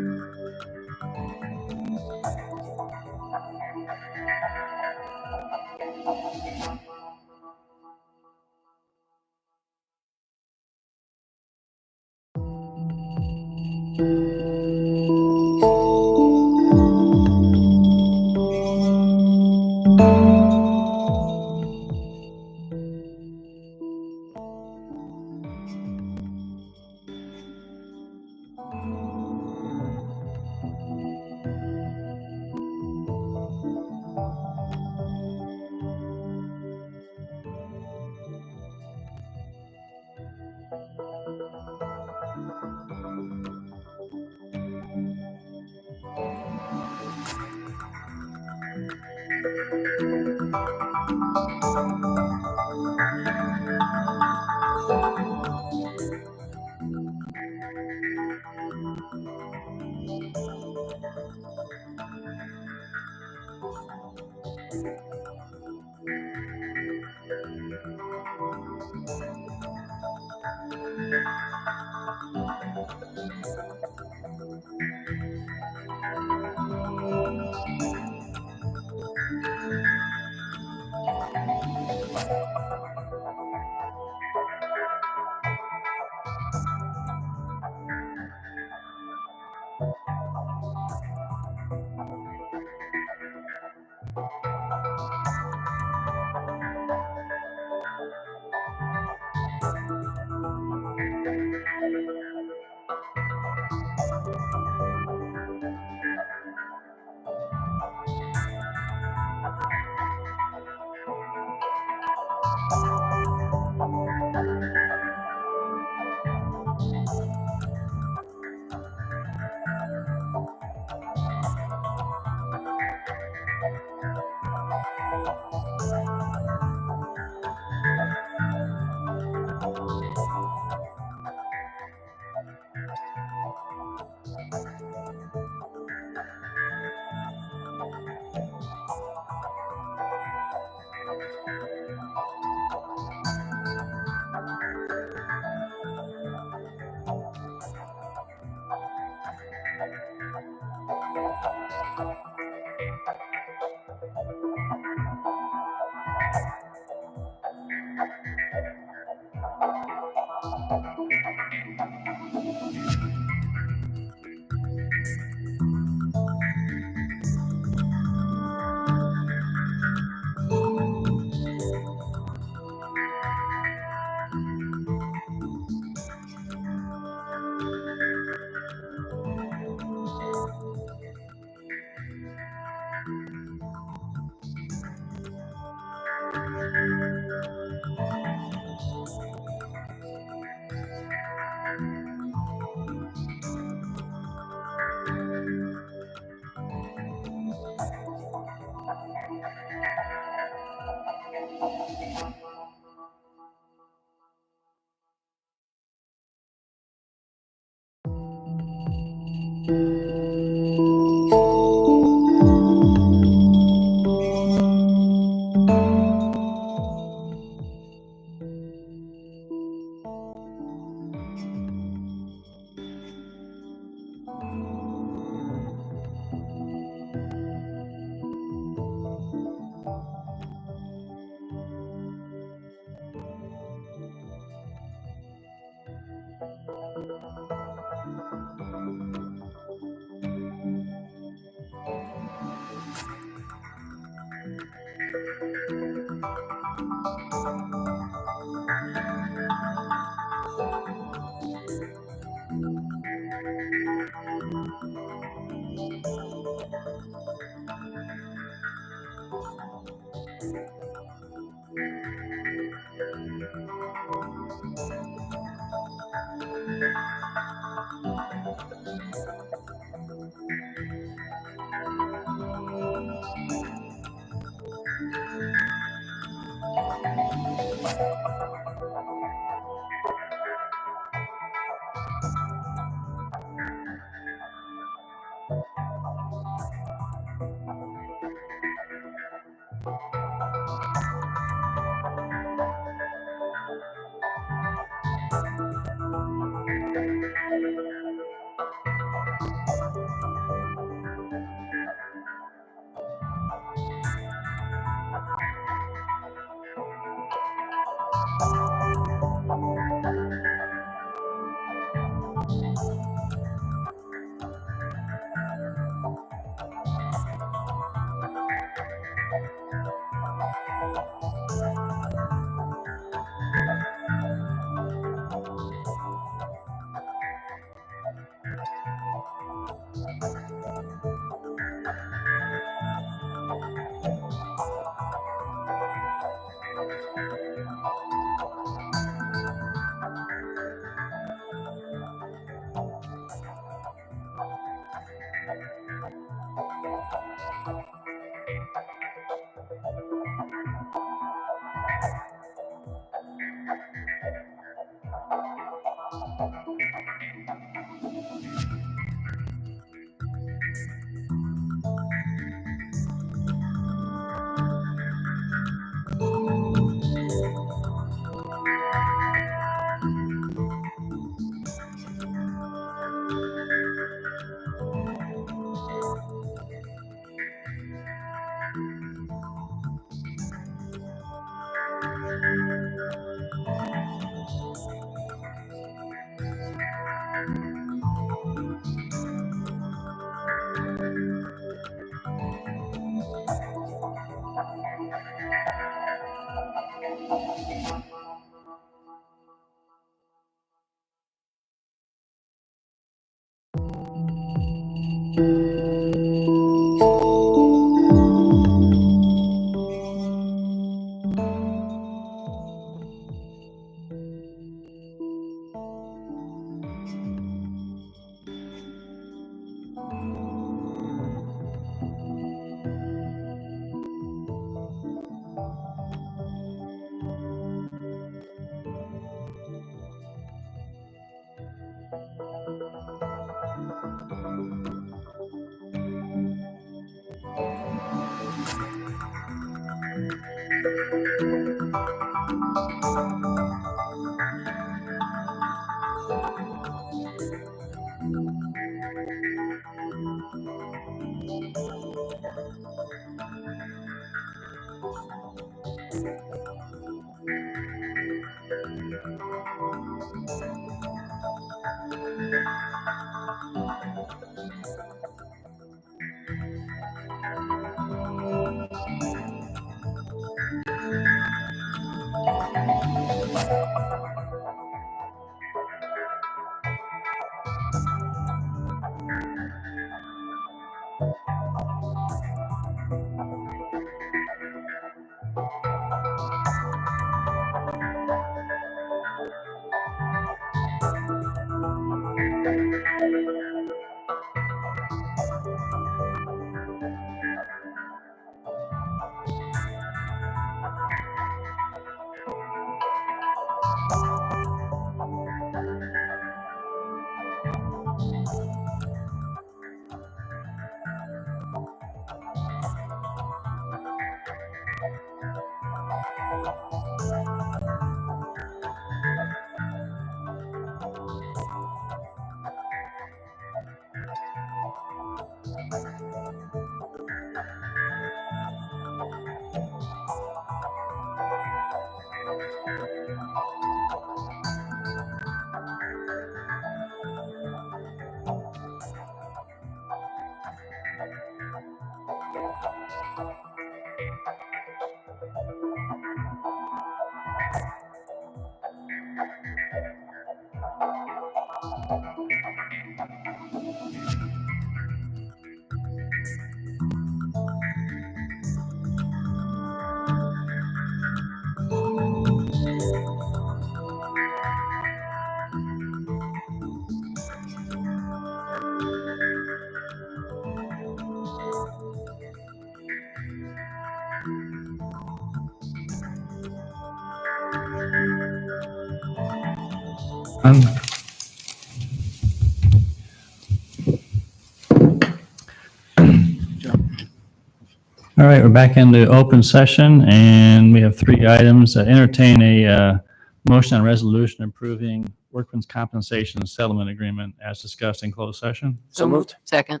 All right, we're back into open session, and we have three items. Entertain a motion on resolution approving workman's compensation settlement agreement as discussed in closed session. So moved. Second.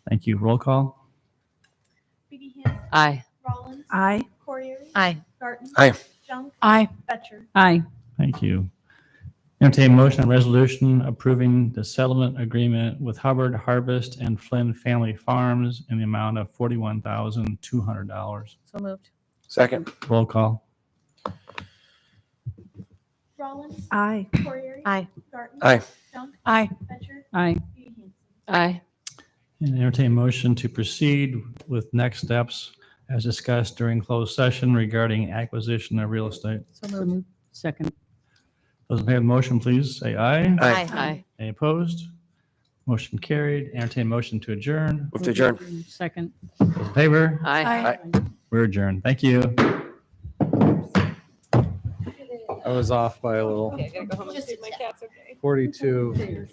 Thank you. Roll call. Aye. Aye. Aye. Aye. Aye. Aye. Thank you. Entertain a motion on resolution approving the settlement agreement with Hubbard Harvest and Flynn Family Farms in the amount of $41,200. So moved. Second. Roll call. Aye. Aye. Aye. Aye. Aye. Aye. And entertain a motion to proceed with next steps as discussed during closed session regarding acquisition of real estate. So moved. Second. Those in favor of the motion, please say aye. Aye. Aye. Any opposed? Motion carried. Entertain a motion to adjourn. Move to adjourn. Second. Those in favor? Aye. We're adjourned. Thank you. I was off by a little. Okay, I gotta go home and see if my cat's okay. 42.